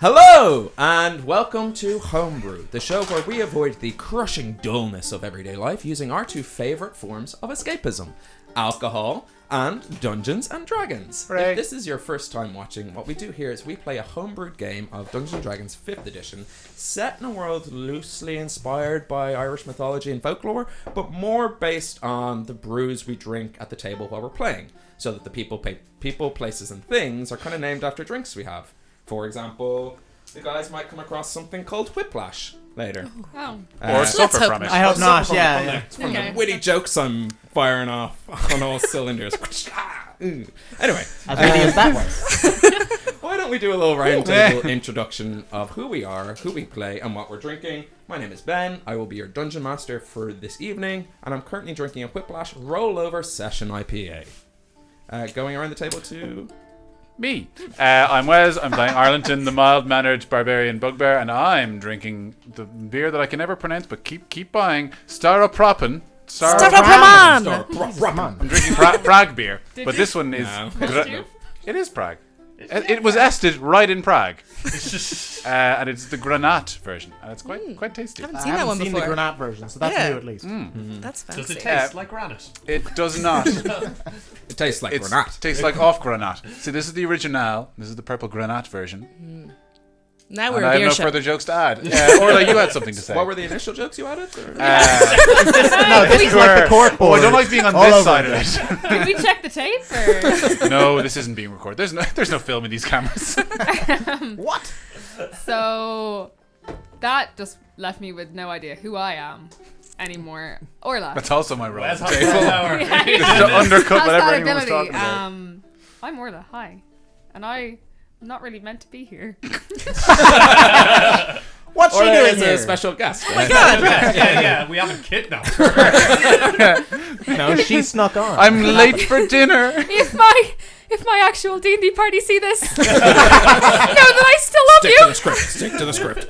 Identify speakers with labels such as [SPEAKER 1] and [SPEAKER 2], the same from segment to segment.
[SPEAKER 1] Hello, and welcome to Homebrew, the show where we avoid the crushing dullness of everyday life using our two favourite forms of escapism, alcohol and Dungeons and Dragons.
[SPEAKER 2] Right.
[SPEAKER 1] If this is your first time watching, what we do here is we play a homebrewed game of Dungeons and Dragons 5th edition, set in a world loosely inspired by Irish mythology and folklore, but more based on the brews we drink at the table while we're playing, so that the people, places and things are kind of named after drinks we have. For example, the guys might come across something called whiplash later.
[SPEAKER 3] Oh.
[SPEAKER 2] Or suffer from it.
[SPEAKER 4] I hope not, yeah.
[SPEAKER 1] It's from the witty jokes I'm firing off on all cylinders. Anyway.
[SPEAKER 4] As witty as that was.
[SPEAKER 1] Why don't we do a little roundtable introduction of who we are, who we play, and what we're drinking. My name is Ben. I will be your dungeon master for this evening, and I'm currently drinking a Whiplash Rollover Session IPA. Going around the table to...
[SPEAKER 2] Me. I'm Wes. I'm playing Arlington, the mild-mannered barbarian bugbear, and I'm drinking the beer that I can never pronounce, but keep buying. Staropramen.
[SPEAKER 4] Staropramen.
[SPEAKER 2] I'm drinking Prague beer,
[SPEAKER 3] Did
[SPEAKER 2] but
[SPEAKER 3] you?
[SPEAKER 2] this one is.
[SPEAKER 1] No.
[SPEAKER 2] It is Prague. It was ested right in Prague, and it's the Granat version, and it's quite tasty.
[SPEAKER 5] I haven't
[SPEAKER 4] I
[SPEAKER 5] seen that
[SPEAKER 4] haven't
[SPEAKER 5] one
[SPEAKER 4] seen
[SPEAKER 5] before.
[SPEAKER 4] the Granat version, so that's
[SPEAKER 5] Yeah.
[SPEAKER 4] new at least.
[SPEAKER 5] That's fancy.
[SPEAKER 6] Does it taste like granite?
[SPEAKER 2] It does not.
[SPEAKER 1] It tastes like
[SPEAKER 2] It
[SPEAKER 1] Granat.
[SPEAKER 2] tastes like off Granat. See, this is the original. This is the purple Granat version.
[SPEAKER 5] Now
[SPEAKER 2] And
[SPEAKER 5] we're
[SPEAKER 2] I
[SPEAKER 5] a
[SPEAKER 2] have
[SPEAKER 5] beer
[SPEAKER 2] no
[SPEAKER 5] shop.
[SPEAKER 2] further jokes to add. Orla, you had something to say.
[SPEAKER 1] What were the initial jokes you added? Or?
[SPEAKER 4] No, this is like the court
[SPEAKER 2] Oh,
[SPEAKER 4] board.
[SPEAKER 2] I don't like being on
[SPEAKER 4] All
[SPEAKER 2] this
[SPEAKER 4] over
[SPEAKER 2] side of
[SPEAKER 4] again.
[SPEAKER 2] it.
[SPEAKER 3] Did we check the tape? Or?
[SPEAKER 2] No, this isn't being recorded. There's no film in these cameras.
[SPEAKER 4] What?
[SPEAKER 3] So that just left me with no idea who I am anymore. Orla.
[SPEAKER 2] That's also my role.
[SPEAKER 6] Wes
[SPEAKER 2] at
[SPEAKER 6] has
[SPEAKER 2] the table.
[SPEAKER 6] that power.
[SPEAKER 2] Just to undercut
[SPEAKER 3] Has
[SPEAKER 2] whatever
[SPEAKER 3] that
[SPEAKER 2] anyone was
[SPEAKER 3] ability.
[SPEAKER 2] talking about.
[SPEAKER 3] I'm Orla. Hi. And I'm not really meant to be here.
[SPEAKER 4] What's she
[SPEAKER 1] Or
[SPEAKER 4] doing
[SPEAKER 1] as
[SPEAKER 4] here?
[SPEAKER 1] a special guest.
[SPEAKER 5] Oh my god!
[SPEAKER 6] yeah, we haven't kidnapped her.
[SPEAKER 4] No, she snuck on.
[SPEAKER 2] I'm late for dinner.
[SPEAKER 3] if my actual D&D party see this, know that I still love you.
[SPEAKER 1] Stick to the script.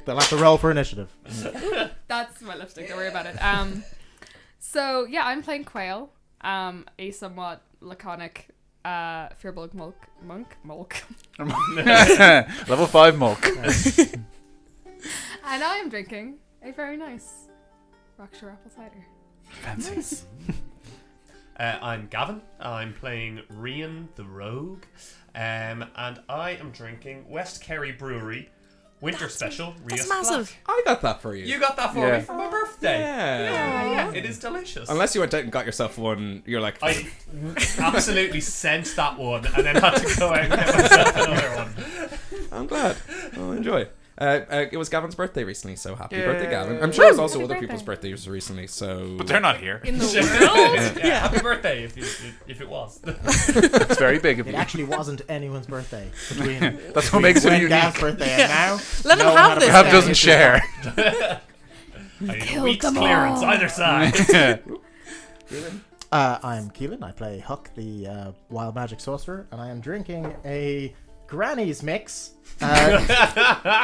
[SPEAKER 4] They'll have to roll for initiative.
[SPEAKER 3] That's my lipstick. Don't worry about it. So yeah, I'm playing Quail. A somewhat laconic, Fearbulk monk.
[SPEAKER 2] Level 5 milk.
[SPEAKER 3] And I am drinking a very nice Rockshore apple cider.
[SPEAKER 2] Fancy.
[SPEAKER 6] I'm Gavin. I'm playing Rian the Rogue. And I am drinking West Kerry Brewery Winter Special.
[SPEAKER 5] That's
[SPEAKER 6] Rias
[SPEAKER 5] massive.
[SPEAKER 1] I got that for you.
[SPEAKER 6] Black. You got that for
[SPEAKER 2] Yeah.
[SPEAKER 6] me for my birthday.
[SPEAKER 1] Yeah.
[SPEAKER 6] It is delicious.
[SPEAKER 1] Unless you went out and got yourself one, you're like...
[SPEAKER 6] I absolutely sensed that one and then had to go out and get myself another one.
[SPEAKER 1] I'm glad. I'll enjoy. It was Gavin's birthday recently, so happy
[SPEAKER 2] Yay.
[SPEAKER 1] birthday, Gavin. I'm sure it was also
[SPEAKER 3] Happy
[SPEAKER 1] other
[SPEAKER 3] birthday.
[SPEAKER 1] people's birthdays recently, so...
[SPEAKER 2] But they're not here.
[SPEAKER 3] In the
[SPEAKER 6] Sure.
[SPEAKER 3] world?
[SPEAKER 6] Yeah, happy birthday if it was.
[SPEAKER 2] It's very big of
[SPEAKER 4] It
[SPEAKER 2] you.
[SPEAKER 4] actually wasn't anyone's birthday between
[SPEAKER 2] That's what makes it
[SPEAKER 4] when
[SPEAKER 2] unique.
[SPEAKER 4] Gav's birthday and now.
[SPEAKER 5] Let him
[SPEAKER 4] no one
[SPEAKER 5] have
[SPEAKER 4] had a
[SPEAKER 5] this
[SPEAKER 2] Gab
[SPEAKER 5] guy.
[SPEAKER 2] doesn't share.
[SPEAKER 6] I need a
[SPEAKER 3] Killed
[SPEAKER 6] week's
[SPEAKER 3] them
[SPEAKER 6] clearance
[SPEAKER 3] all.
[SPEAKER 6] either side.
[SPEAKER 4] I'm Keelan. I play Huck, the wild magic sorcerer, and I am drinking a Granny's mix,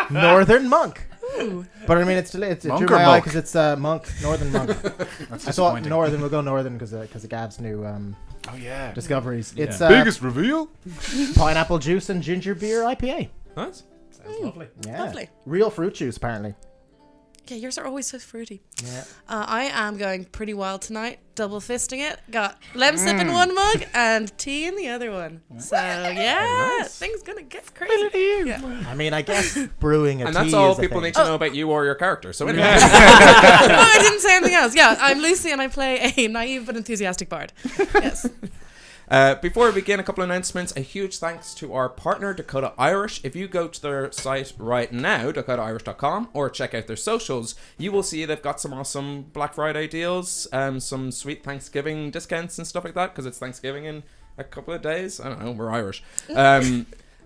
[SPEAKER 4] Northern Monk.
[SPEAKER 5] Ooh.
[SPEAKER 4] But I mean, it drew
[SPEAKER 2] Monk or
[SPEAKER 4] my eye
[SPEAKER 2] Monk?
[SPEAKER 4] because it's Monk, Northern Monk.
[SPEAKER 2] That's
[SPEAKER 4] I thought
[SPEAKER 2] disappointing.
[SPEAKER 4] Northern will go Northern because of Gav's new
[SPEAKER 2] Oh yeah.
[SPEAKER 4] discoveries. It's
[SPEAKER 2] Biggest reveal.
[SPEAKER 4] pineapple juice and ginger beer IPA.
[SPEAKER 1] Nice.
[SPEAKER 6] Sounds lovely.
[SPEAKER 4] Yeah,
[SPEAKER 5] Lovely.
[SPEAKER 4] real fruit juice apparently.
[SPEAKER 5] Yeah, yours are always so fruity.
[SPEAKER 4] Yeah.
[SPEAKER 5] I am going pretty wild tonight, double fisting it. Got lemon sip in one mug and tea in the other one. So yeah,
[SPEAKER 1] Nice.
[SPEAKER 5] things gonna get crazy. Yeah.
[SPEAKER 4] I mean, I guess brewing a
[SPEAKER 1] And
[SPEAKER 4] tea
[SPEAKER 1] that's all
[SPEAKER 4] is a
[SPEAKER 1] people
[SPEAKER 4] thing.
[SPEAKER 1] need to know about you or your character. So anyway.
[SPEAKER 5] Oh, I didn't say anything else. Yeah, I'm Lucy and I play a naive but enthusiastic bard. Yes.
[SPEAKER 1] Before we begin, a couple of announcements. A huge thanks to our partner, Dakota Irish. If you go to their site right now, dakotairish.com, or check out their socials, you will see they've got some awesome Black Friday deals, some sweet Thanksgiving discounts and stuff like that, because it's Thanksgiving in a couple of days. I don't know, we're Irish.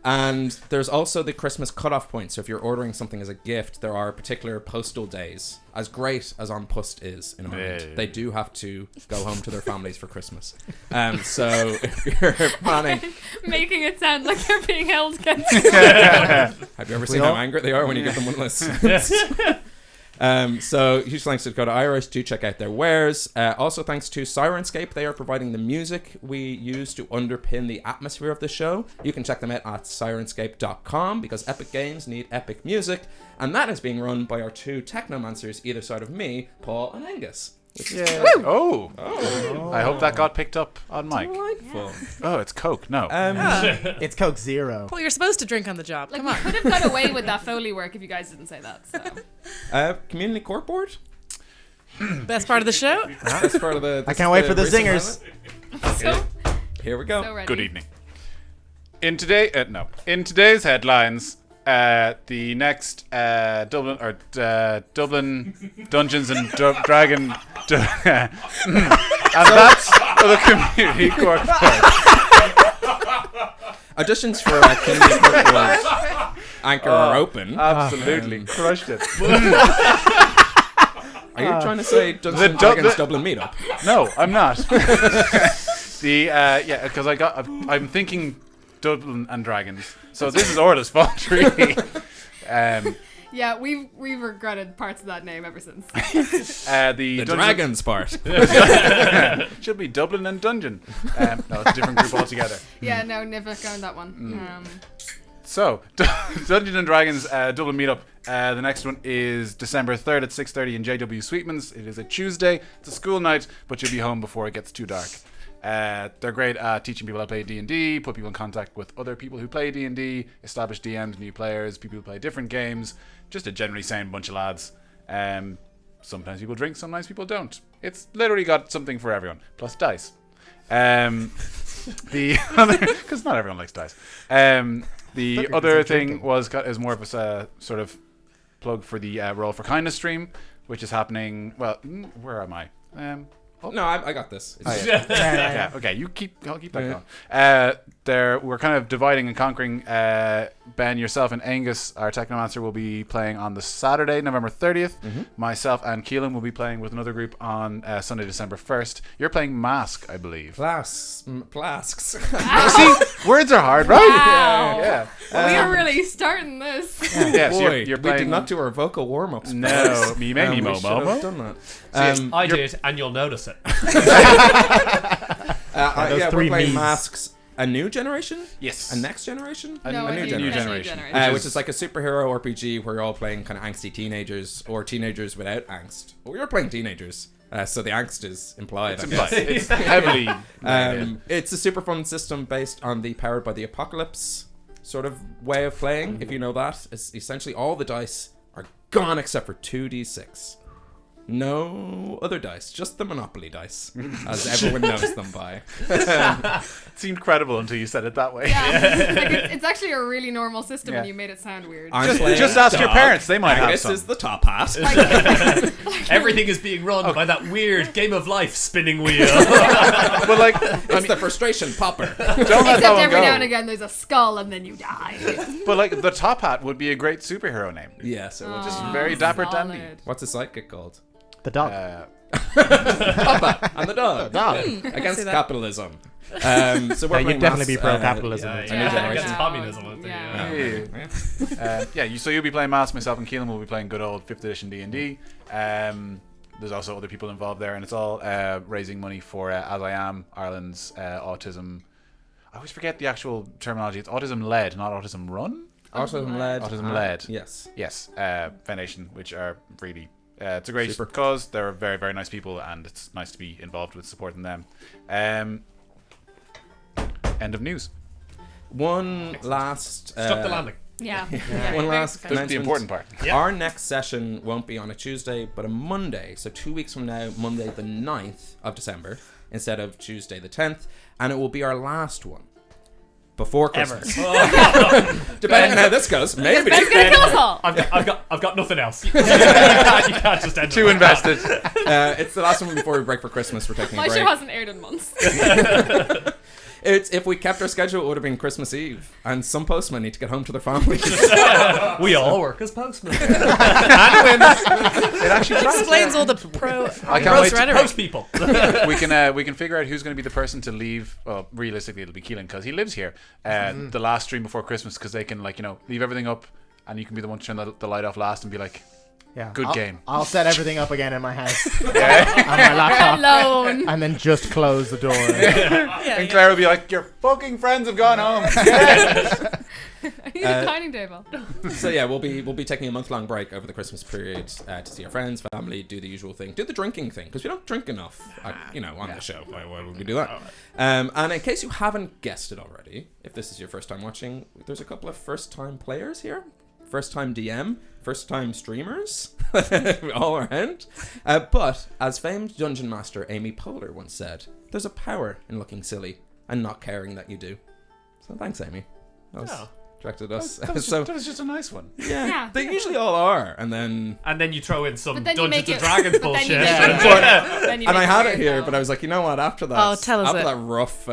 [SPEAKER 1] And there's also the Christmas cutoff point. So if you're ordering something as a gift, there are particular postal days. As great as On Post is in Ireland,
[SPEAKER 2] Yeah.
[SPEAKER 1] they do have to go home to their families for Christmas. So if you're planning...
[SPEAKER 3] Making it sound like they're being held against you.
[SPEAKER 1] Have you ever seen
[SPEAKER 4] all-
[SPEAKER 1] how angry they are when you give them one of those? So huge thanks to Dakota Irish. Do check out their wares. Also thanks to Sirenscape. They are providing the music we use to underpin the atmosphere of the show. You can check them out at sirenscape.com because epic games need epic music. And that is being run by our two technomancers either side of me, Paul and Angus.
[SPEAKER 2] Yeah. Oh. I hope that got picked up on mic.
[SPEAKER 1] Delightful.
[SPEAKER 2] Oh, it's Coke. No.
[SPEAKER 4] It's Coke Zero.
[SPEAKER 5] Well, you're supposed to drink on the job.
[SPEAKER 3] Like,
[SPEAKER 5] Come
[SPEAKER 3] we
[SPEAKER 5] on.
[SPEAKER 3] could have got away with that Foley work if you guys didn't say that. So.
[SPEAKER 1] Community Court Board?
[SPEAKER 5] Best part of the show.
[SPEAKER 1] That's part of the...
[SPEAKER 4] I can't wait for the zingers.
[SPEAKER 3] So,
[SPEAKER 1] Here we go.
[SPEAKER 3] so ready.
[SPEAKER 2] Good evening. In today's headlines, the next Dublin Dungeons and Dragon, and that's for the community court.
[SPEAKER 1] Auditions for Community Court Board Anchor are open.
[SPEAKER 2] Absolutely crushed it.
[SPEAKER 1] Are you trying to say Dungeons and
[SPEAKER 2] the-
[SPEAKER 1] Dragons
[SPEAKER 2] the-
[SPEAKER 1] Dublin meetup?
[SPEAKER 2] No, I'm not. Because I'm thinking Dublin and Dragons. So this is Orla's fault, really.
[SPEAKER 3] Yeah, we've regretted parts of that name ever since.
[SPEAKER 2] The
[SPEAKER 1] Dragons part.
[SPEAKER 2] should be Dublin and Dungeon. No, it's a different group altogether.
[SPEAKER 3] Yeah, no, never going that one.
[SPEAKER 2] So, Dungeons and Dragons Dublin meetup. The next one is December 3rd at 6:30 in JW Sweetman's. It is a Tuesday. It's a school night, but you'll be home before it gets too dark. They're great at teaching people how to play D&D, put people in contact with other people who play D&D, establish DMs, new players, people who play different games. Just a generally sound bunch of lads. Sometimes people drink, sometimes people don't. It's literally got something for everyone, plus dice. The other, because not everyone likes dice. The other thing is more of a sort of plug for the Roll for Kindness stream, which is happening. Well, where am I?
[SPEAKER 1] No, I got this.
[SPEAKER 2] Yeah. Okay, I'll keep that going. We're kind of dividing and conquering. Ben, yourself, and Angus, our Technomancer, will be playing on the Saturday, November 30th. Mm-hmm. Myself and Keelan will be playing with another group on Sunday, December 1st. You're playing Mask, I believe.
[SPEAKER 1] Flasks.
[SPEAKER 2] See, words are hard, right?
[SPEAKER 3] Wow.
[SPEAKER 2] Yeah.
[SPEAKER 3] We are really starting this.
[SPEAKER 2] Yeah, so
[SPEAKER 1] Boy,
[SPEAKER 2] you're
[SPEAKER 1] we
[SPEAKER 2] playing.
[SPEAKER 1] did not do our vocal warm-ups.
[SPEAKER 2] No, me,
[SPEAKER 1] We should have
[SPEAKER 2] Momo.
[SPEAKER 1] done that.
[SPEAKER 6] I did, and you'll notice it.
[SPEAKER 4] those
[SPEAKER 1] We're
[SPEAKER 4] three
[SPEAKER 1] playing
[SPEAKER 4] memes.
[SPEAKER 1] Masks. A new generation?
[SPEAKER 2] Yes.
[SPEAKER 1] A next generation?
[SPEAKER 3] No,
[SPEAKER 2] a
[SPEAKER 3] a
[SPEAKER 2] new generation.
[SPEAKER 1] Which is like a superhero RPG where you're all playing kind of angsty teenagers or teenagers without angst. Well, you're playing teenagers, so the angst is implied. I guess.
[SPEAKER 2] It's heavily.
[SPEAKER 1] It's a super fun system based on the Powered by the Apocalypse sort of way of playing. If you know that, it's essentially all the dice are gone except for 2d6. No other dice, just the Monopoly dice, as everyone knows them by.
[SPEAKER 2] It seemed credible until you said it that way.
[SPEAKER 3] Yeah, like it's actually a really normal system,
[SPEAKER 2] Yeah.
[SPEAKER 3] and you made it sound weird.
[SPEAKER 2] Just ask your parents; they might have
[SPEAKER 1] This
[SPEAKER 2] some.
[SPEAKER 1] is the top hat.
[SPEAKER 6] Everything is being run by that weird Game of Life spinning wheel.
[SPEAKER 2] But like,
[SPEAKER 1] It's the frustration popper.
[SPEAKER 2] don't let that
[SPEAKER 3] Except
[SPEAKER 2] one
[SPEAKER 3] every
[SPEAKER 2] go.
[SPEAKER 3] now and again, there's a skull, and then you die.
[SPEAKER 2] But like, the Top Hat would be a great superhero name.
[SPEAKER 1] Yes, it will just.
[SPEAKER 2] Very dapper dandy.
[SPEAKER 3] Solid.
[SPEAKER 1] What's his sidekick called?
[SPEAKER 4] The dog.
[SPEAKER 1] Papa and the dog. Against
[SPEAKER 5] see that.
[SPEAKER 1] capitalism. So we're
[SPEAKER 4] You'd
[SPEAKER 1] playing
[SPEAKER 4] definitely be
[SPEAKER 1] Mass,
[SPEAKER 4] pro-capitalism.
[SPEAKER 6] Yeah,
[SPEAKER 1] a new generation.
[SPEAKER 6] against communism. I think,
[SPEAKER 3] Yeah.
[SPEAKER 2] Yeah, so you'll be playing Mass, myself and Keelan will be playing good old 5th edition D&D. There's also other people involved there, and it's all raising money for As I Am, Ireland's autism. I always forget the actual terminology. It's autism led, not autism run.
[SPEAKER 1] Autism led.
[SPEAKER 2] Autism led.
[SPEAKER 1] Yes.
[SPEAKER 2] Yes, Foundation, which are really. It's a great
[SPEAKER 1] Super.
[SPEAKER 2] cause. They're very, very nice people, and it's nice to be involved with supporting them. End of news.
[SPEAKER 1] One last.
[SPEAKER 6] Stuck the landing.
[SPEAKER 3] Yeah.
[SPEAKER 1] One last.
[SPEAKER 2] This is the
[SPEAKER 1] announcement.
[SPEAKER 2] important part.
[SPEAKER 6] Yeah.
[SPEAKER 1] Our next session won't be on a Tuesday, but a Monday. So 2 weeks from now, Monday the 9th of December, instead of Tuesday the 10th. And it will be our last one. Before Christmas. Depending on how this goes, maybe.
[SPEAKER 3] Ben's gonna kill us all.
[SPEAKER 6] I've got nothing else. You can't just end
[SPEAKER 2] Too
[SPEAKER 6] it.
[SPEAKER 2] invested.
[SPEAKER 1] It's the last one before we break for Christmas. We're taking a
[SPEAKER 3] My
[SPEAKER 1] break.
[SPEAKER 3] show hasn't aired in months.
[SPEAKER 1] It's if we kept our schedule, it would have been Christmas Eve, and some postmen need to get home to their families.
[SPEAKER 6] We all work as postmen.
[SPEAKER 2] It actually
[SPEAKER 5] Explains all the pro.
[SPEAKER 2] I can't wait to
[SPEAKER 5] rhetoric.
[SPEAKER 6] Post people.
[SPEAKER 2] we can figure out who's going to be the person to leave. Well, realistically, it'll be Keelan because he lives here. The last stream before Christmas, because they can leave everything up, and you can be the one to turn the light off last and be like,
[SPEAKER 4] Yeah.
[SPEAKER 2] Good game.
[SPEAKER 4] I'll set everything up again in my house
[SPEAKER 2] Yeah.
[SPEAKER 4] on my laptop,
[SPEAKER 3] Alone.
[SPEAKER 4] and then just close the door.
[SPEAKER 2] And Claire will be like, your fucking friends have gone home.
[SPEAKER 3] I need a dining table.
[SPEAKER 1] So yeah, we'll be taking a month-long break over the Christmas period to see our friends, family, do the usual thing, do the drinking thing, because we don't drink enough, on the show. Why would we do that? And in case you haven't guessed it already, if this is your first time watching, there's a couple of first-time players here, first-time DM, first-time streamers, all around. But as famed dungeon master Amy Poehler once said, "There's a power in looking silly and not caring that you do." So thanks, Amy. That was directed at us.
[SPEAKER 2] That was just a nice one.
[SPEAKER 1] Yeah, they usually all are, and then
[SPEAKER 6] you throw in some
[SPEAKER 3] But then you
[SPEAKER 6] Dungeons
[SPEAKER 3] make
[SPEAKER 6] and
[SPEAKER 3] it-
[SPEAKER 6] Dragons
[SPEAKER 3] but then you
[SPEAKER 6] bullshit.
[SPEAKER 3] make it-
[SPEAKER 1] But-
[SPEAKER 3] Then you
[SPEAKER 1] and I
[SPEAKER 3] make
[SPEAKER 1] had
[SPEAKER 3] weird
[SPEAKER 1] it here,
[SPEAKER 3] though.
[SPEAKER 1] but I was like, you know what? After that,
[SPEAKER 5] Oh, tell us
[SPEAKER 1] after
[SPEAKER 5] it.
[SPEAKER 1] that rough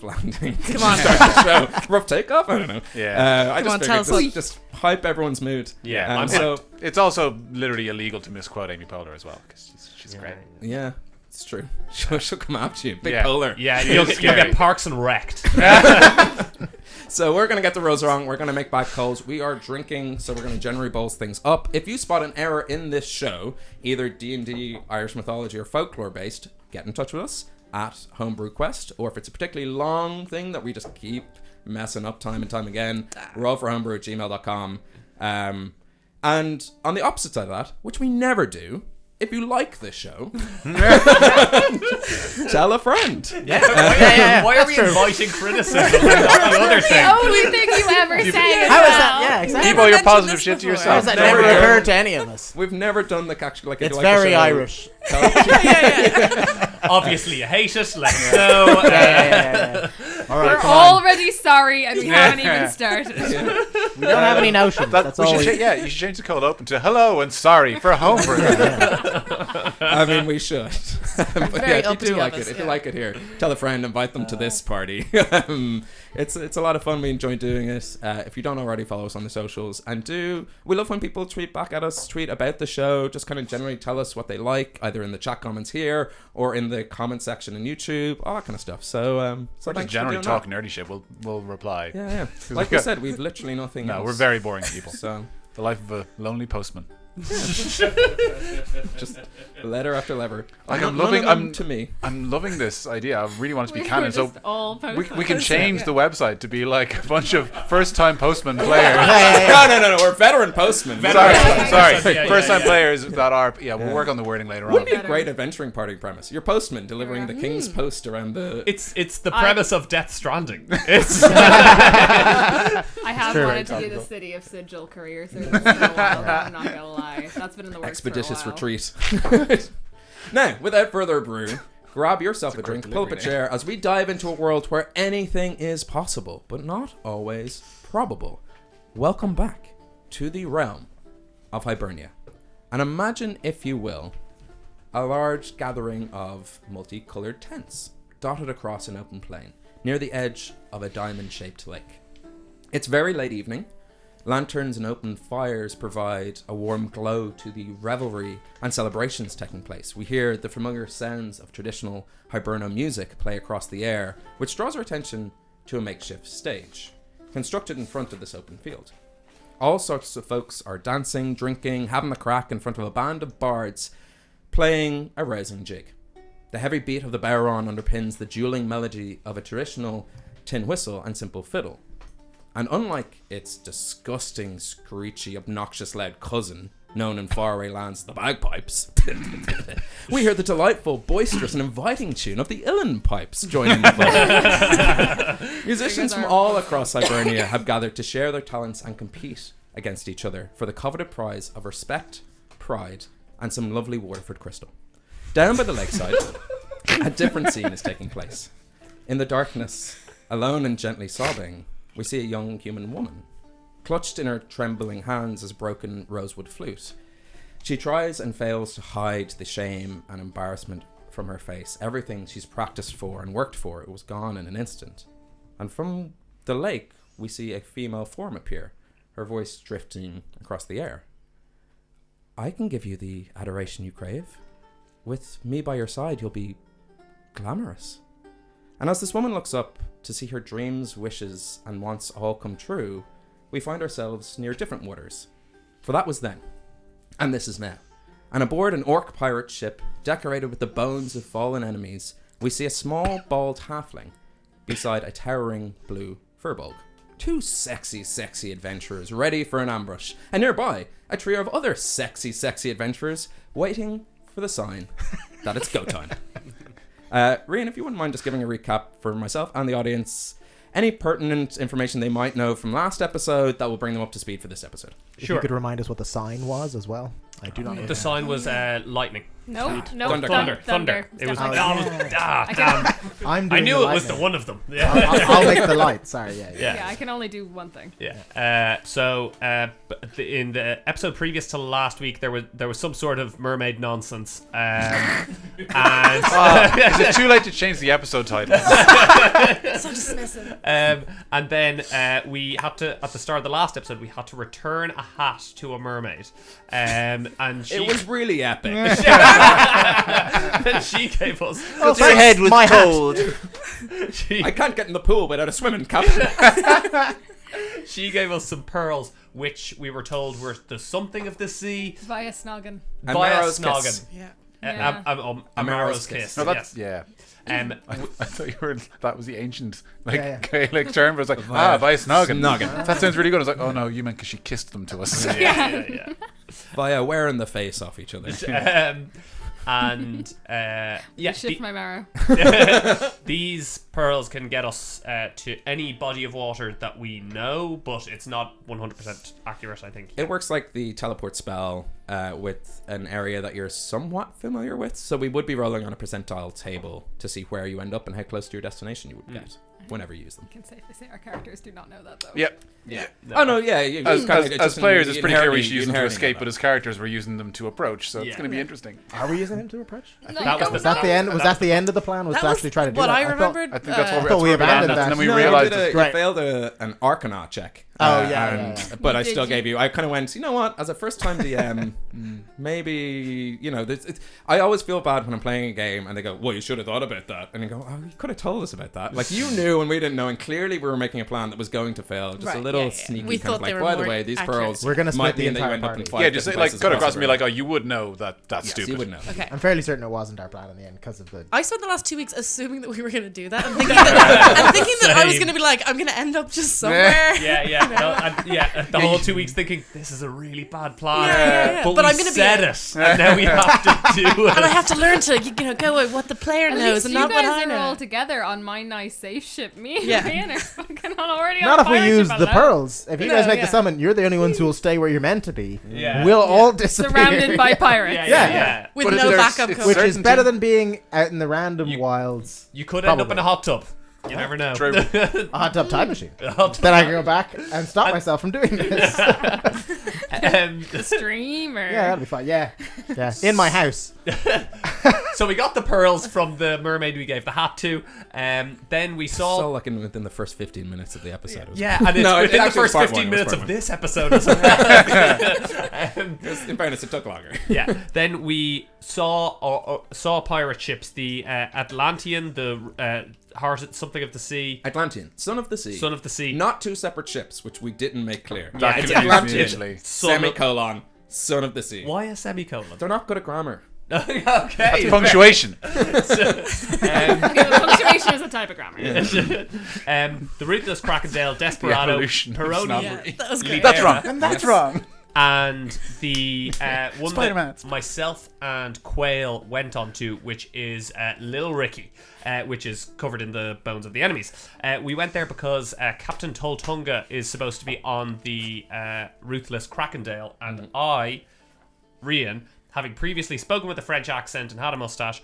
[SPEAKER 1] landing,
[SPEAKER 5] Come on.
[SPEAKER 1] start the show, rough takeoff. I don't know.
[SPEAKER 2] Yeah.
[SPEAKER 1] I
[SPEAKER 5] Come on,
[SPEAKER 1] just
[SPEAKER 5] tell
[SPEAKER 1] figured
[SPEAKER 5] us
[SPEAKER 1] just hype everyone's mood.
[SPEAKER 6] Yeah, I'm
[SPEAKER 1] so
[SPEAKER 2] It's also literally illegal to misquote Amy Poehler as well, because she's great.
[SPEAKER 1] yeah, it's true. She'll come after you, big
[SPEAKER 2] Yeah.
[SPEAKER 1] polar.
[SPEAKER 6] Yeah, you'll
[SPEAKER 2] scary.
[SPEAKER 6] get Parks and wrecked.
[SPEAKER 1] So we're going to get the rules wrong. We're going to make back calls. We are drinking, so we're going to generally balls things up. If you spot an error in this show, either D&D, Irish mythology, or folklore based, get in touch with us at Homebrew Quest. Or if it's a particularly long thing that we just keep messing up time and time again, rollforhomebrew@gmail.com. And on the opposite side of that, which we never do, if you like this show, tell a friend.
[SPEAKER 6] Why are we inviting criticism? Not the other
[SPEAKER 3] The
[SPEAKER 6] thing.
[SPEAKER 3] only thing you ever say.
[SPEAKER 4] How is that? Yeah, exactly.
[SPEAKER 2] Keep all your
[SPEAKER 5] mentioned
[SPEAKER 2] positive
[SPEAKER 5] this
[SPEAKER 2] shit to
[SPEAKER 5] before.
[SPEAKER 4] How
[SPEAKER 2] yourself.
[SPEAKER 4] has that
[SPEAKER 1] Never
[SPEAKER 4] never
[SPEAKER 1] done.
[SPEAKER 4] occurred to any of us?
[SPEAKER 1] We've never done the actual like.
[SPEAKER 4] It's
[SPEAKER 1] like a
[SPEAKER 4] very
[SPEAKER 1] show.
[SPEAKER 4] Irish.
[SPEAKER 6] Obviously, you hate us. Let us know.
[SPEAKER 4] All right,
[SPEAKER 3] We're
[SPEAKER 4] come on.
[SPEAKER 3] already sorry, and we haven't even started.
[SPEAKER 4] We don't have any notions. That's all.
[SPEAKER 2] You should change the cold open to hello and sorry for homebrew.
[SPEAKER 1] I mean, we should. But
[SPEAKER 5] Very
[SPEAKER 1] yeah, if you
[SPEAKER 5] uppity
[SPEAKER 1] do
[SPEAKER 5] of
[SPEAKER 1] like
[SPEAKER 5] us,
[SPEAKER 1] it, if you
[SPEAKER 5] yeah.
[SPEAKER 1] like it here, tell a friend, invite them to this party. It's a lot of fun. We enjoy doing it. If you don't already, follow us on the socials, and we love when people tweet back at us, tweet about the show, just kind of generally tell us what they like, either in the chat comments here or in the comment section on YouTube, all that kind of stuff. So,
[SPEAKER 2] We're
[SPEAKER 1] thanks
[SPEAKER 2] just
[SPEAKER 1] for
[SPEAKER 2] generally
[SPEAKER 1] doing
[SPEAKER 2] talking nerdy shit. We'll reply.
[SPEAKER 1] that. Yeah. Like we said, we've literally nothing.
[SPEAKER 2] No,
[SPEAKER 1] else.
[SPEAKER 2] we're very boring people.
[SPEAKER 1] So
[SPEAKER 2] The life of a lonely postman.
[SPEAKER 1] just letter after letter.
[SPEAKER 2] Like,
[SPEAKER 1] None
[SPEAKER 2] I'm loving.
[SPEAKER 1] of them to me.
[SPEAKER 2] I'm loving this idea. I really want it to be
[SPEAKER 3] We're
[SPEAKER 2] canon. So
[SPEAKER 3] just all
[SPEAKER 2] we can
[SPEAKER 3] postmen.
[SPEAKER 2] change the website to be like a bunch of first-time postman players.
[SPEAKER 1] No. We're veteran postmen.
[SPEAKER 2] Sorry.
[SPEAKER 6] Yeah,
[SPEAKER 2] First-time
[SPEAKER 6] yeah.
[SPEAKER 2] players that are. Yeah, we'll work on the wording later on.
[SPEAKER 1] Wouldn't be a great adventuring party premise. Your postman delivering the King's Post around the.
[SPEAKER 6] It's the premise of Death Stranding. It's
[SPEAKER 3] I have
[SPEAKER 4] True.
[SPEAKER 3] wanted to do the City of Sigil career service for a while. I'm not gonna lie. That's been in the works
[SPEAKER 1] expeditious
[SPEAKER 3] for a while.
[SPEAKER 1] retreat. Now, without further ado, grab yourself a
[SPEAKER 2] quick
[SPEAKER 1] drink, pull up a
[SPEAKER 2] delivery
[SPEAKER 1] chair as we dive into a world where anything is possible, but not always probable. Welcome back to the realm of Hibernia. And imagine, if you will, a large gathering of multicolored tents dotted across an open plain near the edge of a diamond-shaped lake. It's very late evening. Lanterns and open fires provide a warm glow to the revelry and celebrations taking place. We hear the familiar sounds of traditional Hiberno music play across the air, which draws our attention to a makeshift stage, constructed in front of this open field. All sorts of folks are dancing, drinking, having a crack in front of a band of bards, playing a rousing jig. The heavy beat of the bodhrán underpins the dueling melody of a traditional tin whistle and simple fiddle. And unlike its disgusting, screechy, obnoxious loud cousin, known in faraway lands as the bagpipes, we hear the delightful, boisterous and inviting tune of the uilleann pipes joining the fun. Musicians from all across Hibernia have gathered to share their talents and compete against each other for the coveted prize of respect, pride, and some lovely Waterford crystal. Down by the lakeside, a different scene is taking place. In the darkness, alone and gently sobbing, we see a young human woman. Clutched in her trembling hands is a broken rosewood flute. She tries and fails to hide the shame and embarrassment from her face. Everything she's practiced for and worked for, it was gone in an instant. And from the lake, we see a female form appear, her voice drifting across the air. I can give you the adoration you crave. With me by your side, you'll be glamorous. And as this woman looks up to see her dreams, wishes, and wants all come true, we find ourselves near different waters. For that was then, And this is now. And aboard an orc pirate ship decorated with the bones of fallen enemies, we see a small, bald halfling beside a towering blue firbolg. 2 sexy adventurers ready for an ambush. And nearby, a trio of other sexy adventurers waiting for the sign that it's go time. Rian, if you wouldn't mind just giving a recap for myself and the audience, any pertinent information they might know from last episode that will bring them up to speed for this episode.
[SPEAKER 4] If you could remind us what the sign was as well. I do not know.
[SPEAKER 6] The sign was lightning.
[SPEAKER 3] No,
[SPEAKER 6] Thunder. It was.
[SPEAKER 4] I'm
[SPEAKER 6] I
[SPEAKER 4] doing
[SPEAKER 6] knew
[SPEAKER 4] the
[SPEAKER 6] it was the
[SPEAKER 4] lightning.
[SPEAKER 6] one of them. Yeah.
[SPEAKER 4] I'll make the light. Sorry, yeah.
[SPEAKER 3] Yeah, I can only do one thing.
[SPEAKER 6] Yeah. In the episode previous to last week, there was some sort of mermaid nonsense. And
[SPEAKER 2] is it too late to change the episode title?
[SPEAKER 5] So dismissive.
[SPEAKER 6] and then we had to, at the start of the last episode, we had to return a hat to a mermaid. And she,
[SPEAKER 1] It was really epic.
[SPEAKER 6] and she gave us.
[SPEAKER 4] Oh,
[SPEAKER 2] Your head was
[SPEAKER 4] my
[SPEAKER 2] cold.
[SPEAKER 1] I can't get in the pool without a swimming cap.
[SPEAKER 6] She gave us some pearls, which we were told were the something of the sea.
[SPEAKER 3] Via Snoggin.
[SPEAKER 6] Via
[SPEAKER 1] Amaro's
[SPEAKER 6] Snoggin.
[SPEAKER 1] kiss.
[SPEAKER 5] Yeah.
[SPEAKER 3] Yeah.
[SPEAKER 6] Amaro's kiss.
[SPEAKER 2] No, that's
[SPEAKER 6] yes.
[SPEAKER 2] I thought you were. That was the ancient
[SPEAKER 4] Yeah.
[SPEAKER 2] Gaelic term, but it's like via Snoggin.
[SPEAKER 1] Snoggin.
[SPEAKER 2] That sounds really good. I was like, oh no, you meant because she kissed them to us.
[SPEAKER 6] Yeah.
[SPEAKER 1] Via wearing the face off each other.
[SPEAKER 3] Shift my marrow.
[SPEAKER 6] These pearls can get us to any body of water that we know, but it's not 100% accurate, I think.
[SPEAKER 1] It works like the teleport spell with an area that you're somewhat familiar with. So we would be rolling on a percentile table to see where you end up and how close to your destination you would get whenever you use them.
[SPEAKER 3] I can safely say our characters do not know that though.
[SPEAKER 2] Yep.
[SPEAKER 6] Yeah.
[SPEAKER 1] Oh no, yeah.
[SPEAKER 2] As players, it's pretty clear we should use them to escape, but as characters, we're using them to approach. So it's
[SPEAKER 6] Yeah.
[SPEAKER 2] going to be interesting.
[SPEAKER 4] Are we using him to approach? Was that the end? Was that the end of the plan? Was
[SPEAKER 5] That
[SPEAKER 4] to
[SPEAKER 5] was
[SPEAKER 4] actually try to do
[SPEAKER 5] what
[SPEAKER 4] that?
[SPEAKER 5] I
[SPEAKER 4] thought-
[SPEAKER 5] remembered.
[SPEAKER 2] I think that's what
[SPEAKER 4] I thought we abandoned
[SPEAKER 2] and then we
[SPEAKER 1] No,
[SPEAKER 2] realized
[SPEAKER 1] you,
[SPEAKER 2] it.
[SPEAKER 1] you failed an Arcana check.
[SPEAKER 4] Oh, yeah.
[SPEAKER 1] But I
[SPEAKER 3] Did
[SPEAKER 1] still
[SPEAKER 3] you?
[SPEAKER 1] gave you. I kind of went. You know what? As a first-time DM, maybe I always feel bad when I'm playing a game and they go, "Well, you should have thought about that," and you go, "Oh, you could have told us about that." Like you knew and we didn't know, and clearly we were making a plan that was going to fail. Just a
[SPEAKER 5] Right,
[SPEAKER 1] little
[SPEAKER 5] yeah.
[SPEAKER 1] sneaky
[SPEAKER 5] We
[SPEAKER 1] kind of
[SPEAKER 5] thought they
[SPEAKER 1] like.
[SPEAKER 5] were
[SPEAKER 1] By the
[SPEAKER 5] more
[SPEAKER 1] way, these
[SPEAKER 5] accurate.
[SPEAKER 1] pearls
[SPEAKER 4] We're gonna split
[SPEAKER 1] might
[SPEAKER 4] the
[SPEAKER 1] mean that you
[SPEAKER 4] entire
[SPEAKER 1] end up in
[SPEAKER 4] party.
[SPEAKER 1] 5
[SPEAKER 2] Yeah, just
[SPEAKER 1] different
[SPEAKER 2] like
[SPEAKER 1] places
[SPEAKER 2] cut across and be
[SPEAKER 1] the
[SPEAKER 2] like, oh, you would know that's
[SPEAKER 1] yes,
[SPEAKER 2] stupid.
[SPEAKER 1] you would know.
[SPEAKER 5] Okay.
[SPEAKER 4] I'm fairly certain it wasn't our plan in the end because of the.
[SPEAKER 5] I spent the last 2 weeks assuming that we were going to do that and thinking that I was
[SPEAKER 6] Same.
[SPEAKER 5] going to be like, I'm going to end up just somewhere.
[SPEAKER 6] The whole 2 weeks thinking this is a really bad plan,
[SPEAKER 5] Yeah.
[SPEAKER 6] but
[SPEAKER 5] But
[SPEAKER 6] we
[SPEAKER 5] I'm gonna be
[SPEAKER 6] said
[SPEAKER 5] a-
[SPEAKER 6] it, and now we have to do it.
[SPEAKER 5] And I have to learn to go with what the player
[SPEAKER 3] At
[SPEAKER 5] knows
[SPEAKER 3] least
[SPEAKER 5] and
[SPEAKER 3] you
[SPEAKER 5] not what
[SPEAKER 3] guys
[SPEAKER 5] I
[SPEAKER 3] are
[SPEAKER 5] know.
[SPEAKER 3] all together on my nice safe ship. Me and
[SPEAKER 5] Yeah.
[SPEAKER 3] Rian are fucking already
[SPEAKER 4] Not
[SPEAKER 3] on
[SPEAKER 4] if we
[SPEAKER 3] pirate
[SPEAKER 4] use
[SPEAKER 3] ship
[SPEAKER 4] the
[SPEAKER 3] alone.
[SPEAKER 4] pearls. If you guys
[SPEAKER 5] No,
[SPEAKER 4] make
[SPEAKER 5] yeah.
[SPEAKER 4] the summon, you're the only ones who will stay where you're meant to be.
[SPEAKER 6] Yeah.
[SPEAKER 4] We'll all disappear.
[SPEAKER 3] Surrounded by pirates.
[SPEAKER 6] Yeah.
[SPEAKER 5] With
[SPEAKER 2] But
[SPEAKER 5] no
[SPEAKER 2] there's-
[SPEAKER 5] backup
[SPEAKER 2] it's
[SPEAKER 5] cover.
[SPEAKER 4] Which is
[SPEAKER 2] certainty.
[SPEAKER 4] better than being out in the random
[SPEAKER 6] You-
[SPEAKER 4] wilds.
[SPEAKER 6] You could end up in
[SPEAKER 4] Probably.
[SPEAKER 6] a hot tub. You never know.
[SPEAKER 2] True.
[SPEAKER 4] A hot tub time machine.
[SPEAKER 6] A hot tub.
[SPEAKER 4] Then I can go back and stop myself from doing this.
[SPEAKER 3] Streamer.
[SPEAKER 4] Yeah, that'll be fine. Yeah. In my house.
[SPEAKER 6] So we got the pearls from the mermaid we gave the hat to. Then we saw.
[SPEAKER 1] So like within the first 15 minutes of the episode. It was-
[SPEAKER 6] Yeah, and it's
[SPEAKER 1] No, it
[SPEAKER 6] within the
[SPEAKER 1] actually was
[SPEAKER 6] first
[SPEAKER 1] part
[SPEAKER 6] 15
[SPEAKER 1] one, it was
[SPEAKER 6] minutes
[SPEAKER 1] part
[SPEAKER 6] of
[SPEAKER 1] one.
[SPEAKER 6] this episode as well.
[SPEAKER 1] In fairness, it took longer.
[SPEAKER 6] Yeah. Then we saw pirate ships, the Atlantean, the Heart something of the Sea,
[SPEAKER 1] Atlantean, Son of the Sea.
[SPEAKER 6] Son of the Sea.
[SPEAKER 1] Not 2 separate ships, which we didn't make clear.
[SPEAKER 2] That
[SPEAKER 6] it's
[SPEAKER 2] confused me
[SPEAKER 1] Atlantean.
[SPEAKER 2] initially.
[SPEAKER 6] Son of-
[SPEAKER 1] Semicolon. Son of the Sea.
[SPEAKER 6] Why a semicolon?
[SPEAKER 1] They're not good at grammar.
[SPEAKER 6] Okay.
[SPEAKER 2] Punctuation.
[SPEAKER 3] The punctuation is a type of grammar.
[SPEAKER 6] The Ruthless Crocodile, Desperado,
[SPEAKER 2] evolution of
[SPEAKER 6] Peroni,
[SPEAKER 2] snobbery.
[SPEAKER 5] Yeah, that was great.
[SPEAKER 2] That's wrong. And that's wrong.
[SPEAKER 6] and the one
[SPEAKER 2] Spider-Man.
[SPEAKER 6] that myself and Quail went on to, which is Lil Ricky, which is covered in the bones of the enemies. We went there because Captain Toltunga is supposed to be on the Ruthless Crocodile, and I, Rian, having previously spoken with a French accent and had a mustache,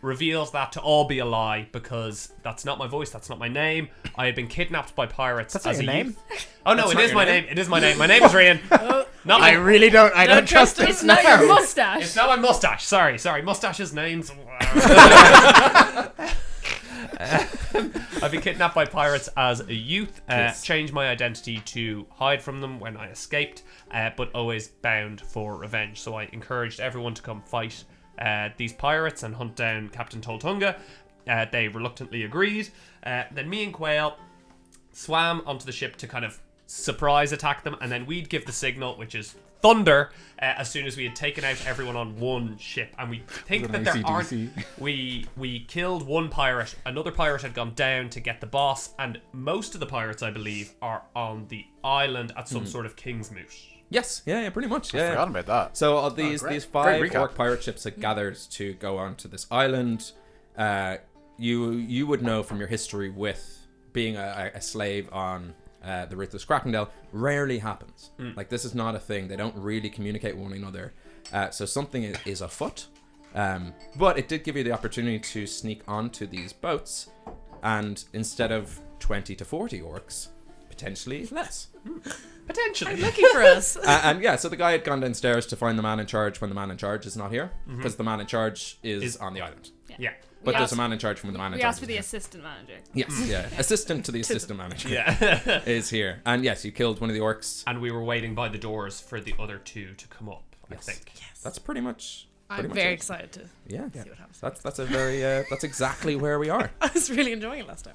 [SPEAKER 6] reveals that to all be a lie because that's not my voice, that's not my name. I had been kidnapped by pirates
[SPEAKER 4] That's
[SPEAKER 6] as
[SPEAKER 4] not
[SPEAKER 6] a
[SPEAKER 4] your name?
[SPEAKER 6] youth. Oh no,
[SPEAKER 1] That's
[SPEAKER 6] it
[SPEAKER 1] not
[SPEAKER 6] is
[SPEAKER 1] your
[SPEAKER 6] my
[SPEAKER 1] name?
[SPEAKER 6] name. It is my name. My name is Rian. Not
[SPEAKER 4] I
[SPEAKER 6] my,
[SPEAKER 4] really don't. I don't trust
[SPEAKER 3] It's
[SPEAKER 4] this
[SPEAKER 3] not
[SPEAKER 4] now.
[SPEAKER 3] your mustache.
[SPEAKER 6] it's not my mustache. Sorry. Mustache's names. I've been kidnapped by pirates as a youth, changed my identity to hide from them when I escaped, but always bound for revenge. So I encouraged everyone to come fight these pirates and hunt down Captain Toltunga. They reluctantly agreed. Then me and Quail swam onto the ship to kind of surprise attack them, and then we'd give the signal, which is thunder, as soon as we had taken out everyone on one ship. And we think that there aren't. We killed one pirate. Another pirate had gone down to get the boss, and most of the pirates, I believe, are on the island at some sort of King's Moot.
[SPEAKER 1] Yes, yeah, pretty much.
[SPEAKER 2] I
[SPEAKER 1] Yeah,
[SPEAKER 2] forgot about that.
[SPEAKER 1] So these 5
[SPEAKER 2] Great recap.
[SPEAKER 1] orc pirate ships had gathered to go onto this island. You would know from your history with being a slave on the Ruthless Krakendale, rarely happens. Like, this is not a thing. They don't really communicate with one another. So something is afoot. But it did give you the opportunity to sneak onto these boats, and instead of 20 to 40 orcs, potentially less.
[SPEAKER 6] Potentially.
[SPEAKER 5] Lucky for us.
[SPEAKER 1] And yeah, so the guy had gone downstairs to find the man in charge when the man in charge is not here, because the man in charge is on the island.
[SPEAKER 6] Yeah.
[SPEAKER 1] But
[SPEAKER 3] We
[SPEAKER 1] there's a
[SPEAKER 3] asked-
[SPEAKER 1] man in charge from the man in
[SPEAKER 3] We
[SPEAKER 1] charge.
[SPEAKER 3] asked for
[SPEAKER 1] is
[SPEAKER 3] the
[SPEAKER 1] here.
[SPEAKER 3] assistant manager.
[SPEAKER 1] Yes, yeah, assistant to the assistant manager
[SPEAKER 6] Yeah.
[SPEAKER 1] is here, and yes, you killed one of the orcs.
[SPEAKER 6] And we were waiting by the doors for the other 2 to come up,
[SPEAKER 1] Yes.
[SPEAKER 6] I think.
[SPEAKER 1] That's pretty much.
[SPEAKER 5] I'm
[SPEAKER 1] much
[SPEAKER 5] very
[SPEAKER 1] it.
[SPEAKER 5] excited to
[SPEAKER 1] Yeah,
[SPEAKER 5] see what happens.
[SPEAKER 1] that's a very that's exactly where we are.
[SPEAKER 5] I was really enjoying it last time.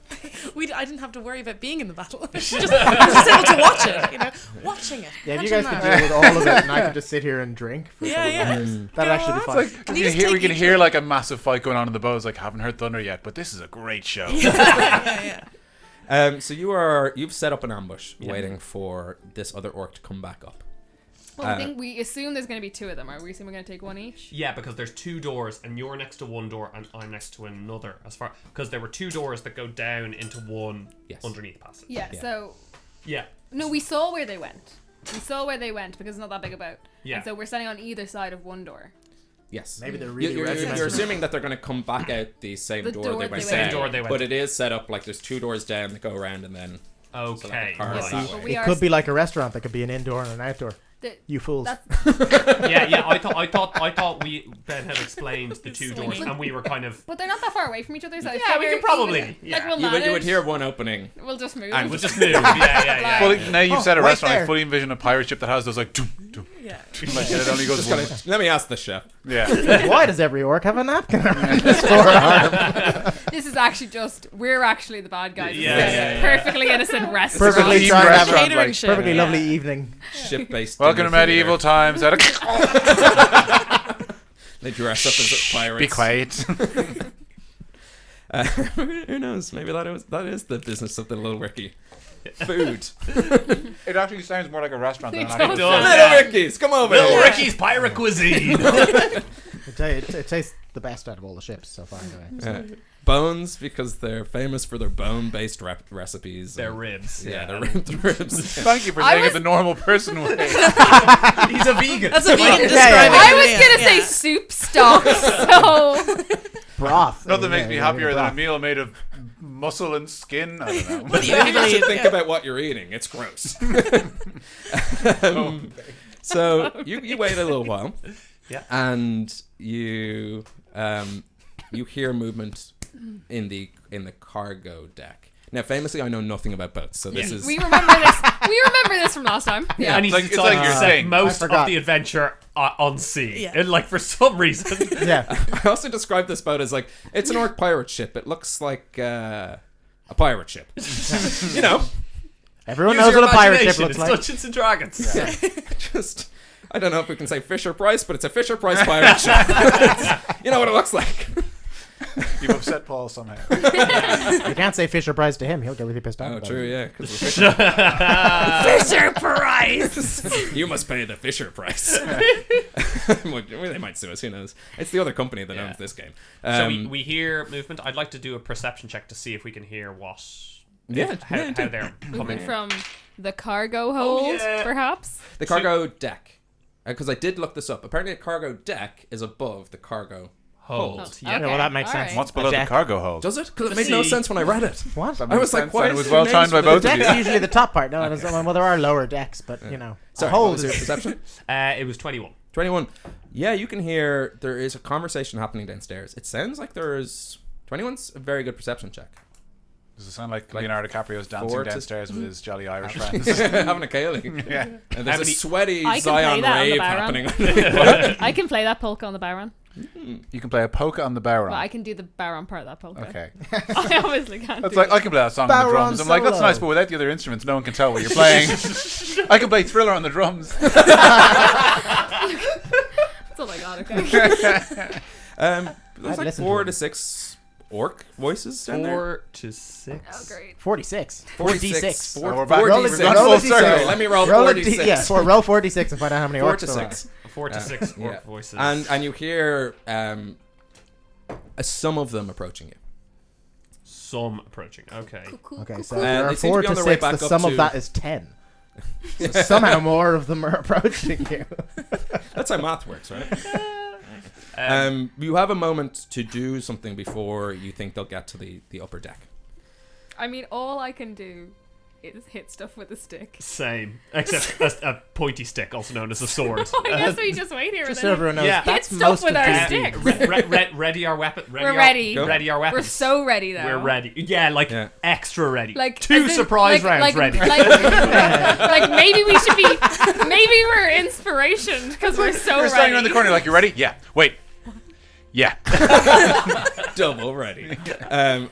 [SPEAKER 5] I didn't have to worry about being in the battle. I was just able to watch it, watching it.
[SPEAKER 4] Yeah, if you
[SPEAKER 5] watching
[SPEAKER 4] guys could
[SPEAKER 5] that.
[SPEAKER 4] deal with all of it, and I could just sit here and drink for a
[SPEAKER 5] Yeah,
[SPEAKER 4] couple
[SPEAKER 5] yeah.
[SPEAKER 4] of hours, that'd actually be
[SPEAKER 5] It's
[SPEAKER 4] fun.
[SPEAKER 2] Like,
[SPEAKER 5] Can
[SPEAKER 2] we
[SPEAKER 5] you
[SPEAKER 2] can
[SPEAKER 5] just
[SPEAKER 2] hear, we
[SPEAKER 5] take
[SPEAKER 2] can
[SPEAKER 5] each
[SPEAKER 2] hear
[SPEAKER 5] one?
[SPEAKER 2] like a massive fight going on in the bows. Like, haven't heard thunder yet, but this is a great show.
[SPEAKER 5] yeah.
[SPEAKER 1] So you've set up an ambush, waiting for this other orc to come back up.
[SPEAKER 3] Well, we assume there's going to be 2 of them. Are we assuming we're going to take one each?
[SPEAKER 6] Yeah, because there's 2 doors, and you're next to one door, and I'm next to another. Because there were 2 doors that go down into one underneath passage.
[SPEAKER 3] Yeah,
[SPEAKER 1] Yeah.
[SPEAKER 3] so...
[SPEAKER 6] Yeah.
[SPEAKER 3] No, we saw where they went. We saw where they went because it's not that big a boat.
[SPEAKER 6] Yeah.
[SPEAKER 3] And so we're standing on either side of one door.
[SPEAKER 1] Yes.
[SPEAKER 4] Maybe they're really
[SPEAKER 1] You're
[SPEAKER 4] regimented.
[SPEAKER 1] assuming that they're going to come back out the same
[SPEAKER 3] The
[SPEAKER 1] door
[SPEAKER 3] door
[SPEAKER 1] they
[SPEAKER 3] they
[SPEAKER 1] went
[SPEAKER 3] went
[SPEAKER 1] down.
[SPEAKER 3] out.
[SPEAKER 6] Door they went
[SPEAKER 1] But it is set up like there's 2 doors down that go around, and then
[SPEAKER 6] Okay.
[SPEAKER 1] car
[SPEAKER 6] right.
[SPEAKER 1] is that
[SPEAKER 3] But
[SPEAKER 1] way.
[SPEAKER 3] we
[SPEAKER 4] It
[SPEAKER 3] are
[SPEAKER 4] could be like a restaurant. That could be an indoor and an outdoor.
[SPEAKER 3] The-
[SPEAKER 4] You fools.
[SPEAKER 3] That's,
[SPEAKER 6] Yeah. I thought Ben had explained the 2 doors,
[SPEAKER 5] Swinging.
[SPEAKER 6] and we were kind of.
[SPEAKER 3] but they're not that far away from each other. So I
[SPEAKER 6] Yeah, we
[SPEAKER 3] figure
[SPEAKER 6] could probably.
[SPEAKER 3] even-
[SPEAKER 6] Yeah.
[SPEAKER 3] Like, we'll
[SPEAKER 1] You would
[SPEAKER 3] manage.
[SPEAKER 1] hear one opening.
[SPEAKER 3] We'll just move.
[SPEAKER 1] And
[SPEAKER 6] We'll just move. Yeah.
[SPEAKER 2] Fully, now you've said a
[SPEAKER 4] wait
[SPEAKER 2] restaurant. I
[SPEAKER 4] there.
[SPEAKER 2] fully envision a pirate ship that has those like, doom, doom,
[SPEAKER 5] Yeah.
[SPEAKER 2] like it only goes
[SPEAKER 1] Just
[SPEAKER 2] one
[SPEAKER 1] gonna,
[SPEAKER 2] way.
[SPEAKER 1] let me ask the chef.
[SPEAKER 2] Yeah.
[SPEAKER 4] Why does every orc have a napkin around his forearm?
[SPEAKER 3] This is actually we're actually the bad guys.
[SPEAKER 6] Yeah,
[SPEAKER 3] This is
[SPEAKER 6] yeah, yeah.
[SPEAKER 3] Perfectly innocent restaurant.
[SPEAKER 4] Perfectly
[SPEAKER 2] Themed
[SPEAKER 4] trying to have a
[SPEAKER 2] restaurant,
[SPEAKER 5] catering
[SPEAKER 2] like,
[SPEAKER 5] ship.
[SPEAKER 4] perfectly
[SPEAKER 5] Yeah.
[SPEAKER 4] lovely evening.
[SPEAKER 1] Ship-based.
[SPEAKER 2] Welcome to
[SPEAKER 1] dinner theater.
[SPEAKER 2] medieval times.
[SPEAKER 1] They dress up as pirates.
[SPEAKER 2] Be quiet.
[SPEAKER 1] Who knows? Maybe that is the business of the Little Ricky. Food.
[SPEAKER 2] It actually sounds more like a restaurant than an
[SPEAKER 3] It
[SPEAKER 2] actual
[SPEAKER 3] does.
[SPEAKER 6] does.
[SPEAKER 1] Little Ricky's, come over
[SPEAKER 6] Little
[SPEAKER 1] here.
[SPEAKER 6] Ricky's pirate cuisine.
[SPEAKER 4] I tell you, it tastes the best out of all the ships so far. Anyway. So.
[SPEAKER 1] Bones, because they're famous for their bone-based recipes.
[SPEAKER 6] Their
[SPEAKER 1] and-
[SPEAKER 6] ribs.
[SPEAKER 1] Yeah, the ribs.
[SPEAKER 2] Thank you for
[SPEAKER 3] I
[SPEAKER 2] saying it
[SPEAKER 3] was-
[SPEAKER 2] the normal person way.
[SPEAKER 6] He's a vegan.
[SPEAKER 5] That's a vegan
[SPEAKER 4] yeah.
[SPEAKER 5] describing
[SPEAKER 3] I
[SPEAKER 5] it,
[SPEAKER 3] was
[SPEAKER 5] yeah.
[SPEAKER 3] gonna say
[SPEAKER 5] Yeah.
[SPEAKER 3] soup stock, so
[SPEAKER 4] Broth.
[SPEAKER 2] Nothing makes me
[SPEAKER 4] Yeah,
[SPEAKER 2] happier than a
[SPEAKER 4] broth.
[SPEAKER 2] meal made of muscle and skin. I don't know.
[SPEAKER 5] But
[SPEAKER 1] You need to
[SPEAKER 5] usually,
[SPEAKER 1] think about what you're eating. It's gross. So you wait a little while,
[SPEAKER 6] Yeah.
[SPEAKER 1] and you hear movement in the cargo deck. Now, famously, I know nothing about boats, so this is
[SPEAKER 3] we remember this. We remember this from last time. Yeah.
[SPEAKER 6] And he's
[SPEAKER 2] It's like
[SPEAKER 6] decided
[SPEAKER 2] your
[SPEAKER 6] to set
[SPEAKER 2] thing.
[SPEAKER 6] most
[SPEAKER 4] I
[SPEAKER 6] of
[SPEAKER 4] forgot.
[SPEAKER 6] the adventure on sea.
[SPEAKER 5] Yeah.
[SPEAKER 6] And like for some reason.
[SPEAKER 4] Yeah.
[SPEAKER 1] I also described this boat as like it's an orc pirate ship. It looks like a pirate ship. You know,
[SPEAKER 4] Everyone
[SPEAKER 6] Use
[SPEAKER 4] knows
[SPEAKER 6] your
[SPEAKER 4] what a pirate ship
[SPEAKER 6] imagination,
[SPEAKER 4] looks
[SPEAKER 6] it's
[SPEAKER 4] like.
[SPEAKER 6] Dungeons and Dragons.
[SPEAKER 1] just I don't know if we can say Fisher Price, but it's a Fisher Price pirate ship. You know what it looks like.
[SPEAKER 2] You've upset Paul somehow.
[SPEAKER 4] You can't say Fisher Price to him; he'll get really pissed off.
[SPEAKER 1] Oh,
[SPEAKER 4] about
[SPEAKER 1] true,
[SPEAKER 4] it.
[SPEAKER 1] yeah. 'Cause
[SPEAKER 5] Fisher Price.
[SPEAKER 1] you must pay the Fisher Price. Well, they might sue us. Who knows? It's the other company that owns this game.
[SPEAKER 6] So we hear movement. I'd like to do a perception check to see if we can hear what.
[SPEAKER 1] Yeah,
[SPEAKER 6] how,
[SPEAKER 1] yeah,
[SPEAKER 6] how they're
[SPEAKER 3] Moving
[SPEAKER 6] coming.
[SPEAKER 3] from the cargo hold,
[SPEAKER 6] yeah.
[SPEAKER 3] perhaps.
[SPEAKER 1] the cargo deck. Because I did look this up. Apparently, a cargo deck is above the cargo hold.
[SPEAKER 6] Hold.
[SPEAKER 3] Yeah,
[SPEAKER 4] Yeah, well, that makes sense.
[SPEAKER 3] alright.
[SPEAKER 2] What's below the
[SPEAKER 4] deck.
[SPEAKER 2] cargo hold?
[SPEAKER 1] Does it? Because it made no
[SPEAKER 6] See.
[SPEAKER 1] sense when I read it.
[SPEAKER 4] What?
[SPEAKER 2] That
[SPEAKER 1] I was
[SPEAKER 2] makes
[SPEAKER 1] like,
[SPEAKER 2] sense,
[SPEAKER 1] why
[SPEAKER 2] and it
[SPEAKER 1] is
[SPEAKER 2] was
[SPEAKER 1] there
[SPEAKER 2] well timed
[SPEAKER 1] names
[SPEAKER 2] by
[SPEAKER 1] for
[SPEAKER 2] both
[SPEAKER 1] the
[SPEAKER 2] of
[SPEAKER 4] Deck's
[SPEAKER 2] you.
[SPEAKER 4] usually the top part. No, well, there are lower decks, but you know,
[SPEAKER 1] Sorry,
[SPEAKER 4] a hold
[SPEAKER 1] what was your
[SPEAKER 4] is
[SPEAKER 1] perception?
[SPEAKER 6] It was 21.
[SPEAKER 1] 21. Yeah, you can hear there is a conversation happening downstairs. It sounds like there is... 21's a very good perception check.
[SPEAKER 2] Does it sound like Leonardo DiCaprio's dancing
[SPEAKER 1] 4 to-
[SPEAKER 2] downstairs with his jolly Irish friends?
[SPEAKER 1] Having a Kaeli.
[SPEAKER 2] Yeah.
[SPEAKER 1] And there's
[SPEAKER 6] How
[SPEAKER 1] a
[SPEAKER 6] many-
[SPEAKER 1] sweaty
[SPEAKER 3] I can play
[SPEAKER 1] Zion
[SPEAKER 3] that on the
[SPEAKER 1] rave
[SPEAKER 3] Baron.
[SPEAKER 1] happening.
[SPEAKER 3] I can play that polka on the Baron.
[SPEAKER 2] You can play a polka on the
[SPEAKER 3] Well,
[SPEAKER 2] Bowron.
[SPEAKER 3] I can do the Baron part of that polka.
[SPEAKER 2] Okay.
[SPEAKER 3] I obviously can't.
[SPEAKER 2] That's
[SPEAKER 3] do
[SPEAKER 2] like,
[SPEAKER 3] it.
[SPEAKER 2] I can play that song on the
[SPEAKER 4] Bowron
[SPEAKER 2] drums. I'm like, that's
[SPEAKER 4] solo.
[SPEAKER 2] nice, but without the other instruments, no one can tell what you're playing. I can play Thriller on the drums.
[SPEAKER 3] That's all I got. Okay.
[SPEAKER 1] There's like
[SPEAKER 4] listen
[SPEAKER 1] 4
[SPEAKER 4] to
[SPEAKER 1] to
[SPEAKER 4] him.
[SPEAKER 1] 6 orc voices down there.
[SPEAKER 6] 4 to 6.
[SPEAKER 3] Oh, great.
[SPEAKER 4] 46.
[SPEAKER 1] 46.
[SPEAKER 4] 4d6.
[SPEAKER 2] We're back.
[SPEAKER 4] Roll a
[SPEAKER 2] We've
[SPEAKER 4] d-
[SPEAKER 2] gone
[SPEAKER 4] roll
[SPEAKER 2] full
[SPEAKER 4] a d6.
[SPEAKER 2] circle.
[SPEAKER 1] Let me roll
[SPEAKER 4] Roll a
[SPEAKER 1] 46.
[SPEAKER 4] d- yeah, roll 46 and find out how many
[SPEAKER 1] 4
[SPEAKER 4] orcs
[SPEAKER 1] to
[SPEAKER 4] there are.
[SPEAKER 1] 6.
[SPEAKER 6] 4 to 6 orc
[SPEAKER 1] Yeah.
[SPEAKER 6] voices.
[SPEAKER 1] And you hear some of them approaching you.
[SPEAKER 6] Some approaching. Okay.
[SPEAKER 4] Okay, so
[SPEAKER 1] Uh,
[SPEAKER 4] there
[SPEAKER 1] they
[SPEAKER 4] are
[SPEAKER 1] seem to
[SPEAKER 4] 4
[SPEAKER 1] be
[SPEAKER 4] to
[SPEAKER 1] on their way
[SPEAKER 4] 6.
[SPEAKER 1] back
[SPEAKER 4] The
[SPEAKER 1] up
[SPEAKER 4] sum of
[SPEAKER 1] to-
[SPEAKER 4] that is 10. So somehow more of them are approaching you.
[SPEAKER 1] That's how math works, right? You have a moment to do something before you think they'll get to the upper deck.
[SPEAKER 3] I mean, all I can do is hit stuff with a stick.
[SPEAKER 6] Same. Except a pointy stick, also known as a sword.
[SPEAKER 3] I guess we just wait here.
[SPEAKER 4] Just
[SPEAKER 3] and
[SPEAKER 4] so
[SPEAKER 3] then
[SPEAKER 4] everyone knows,
[SPEAKER 6] Yeah.
[SPEAKER 4] that's
[SPEAKER 3] Hit stuff
[SPEAKER 4] most
[SPEAKER 3] with
[SPEAKER 4] of
[SPEAKER 3] our
[SPEAKER 4] D&D.
[SPEAKER 3] stick.
[SPEAKER 6] Ready our weapon.
[SPEAKER 3] We're ready.
[SPEAKER 6] Ready our weapons.
[SPEAKER 3] We're so ready though.
[SPEAKER 6] We're ready. Yeah, like
[SPEAKER 1] Yeah.
[SPEAKER 6] extra ready.
[SPEAKER 3] Like
[SPEAKER 6] 2
[SPEAKER 3] as in-
[SPEAKER 6] surprise rounds
[SPEAKER 3] like,
[SPEAKER 6] ready.
[SPEAKER 3] Like maybe we should be. Maybe we're inspiration because we're so
[SPEAKER 2] You're
[SPEAKER 3] ready.
[SPEAKER 2] standing around the corner like, you ready? Yeah. Wait. Yeah.
[SPEAKER 1] Double ready. And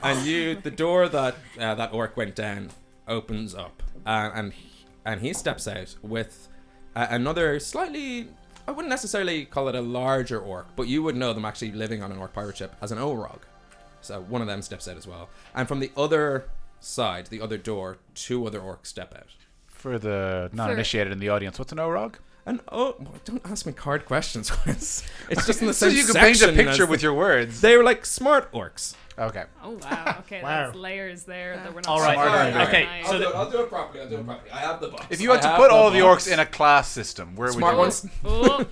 [SPEAKER 1] the door that that orc went down opens up, and he steps out with another slightly. I wouldn't necessarily call it a larger orc, but you would know them actually living on an orc pirate ship as an orog. So one of them steps out as well, and from the other side, the other door, 2 other orcs step out.
[SPEAKER 2] For the non-initiated in the audience, what's an orog?
[SPEAKER 1] And don't ask me card questions, Chris. It's just in the
[SPEAKER 2] So
[SPEAKER 1] same
[SPEAKER 2] you can paint a
[SPEAKER 1] section
[SPEAKER 2] picture
[SPEAKER 1] as
[SPEAKER 2] with your words.
[SPEAKER 1] They were like smart orcs.
[SPEAKER 2] Okay.
[SPEAKER 3] Oh wow. Okay,
[SPEAKER 4] Wow.
[SPEAKER 3] that's layers there that we're not.
[SPEAKER 6] All right.
[SPEAKER 3] seeing.
[SPEAKER 2] Alright,
[SPEAKER 6] okay.
[SPEAKER 3] Nice.
[SPEAKER 6] So
[SPEAKER 1] I'll do it properly. I have the box.
[SPEAKER 2] If you had to put all the orcs in a class system, where
[SPEAKER 1] smart
[SPEAKER 2] would you?
[SPEAKER 1] ones,
[SPEAKER 3] Oh,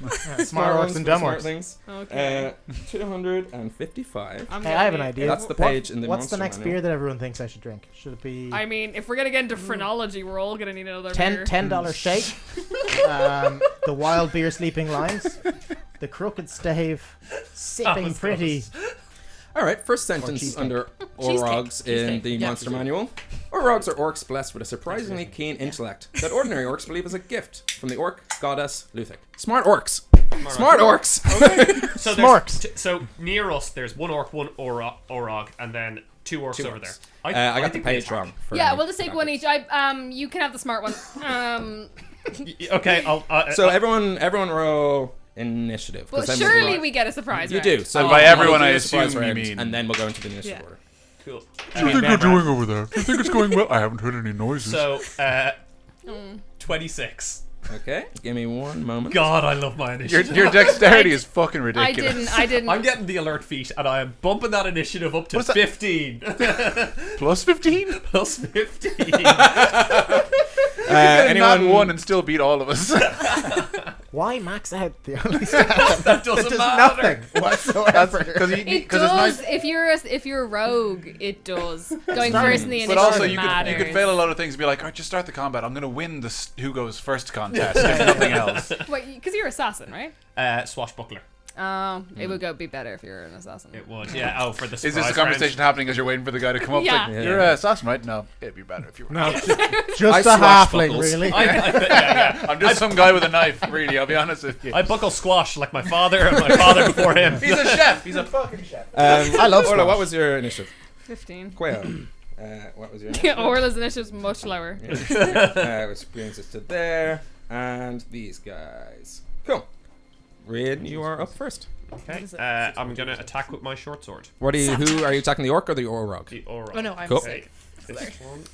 [SPEAKER 4] Smart orcs and dumb
[SPEAKER 1] smart
[SPEAKER 4] orcs.
[SPEAKER 1] things.
[SPEAKER 3] okay.
[SPEAKER 1] 255.
[SPEAKER 3] I'm
[SPEAKER 4] Hey, I have an
[SPEAKER 3] gonna be-
[SPEAKER 4] idea.
[SPEAKER 1] That's the page in the
[SPEAKER 4] What's the
[SPEAKER 1] monster
[SPEAKER 4] next
[SPEAKER 1] manual.
[SPEAKER 4] beer that everyone thinks I should drink? Should it be
[SPEAKER 3] I mean, if we're gonna get into phrenology, we're all gonna need another beer.
[SPEAKER 4] $10 shake? The wild beer sleeping lions? The crooked stave sipping pretty?
[SPEAKER 1] All right, first sentence
[SPEAKER 4] cheesecake.
[SPEAKER 1] under
[SPEAKER 5] Cheesecake.
[SPEAKER 1] Orogs in
[SPEAKER 5] Cheesecake.
[SPEAKER 1] the
[SPEAKER 5] Yeah.
[SPEAKER 1] monster manual. Orogs are orcs blessed with a surprisingly keen intellect that ordinary orcs believe is a gift from the orc goddess Luthic. Smart orcs. Smart orcs.
[SPEAKER 6] So
[SPEAKER 4] Smorks.
[SPEAKER 6] so near us, there's 1 orc, 1 orog, and then 2 orcs over there.
[SPEAKER 1] I got the
[SPEAKER 6] think we
[SPEAKER 1] page
[SPEAKER 6] attack.
[SPEAKER 1] wrong. for
[SPEAKER 3] Yeah,
[SPEAKER 1] me.
[SPEAKER 3] we'll just take one each. You can have the smart one.
[SPEAKER 6] Okay, I'll.
[SPEAKER 1] So everyone roll initiative. 'cause
[SPEAKER 3] But
[SPEAKER 1] then we'll
[SPEAKER 3] surely
[SPEAKER 1] do-
[SPEAKER 3] we get a surprise.
[SPEAKER 1] You
[SPEAKER 3] round.
[SPEAKER 1] do. So
[SPEAKER 2] And by
[SPEAKER 1] we'll
[SPEAKER 2] everyone,
[SPEAKER 1] do
[SPEAKER 2] I
[SPEAKER 1] a surprise
[SPEAKER 2] assume you
[SPEAKER 1] round,
[SPEAKER 2] mean-
[SPEAKER 1] and then we'll go into the initiative
[SPEAKER 3] Yeah.
[SPEAKER 1] order.
[SPEAKER 6] Cool.
[SPEAKER 2] What do you think you're doing over there? Do you think it's going well? I haven't heard any noises.
[SPEAKER 6] So, 26.
[SPEAKER 1] Okay, give me one moment.
[SPEAKER 6] God, I love my initiative.
[SPEAKER 2] your dexterity is fucking ridiculous.
[SPEAKER 3] I didn't.
[SPEAKER 6] I'm getting the alert feat, and I am bumping that initiative up to
[SPEAKER 2] What's that?
[SPEAKER 6] 15.
[SPEAKER 2] Plus 15?
[SPEAKER 6] Plus 15.
[SPEAKER 2] Anyone
[SPEAKER 1] Anyone?
[SPEAKER 2] won and still beat all of us.
[SPEAKER 4] Why max out the only stat?
[SPEAKER 6] That doesn't
[SPEAKER 4] It does
[SPEAKER 6] matter.
[SPEAKER 4] nothing whatsoever.
[SPEAKER 2] Because
[SPEAKER 3] It
[SPEAKER 2] it's
[SPEAKER 3] does.
[SPEAKER 2] nice.
[SPEAKER 3] If you're a rogue, it does. Going
[SPEAKER 4] not-
[SPEAKER 3] first in the initiative
[SPEAKER 2] But also, you
[SPEAKER 3] matters.
[SPEAKER 2] could fail a lot of things and be like, all right, just start the combat. I'm going to win this who goes first contest, if nothing else.
[SPEAKER 3] Wait, because you're assassin, right?
[SPEAKER 6] Swashbuckler.
[SPEAKER 3] Oh, it would be better if you're an assassin.
[SPEAKER 6] It would, yeah. Oh, for the
[SPEAKER 2] Is
[SPEAKER 6] surprise
[SPEAKER 2] this a conversation happening as you're waiting for the guy to come up?
[SPEAKER 3] Yeah.
[SPEAKER 2] Like,
[SPEAKER 1] Yeah.
[SPEAKER 2] you're an assassin, right? No, it'd be better if you were.
[SPEAKER 4] No, just
[SPEAKER 1] I
[SPEAKER 4] a
[SPEAKER 1] swashbuckles.
[SPEAKER 4] halfling, really.
[SPEAKER 6] yeah.
[SPEAKER 2] I'm just some guy with a knife, really, I'll be honest with you.
[SPEAKER 6] I buckle squash like my father and my father before him.
[SPEAKER 2] He's a chef. He's a fucking chef.
[SPEAKER 4] I love
[SPEAKER 1] Orla,
[SPEAKER 4] squash.
[SPEAKER 1] what was your initiative?
[SPEAKER 3] 15.
[SPEAKER 1] Quail. What was your
[SPEAKER 3] Yeah,
[SPEAKER 1] initiative?
[SPEAKER 3] Orla's initiative's much lower.
[SPEAKER 1] Which brings us to there, and these guys. Cool. Reed, you are up first.
[SPEAKER 6] Okay. I'm gonna attack with my short sword.
[SPEAKER 1] What are you? Who are you attacking? The orc or the orog?
[SPEAKER 6] The aura.
[SPEAKER 5] Oh no, I'm
[SPEAKER 1] Cool.
[SPEAKER 5] sick.
[SPEAKER 6] This one.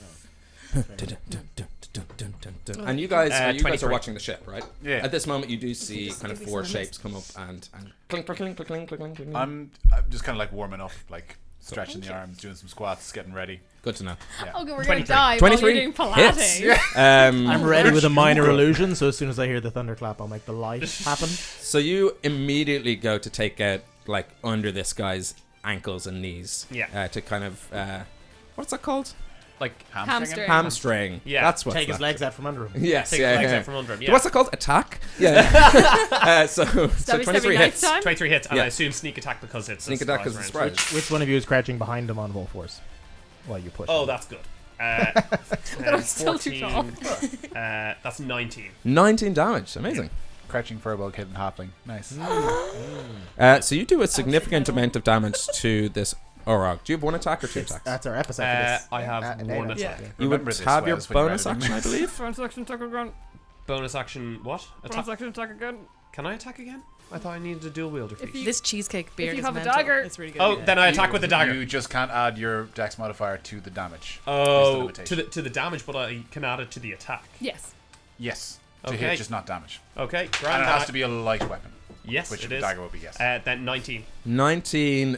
[SPEAKER 1] And you guys, you guys
[SPEAKER 6] 23.
[SPEAKER 1] are watching the ship, right?
[SPEAKER 2] Yeah.
[SPEAKER 1] At this moment, you do see kind of
[SPEAKER 5] give me
[SPEAKER 1] 4
[SPEAKER 5] some of
[SPEAKER 1] shapes come up and clink, clink, clink, clink, clink, clink, clink.
[SPEAKER 2] I'm just kind of like warming up, like stretching the arms, doing some squats, getting ready.
[SPEAKER 1] Good to know.
[SPEAKER 3] Okay, we're
[SPEAKER 6] 23.
[SPEAKER 3] gonna die
[SPEAKER 1] 23
[SPEAKER 3] while you're doing Pilates.
[SPEAKER 1] hits.
[SPEAKER 4] I'm ready with a minor illusion, so as soon as I hear the thunderclap, I'll make the light happen.
[SPEAKER 1] So you immediately go to take out like under this guy's ankles and knees.
[SPEAKER 6] Yeah.
[SPEAKER 1] To kind of what's that called?
[SPEAKER 6] Like,
[SPEAKER 3] Hamstring.
[SPEAKER 1] Hamstring.
[SPEAKER 6] Yeah.
[SPEAKER 1] That's what.
[SPEAKER 4] Take his legs out from under him.
[SPEAKER 1] Yes.
[SPEAKER 6] take
[SPEAKER 1] yeah,
[SPEAKER 6] legs
[SPEAKER 1] yeah.
[SPEAKER 6] out from under him. Yeah.
[SPEAKER 1] What's that called? Attack. Yeah. So
[SPEAKER 3] Stabby,
[SPEAKER 1] 23
[SPEAKER 3] stabby,
[SPEAKER 1] hits.
[SPEAKER 3] knife time.
[SPEAKER 6] 23 hits, and
[SPEAKER 1] Yeah.
[SPEAKER 6] I assume sneak attack because it's
[SPEAKER 1] Sneak
[SPEAKER 6] a
[SPEAKER 1] attack
[SPEAKER 6] surprise
[SPEAKER 1] is a
[SPEAKER 6] round.
[SPEAKER 1] surprise.
[SPEAKER 4] Which one of you is crouching behind him on roll force while you push?
[SPEAKER 6] Oh,
[SPEAKER 4] him?
[SPEAKER 6] that's good.
[SPEAKER 3] I'm still too tall.
[SPEAKER 6] That's 19.
[SPEAKER 1] 19 damage. Amazing.
[SPEAKER 2] crouching furball hidden halfling. Nice.
[SPEAKER 1] So you do a significant amount of damage to this Orog. Do you have one attack or two attacks?
[SPEAKER 4] That's our episode for this.
[SPEAKER 6] I have one
[SPEAKER 4] Dana.
[SPEAKER 6] attack.
[SPEAKER 1] You would
[SPEAKER 2] Remember this,
[SPEAKER 1] have your
[SPEAKER 2] Wes, when you're
[SPEAKER 1] bonus
[SPEAKER 2] editing.
[SPEAKER 1] action, I believe.
[SPEAKER 3] Bonus action attack again.
[SPEAKER 6] Bonus action, what?
[SPEAKER 3] Bonus action attack again.
[SPEAKER 6] Can I attack again? I thought I needed a dual wielder feat.
[SPEAKER 3] you-
[SPEAKER 5] This cheesecake beard
[SPEAKER 3] you
[SPEAKER 5] is
[SPEAKER 3] have a
[SPEAKER 5] mental.
[SPEAKER 3] dagger-
[SPEAKER 5] It's really good.
[SPEAKER 6] Oh, then I attack with the dagger.
[SPEAKER 2] You just can't add your dex modifier to the damage. Is the
[SPEAKER 6] Oh,
[SPEAKER 2] limitation.
[SPEAKER 6] to the damage, but I can add it to the attack.
[SPEAKER 3] Yes.
[SPEAKER 2] Yes. To
[SPEAKER 6] Okay.
[SPEAKER 2] hit, just not damage.
[SPEAKER 6] Okay,
[SPEAKER 2] And
[SPEAKER 6] grand.
[SPEAKER 2] it has to be a light weapon,
[SPEAKER 6] Yes,
[SPEAKER 2] which
[SPEAKER 6] it
[SPEAKER 2] the
[SPEAKER 6] is.
[SPEAKER 2] dagger will be, yes.
[SPEAKER 6] Then 19.
[SPEAKER 1] 19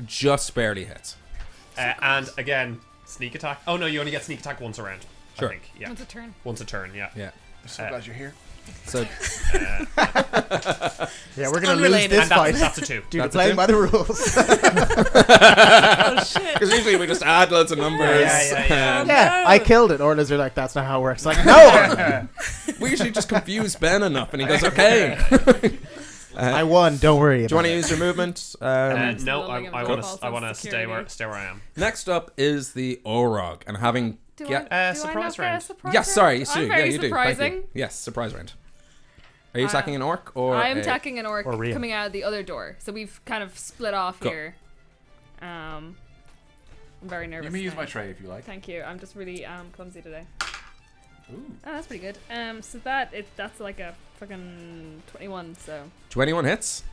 [SPEAKER 1] just barely hits.
[SPEAKER 6] And again, sneak attack. Oh no, you only get sneak attack once around.
[SPEAKER 1] Sure.
[SPEAKER 6] I think. Yeah.
[SPEAKER 3] Once a turn.
[SPEAKER 6] Once a turn. Yeah.
[SPEAKER 1] Yeah.
[SPEAKER 2] I'm so glad you're here.
[SPEAKER 1] So
[SPEAKER 4] Yeah, we're gonna lose
[SPEAKER 5] unrelated.
[SPEAKER 4] this
[SPEAKER 6] And
[SPEAKER 4] fight
[SPEAKER 6] that's a 2.
[SPEAKER 4] due to
[SPEAKER 1] That's a
[SPEAKER 4] playing
[SPEAKER 1] two?
[SPEAKER 4] by the rules.
[SPEAKER 5] Oh shit.
[SPEAKER 1] because usually we just add loads of numbers.
[SPEAKER 6] Yeah.
[SPEAKER 4] Yeah, I killed it. Orders are like, that's not how it works. Like, no,
[SPEAKER 1] We usually just confuse Ben enough, and he goes, "Okay."
[SPEAKER 4] I won. Don't worry.
[SPEAKER 1] Do you
[SPEAKER 4] about
[SPEAKER 1] want to
[SPEAKER 4] it.
[SPEAKER 1] use your movement?
[SPEAKER 6] No,
[SPEAKER 3] building
[SPEAKER 6] I
[SPEAKER 3] of
[SPEAKER 6] want
[SPEAKER 3] false
[SPEAKER 6] to. I want to
[SPEAKER 3] security.
[SPEAKER 6] stay where I am.
[SPEAKER 1] Next up is the Orog, and having
[SPEAKER 3] Do
[SPEAKER 1] get.
[SPEAKER 3] I
[SPEAKER 6] Surprise
[SPEAKER 3] not get a
[SPEAKER 6] round.
[SPEAKER 3] surprise
[SPEAKER 1] Yes,
[SPEAKER 3] round?
[SPEAKER 1] sorry, you do.
[SPEAKER 3] I'm
[SPEAKER 1] Yeah,
[SPEAKER 3] very
[SPEAKER 1] you do. Thank
[SPEAKER 3] surprising.
[SPEAKER 1] you. Yes, surprise round. Are you attacking an orc or?
[SPEAKER 3] I'm
[SPEAKER 1] a-
[SPEAKER 3] attacking an orc
[SPEAKER 4] Or Rhea.
[SPEAKER 3] coming out the other door. So we've kind of split off
[SPEAKER 1] Cool.
[SPEAKER 3] here. I'm very nervous.
[SPEAKER 2] You may use
[SPEAKER 3] now.
[SPEAKER 2] my tray if you like.
[SPEAKER 3] Thank you. I'm just really clumsy today. Oh, that's pretty good. So that's like a fucking 21. So
[SPEAKER 1] 21 hits.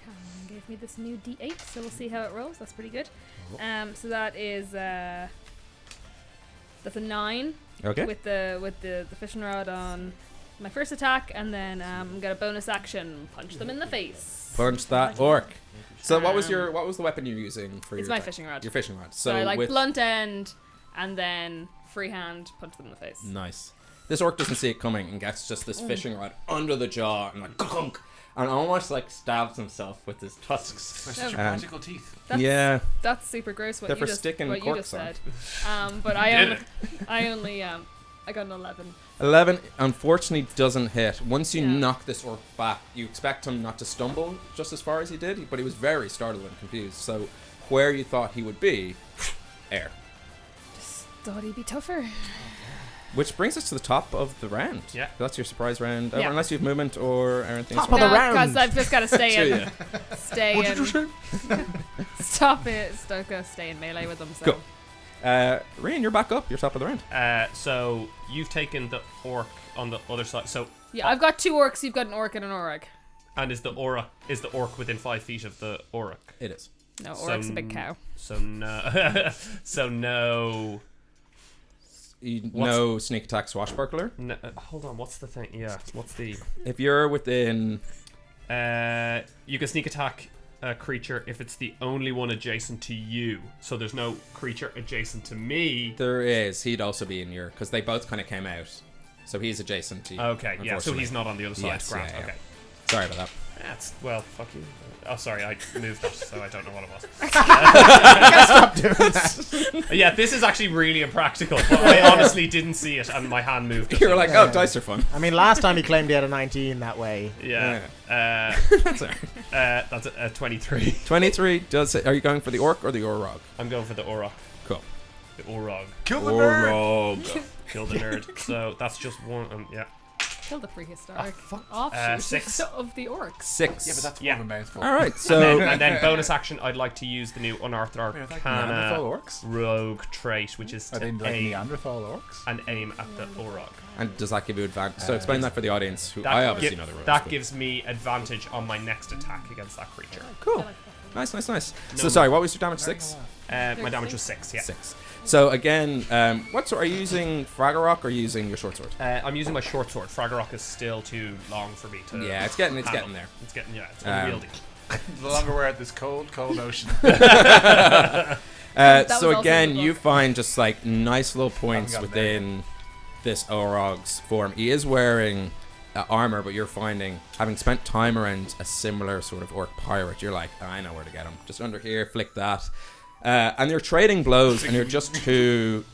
[SPEAKER 3] Cameron gave me this new D8, so we'll see how it rolls. That's pretty good. So that is that's a 9
[SPEAKER 1] Okay.
[SPEAKER 3] with the fishing rod on my first attack, and then got a bonus action, punch them in the face.
[SPEAKER 1] Punch that orc. So what was
[SPEAKER 3] Um,
[SPEAKER 1] what was the weapon you're using for
[SPEAKER 3] It's
[SPEAKER 1] your
[SPEAKER 3] my
[SPEAKER 1] attack?
[SPEAKER 3] fishing rod.
[SPEAKER 1] Your fishing rod.
[SPEAKER 3] So
[SPEAKER 1] So
[SPEAKER 3] I like
[SPEAKER 1] with
[SPEAKER 3] blunt end, and then free hand, punch them in the face.
[SPEAKER 1] nice. This orc doesn't see it coming and gets just this fishing rod under the jaw and like gunk, and almost like stabs himself with his tusks.
[SPEAKER 2] They're such
[SPEAKER 3] Um,
[SPEAKER 2] magical teeth.
[SPEAKER 3] That's,
[SPEAKER 1] Yeah.
[SPEAKER 3] That's super gross. What
[SPEAKER 1] They're
[SPEAKER 3] you
[SPEAKER 1] for
[SPEAKER 3] just
[SPEAKER 1] sticking
[SPEAKER 3] what you just
[SPEAKER 1] corks
[SPEAKER 3] said. But I only I got an 11.
[SPEAKER 1] 11 unfortunately doesn't hit. Once you
[SPEAKER 3] Yeah.
[SPEAKER 1] knock this orc back, you expect him not to stumble just as far as he did, but he was very startled and confused. So where you thought he would be, air.
[SPEAKER 3] Just thought he'd be tougher.
[SPEAKER 1] Which brings us to the top of the round.
[SPEAKER 6] Yeah.
[SPEAKER 1] That's your surprise round.
[SPEAKER 3] Yeah.
[SPEAKER 1] Unless you have movement or anything.
[SPEAKER 4] Top of the round.
[SPEAKER 3] Because I've just got to stay
[SPEAKER 1] So,
[SPEAKER 3] in.
[SPEAKER 1] yeah.
[SPEAKER 3] Stay
[SPEAKER 1] What
[SPEAKER 3] in.
[SPEAKER 1] did you say?
[SPEAKER 3] Stop it. Stoka, stay in melee with them. So.
[SPEAKER 1] Cool. Rian, you're back up. You're top of the round.
[SPEAKER 6] So you've taken the orc on the other side. So
[SPEAKER 3] Yeah, I've got 2 orcs. You've got an orc and an orc.
[SPEAKER 6] and is the orc within 5 feet of the orc?
[SPEAKER 1] It is.
[SPEAKER 3] No,
[SPEAKER 6] So
[SPEAKER 3] orc's a big cow.
[SPEAKER 6] So no. so no.
[SPEAKER 1] No sneak attack swashbuckler.
[SPEAKER 6] No, hold on. What's the thing? Yeah. What's the?
[SPEAKER 1] If you're within,
[SPEAKER 6] You can sneak attack a creature if it's the only one adjacent to you. So there's no creature adjacent to me.
[SPEAKER 1] there is. He'd also be in your, because they both kind of came out. So he's adjacent to you.
[SPEAKER 6] Okay. Yeah. So
[SPEAKER 1] unfortunately.
[SPEAKER 6] he's not on the other side.
[SPEAKER 1] Yes,
[SPEAKER 6] Grant.
[SPEAKER 1] yeah, yeah.
[SPEAKER 6] Okay.
[SPEAKER 1] Sorry about that.
[SPEAKER 6] That's well. Fuck you. Oh, sorry. I moved that, so I don't know what it was.
[SPEAKER 4] Stop doing that.
[SPEAKER 6] Yeah, this is actually really impractical. But I honestly didn't see it, and my hand moved.
[SPEAKER 1] You were like, oh, dice are fun.
[SPEAKER 4] I mean, last time he claimed he had a 19 that way.
[SPEAKER 6] Yeah.
[SPEAKER 1] That's alright.
[SPEAKER 6] That's a 23.
[SPEAKER 1] 23 does it. Are you going for the orc or the orog?
[SPEAKER 6] I'm going for the Orok.
[SPEAKER 1] Cool.
[SPEAKER 6] The Orog.
[SPEAKER 2] Kill the bird!
[SPEAKER 1] Orog.
[SPEAKER 6] Kill the nerd. So that's just one. Yeah.
[SPEAKER 3] Kill the prehistoric
[SPEAKER 6] fuck.
[SPEAKER 3] offshoot
[SPEAKER 6] 6.
[SPEAKER 3] of the orcs.
[SPEAKER 1] 6.
[SPEAKER 2] Yeah, but that's
[SPEAKER 6] Yeah.
[SPEAKER 2] one of a mouthful.
[SPEAKER 1] All right. So
[SPEAKER 6] And then bonus action, I'd like to use the new Unearthed
[SPEAKER 2] Neanderthal
[SPEAKER 6] Arcana
[SPEAKER 2] orcs?
[SPEAKER 6] rogue trait, which is
[SPEAKER 2] Are they
[SPEAKER 6] to
[SPEAKER 2] like
[SPEAKER 6] aim
[SPEAKER 2] Neanderthal orcs?
[SPEAKER 6] and aim at the Orog.
[SPEAKER 1] and does that give you advantage? So explain that for the audience. Who
[SPEAKER 6] That
[SPEAKER 1] I obviously
[SPEAKER 6] gi-
[SPEAKER 1] know the rules.
[SPEAKER 6] That
[SPEAKER 1] but-
[SPEAKER 6] gives me advantage on my next attack against that creature.
[SPEAKER 1] Cool. Nice. So
[SPEAKER 6] No.
[SPEAKER 1] sorry. What was your damage? 6.
[SPEAKER 6] My damage was 6. Yeah.
[SPEAKER 1] 6. So again, what sort are you using? Fraggle or using your short sword?
[SPEAKER 6] I'm using my short sword. Fragorok is still too long for me to.
[SPEAKER 1] Yeah, it's getting
[SPEAKER 6] handle.
[SPEAKER 1] there.
[SPEAKER 6] It's getting It's
[SPEAKER 1] Um,
[SPEAKER 6] unwieldy.
[SPEAKER 2] The longer we're at this cold ocean.
[SPEAKER 3] That was
[SPEAKER 1] So
[SPEAKER 3] also
[SPEAKER 1] again,
[SPEAKER 3] in the
[SPEAKER 1] you
[SPEAKER 3] book.
[SPEAKER 1] find just like nice little points
[SPEAKER 2] Haven't gotten
[SPEAKER 1] within this Orog's form. He is wearing armor, but you're finding, having spent time around a similar sort of orc pirate, you're like, oh, I know where to get him. Just under here, flick that. And you're trading blows, and you're just too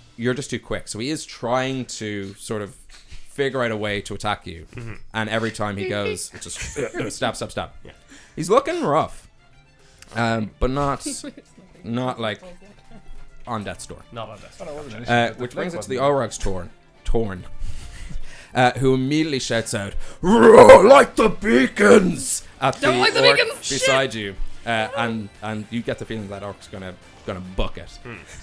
[SPEAKER 1] quick. So he is trying to sort of figure out a way to attack you, and every time he goes, it's just stab.
[SPEAKER 6] Yeah.
[SPEAKER 1] He's looking rough, but not like on death's door.
[SPEAKER 6] Not on this.
[SPEAKER 1] Which brings us to the Orog's turn. horn, who immediately shouts out, "Roar like the beacons!" at
[SPEAKER 3] Don't
[SPEAKER 1] the
[SPEAKER 3] like the
[SPEAKER 1] orc
[SPEAKER 3] beacons!
[SPEAKER 1] beside you, and you get the feeling that orc's gonna buck it.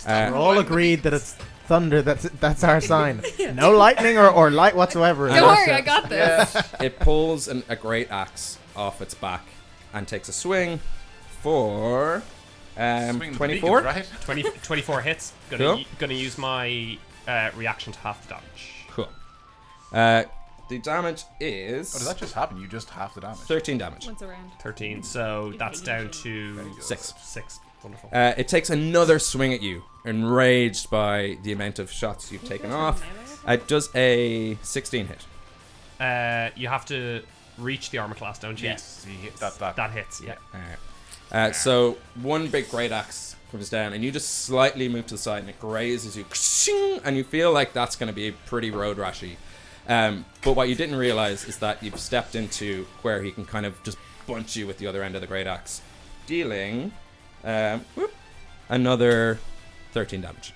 [SPEAKER 4] We're all agreed that it's thunder. That's our sign. No lightning or light whatsoever.
[SPEAKER 3] Don't worry, I got this.
[SPEAKER 1] It pulls a great axe off its back and takes a swing for
[SPEAKER 2] Swinging the
[SPEAKER 1] 24.
[SPEAKER 2] beacons, right?
[SPEAKER 6] 24 hits.
[SPEAKER 1] Cool.
[SPEAKER 6] Gonna use my reaction to half the damage.
[SPEAKER 1] Cool. The damage is
[SPEAKER 2] Oh, did that just happen? You just half the damage.
[SPEAKER 1] 13 damage.
[SPEAKER 3] Once around.
[SPEAKER 6] 13. So that's down to
[SPEAKER 1] 6.
[SPEAKER 6] 6. Wonderful.
[SPEAKER 1] It takes another swing at you, enraged by the amount of shots you've taken off. It does a 16 hit.
[SPEAKER 6] You have to reach the armor class, don't you?
[SPEAKER 2] Yes, he hit that.
[SPEAKER 6] That hits. Yeah.
[SPEAKER 1] So one big great axe comes down, and you just slightly move to the side, and it grazes you, and you feel like that's going to be pretty road rashy. But what you didn't realize is that you've stepped into where he can kind of just bunch you with the other end of the great axe, dealing another 13 damage.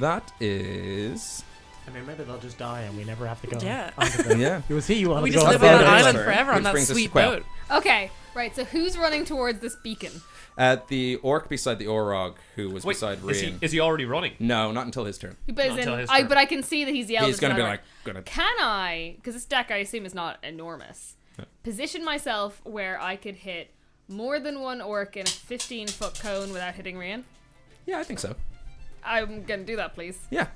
[SPEAKER 1] That is
[SPEAKER 4] I mean, maybe they'll just die and we never have to go.
[SPEAKER 5] Yeah.
[SPEAKER 4] onto them.
[SPEAKER 1] yeah.
[SPEAKER 4] You will see you want
[SPEAKER 5] We
[SPEAKER 4] to
[SPEAKER 5] just
[SPEAKER 4] go
[SPEAKER 5] live
[SPEAKER 4] on
[SPEAKER 5] on an
[SPEAKER 1] Thunder.
[SPEAKER 5] island
[SPEAKER 1] Turn,
[SPEAKER 5] forever on
[SPEAKER 1] which
[SPEAKER 5] that
[SPEAKER 1] brings us to
[SPEAKER 5] sweet
[SPEAKER 1] Quail.
[SPEAKER 5] boat.
[SPEAKER 3] Okay, right. So who's running towards this beacon?
[SPEAKER 1] The orc beside the Orog, who was beside Rian.
[SPEAKER 6] Is he already running?
[SPEAKER 1] No, not until his turn.
[SPEAKER 3] But,
[SPEAKER 6] Not until his
[SPEAKER 3] I
[SPEAKER 6] turn.
[SPEAKER 3] but I can see that he's the eldest.
[SPEAKER 1] He's gonna be
[SPEAKER 3] and I'm
[SPEAKER 1] like, gonna.
[SPEAKER 3] can I? Because this deck I assume is not enormous. Position myself where I could hit more than one orc in a 15-foot cone without hitting Rian.
[SPEAKER 1] Yeah, I think so.
[SPEAKER 3] I'm gonna do that, please.
[SPEAKER 1] Yeah.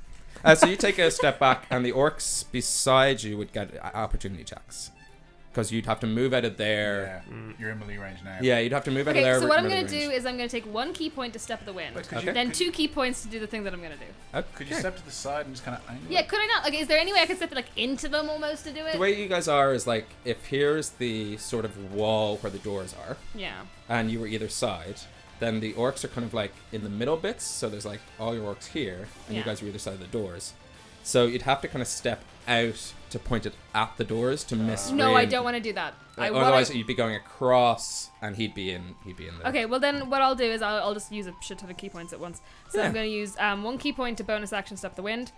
[SPEAKER 1] So you take a step back, and the orcs beside you would get opportunity checks. Because you'd have to move out of there.
[SPEAKER 2] Yeah, you're in melee range now.
[SPEAKER 1] Yeah, you'd have to move out of
[SPEAKER 3] Okay,
[SPEAKER 1] there.
[SPEAKER 3] so what I'm
[SPEAKER 1] melee
[SPEAKER 3] gonna do
[SPEAKER 1] range.
[SPEAKER 3] is I'm gonna take 1 key point to step of the wind,
[SPEAKER 2] Wait, could
[SPEAKER 1] Okay.
[SPEAKER 2] you,
[SPEAKER 3] then 2 key points to do the thing that I'm gonna do.
[SPEAKER 2] could you step to the side and just kind of angle
[SPEAKER 3] Yeah,
[SPEAKER 2] it?
[SPEAKER 3] could I not? Like, is there any way I could step it like into them almost to do it?
[SPEAKER 1] The way you guys are is like, if here's the sort of wall where the doors are,
[SPEAKER 3] Yeah.
[SPEAKER 1] and you were either side, then the orcs are kind of like in the middle bits. So there's like all your orcs here, and you
[SPEAKER 3] Yeah.
[SPEAKER 1] guys are either side of the doors. So you'd have to kind of step out to point it at the doors to miss.
[SPEAKER 3] No, I
[SPEAKER 1] Rian.
[SPEAKER 3] don't want to do that. what
[SPEAKER 1] Otherwise,
[SPEAKER 3] I-
[SPEAKER 1] you'd be going across, and he'd be in there.
[SPEAKER 3] Okay, well then what I'll do is I'll just use a shit ton of key points at once. So
[SPEAKER 1] Yeah.
[SPEAKER 3] I'm going to use 1 key point to bonus action step the wind,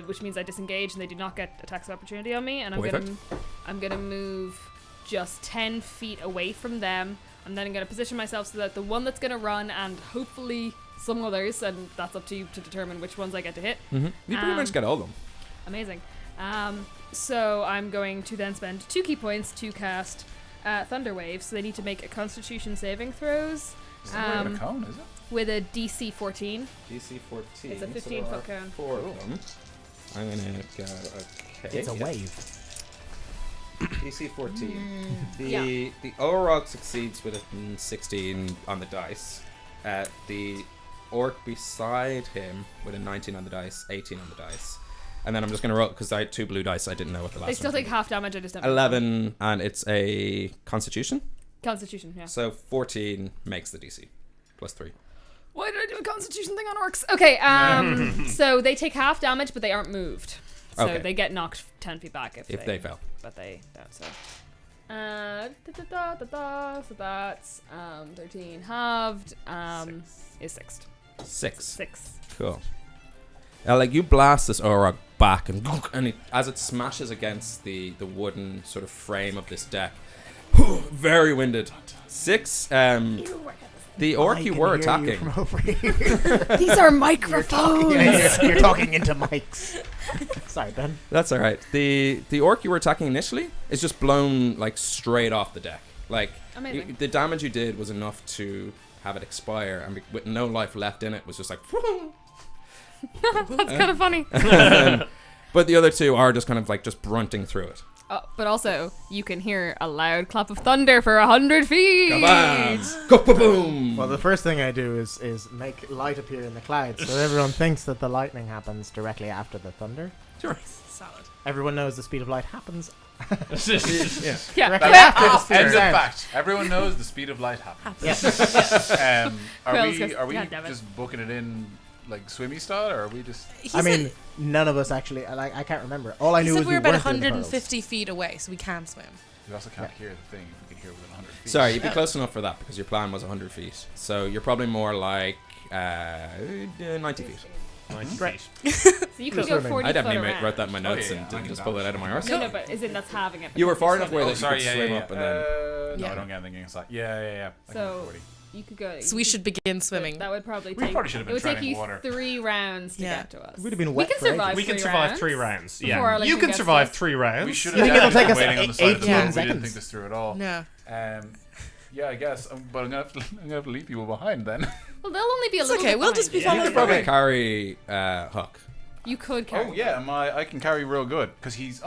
[SPEAKER 3] which means I disengage and they do not get attacks of opportunity on me. And I'm gonna move just 10 feet away from them. I'm then going to position myself so that the one that's going to run and hopefully some others, and that's up to you to determine which ones I get to hit.
[SPEAKER 1] Mm-hmm. You pretty much get all of them.
[SPEAKER 3] Amazing. So I'm going to then spend 2 key points to cast Thunder Wave. So they need to make a Constitution saving throws.
[SPEAKER 2] Is that in a cone, is it?
[SPEAKER 3] With a DC 14.
[SPEAKER 1] DC 14.
[SPEAKER 3] It's a 15-foot cone.
[SPEAKER 1] 4 of them. I'm gonna go. Okay.
[SPEAKER 4] It's a wave.
[SPEAKER 1] DC 14.
[SPEAKER 3] Yeah.
[SPEAKER 1] The Orog succeeds with a 16 on the dice. The orc beside him with a 19 on the dice, 18 on the dice. And then I'm just going to roll, because I had 2 blue dice, I didn't know what the last
[SPEAKER 3] They still
[SPEAKER 1] one
[SPEAKER 3] take
[SPEAKER 1] was.
[SPEAKER 3] half damage. I just don't.
[SPEAKER 1] 11, and it's a Constitution.
[SPEAKER 3] Constitution, yeah.
[SPEAKER 1] So 14 makes the DC. Plus 3.
[SPEAKER 3] Why did I do a Constitution thing on orcs? Okay, so they take half damage, but they aren't moved. So
[SPEAKER 1] Okay.
[SPEAKER 3] they get knocked 10 feet back
[SPEAKER 1] If they fail.
[SPEAKER 3] But they don't, so. So that's 13 halved is 6.
[SPEAKER 1] 6.
[SPEAKER 3] 6.
[SPEAKER 1] Cool. Like, you blast this Orog back, and as it smashes against the wooden sort of frame of this deck, very winded. 6. The orc you were attacking.
[SPEAKER 4] From over here.
[SPEAKER 3] These are microphones!
[SPEAKER 4] You're talking into mics. Sorry, Ben.
[SPEAKER 1] That's all right. The orc you were attacking initially is just blown like straight off the deck. Like,
[SPEAKER 3] Amazing.
[SPEAKER 1] the damage you did was enough to have it expire, and with no life left in it, was just like.
[SPEAKER 3] That's kind of funny.
[SPEAKER 1] But the other 2 are just kind of like just brunting through it.
[SPEAKER 3] But also, you can hear a loud clap of thunder for 100 feet.
[SPEAKER 1] Kabam! Go-ba-boom!
[SPEAKER 4] Well, the first thing I do is make light appear in the clouds, so everyone thinks that the lightning happens directly after the thunder.
[SPEAKER 1] Sure.
[SPEAKER 5] Solid.
[SPEAKER 4] Everyone knows the speed of light happens
[SPEAKER 1] Yeah.
[SPEAKER 3] Yeah.
[SPEAKER 4] directly
[SPEAKER 3] Well,
[SPEAKER 4] after the speed
[SPEAKER 2] End
[SPEAKER 4] of
[SPEAKER 2] of
[SPEAKER 4] sound.
[SPEAKER 2] fact. Everyone knows the speed of light happens.
[SPEAKER 4] Yes.
[SPEAKER 2] Are
[SPEAKER 3] Quail's
[SPEAKER 2] we
[SPEAKER 3] goes, "God damn it."
[SPEAKER 2] just booking it in like swimmy style, or are we just?
[SPEAKER 5] He
[SPEAKER 4] I mean,
[SPEAKER 5] said,
[SPEAKER 4] none of us actually. I can't remember. All I
[SPEAKER 5] he
[SPEAKER 4] knew
[SPEAKER 5] said
[SPEAKER 4] was
[SPEAKER 5] we were about
[SPEAKER 4] weren't doing the
[SPEAKER 5] 150 feet away, so we can swim.
[SPEAKER 2] We also can't hear the thing. If we can hear within 100 feet.
[SPEAKER 1] Sorry, you'd be close enough for that because your plan was 100 feet. So you're probably more like 90 feet.
[SPEAKER 6] 90
[SPEAKER 4] Great.
[SPEAKER 6] feet.
[SPEAKER 3] So you could
[SPEAKER 4] Just
[SPEAKER 3] go
[SPEAKER 4] swimming.
[SPEAKER 3] 40
[SPEAKER 1] I definitely
[SPEAKER 3] foot around.
[SPEAKER 1] wrote that in my notes
[SPEAKER 2] yeah,
[SPEAKER 1] and
[SPEAKER 2] I
[SPEAKER 1] didn't
[SPEAKER 2] can
[SPEAKER 1] just
[SPEAKER 2] dash.
[SPEAKER 1] pull it out of my arse.
[SPEAKER 3] No, but as in that's having it.
[SPEAKER 1] You were
[SPEAKER 3] because
[SPEAKER 1] far
[SPEAKER 3] you're
[SPEAKER 1] enough where
[SPEAKER 3] swimming.
[SPEAKER 1] that
[SPEAKER 2] Sorry,
[SPEAKER 1] you
[SPEAKER 2] yeah,
[SPEAKER 1] could swim
[SPEAKER 2] yeah,
[SPEAKER 1] up and
[SPEAKER 2] yeah.
[SPEAKER 1] then.
[SPEAKER 2] No,
[SPEAKER 5] Yeah.
[SPEAKER 2] I don't get anything inside. Yeah. I can
[SPEAKER 3] So-
[SPEAKER 2] go 40.
[SPEAKER 3] You could go.
[SPEAKER 5] So we should begin
[SPEAKER 3] But
[SPEAKER 5] swimming.
[SPEAKER 3] That would probably
[SPEAKER 2] We
[SPEAKER 3] take.
[SPEAKER 2] probably should have
[SPEAKER 3] it
[SPEAKER 2] been
[SPEAKER 3] would take
[SPEAKER 2] treading
[SPEAKER 3] you
[SPEAKER 2] water.
[SPEAKER 3] 3 rounds to
[SPEAKER 5] Yeah.
[SPEAKER 3] get to us.
[SPEAKER 4] It would have been
[SPEAKER 3] We
[SPEAKER 4] wet
[SPEAKER 3] can
[SPEAKER 4] for ages.
[SPEAKER 3] survive.
[SPEAKER 6] We can
[SPEAKER 3] 3
[SPEAKER 6] survive
[SPEAKER 3] rounds
[SPEAKER 6] 3 rounds.
[SPEAKER 3] before
[SPEAKER 6] Yeah,
[SPEAKER 3] Arlington
[SPEAKER 6] you can
[SPEAKER 3] gets
[SPEAKER 6] survive
[SPEAKER 3] us.
[SPEAKER 6] 3 rounds.
[SPEAKER 2] We should
[SPEAKER 4] You think it'll take us
[SPEAKER 2] waiting on the side of the
[SPEAKER 4] 18
[SPEAKER 2] road. We didn't
[SPEAKER 4] seconds?
[SPEAKER 2] think this through at all.
[SPEAKER 5] No.
[SPEAKER 2] Yeah, I guess. But I'm gonna have to leave people behind then.
[SPEAKER 3] Well, they'll only be a
[SPEAKER 5] It's
[SPEAKER 3] little.
[SPEAKER 5] okay,
[SPEAKER 3] bit
[SPEAKER 5] we'll just be
[SPEAKER 3] behind you.
[SPEAKER 1] You
[SPEAKER 5] following
[SPEAKER 1] could
[SPEAKER 5] Okay.
[SPEAKER 1] probably carry Hook.
[SPEAKER 3] You could carry.
[SPEAKER 2] Oh yeah, I can carry real good because he's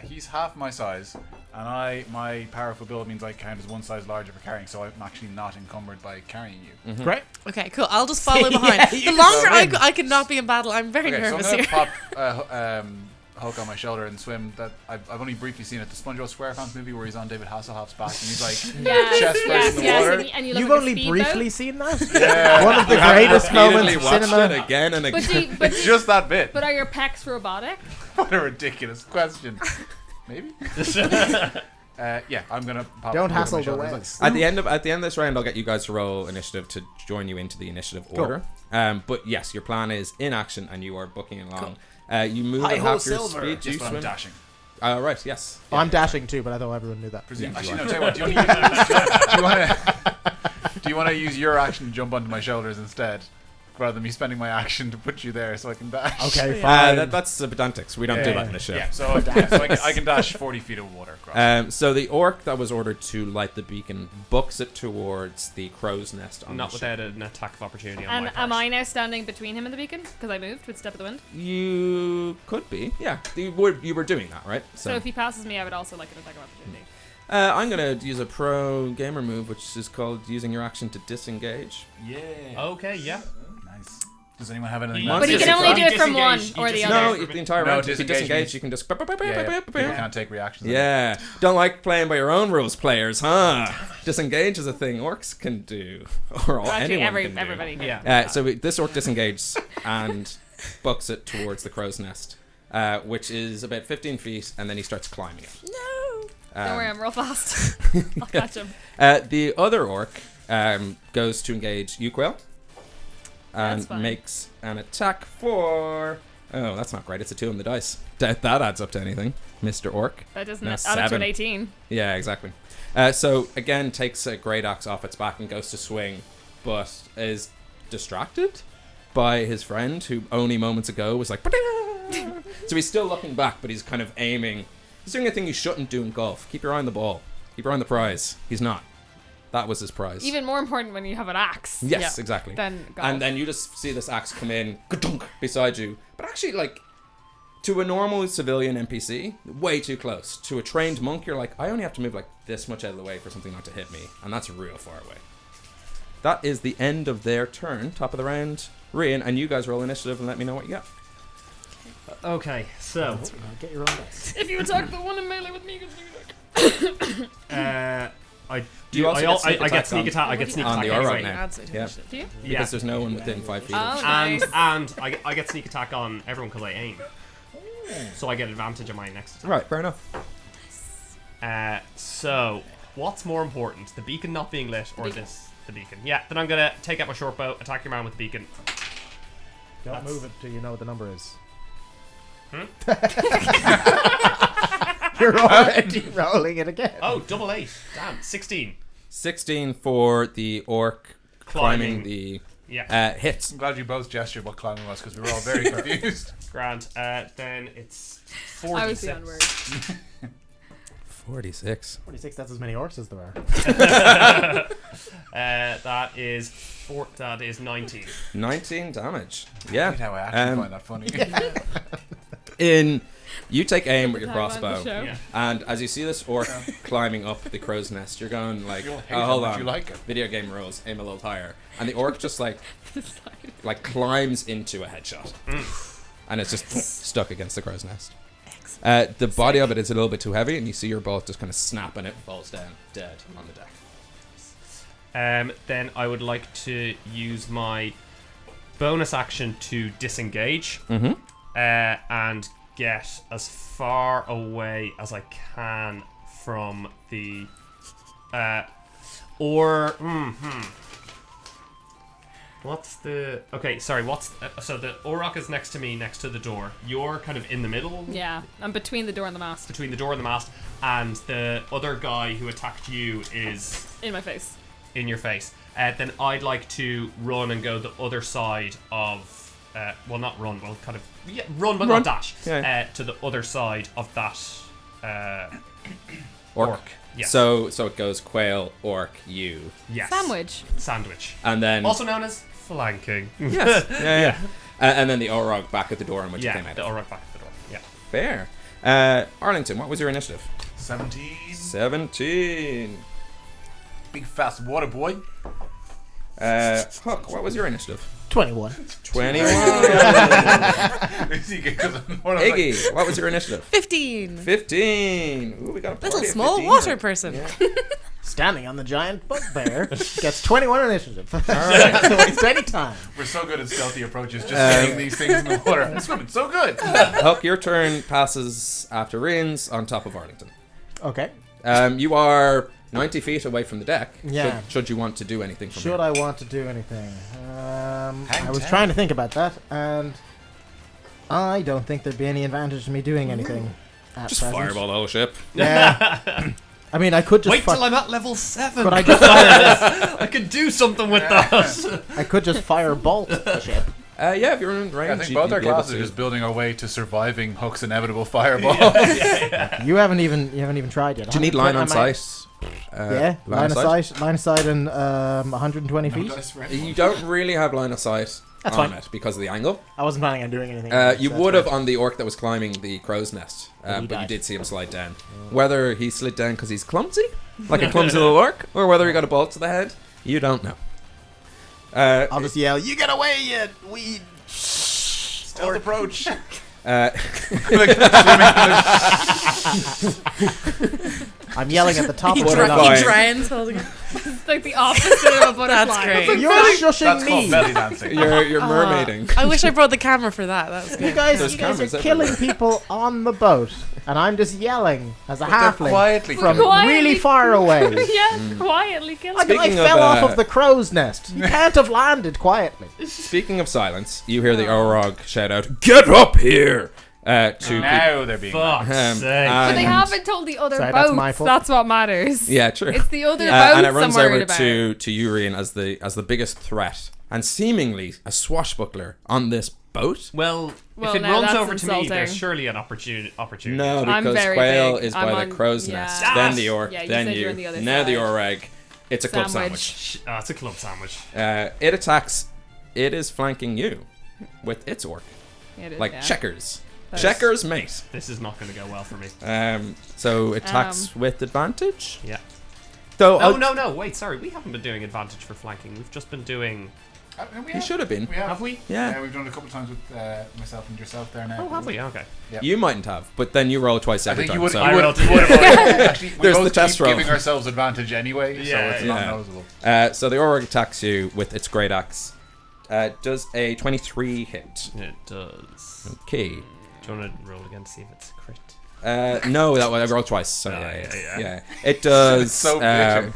[SPEAKER 2] he's half my size, and my powerful build means I count as one size larger for carrying, so I'm actually not encumbered by carrying you.
[SPEAKER 4] Great.
[SPEAKER 5] Okay, cool. I'll just follow behind.
[SPEAKER 4] Yeah,
[SPEAKER 5] The
[SPEAKER 4] you
[SPEAKER 5] longer
[SPEAKER 4] just swim.
[SPEAKER 5] I cannot be in battle, I'm very
[SPEAKER 2] Okay, so I'm
[SPEAKER 5] nervous
[SPEAKER 2] gonna
[SPEAKER 5] here.
[SPEAKER 2] pop Hulk on my shoulder and swim. That I've only briefly seen it, the SpongeBob SquarePants movie where he's on David Hasselhoff's back and he's like
[SPEAKER 3] Yes,
[SPEAKER 2] chest first in the water.
[SPEAKER 3] And you look
[SPEAKER 4] You've
[SPEAKER 3] like a
[SPEAKER 4] only
[SPEAKER 3] speedboat.
[SPEAKER 4] briefly seen that?
[SPEAKER 2] Yeah.
[SPEAKER 4] One of the
[SPEAKER 1] You have
[SPEAKER 4] greatest moments
[SPEAKER 1] repeatedly
[SPEAKER 4] of
[SPEAKER 1] watched
[SPEAKER 4] cinema.
[SPEAKER 1] it again and
[SPEAKER 3] But,
[SPEAKER 1] again.
[SPEAKER 2] It's just that bit.
[SPEAKER 3] but are your pecs robotic?
[SPEAKER 2] What a ridiculous question. Maybe. Yeah, I'm gonna pop
[SPEAKER 4] Don't
[SPEAKER 2] Hulk on my
[SPEAKER 4] hassle the
[SPEAKER 2] shoulder.
[SPEAKER 4] whales.
[SPEAKER 1] At the end of this round, I'll get you guys to roll initiative to join you into the initiative order. But yes, your plan is in action, and you are booking along. You move at
[SPEAKER 4] Hi-ho,
[SPEAKER 1] half your
[SPEAKER 4] silver.
[SPEAKER 1] speed. Do you
[SPEAKER 2] Just when I'm
[SPEAKER 1] swim?
[SPEAKER 2] dashing.
[SPEAKER 1] Right. Yes.
[SPEAKER 4] Oh, I'm dashing too, but I thought everyone knew that.
[SPEAKER 2] Actually, no. Tell you what. Do you want to use your action to jump onto my shoulders instead, rather than me spending my action to put you there so I can dash?
[SPEAKER 4] Okay, fine.
[SPEAKER 1] That's pedantics. We don't do that in the show.
[SPEAKER 2] Yeah, so I can dash 40 feet of water across.
[SPEAKER 1] So the orc that was ordered to light the beacon books it towards the crow's nest on
[SPEAKER 6] Not
[SPEAKER 1] the
[SPEAKER 6] without an attack of opportunity on
[SPEAKER 3] And
[SPEAKER 6] my part.
[SPEAKER 3] am I now standing between him and the beacon? Because I moved with Step of the Wind.
[SPEAKER 1] You could be, yeah. You were doing that, right?
[SPEAKER 3] So if he passes me, I would also like an attack of opportunity.
[SPEAKER 1] I'm gonna use a pro gamer move, which is called using your action to disengage.
[SPEAKER 2] Yeah.
[SPEAKER 6] Okay, yeah.
[SPEAKER 2] Nice. Does anyone have anything?
[SPEAKER 6] He-
[SPEAKER 2] else?
[SPEAKER 3] But he can only do it from one
[SPEAKER 6] Disengage,
[SPEAKER 3] or
[SPEAKER 6] he
[SPEAKER 3] the
[SPEAKER 6] disengage.
[SPEAKER 3] other.
[SPEAKER 1] No, the entire
[SPEAKER 2] No,
[SPEAKER 1] round. If you
[SPEAKER 2] disengage
[SPEAKER 1] disengage,
[SPEAKER 2] means-
[SPEAKER 1] you can just.
[SPEAKER 2] Yeah, people can't take reactions.
[SPEAKER 1] Yeah, don't like playing by your own rules, players, huh? Disengage is a thing orcs can do, or
[SPEAKER 3] Well, actually,
[SPEAKER 1] anyone can do.
[SPEAKER 3] everybody. Can.
[SPEAKER 6] Yeah.
[SPEAKER 1] This orc disengages and books it towards the crow's nest, which is about 15 feet, and then he starts climbing it.
[SPEAKER 5] No.
[SPEAKER 3] Don't worry, I'm real fast. I'll catch him.
[SPEAKER 1] The other orc goes to engage Uquil and
[SPEAKER 3] That's fine.
[SPEAKER 1] makes an attack for. Oh, that's not great. It's a 2 on the dice. Doubt that adds up to anything, Mr. Orc.
[SPEAKER 3] That doesn't
[SPEAKER 1] No,
[SPEAKER 3] add up to
[SPEAKER 1] 7.
[SPEAKER 3] an 18.
[SPEAKER 1] Yeah, exactly. So again, takes a great axe off its back and goes to swing, but is distracted by his friend who only moments ago was like. So he's still looking back, but he's kind of aiming. He's doing a thing you shouldn't do in golf. Keep your eye on the ball. Keep your eye on the prize. He's not. That was his prize.
[SPEAKER 3] Even more important when you have an axe.
[SPEAKER 1] Yes, exactly.
[SPEAKER 3] Then golf.
[SPEAKER 1] And then you just see this axe come in ka-dunk, beside you. But actually, like, to a normal civilian NPC, way too close. To a trained monk, you're like, I only have to move like this much out of the way for something not to hit me. And that's real far away. That is the end of their turn. Top of the round. Rian, and you guys roll initiative and let me know what you got.
[SPEAKER 6] Okay, so
[SPEAKER 4] Get your own dice.
[SPEAKER 3] if you attack the one in melee with me, you can do that.
[SPEAKER 6] I
[SPEAKER 1] Do you
[SPEAKER 6] do.
[SPEAKER 1] also get sneak
[SPEAKER 6] I
[SPEAKER 1] attack
[SPEAKER 6] get sneak
[SPEAKER 1] on-
[SPEAKER 6] attack. I get sneak
[SPEAKER 1] on
[SPEAKER 6] attack
[SPEAKER 1] the aura
[SPEAKER 6] anyway.
[SPEAKER 1] now.
[SPEAKER 5] Adds it to
[SPEAKER 1] Yeah.
[SPEAKER 5] initiative.
[SPEAKER 3] Do you?
[SPEAKER 1] Because
[SPEAKER 6] Yeah.
[SPEAKER 1] there's no one within 5 feet.
[SPEAKER 3] Oh,
[SPEAKER 1] of
[SPEAKER 3] nice.
[SPEAKER 6] And I get sneak attack on everyone because I aim. So I get advantage on my next attack.
[SPEAKER 1] Right, fair enough.
[SPEAKER 6] So what's more important, the beacon not being lit or the beacon? Yeah. Then I'm gonna take out my short bow, attack your man with the beacon.
[SPEAKER 4] Don't
[SPEAKER 6] That's-
[SPEAKER 4] move it till you know what the number is.
[SPEAKER 6] Hmm?
[SPEAKER 4] You're already rolling it again.
[SPEAKER 6] Oh, double 8. Damn, 16.
[SPEAKER 1] 16 for the orc climbing the
[SPEAKER 6] Yeah.
[SPEAKER 1] hits.
[SPEAKER 2] I'm glad you both gestured what climbing was because we were all very confused.
[SPEAKER 6] Grand. Then it's
[SPEAKER 3] I was the
[SPEAKER 6] 46.
[SPEAKER 3] onward.
[SPEAKER 1] 46.
[SPEAKER 4] 46, that's as many orcs as there are.
[SPEAKER 6] That is 19.
[SPEAKER 1] 19 damage.
[SPEAKER 2] That's
[SPEAKER 1] Yeah.
[SPEAKER 2] how I actually
[SPEAKER 1] Um,
[SPEAKER 2] find that funny.
[SPEAKER 1] You take aim with your
[SPEAKER 3] Time on the
[SPEAKER 1] crossbow,
[SPEAKER 3] show.
[SPEAKER 6] Yeah.
[SPEAKER 1] and as you see this orc climbing up the crow's nest, you're going like,
[SPEAKER 2] You'll hate
[SPEAKER 1] oh,
[SPEAKER 2] how
[SPEAKER 1] hold
[SPEAKER 2] much
[SPEAKER 1] on,
[SPEAKER 2] you like it.
[SPEAKER 1] video game rules, aim a little higher. And the orc just like climbs into a headshot. And it's just stuck against the crow's nest. The body of it is a little bit too heavy, and you see your bolt just kind of snap, and it falls down dead on the deck.
[SPEAKER 6] Then I would like to use my bonus action to disengage
[SPEAKER 1] Mm-hmm.
[SPEAKER 6] and get as far away as I can from the What's the... Okay, sorry, so the Auroch is next to me, next to the door. You're kind of in the middle?
[SPEAKER 3] Yeah, I'm between the door and the mast.
[SPEAKER 6] Between the door and the mast. And the other guy who attacked you is...
[SPEAKER 3] In my face.
[SPEAKER 6] In your face. Then I'd like to run and go the other side of... well, not run, well, kind of... Yeah, run, but not dash.
[SPEAKER 1] Yeah.
[SPEAKER 6] To the other side of that...
[SPEAKER 1] Orc.
[SPEAKER 6] Yes.
[SPEAKER 1] So it goes quail, orc, you.
[SPEAKER 6] Yes. Sandwich.
[SPEAKER 1] And then...
[SPEAKER 6] Also known as flanking.
[SPEAKER 1] Yes. yeah. And then the Orog back at the door in which you came out.
[SPEAKER 6] The Orog back at the door. Yeah.
[SPEAKER 1] Fair. Arlington, what was your initiative?
[SPEAKER 2] 17. Big fast water boy.
[SPEAKER 1] Huck, what was your initiative?
[SPEAKER 4] 21.
[SPEAKER 1] 21. Iggy, what was your initiative?
[SPEAKER 5] 15.
[SPEAKER 1] 15. Ooh, we got a party
[SPEAKER 5] Little
[SPEAKER 1] of
[SPEAKER 5] small
[SPEAKER 1] 15
[SPEAKER 5] water
[SPEAKER 1] here.
[SPEAKER 5] person.
[SPEAKER 1] Yeah.
[SPEAKER 4] Standing on the giant bugbear gets 21 initiative.
[SPEAKER 1] All right.
[SPEAKER 4] So it's any time.
[SPEAKER 2] We're so good at stealthy approaches, just saying these things in the water. It's swimming so good.
[SPEAKER 1] Huck, your turn passes after Rins on top of Arlington.
[SPEAKER 4] Okay.
[SPEAKER 1] You are 90 feet away from the deck.
[SPEAKER 4] Yeah.
[SPEAKER 1] Should you want to do anything from
[SPEAKER 4] Should
[SPEAKER 1] here?
[SPEAKER 4] I want to do anything? I was trying to think about that, and I don't think there'd be any advantage to me doing anything. At
[SPEAKER 1] Just
[SPEAKER 4] present.
[SPEAKER 1] fireball the whole ship.
[SPEAKER 4] Yeah. I mean, I could just
[SPEAKER 6] Wait till I'm at level 7.
[SPEAKER 4] Could I just fire?
[SPEAKER 6] I could do something with that.
[SPEAKER 4] I could just fire bolt the ship.
[SPEAKER 1] Yeah, if you're in range,
[SPEAKER 2] I think
[SPEAKER 1] you'd
[SPEAKER 2] both our
[SPEAKER 1] be able
[SPEAKER 2] classes are
[SPEAKER 1] to.
[SPEAKER 2] just building our way to surviving Hook's inevitable fireball.
[SPEAKER 4] You haven't even tried yet.
[SPEAKER 1] Do you need line on sight?
[SPEAKER 4] Yeah, line of sight. Line of sight and 120 feet.
[SPEAKER 1] You don't really have line of sight
[SPEAKER 4] That's
[SPEAKER 1] on
[SPEAKER 4] fine.
[SPEAKER 1] it because of the angle.
[SPEAKER 4] I wasn't planning on doing anything.
[SPEAKER 1] You
[SPEAKER 4] so
[SPEAKER 1] would
[SPEAKER 4] that's
[SPEAKER 1] have on the orc that was climbing the crow's nest,
[SPEAKER 4] he
[SPEAKER 1] but you
[SPEAKER 4] died.
[SPEAKER 1] did see him slide down. Whether he slid down because he's clumsy, like a clumsy little orc, or whether he got a bolt to the head, you don't know.
[SPEAKER 4] I'll just yell, "You get away, you weed!"
[SPEAKER 2] Stealth approach.
[SPEAKER 4] I'm yelling at the top
[SPEAKER 5] He,
[SPEAKER 4] of the
[SPEAKER 1] Butterfly.
[SPEAKER 4] line.
[SPEAKER 5] he drowns holding it.
[SPEAKER 3] It's like the opposite of a butterfly.
[SPEAKER 5] That's great.
[SPEAKER 4] You're shushing
[SPEAKER 2] That's
[SPEAKER 4] me.
[SPEAKER 2] called belly dancing.
[SPEAKER 1] You're mermaiding.
[SPEAKER 5] I wish I brought the camera for that. That was
[SPEAKER 4] You
[SPEAKER 5] good.
[SPEAKER 4] guys,
[SPEAKER 1] There's
[SPEAKER 4] you guys
[SPEAKER 1] cameras
[SPEAKER 4] are killing
[SPEAKER 1] everywhere.
[SPEAKER 4] people on the boat, and I'm just yelling as a
[SPEAKER 2] They're
[SPEAKER 4] halfling
[SPEAKER 2] quietly
[SPEAKER 4] from
[SPEAKER 3] Quietly.
[SPEAKER 4] really far away.
[SPEAKER 3] Yeah, quietly kill
[SPEAKER 4] Like
[SPEAKER 3] him.
[SPEAKER 4] I
[SPEAKER 1] Speaking
[SPEAKER 4] fell
[SPEAKER 1] of,
[SPEAKER 4] off of the crow's nest. You can't have landed quietly.
[SPEAKER 1] Speaking of silence, you hear the Orog shout out, "Get up here!" To
[SPEAKER 2] Now they're being
[SPEAKER 6] Fuck's
[SPEAKER 1] Um,
[SPEAKER 6] sake.
[SPEAKER 3] But they
[SPEAKER 1] and-
[SPEAKER 3] haven't told the other
[SPEAKER 4] Sorry, that's
[SPEAKER 3] boats.
[SPEAKER 4] my fault.
[SPEAKER 3] That's what matters.
[SPEAKER 1] Yeah, true.
[SPEAKER 3] It's the other boats
[SPEAKER 1] And it runs
[SPEAKER 3] I'm worried
[SPEAKER 1] over
[SPEAKER 3] about.
[SPEAKER 1] to Urien as the biggest threat and seemingly a swashbuckler on this boat.
[SPEAKER 6] Well,
[SPEAKER 3] Well,
[SPEAKER 6] if it
[SPEAKER 3] now
[SPEAKER 6] runs
[SPEAKER 3] that's
[SPEAKER 6] over to me,
[SPEAKER 3] insulting.
[SPEAKER 6] there's surely an opportunity.
[SPEAKER 1] No,
[SPEAKER 3] I'm
[SPEAKER 1] because
[SPEAKER 3] very
[SPEAKER 1] Quail
[SPEAKER 3] big.
[SPEAKER 1] is
[SPEAKER 3] I'm
[SPEAKER 1] by
[SPEAKER 3] on-
[SPEAKER 1] the crow's
[SPEAKER 3] yeah.
[SPEAKER 1] nest,
[SPEAKER 6] Yes!
[SPEAKER 1] then the orc,
[SPEAKER 3] Yeah, you
[SPEAKER 1] then
[SPEAKER 3] said
[SPEAKER 1] you,
[SPEAKER 3] you're on the other
[SPEAKER 1] now the
[SPEAKER 3] side.
[SPEAKER 1] oreg. It's a club
[SPEAKER 3] Sandwich.
[SPEAKER 1] sandwich.
[SPEAKER 6] It's a club sandwich.
[SPEAKER 1] It attacks. It is flanking you with its orc,
[SPEAKER 3] It is,
[SPEAKER 1] like
[SPEAKER 3] yeah.
[SPEAKER 1] checkers.
[SPEAKER 3] That's-
[SPEAKER 1] Checkers, mate.
[SPEAKER 6] This is not going to go well for me.
[SPEAKER 1] So it attacks with advantage.
[SPEAKER 6] Yeah.
[SPEAKER 1] So
[SPEAKER 6] Oh, no. Wait, sorry. We haven't been doing advantage for flanking. We've just been doing...
[SPEAKER 1] You should have been.
[SPEAKER 2] We have.
[SPEAKER 6] Have we?
[SPEAKER 1] Yeah.
[SPEAKER 2] Yeah, we've done it a couple of times with myself and yourself there now.
[SPEAKER 6] Oh, have we? Okay.
[SPEAKER 2] Yeah.
[SPEAKER 1] You mightn't have, but then you roll twice
[SPEAKER 2] I
[SPEAKER 1] every
[SPEAKER 2] think
[SPEAKER 1] time.
[SPEAKER 2] you would.
[SPEAKER 1] so-
[SPEAKER 6] I
[SPEAKER 2] You would
[SPEAKER 6] rolled
[SPEAKER 2] have. Actually, we
[SPEAKER 1] There's
[SPEAKER 2] both
[SPEAKER 1] the test
[SPEAKER 2] keep
[SPEAKER 1] roll.
[SPEAKER 2] giving ourselves advantage anyway, so
[SPEAKER 6] Yeah,
[SPEAKER 2] it's
[SPEAKER 1] yeah.
[SPEAKER 2] not noticeable.
[SPEAKER 1] So the orc attacks you with its great axe. Does a 23 hit?
[SPEAKER 6] It does.
[SPEAKER 1] Okay.
[SPEAKER 6] Do you want to roll again to see if it's a crit?
[SPEAKER 1] No, that one I rolled twice. So
[SPEAKER 6] yeah.
[SPEAKER 1] yeah. It does
[SPEAKER 2] It's so bitter.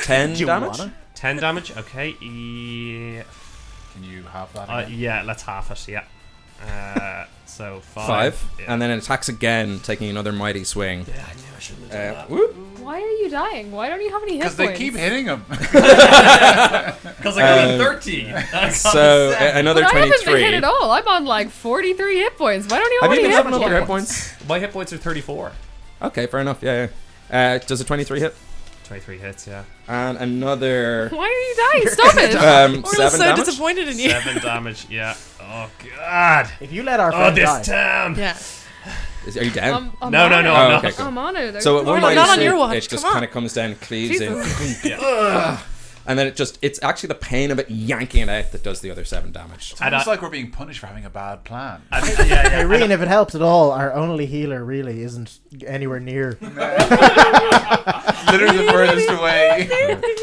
[SPEAKER 1] 10
[SPEAKER 4] Do you
[SPEAKER 1] damage.
[SPEAKER 4] wanna?
[SPEAKER 6] 10 damage. Okay. Yeah.
[SPEAKER 2] Can you have that? Again?
[SPEAKER 6] Yeah, let's half it. Yeah. So 5.
[SPEAKER 1] 5,
[SPEAKER 6] Yeah.
[SPEAKER 1] and then it attacks again, taking another mighty swing.
[SPEAKER 6] Yeah, I knew I shouldn't have done that.
[SPEAKER 1] Whoop.
[SPEAKER 3] Why are you dying? Why don't you have any hit
[SPEAKER 2] Because
[SPEAKER 3] points?
[SPEAKER 2] they keep hitting him.
[SPEAKER 6] Because I got a 30.
[SPEAKER 1] So another
[SPEAKER 3] But I haven't been
[SPEAKER 1] 23.
[SPEAKER 3] hit at all. I'm on like 43 hit points. Why don't you have,
[SPEAKER 1] Have you
[SPEAKER 3] any
[SPEAKER 1] been
[SPEAKER 3] hit
[SPEAKER 1] having
[SPEAKER 3] points?
[SPEAKER 1] other hit points?
[SPEAKER 6] My hit points are 34.
[SPEAKER 1] Okay, fair enough. Yeah. Does a 23 hit?
[SPEAKER 6] 23 hits, yeah.
[SPEAKER 1] And another
[SPEAKER 3] Why are you dying? Stop it.
[SPEAKER 5] We're
[SPEAKER 1] 7
[SPEAKER 5] so
[SPEAKER 1] damage.
[SPEAKER 5] disappointed in you.
[SPEAKER 6] 7 damage, yeah. Oh, God.
[SPEAKER 4] If you let our
[SPEAKER 6] Oh,
[SPEAKER 4] friend
[SPEAKER 6] this
[SPEAKER 4] die,
[SPEAKER 6] town.
[SPEAKER 5] Yeah.
[SPEAKER 1] Are you down?
[SPEAKER 3] I'm
[SPEAKER 6] No,
[SPEAKER 3] on
[SPEAKER 6] no,
[SPEAKER 3] it.
[SPEAKER 6] no,
[SPEAKER 1] Oh,
[SPEAKER 6] I'm
[SPEAKER 1] okay,
[SPEAKER 6] not.
[SPEAKER 1] cool.
[SPEAKER 3] I'm on it.
[SPEAKER 1] So at one
[SPEAKER 5] Not
[SPEAKER 1] mighty
[SPEAKER 5] on
[SPEAKER 1] swoop,
[SPEAKER 5] your watch,
[SPEAKER 1] it just
[SPEAKER 5] come on.
[SPEAKER 1] kind of comes down, cleaves in,
[SPEAKER 6] Yeah.
[SPEAKER 1] and then it's actually the pain of it yanking it out that does the other 7 damage.
[SPEAKER 2] It's
[SPEAKER 6] And
[SPEAKER 2] almost
[SPEAKER 6] I-
[SPEAKER 2] like we're being punished for having a bad plan.
[SPEAKER 6] Yeah.
[SPEAKER 4] hey, Reen, if it helps at all, our only healer really isn't anywhere near.
[SPEAKER 2] Literally the furthest away.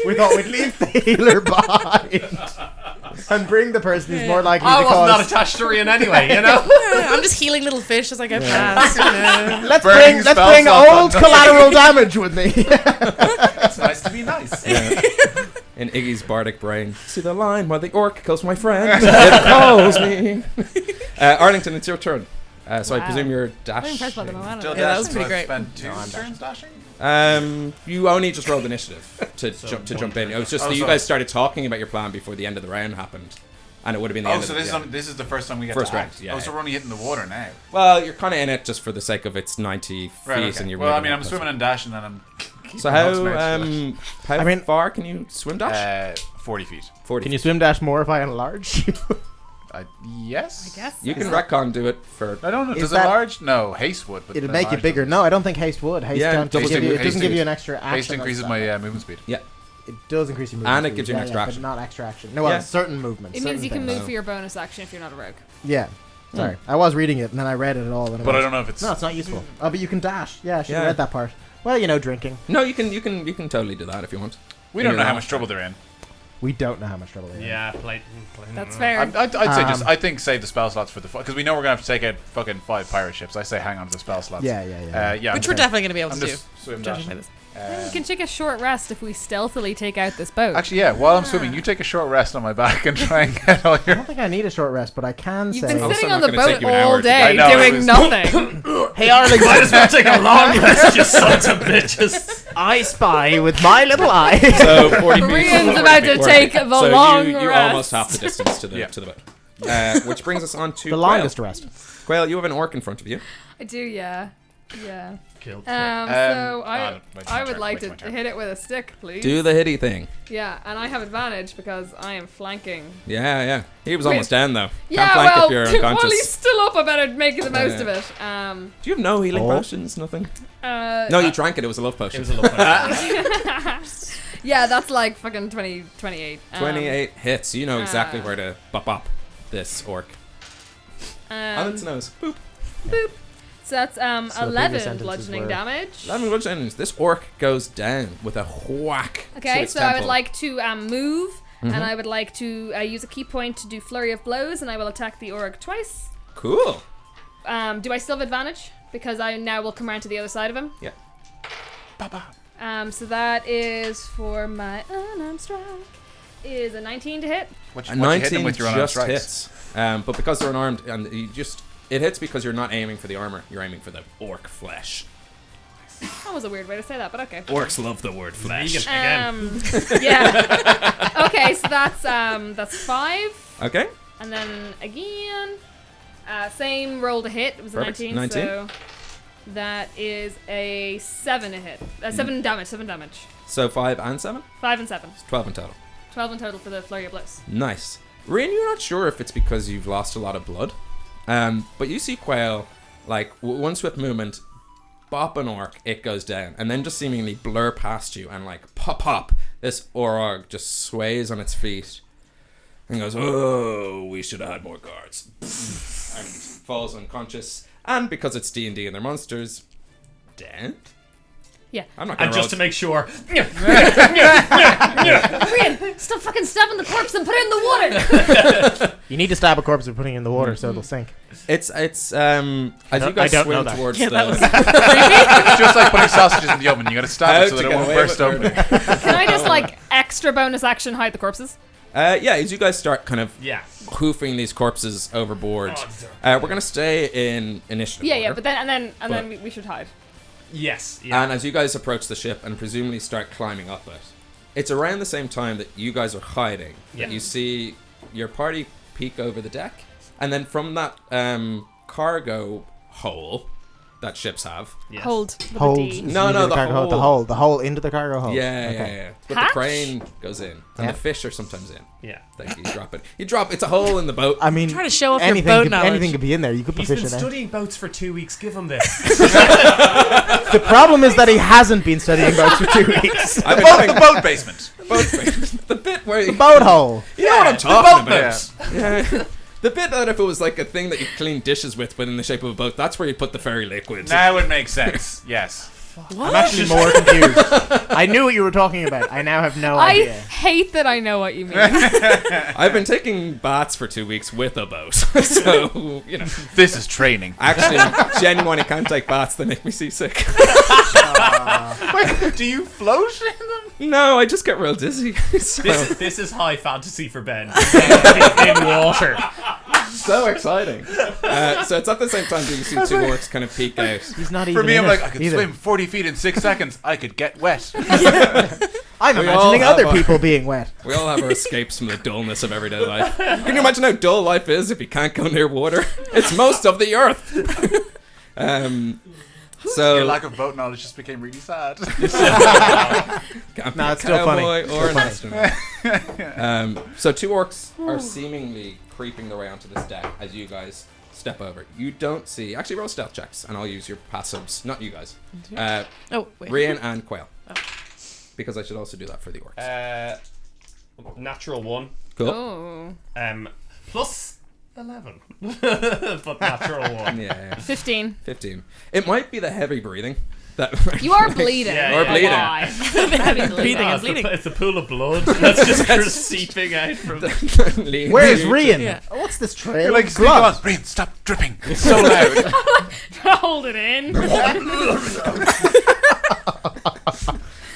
[SPEAKER 4] We thought we'd leave the healer behind and bring the person who's more likely
[SPEAKER 6] I
[SPEAKER 4] to
[SPEAKER 6] was not
[SPEAKER 4] cause.
[SPEAKER 6] attached to Rian anyway, you know?
[SPEAKER 5] I'm just healing little fish as I go past. You know.
[SPEAKER 4] Let's
[SPEAKER 2] Burning
[SPEAKER 4] bring
[SPEAKER 2] spell slot
[SPEAKER 4] old
[SPEAKER 2] button.
[SPEAKER 4] collateral damage with me.
[SPEAKER 2] It's nice to be nice.
[SPEAKER 1] in Iggy's bardic brain. See the line where the orc kills my friend. It calls me. Arlington, it's your turn. So I
[SPEAKER 3] Wow.
[SPEAKER 1] presume you're
[SPEAKER 3] I'm impressed by
[SPEAKER 1] dash.
[SPEAKER 3] the momentum.
[SPEAKER 2] Still
[SPEAKER 5] Yeah, that
[SPEAKER 2] dash,
[SPEAKER 5] was
[SPEAKER 2] so
[SPEAKER 5] pretty
[SPEAKER 2] I've
[SPEAKER 5] great.
[SPEAKER 2] spent 2
[SPEAKER 4] No, I'm
[SPEAKER 2] turns dashing.
[SPEAKER 1] You only just rolled initiative to jump in. It was just that you
[SPEAKER 2] sorry.
[SPEAKER 1] guys started talking about your plan before the end of the round happened, and it would have been the
[SPEAKER 2] Oh,
[SPEAKER 1] end
[SPEAKER 2] so
[SPEAKER 1] of
[SPEAKER 2] this
[SPEAKER 1] the
[SPEAKER 2] is this is the first time we get
[SPEAKER 1] First
[SPEAKER 2] to
[SPEAKER 1] round,
[SPEAKER 2] act.
[SPEAKER 1] yeah,
[SPEAKER 2] Oh, so
[SPEAKER 1] yeah.
[SPEAKER 2] we're only hitting the water now.
[SPEAKER 1] Well, you're kind of in it just for the sake of it's 90 feet,
[SPEAKER 2] Right. Okay.
[SPEAKER 1] and you're.
[SPEAKER 2] Well, I
[SPEAKER 1] moving
[SPEAKER 2] mean,
[SPEAKER 1] up
[SPEAKER 2] I'm
[SPEAKER 1] close.
[SPEAKER 2] swimming and dashing, and I'm.
[SPEAKER 1] So how
[SPEAKER 4] I mean-
[SPEAKER 1] far can you swim dash?
[SPEAKER 2] 40 feet.
[SPEAKER 1] 40.
[SPEAKER 4] Can you swim dash more if I enlarge you?
[SPEAKER 2] Yes.
[SPEAKER 3] I guess.
[SPEAKER 1] You can retcon do it for.
[SPEAKER 2] I don't know.
[SPEAKER 4] Is
[SPEAKER 2] Does
[SPEAKER 4] that-
[SPEAKER 2] it large? No, haste would. But
[SPEAKER 4] It'll
[SPEAKER 2] the
[SPEAKER 4] make it
[SPEAKER 2] large
[SPEAKER 4] bigger.
[SPEAKER 2] doesn't.
[SPEAKER 4] No, I don't think haste would. Haste
[SPEAKER 1] Yeah,
[SPEAKER 4] don't
[SPEAKER 1] double
[SPEAKER 4] give you, it
[SPEAKER 2] haste
[SPEAKER 4] doesn't give
[SPEAKER 2] increases-
[SPEAKER 4] you an extra action.
[SPEAKER 2] Haste
[SPEAKER 4] or
[SPEAKER 2] increases
[SPEAKER 4] stuff.
[SPEAKER 2] my movement speed.
[SPEAKER 4] It does increase your movement.
[SPEAKER 1] And it
[SPEAKER 4] speed,
[SPEAKER 1] gives you an extra
[SPEAKER 4] but
[SPEAKER 1] action.
[SPEAKER 4] not extra action. No, well,
[SPEAKER 1] Yeah.
[SPEAKER 4] certain movements.
[SPEAKER 3] It means
[SPEAKER 4] certain
[SPEAKER 3] you can
[SPEAKER 4] things.
[SPEAKER 3] move for your bonus action if you're not a rogue.
[SPEAKER 4] Yeah. Sorry, I was reading it and then I read it all. And
[SPEAKER 2] But I
[SPEAKER 4] went,
[SPEAKER 2] don't know if it's.
[SPEAKER 4] No, it's not useful. Oh, but you can dash. Yeah, I should have
[SPEAKER 1] Yeah.
[SPEAKER 4] read that part. Well, drinking.
[SPEAKER 1] No, you can totally do that if you want.
[SPEAKER 2] We don't know how
[SPEAKER 1] Yeah.
[SPEAKER 2] much trouble they're in.
[SPEAKER 4] We don't know how much trouble they have.
[SPEAKER 6] Yeah, play.
[SPEAKER 3] That's fair.
[SPEAKER 2] I'd say just.
[SPEAKER 4] Um,
[SPEAKER 2] I think save the spell slots for the because we know we're gonna have to take out fucking 5 pirate ships. I say hang on to the spell slots.
[SPEAKER 4] Yeah.
[SPEAKER 2] Yeah.
[SPEAKER 5] Which we're definitely going to be able
[SPEAKER 2] I'm
[SPEAKER 5] to do.
[SPEAKER 2] just swim
[SPEAKER 5] Judging
[SPEAKER 2] dashing.
[SPEAKER 5] by this.
[SPEAKER 3] We can take a short rest if we stealthily take out this boat.
[SPEAKER 2] Actually, yeah. While I'm swimming, you take a short rest on my back and try and get all
[SPEAKER 4] I
[SPEAKER 2] your.
[SPEAKER 4] don't think I need a short rest, but I can
[SPEAKER 3] You've
[SPEAKER 4] say.
[SPEAKER 3] been
[SPEAKER 1] Also
[SPEAKER 3] sitting
[SPEAKER 1] not
[SPEAKER 3] on the
[SPEAKER 1] gonna take
[SPEAKER 3] boat
[SPEAKER 1] you an hour
[SPEAKER 3] all
[SPEAKER 1] to get-
[SPEAKER 3] day
[SPEAKER 2] I know, it
[SPEAKER 3] doing
[SPEAKER 2] was-
[SPEAKER 3] nothing.
[SPEAKER 4] Hey, Arlington,
[SPEAKER 6] Might as well take a long rest, you sons of bitches.
[SPEAKER 4] I spy with my little eye.
[SPEAKER 1] So 40 feet.
[SPEAKER 3] Rian's about to take the
[SPEAKER 1] so
[SPEAKER 3] long
[SPEAKER 1] you
[SPEAKER 3] rest.
[SPEAKER 1] almost half the distance to the
[SPEAKER 2] Yeah.
[SPEAKER 1] to the boat. Which brings us on to
[SPEAKER 4] the longest rest.
[SPEAKER 1] Quail, you have an orc in front of you.
[SPEAKER 3] I do, yeah.
[SPEAKER 6] Killed.
[SPEAKER 3] So
[SPEAKER 2] no,
[SPEAKER 3] I
[SPEAKER 2] wait my
[SPEAKER 3] would
[SPEAKER 2] turn,
[SPEAKER 3] like
[SPEAKER 2] wait my
[SPEAKER 3] to
[SPEAKER 2] turn.
[SPEAKER 3] hit it with a stick, please.
[SPEAKER 1] Do the hitty thing.
[SPEAKER 3] Yeah, and I have advantage because I am flanking.
[SPEAKER 1] Yeah. He was
[SPEAKER 3] Wait.
[SPEAKER 1] almost down though.
[SPEAKER 3] Yeah,
[SPEAKER 1] Can't flank
[SPEAKER 3] well,
[SPEAKER 1] if you're
[SPEAKER 3] while he's
[SPEAKER 1] unconscious.
[SPEAKER 3] still up, I better make the most
[SPEAKER 1] Yeah.
[SPEAKER 3] of it.
[SPEAKER 1] Do you have no healing
[SPEAKER 4] Oh.
[SPEAKER 1] potions? Nothing. No, you drank it. It was a love
[SPEAKER 6] It
[SPEAKER 1] potion.
[SPEAKER 6] was a little bit.
[SPEAKER 3] yeah, that's like fucking 28.
[SPEAKER 1] 28 hits. You know exactly
[SPEAKER 3] uh,
[SPEAKER 1] where to bop this orc. On its nose. Boop.
[SPEAKER 3] So that's
[SPEAKER 4] So the previous
[SPEAKER 3] 11
[SPEAKER 4] sentences
[SPEAKER 3] bludgeoning
[SPEAKER 4] were-
[SPEAKER 3] damage.
[SPEAKER 1] 11 bludgeoning. This orc goes down with a whack. to
[SPEAKER 3] Okay,
[SPEAKER 1] its
[SPEAKER 3] so I would
[SPEAKER 1] temple.
[SPEAKER 3] like to move,
[SPEAKER 1] Mhm.
[SPEAKER 3] and I would like to use a key point to do flurry of blows, and I will attack the orc twice.
[SPEAKER 1] Cool.
[SPEAKER 3] Do I still have advantage? Because I now will come around to the other side of him.
[SPEAKER 1] Yeah.
[SPEAKER 3] So that is for my unarmed strike. Is a 19 to hit.
[SPEAKER 2] What
[SPEAKER 1] A
[SPEAKER 2] you hitting
[SPEAKER 1] 19
[SPEAKER 2] with your unarmed
[SPEAKER 1] just
[SPEAKER 2] strikes?
[SPEAKER 1] hits. But because they're unarmed, and it hits because you're not aiming for the armor. You're aiming for the orc flesh.
[SPEAKER 3] That was a weird way to say that, but okay.
[SPEAKER 1] Orcs love the word flesh.
[SPEAKER 6] Vegan again.
[SPEAKER 3] Yeah. Okay, so that's 5,
[SPEAKER 1] Okay.
[SPEAKER 3] and then again, same roll to hit. It was a
[SPEAKER 1] Perfect.
[SPEAKER 3] 19,
[SPEAKER 1] 19.
[SPEAKER 3] so that is a 7 to hit. 7 damage. 7 damage.
[SPEAKER 1] So 5 and 7?
[SPEAKER 3] 5 and 7.
[SPEAKER 1] 12 in total.
[SPEAKER 3] 12 in total for the flurry of blows.
[SPEAKER 1] Nice. Rian, you're not sure if it's because you've lost a lot of blood. But you see Quail, like, one swift movement, bop an orc, it goes down. And then just seemingly blur past you and, like, pop, this orc just sways on its feet. And goes, oh, we should have had more guards. And falls unconscious. And because it's D&D and they're monsters, dead?
[SPEAKER 3] Yeah.
[SPEAKER 1] I'm not gonna
[SPEAKER 6] And
[SPEAKER 1] roll
[SPEAKER 6] just to make sure,
[SPEAKER 3] Rian, stop fucking stabbing the corpse and put it in the water!
[SPEAKER 4] You need to stab a corpse and put it in the water so it'll sink.
[SPEAKER 1] It's as you
[SPEAKER 4] I
[SPEAKER 1] guys
[SPEAKER 4] don't know
[SPEAKER 1] swim
[SPEAKER 4] that.
[SPEAKER 1] towards
[SPEAKER 5] Yeah,
[SPEAKER 1] the...
[SPEAKER 5] that was
[SPEAKER 2] It's just like putting sausages in the oven. You got to
[SPEAKER 1] How
[SPEAKER 2] stab it so
[SPEAKER 1] to
[SPEAKER 2] that it
[SPEAKER 1] get
[SPEAKER 2] won't
[SPEAKER 1] away
[SPEAKER 2] burst
[SPEAKER 1] with
[SPEAKER 2] open.
[SPEAKER 3] Can I just, like, extra bonus action hide the corpses?
[SPEAKER 1] Yeah, as you guys start kind of
[SPEAKER 6] yeah.
[SPEAKER 1] hoofing these corpses overboard,
[SPEAKER 6] Oh,
[SPEAKER 1] we're gonna stay in initiative.
[SPEAKER 3] Yeah,
[SPEAKER 1] order.
[SPEAKER 3] but then we should hide.
[SPEAKER 6] Yes. Yeah.
[SPEAKER 1] And as you guys approach the ship and presumably start climbing up it, it's around the same time that you guys are hiding
[SPEAKER 6] Yeah.
[SPEAKER 1] that you see your party peek over the deck, and then from that cargo hole that ships have.
[SPEAKER 6] Yes.
[SPEAKER 3] Hold with
[SPEAKER 4] Hold.
[SPEAKER 3] a D.
[SPEAKER 1] No,
[SPEAKER 4] Into
[SPEAKER 1] the
[SPEAKER 4] cargo
[SPEAKER 1] hole.
[SPEAKER 4] The hole. The hole into the cargo hole.
[SPEAKER 1] Yeah,
[SPEAKER 4] Okay.
[SPEAKER 1] yeah. But
[SPEAKER 3] Hatch?
[SPEAKER 1] the crane goes in, and
[SPEAKER 4] Yeah.
[SPEAKER 1] the fish are sometimes in.
[SPEAKER 6] Yeah.
[SPEAKER 1] Like you drop it. You drop. It's a hole in the boat.
[SPEAKER 4] I mean,
[SPEAKER 5] Trying to show off your
[SPEAKER 4] anything
[SPEAKER 5] boat
[SPEAKER 4] could,
[SPEAKER 5] knowledge.
[SPEAKER 4] anything could be in there. You could put
[SPEAKER 6] He's
[SPEAKER 4] fish
[SPEAKER 6] been
[SPEAKER 4] in there.
[SPEAKER 6] studying boats for 2 weeks. Give him this.
[SPEAKER 4] The problem is that he hasn't been studying boats for 2 weeks.
[SPEAKER 1] I've been
[SPEAKER 2] The
[SPEAKER 1] having
[SPEAKER 2] boat basement.
[SPEAKER 1] the bit where
[SPEAKER 4] The boat hole.
[SPEAKER 1] you know what I'm talking
[SPEAKER 2] boat
[SPEAKER 1] about. Yeah. The bit that if it was like a thing that you clean dishes with, but in the shape of a boat, that's where you put the fairy liquid.
[SPEAKER 2] Now it makes sense. Yes.
[SPEAKER 4] I'm actually more confused. I knew what you were talking about. I now have no
[SPEAKER 3] I
[SPEAKER 4] idea.
[SPEAKER 3] hate that I know what you mean.
[SPEAKER 1] I've been taking baths for 2 weeks with a boat, so you know.
[SPEAKER 2] This is training.
[SPEAKER 1] Actually, genuinely can't take baths; they make me seasick.
[SPEAKER 2] Do you float in them?
[SPEAKER 1] No, I just get real dizzy. So,
[SPEAKER 6] This is high fantasy for Ben. In water.
[SPEAKER 1] so exciting. So it's at the same time that you see two orcs kind of peek out.
[SPEAKER 4] He's not even
[SPEAKER 2] For me,
[SPEAKER 4] in
[SPEAKER 2] I'm
[SPEAKER 4] it
[SPEAKER 2] like, I could
[SPEAKER 4] either.
[SPEAKER 2] swim 40 feet in 6 seconds. I could get wet.
[SPEAKER 4] I'm
[SPEAKER 1] We all
[SPEAKER 4] imagining
[SPEAKER 1] have
[SPEAKER 4] other
[SPEAKER 1] a-
[SPEAKER 4] people being wet.
[SPEAKER 1] We all have our escapes from the dullness of everyday life. Can you imagine how dull life is if you can't go near water? It's most of the earth. So
[SPEAKER 2] Your lack of boat knowledge just became really sad.
[SPEAKER 1] can't
[SPEAKER 4] No,
[SPEAKER 1] be a
[SPEAKER 4] it's still funny.
[SPEAKER 1] cowboy or an
[SPEAKER 4] Still
[SPEAKER 1] astronaut. So two orcs are seemingly creeping their way onto this deck as you guys step over. You don't see. Actually, roll stealth checks, and I'll use your passives. Not you guys.
[SPEAKER 5] Oh, wait.
[SPEAKER 1] Rian and Quail. Because I should also do that for the orcs.
[SPEAKER 6] Natural 1.
[SPEAKER 1] Cool.
[SPEAKER 3] Oh.
[SPEAKER 6] Plus 11. But natural 1.
[SPEAKER 1] Yeah.
[SPEAKER 3] 15.
[SPEAKER 1] 15. It might be the heavy breathing. That
[SPEAKER 3] You are bleeding.
[SPEAKER 6] Yeah,
[SPEAKER 1] Or bleeding.
[SPEAKER 3] Why?
[SPEAKER 5] Breathing
[SPEAKER 6] No,
[SPEAKER 5] and bleeding.
[SPEAKER 6] it's a pool of blood that's just seeping out from.
[SPEAKER 4] Where's Rian?
[SPEAKER 5] Yeah.
[SPEAKER 4] What's this trail?
[SPEAKER 2] You're like,
[SPEAKER 4] of
[SPEAKER 2] sneak on.
[SPEAKER 4] blood?
[SPEAKER 2] Brian, stop dripping. It's so loud.
[SPEAKER 3] Hold it in.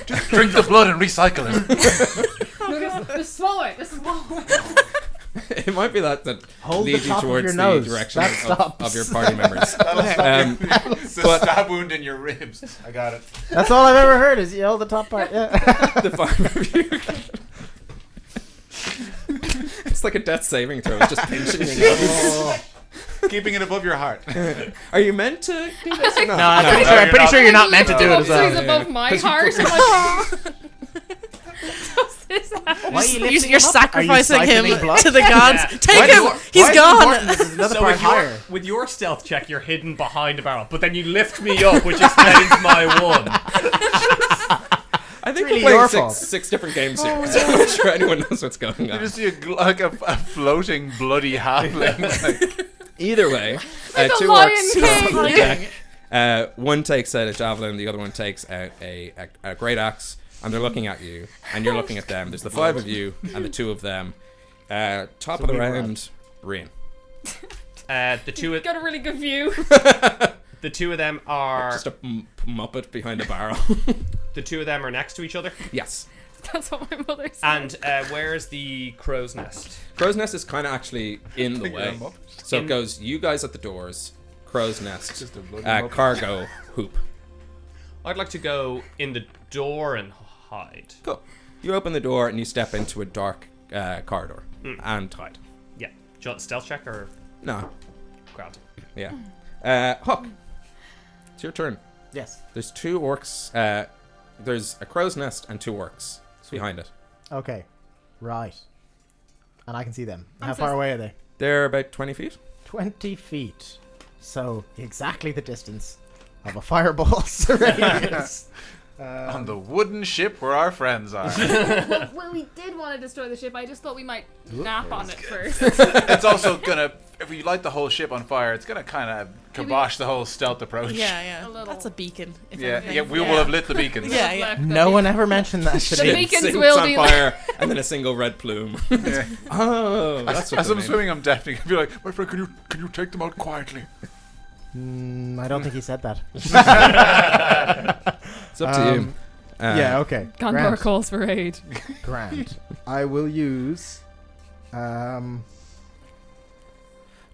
[SPEAKER 2] Just drink the blood and recycle it.
[SPEAKER 3] Just swallow it. Just swallow it.
[SPEAKER 1] It might be that
[SPEAKER 4] Hold the
[SPEAKER 1] leads you
[SPEAKER 4] top of
[SPEAKER 1] towards
[SPEAKER 4] your
[SPEAKER 1] the
[SPEAKER 4] nose.
[SPEAKER 1] direction
[SPEAKER 4] That
[SPEAKER 1] of
[SPEAKER 4] stops.
[SPEAKER 1] your party members.
[SPEAKER 2] The stab wound in your ribs. I got it.
[SPEAKER 4] That's all I've ever heard is you hold the top part. Yeah.
[SPEAKER 1] The 5 of you. It's like a death saving throw. It's just pinching your nose.
[SPEAKER 2] Keeping it above your heart.
[SPEAKER 1] Are you meant to do this or not?
[SPEAKER 4] No, I'm
[SPEAKER 2] you're
[SPEAKER 4] pretty
[SPEAKER 2] not.
[SPEAKER 4] sure you're not meant to do it as
[SPEAKER 3] So he's
[SPEAKER 4] well.
[SPEAKER 3] above my heart. I'm like, does this happen?
[SPEAKER 4] Why are you lifting
[SPEAKER 5] You're
[SPEAKER 4] him up?
[SPEAKER 5] sacrificing
[SPEAKER 4] Are you
[SPEAKER 5] him
[SPEAKER 4] siphoning blood?
[SPEAKER 5] to the gods.
[SPEAKER 6] Yeah.
[SPEAKER 5] Take
[SPEAKER 4] Why
[SPEAKER 5] him.
[SPEAKER 4] do-
[SPEAKER 5] He's
[SPEAKER 4] why is it
[SPEAKER 5] gone.
[SPEAKER 4] important this is another
[SPEAKER 6] So
[SPEAKER 4] part
[SPEAKER 6] with
[SPEAKER 4] higher.
[SPEAKER 6] with your stealth check, you're hidden behind a barrel, but then you lift me up, which explains my 1.
[SPEAKER 1] I think
[SPEAKER 4] really
[SPEAKER 1] we're
[SPEAKER 4] your
[SPEAKER 1] playing
[SPEAKER 4] fault.
[SPEAKER 1] six different games here. So I'm not sure anyone knows what's going
[SPEAKER 2] You
[SPEAKER 1] on.
[SPEAKER 2] just see a floating bloody halfling. Like,
[SPEAKER 1] Either way,
[SPEAKER 3] Like a
[SPEAKER 1] two
[SPEAKER 3] Lion
[SPEAKER 1] orcs
[SPEAKER 3] King.
[SPEAKER 1] come on the deck. One takes out a javelin, the other one takes out a great axe, and they're looking at you, and you're looking at them. There's the 5 of you and the 2 of them. Top of the round, Rian.
[SPEAKER 6] The two of
[SPEAKER 3] Got a really good view.
[SPEAKER 6] the two of them are
[SPEAKER 1] Just a muppet behind a barrel.
[SPEAKER 6] the two of them are next to each other.
[SPEAKER 1] Yes.
[SPEAKER 3] That's what my mother said.
[SPEAKER 6] And where's the crow's nest?
[SPEAKER 1] Crow's Nest is kind of actually in the way. So it goes you guys at the doors, Crow's Nest,
[SPEAKER 2] Just a bloody muppet.
[SPEAKER 1] cargo, hoop.
[SPEAKER 6] I'd like to go in the door and hide.
[SPEAKER 1] Cool. You open the door and you step into a dark corridor and hide.
[SPEAKER 6] Yeah. Do you want stealth check or
[SPEAKER 1] No.
[SPEAKER 6] grand?
[SPEAKER 1] Yeah. Huck. It's your turn.
[SPEAKER 4] Yes.
[SPEAKER 1] There's 2 orcs. There's a crow's nest and 2 orcs behind it.
[SPEAKER 4] Okay. Right. And I can see them. How
[SPEAKER 3] so-
[SPEAKER 4] far away are they?
[SPEAKER 1] They're about 20 feet.
[SPEAKER 4] 20 feet. So exactly the distance of a fireball's radius.
[SPEAKER 2] on the wooden ship where our friends are.
[SPEAKER 3] Well, we did want to destroy the ship. I just thought we might nap on it first.
[SPEAKER 2] It's also gonna, if we light the whole ship on fire, it's gonna kind of kibosh the whole stealth approach.
[SPEAKER 5] Yeah, yeah.
[SPEAKER 3] A little.
[SPEAKER 5] That's a beacon. If
[SPEAKER 2] Yeah,
[SPEAKER 5] anything.
[SPEAKER 2] yeah, we will have lit the beacons.
[SPEAKER 5] Yeah, yeah.
[SPEAKER 3] Left the
[SPEAKER 4] No one
[SPEAKER 3] beacon.
[SPEAKER 4] ever mentioned that to
[SPEAKER 3] The
[SPEAKER 4] me.
[SPEAKER 3] beacons
[SPEAKER 1] Sinks
[SPEAKER 3] will
[SPEAKER 1] on
[SPEAKER 3] be
[SPEAKER 1] fire, and then a single red plume.
[SPEAKER 2] Yeah.
[SPEAKER 1] Oh, that's what
[SPEAKER 2] As
[SPEAKER 1] they
[SPEAKER 2] I'm
[SPEAKER 1] mean.
[SPEAKER 2] swimming, I'm deafening. I'll be like, my friend, can you take them out quietly?
[SPEAKER 4] I don't think he said that.
[SPEAKER 1] It's up to you.
[SPEAKER 4] Yeah, okay.
[SPEAKER 3] Gondor
[SPEAKER 4] Grant.
[SPEAKER 3] calls for aid.
[SPEAKER 4] Grant. I will use...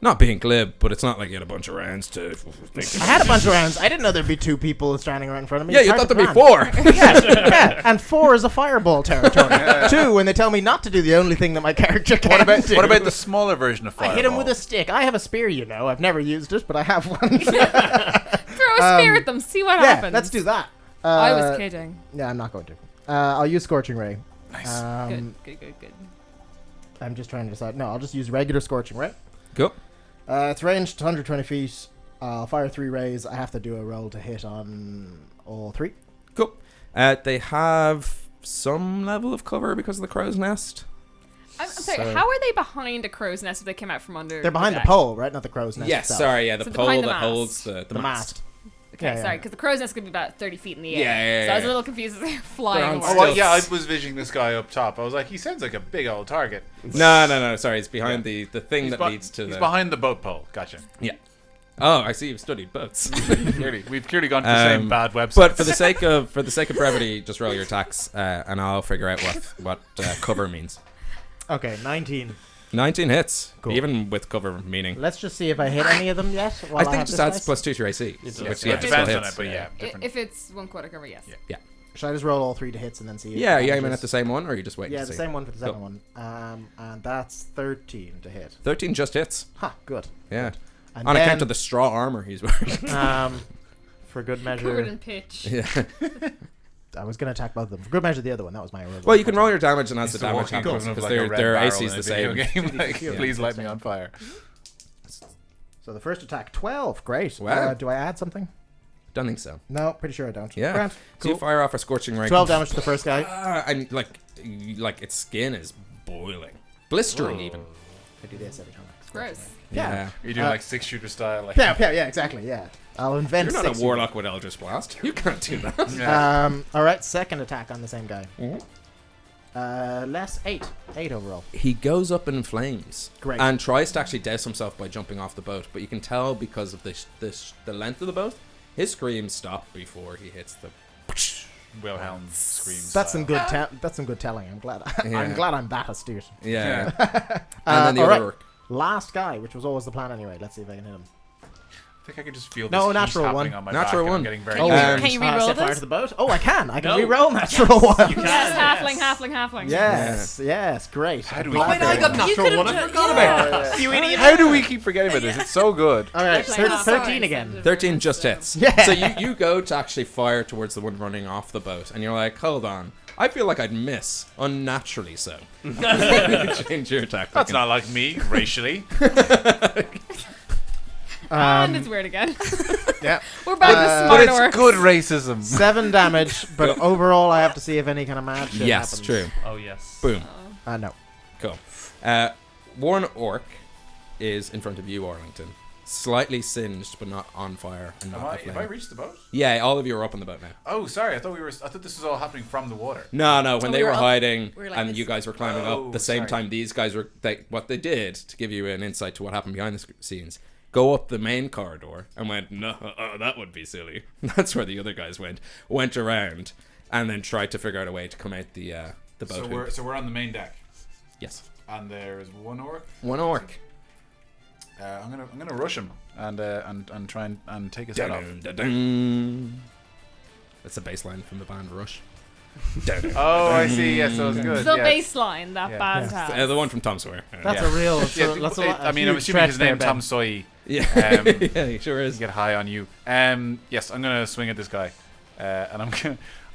[SPEAKER 1] Not being glib, but it's not like you had a bunch of rounds to.
[SPEAKER 4] I had a bunch of rounds. I didn't know there'd be 2 people standing right in front of me.
[SPEAKER 1] Yeah,
[SPEAKER 4] It's
[SPEAKER 1] you
[SPEAKER 4] hard
[SPEAKER 1] thought
[SPEAKER 4] to
[SPEAKER 1] there'd be
[SPEAKER 4] plan.
[SPEAKER 1] 4.
[SPEAKER 4] Yeah, and 4 is a fireball territory. 2, when they tell me not to do the only thing that my character can do.
[SPEAKER 2] What about the smaller version of
[SPEAKER 4] I
[SPEAKER 2] fireball?
[SPEAKER 4] hit him with a stick. I have a spear, you know. I've never used it, but I have one.
[SPEAKER 3] Throw a spear at them. See what
[SPEAKER 4] yeah,
[SPEAKER 3] happens.
[SPEAKER 4] let's do that.
[SPEAKER 3] I was kidding.
[SPEAKER 4] Yeah, I'm not going to. I'll use Scorching Ray.
[SPEAKER 2] Nice.
[SPEAKER 3] Good.
[SPEAKER 4] I'm just trying to decide. No, I'll just use regular Scorching Ray.
[SPEAKER 1] Go.
[SPEAKER 4] It's ranged 120 feet. I'll fire 3 rays. I have to do a roll to hit on all 3.
[SPEAKER 1] Cool. They have some level of cover because of the crow's nest.
[SPEAKER 3] I'm sorry,
[SPEAKER 4] So-
[SPEAKER 3] how are they behind a crow's nest if they came out from under?
[SPEAKER 4] They're behind the
[SPEAKER 3] deck?
[SPEAKER 4] pole, right? Not the crow's nest.
[SPEAKER 1] Yes,
[SPEAKER 4] itself.
[SPEAKER 1] sorry, yeah, the
[SPEAKER 3] So they're
[SPEAKER 1] pole
[SPEAKER 3] behind
[SPEAKER 1] that
[SPEAKER 3] the
[SPEAKER 1] holds
[SPEAKER 3] mast.
[SPEAKER 1] the
[SPEAKER 4] The
[SPEAKER 1] mast.
[SPEAKER 4] mast.
[SPEAKER 3] Okay,
[SPEAKER 4] Yeah, yeah.
[SPEAKER 3] sorry, because the crow's nest could be about 30 feet in the air.
[SPEAKER 1] Yeah,
[SPEAKER 3] So I was a
[SPEAKER 1] yeah.
[SPEAKER 3] little confused as they were flying
[SPEAKER 1] on
[SPEAKER 3] away.
[SPEAKER 2] Oh, well,
[SPEAKER 1] stilts.
[SPEAKER 2] yeah, I was visioning this guy up top. I was like, he sounds like a big old target.
[SPEAKER 1] No, sorry, it's behind the thing that
[SPEAKER 2] Be-
[SPEAKER 1] leads to
[SPEAKER 2] he's
[SPEAKER 1] the.
[SPEAKER 2] behind the boat pole. Gotcha.
[SPEAKER 1] Yeah. Oh, I see you've studied boats.
[SPEAKER 2] We've clearly gone to the same bad website.
[SPEAKER 1] But for the sake of brevity, just roll your attacks, and I'll figure out what cover means.
[SPEAKER 4] Okay, 19.
[SPEAKER 1] 19 hits,
[SPEAKER 4] Cool.
[SPEAKER 1] even with cover meaning.
[SPEAKER 4] Let's just see if I hit any of them yet.
[SPEAKER 1] I think it just adds +2 to your AC.
[SPEAKER 6] does.
[SPEAKER 1] Which,
[SPEAKER 2] yeah,
[SPEAKER 1] yeah,
[SPEAKER 2] it
[SPEAKER 1] still
[SPEAKER 2] depends on
[SPEAKER 1] hits.
[SPEAKER 2] it, but yeah, different.
[SPEAKER 3] If it's 1/4 cover, yes.
[SPEAKER 2] Yeah.
[SPEAKER 4] Should I just roll all 3 to hits and then see? if
[SPEAKER 1] Yeah,
[SPEAKER 4] it
[SPEAKER 1] you aiming
[SPEAKER 4] matches?
[SPEAKER 1] at the same one, or are you just waiting
[SPEAKER 4] Yeah,
[SPEAKER 1] to
[SPEAKER 4] the
[SPEAKER 1] see?
[SPEAKER 4] same one for the second
[SPEAKER 1] Cool.
[SPEAKER 4] one. And that's 13 to hit.
[SPEAKER 1] 13 just hits.
[SPEAKER 4] Ha, good.
[SPEAKER 1] Yeah.
[SPEAKER 4] And
[SPEAKER 1] On
[SPEAKER 4] then,
[SPEAKER 1] account of the straw armor he's wearing.
[SPEAKER 4] for good
[SPEAKER 3] Covered
[SPEAKER 4] measure,
[SPEAKER 3] in pitch.
[SPEAKER 1] Yeah.
[SPEAKER 4] I was going to attack both of them. For good measure, the other one. That was my original.
[SPEAKER 1] Well, you can roll your damage, and as
[SPEAKER 2] It's
[SPEAKER 1] the damage
[SPEAKER 2] walking
[SPEAKER 1] happens,
[SPEAKER 2] equivalent of
[SPEAKER 1] because
[SPEAKER 2] like a red
[SPEAKER 1] their
[SPEAKER 2] barrel
[SPEAKER 1] AC
[SPEAKER 2] in
[SPEAKER 1] is
[SPEAKER 2] a
[SPEAKER 1] the
[SPEAKER 2] video
[SPEAKER 1] same.
[SPEAKER 2] game. Like,
[SPEAKER 4] Yeah.
[SPEAKER 2] please light me on fire.
[SPEAKER 4] So the first attack, 12. Great.
[SPEAKER 1] Wow.
[SPEAKER 4] Do I add something?
[SPEAKER 1] Don't think so.
[SPEAKER 4] No, pretty sure I don't.
[SPEAKER 1] Yeah.
[SPEAKER 4] Grant,
[SPEAKER 1] So you
[SPEAKER 4] cool.
[SPEAKER 1] fire off a scorching ray.
[SPEAKER 4] 12 damage to the first guy.
[SPEAKER 1] And like its skin is boiling, blistering even.
[SPEAKER 4] I do this every time.
[SPEAKER 3] It's gross.
[SPEAKER 4] Yeah.
[SPEAKER 2] You're doing
[SPEAKER 4] Uh,
[SPEAKER 2] like 6-shooter style. Like,
[SPEAKER 4] Yeah, exactly, yeah. I'll invent
[SPEAKER 1] You're not a
[SPEAKER 4] 6
[SPEAKER 1] warlock with Eldritch Blast. You can't do that.
[SPEAKER 2] yeah.
[SPEAKER 4] Alright, second attack on the same guy.
[SPEAKER 1] Mhm.
[SPEAKER 4] Less 8. 8 overall.
[SPEAKER 1] He goes up in flames.
[SPEAKER 4] Great.
[SPEAKER 1] And tries to actually douse himself by jumping off the boat, but you can tell because of the length of the boat, his screams stop before he hits the.
[SPEAKER 2] Wilhelm screams.
[SPEAKER 4] That's some good that's some good telling. I'm glad
[SPEAKER 1] Yeah.
[SPEAKER 4] I'm glad I'm that astute.
[SPEAKER 1] Yeah. And then the
[SPEAKER 4] alright.
[SPEAKER 1] other orc.
[SPEAKER 4] Last guy, which was always the plan anyway. Let's see if I can hit him.
[SPEAKER 2] I think I could just feel
[SPEAKER 4] No,
[SPEAKER 2] this
[SPEAKER 4] natural
[SPEAKER 2] happening
[SPEAKER 4] one.
[SPEAKER 2] on my
[SPEAKER 1] Natural
[SPEAKER 2] back, and
[SPEAKER 1] one.
[SPEAKER 2] I'm getting very
[SPEAKER 4] Oh,
[SPEAKER 3] Can you
[SPEAKER 5] re-roll
[SPEAKER 4] set fire
[SPEAKER 5] this?
[SPEAKER 4] to the boat? Oh, I can. I can
[SPEAKER 6] No.
[SPEAKER 4] re-roll natural one.
[SPEAKER 6] You can.
[SPEAKER 3] Yes, halfling.
[SPEAKER 4] Yes, great.
[SPEAKER 2] How do we?
[SPEAKER 6] Oh, wait, I got
[SPEAKER 5] You
[SPEAKER 6] natural
[SPEAKER 5] could've
[SPEAKER 6] one. I
[SPEAKER 5] done-
[SPEAKER 6] forgot
[SPEAKER 5] yeah.
[SPEAKER 6] about it. You idiot.
[SPEAKER 2] How do we keep forgetting about this? It's so good.
[SPEAKER 4] All right,
[SPEAKER 3] Actually, half
[SPEAKER 4] 13
[SPEAKER 3] sorry,
[SPEAKER 4] again.
[SPEAKER 3] so
[SPEAKER 1] 13 just hits.
[SPEAKER 4] Yeah.
[SPEAKER 1] So you go to actually fire towards the one running off the boat, and you're like, hold on. I feel like I'd miss, unnaturally so. Change your tactic.
[SPEAKER 2] That's not like me, racially.
[SPEAKER 3] And it's weird again.
[SPEAKER 4] Yeah.
[SPEAKER 3] We're back to
[SPEAKER 2] But
[SPEAKER 3] smart
[SPEAKER 2] it's
[SPEAKER 3] orcs.
[SPEAKER 2] good racism.
[SPEAKER 4] 7 damage, but overall I have to see if any kind of mad shit
[SPEAKER 1] Yes,
[SPEAKER 4] happens.
[SPEAKER 1] true.
[SPEAKER 6] Oh yes.
[SPEAKER 1] Boom.
[SPEAKER 4] No.
[SPEAKER 1] Cool. One orc is in front of you, Arlington. Slightly singed, but not on fire and not
[SPEAKER 2] Have I reached the boat?
[SPEAKER 1] Yeah, all of you are up on the boat now.
[SPEAKER 2] Oh, sorry. I thought this was all happening from the water.
[SPEAKER 1] No, when
[SPEAKER 5] Oh,
[SPEAKER 1] they
[SPEAKER 5] we
[SPEAKER 1] were
[SPEAKER 5] were up-
[SPEAKER 1] hiding
[SPEAKER 5] we were like
[SPEAKER 1] and
[SPEAKER 5] this.
[SPEAKER 1] you guys were climbing
[SPEAKER 2] Oh,
[SPEAKER 1] up, the same
[SPEAKER 2] sorry.
[SPEAKER 1] time these guys were, what they did, to give you an insight to what happened behind the scenes, go up the main corridor and went, no, that would be silly. That's where the other guys went around, and then tried to figure out a way to come out the boat hoop.
[SPEAKER 2] So we're on the main deck,
[SPEAKER 1] Yes.
[SPEAKER 2] and there's one orc.
[SPEAKER 1] One orc.
[SPEAKER 2] I'm gonna rush him and try and take his head off.
[SPEAKER 1] Dun-dun-dun. That's the bass line from the band Rush.
[SPEAKER 2] Oh, I see. Yes, that was good.
[SPEAKER 3] The
[SPEAKER 2] yes.
[SPEAKER 3] baseline that
[SPEAKER 2] Yeah.
[SPEAKER 3] band
[SPEAKER 4] Yeah.
[SPEAKER 3] has.
[SPEAKER 1] The one from Tom Sawyer.
[SPEAKER 4] That's
[SPEAKER 2] Yeah.
[SPEAKER 4] a real.
[SPEAKER 2] Yeah,
[SPEAKER 4] that's a lot,
[SPEAKER 2] I mean, I'm
[SPEAKER 4] huge
[SPEAKER 2] assuming his
[SPEAKER 4] stretch
[SPEAKER 2] name
[SPEAKER 4] there,
[SPEAKER 2] Tom
[SPEAKER 4] Ben.
[SPEAKER 2] Sawyer.
[SPEAKER 1] Yeah,
[SPEAKER 2] Um,
[SPEAKER 1] yeah, he sure is.
[SPEAKER 2] Get high on you. Yes, I'm gonna swing at this guy, and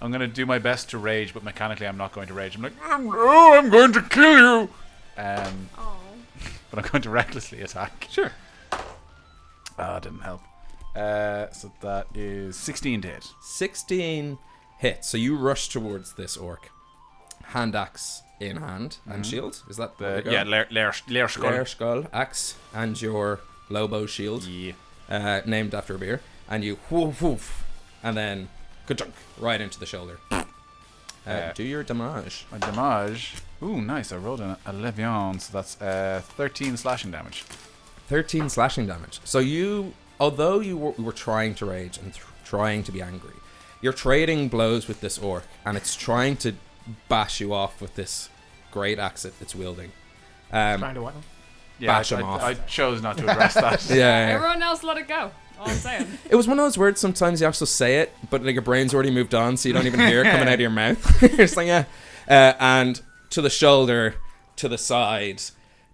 [SPEAKER 2] I'm gonna do my best to rage, but mechanically I'm not going to rage. I'm like, I'm going to kill you.
[SPEAKER 3] Oh.
[SPEAKER 2] But I'm going to recklessly attack.
[SPEAKER 1] Sure.
[SPEAKER 2] Ah, didn't help. So that is 16 to hit.
[SPEAKER 1] 16 hits. So you rush towards this orc, hand axe in hand and shield. Is that
[SPEAKER 2] The
[SPEAKER 1] the
[SPEAKER 2] yeah, Lair skull.
[SPEAKER 1] Lair skull axe and your Lobo shield,
[SPEAKER 2] Yeah.
[SPEAKER 1] named after a beer, and you woof woof, and then ka-chunk, right into the shoulder. Do your damage.
[SPEAKER 2] My damage. Ooh, nice. I rolled a Levion, so that's 13 slashing damage.
[SPEAKER 1] 13 slashing damage. So you, although you were trying to rage and trying to be angry, you're trading blows with this orc, and it's trying to bash you off with this great axe it's wielding.
[SPEAKER 4] Trying to what?
[SPEAKER 2] Yeah,
[SPEAKER 1] Bash him
[SPEAKER 2] I
[SPEAKER 1] off.
[SPEAKER 2] chose not to address that.
[SPEAKER 1] Yeah.
[SPEAKER 3] Everyone else let it go. All I'm saying.
[SPEAKER 1] It was one of those words sometimes you also say it, but like your brain's already moved on, so you don't even hear it coming out of your mouth. You're just like, yeah. And to the shoulder, to the side,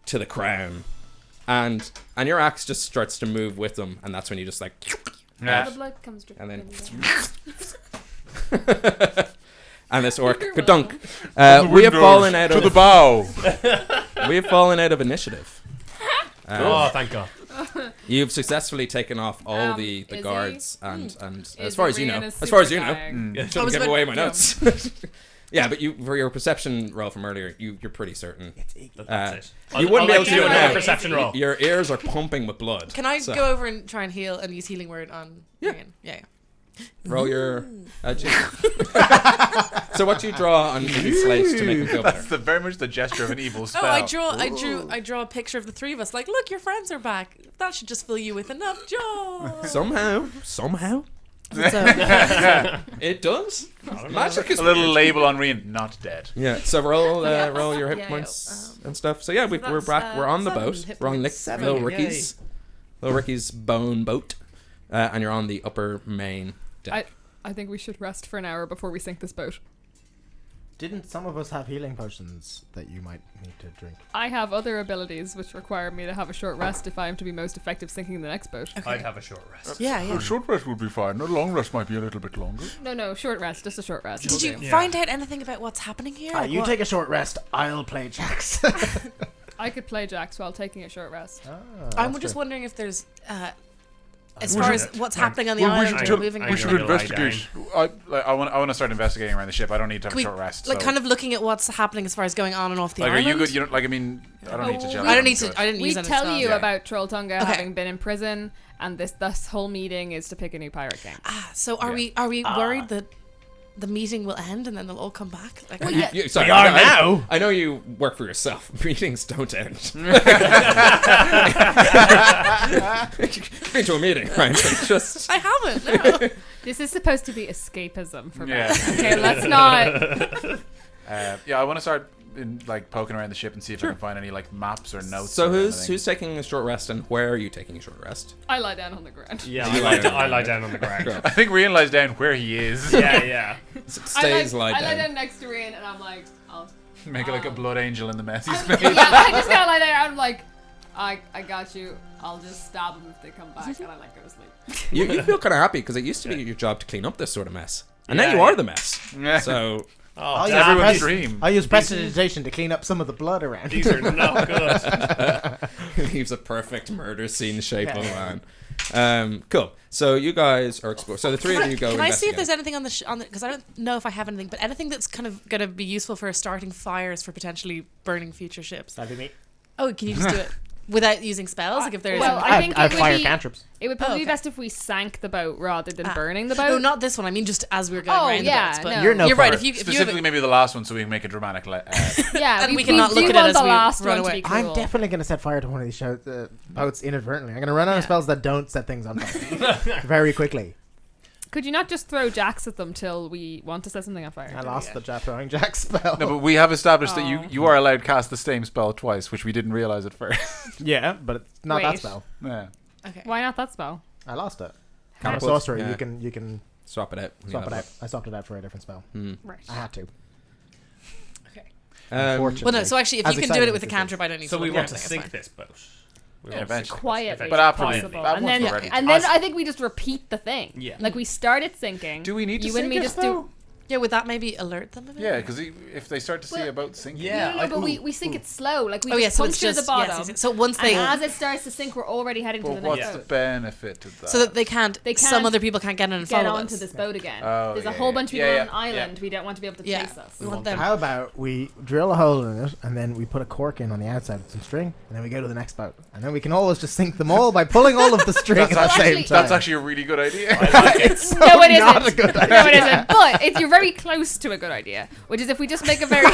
[SPEAKER 1] to the crown. And your axe just starts to move with them, and that's when you just like...
[SPEAKER 2] Yeah.
[SPEAKER 3] The blood comes dripping
[SPEAKER 1] And then-
[SPEAKER 3] down.
[SPEAKER 1] and this orc...
[SPEAKER 3] You're
[SPEAKER 1] Ka-dunk.
[SPEAKER 2] From the
[SPEAKER 1] We have
[SPEAKER 2] windows
[SPEAKER 1] fallen out
[SPEAKER 2] to the
[SPEAKER 1] of...
[SPEAKER 2] bow.
[SPEAKER 1] We have fallen out of initiative.
[SPEAKER 6] Oh, thank God.
[SPEAKER 1] You've successfully taken off all the
[SPEAKER 3] is he?
[SPEAKER 1] guards and
[SPEAKER 3] Is
[SPEAKER 1] as far as you know,
[SPEAKER 3] Rihanna
[SPEAKER 1] as far as you
[SPEAKER 3] super
[SPEAKER 1] know,
[SPEAKER 3] dying?
[SPEAKER 5] I
[SPEAKER 1] shouldn't
[SPEAKER 5] was
[SPEAKER 1] give
[SPEAKER 5] about-
[SPEAKER 1] away my
[SPEAKER 5] yeah.
[SPEAKER 1] notes. Yeah, but you for your perception roll from earlier, you're pretty certain.
[SPEAKER 6] That's it.
[SPEAKER 1] You wouldn't be able to do it
[SPEAKER 6] a
[SPEAKER 1] now.
[SPEAKER 6] perception roll.
[SPEAKER 1] Your ears are pumping with blood.
[SPEAKER 5] Can I
[SPEAKER 1] so-
[SPEAKER 5] go over and try and heal and use healing word on Rian? Yeah.
[SPEAKER 1] Roll your. So what do you draw on these slates to make them feel better?
[SPEAKER 2] That's very much the gesture of an evil spell.
[SPEAKER 5] Oh, I draw a picture of the three of us. Like, look, your friends are back. That should just fill you with enough joy.
[SPEAKER 1] Somehow.
[SPEAKER 5] So,
[SPEAKER 1] It does. Magic is
[SPEAKER 2] a little
[SPEAKER 1] weird.
[SPEAKER 2] label on Rian, not dead.
[SPEAKER 1] Yeah. So roll your hit
[SPEAKER 5] Yeah,
[SPEAKER 1] points and stuff. So yeah, we're
[SPEAKER 5] that's,
[SPEAKER 1] back. We're on the
[SPEAKER 5] 7
[SPEAKER 1] boat.
[SPEAKER 5] hit
[SPEAKER 1] We're on
[SPEAKER 5] points.
[SPEAKER 1] Little
[SPEAKER 6] Yay.
[SPEAKER 1] Ricky's. Little Ricky's bone boat, and you're on the upper main deck.
[SPEAKER 3] I think we should rest for an hour before we sink this boat.
[SPEAKER 4] Didn't some of us have healing potions that you might need to drink?
[SPEAKER 3] I have other abilities which require me to have a short rest if I am to be most effective sinking the next boat.
[SPEAKER 6] I'd have a short rest.
[SPEAKER 5] yeah.
[SPEAKER 2] short rest would be fine. A long rest might be a little bit longer.
[SPEAKER 3] No, short rest, just a short rest.
[SPEAKER 5] Did you
[SPEAKER 6] Yeah.
[SPEAKER 5] find out anything about what's happening here? Like,
[SPEAKER 4] You
[SPEAKER 5] what-
[SPEAKER 4] take a short rest. I'll play Jax.
[SPEAKER 3] I could play Jax while taking a short rest.
[SPEAKER 5] I'm just wondering if there's, as
[SPEAKER 6] We
[SPEAKER 5] far
[SPEAKER 6] should-
[SPEAKER 5] as what's happening on the
[SPEAKER 2] Well, we
[SPEAKER 5] island
[SPEAKER 2] should
[SPEAKER 5] or
[SPEAKER 2] tell-
[SPEAKER 5] moving
[SPEAKER 6] I
[SPEAKER 2] We
[SPEAKER 5] around.
[SPEAKER 2] should
[SPEAKER 6] gonna lie
[SPEAKER 2] investigate. I want to start investigating around the ship. I don't need to have
[SPEAKER 5] Can we-
[SPEAKER 2] a short rest.
[SPEAKER 5] Like,
[SPEAKER 2] so.
[SPEAKER 5] kind of looking at what's happening as far as going on and off the
[SPEAKER 2] Like, are
[SPEAKER 5] island.
[SPEAKER 2] you good? You don't like. I mean, I don't need to.
[SPEAKER 3] Oh,
[SPEAKER 2] Gel
[SPEAKER 5] I don't
[SPEAKER 2] them
[SPEAKER 5] need
[SPEAKER 2] to
[SPEAKER 5] to.
[SPEAKER 2] it.
[SPEAKER 5] I didn't
[SPEAKER 3] We
[SPEAKER 5] use any
[SPEAKER 3] tell
[SPEAKER 5] spells.
[SPEAKER 3] you
[SPEAKER 2] Yeah.
[SPEAKER 3] about Trolltunga
[SPEAKER 5] Okay.
[SPEAKER 3] having been in prison, and this whole meeting is to pick a new pirate king.
[SPEAKER 5] So are we worried that the meeting will end and then they'll all come back? Like,
[SPEAKER 1] Sorry,
[SPEAKER 4] We are
[SPEAKER 1] I-
[SPEAKER 4] now.
[SPEAKER 1] I know you work for yourself. Meetings don't end. Been to a meeting, right? It's just
[SPEAKER 5] I haven't. No.
[SPEAKER 3] This is supposed to be escapism for
[SPEAKER 2] Yeah.
[SPEAKER 3] me. Okay, let's not.
[SPEAKER 2] Yeah, I want to start poking around the ship and see if I can find any maps or notes.
[SPEAKER 1] so.
[SPEAKER 2] or
[SPEAKER 1] Who's
[SPEAKER 2] anything.
[SPEAKER 1] taking a short rest, and where are you taking a short rest?
[SPEAKER 3] I lie down on the ground.
[SPEAKER 6] Yeah,
[SPEAKER 1] You
[SPEAKER 6] I lie down on the ground.
[SPEAKER 1] Go.
[SPEAKER 2] I think Rian lies down where he is.
[SPEAKER 6] Yeah.
[SPEAKER 1] Stays
[SPEAKER 3] I
[SPEAKER 1] lie
[SPEAKER 3] lie
[SPEAKER 1] down.
[SPEAKER 3] down next to Rian, and I'm like, I'll.
[SPEAKER 2] Make it like a blood angel in the mess he's
[SPEAKER 3] Yeah,
[SPEAKER 2] made.
[SPEAKER 3] I just gotta lie there. I'm like, I got you. I'll just stab them if they come back, and I go to sleep.
[SPEAKER 1] You feel kind of happy because it used to be your job to clean up this sort of mess, and now
[SPEAKER 6] Yeah,
[SPEAKER 1] you
[SPEAKER 6] yeah.
[SPEAKER 1] are the mess.
[SPEAKER 2] Yeah.
[SPEAKER 1] So
[SPEAKER 6] Oh,
[SPEAKER 4] I'll
[SPEAKER 6] damn,
[SPEAKER 4] use
[SPEAKER 2] everyone's
[SPEAKER 4] presti-
[SPEAKER 2] dream.
[SPEAKER 4] I use prestidigitation to clean up some of the blood around.
[SPEAKER 6] these are not good.
[SPEAKER 1] leaves a perfect murder scene shape of man. Cool. So you guys are exploring. So the three of you go.
[SPEAKER 5] Can I see if
[SPEAKER 1] investigate.
[SPEAKER 5] there's anything on the because I don't know if I have anything, but anything that's kind of going to be useful for starting fires for potentially burning future ships.
[SPEAKER 4] That'd be me.
[SPEAKER 5] Oh, can you just do it without using spells? Like if there's
[SPEAKER 3] Well,
[SPEAKER 5] a,
[SPEAKER 3] I think
[SPEAKER 4] I
[SPEAKER 3] it would
[SPEAKER 4] fire
[SPEAKER 3] be-
[SPEAKER 4] cantrips.
[SPEAKER 3] It would probably
[SPEAKER 5] Oh,
[SPEAKER 3] be
[SPEAKER 5] okay.
[SPEAKER 3] best if we sank the boat rather than burning the boat.
[SPEAKER 5] no, not this one. I mean, just as we're going
[SPEAKER 3] Oh,
[SPEAKER 5] around
[SPEAKER 3] yeah,
[SPEAKER 5] the boats. But
[SPEAKER 3] no.
[SPEAKER 4] You're no
[SPEAKER 5] you're right.
[SPEAKER 4] fire.
[SPEAKER 5] If you have
[SPEAKER 2] Specifically, maybe the last one, so we can make a dramatic.
[SPEAKER 3] Yeah,
[SPEAKER 5] And we can not
[SPEAKER 3] do
[SPEAKER 5] look at it
[SPEAKER 3] want
[SPEAKER 5] as
[SPEAKER 3] the
[SPEAKER 5] we
[SPEAKER 3] last
[SPEAKER 5] run
[SPEAKER 3] one
[SPEAKER 5] away.
[SPEAKER 3] to be cool.
[SPEAKER 4] I'm definitely going to set fire to one of these boats inadvertently. I'm going to run out of spells that don't set things on fire very quickly.
[SPEAKER 3] Could you not just throw jacks at them till we want to set something on fire?
[SPEAKER 4] I lost the throwing jack spell.
[SPEAKER 2] No, but we have established that
[SPEAKER 3] Oh.
[SPEAKER 2] you are allowed to cast the same spell twice, which we didn't realize at first.
[SPEAKER 4] yeah, but it's not that
[SPEAKER 3] Wait.
[SPEAKER 4] spell.
[SPEAKER 2] Yeah.
[SPEAKER 5] Okay.
[SPEAKER 3] Why not that spell?
[SPEAKER 4] I lost it.
[SPEAKER 3] How
[SPEAKER 4] I'm a
[SPEAKER 3] did-
[SPEAKER 4] sorcerer.
[SPEAKER 1] Yeah.
[SPEAKER 4] You can
[SPEAKER 1] Swap it out.
[SPEAKER 4] swap it out. I swapped it out for a different spell.
[SPEAKER 3] Right.
[SPEAKER 4] I had to.
[SPEAKER 5] Okay.
[SPEAKER 4] Unfortunately.
[SPEAKER 5] Well, no. So actually, if
[SPEAKER 4] As
[SPEAKER 5] you can do
[SPEAKER 4] exciting
[SPEAKER 5] it with a
[SPEAKER 4] as this
[SPEAKER 5] cantrip, I don't need
[SPEAKER 6] So
[SPEAKER 5] to.
[SPEAKER 6] we
[SPEAKER 5] look
[SPEAKER 6] want
[SPEAKER 5] at
[SPEAKER 6] to
[SPEAKER 5] anything,
[SPEAKER 6] sink
[SPEAKER 5] it's
[SPEAKER 6] this boat. We
[SPEAKER 2] Yeah,
[SPEAKER 6] want to
[SPEAKER 2] eventually.
[SPEAKER 3] Quietly.
[SPEAKER 2] But after we-
[SPEAKER 3] possible.
[SPEAKER 2] that
[SPEAKER 3] and
[SPEAKER 2] once
[SPEAKER 3] then,
[SPEAKER 2] already.
[SPEAKER 3] and then I think we just repeat the thing.
[SPEAKER 6] Yeah.
[SPEAKER 3] Like we started sinking.
[SPEAKER 2] Do we need to
[SPEAKER 3] you
[SPEAKER 2] sink
[SPEAKER 3] and me
[SPEAKER 2] it,
[SPEAKER 3] just
[SPEAKER 2] though?
[SPEAKER 3] do.
[SPEAKER 5] Yeah, would that maybe alert them a bit?
[SPEAKER 2] Yeah, because if they start to see
[SPEAKER 3] Well,
[SPEAKER 2] a boat sinking.
[SPEAKER 6] Yeah.
[SPEAKER 3] No, but we sink it slow. Like we
[SPEAKER 5] Oh yeah,
[SPEAKER 3] just
[SPEAKER 5] so
[SPEAKER 3] punch
[SPEAKER 5] it's
[SPEAKER 3] through
[SPEAKER 5] just
[SPEAKER 3] the bottom.
[SPEAKER 5] yes, yes. So once they,
[SPEAKER 3] And as it starts to sink, we're already heading to
[SPEAKER 2] But
[SPEAKER 3] the next
[SPEAKER 2] what's the
[SPEAKER 3] boat.
[SPEAKER 2] benefit of that?
[SPEAKER 5] so that they can't.
[SPEAKER 3] They
[SPEAKER 5] Some
[SPEAKER 3] can't
[SPEAKER 5] other people can't get in and
[SPEAKER 3] Get
[SPEAKER 5] follow
[SPEAKER 3] onto
[SPEAKER 5] us.
[SPEAKER 3] this boat again.
[SPEAKER 2] Oh,
[SPEAKER 3] There's
[SPEAKER 2] yeah,
[SPEAKER 3] a whole
[SPEAKER 2] yeah.
[SPEAKER 3] bunch of people
[SPEAKER 2] Yeah,
[SPEAKER 3] on an
[SPEAKER 2] yeah,
[SPEAKER 3] island. We don't want to be able to
[SPEAKER 5] Yeah.
[SPEAKER 3] chase us.
[SPEAKER 5] We want them.
[SPEAKER 4] How about we drill a hole in it and then we put a cork in on the outside with some string and then we go to the next boat and then we can always just sink them all by pulling all of the string at the
[SPEAKER 2] That's
[SPEAKER 4] same
[SPEAKER 3] actually-
[SPEAKER 4] time.
[SPEAKER 2] That's actually a really good idea.
[SPEAKER 6] I like it.
[SPEAKER 4] It's so
[SPEAKER 3] No, it isn't.
[SPEAKER 4] not a good idea.
[SPEAKER 3] No, it isn't. But you're very close to a good idea, which is if we just make a very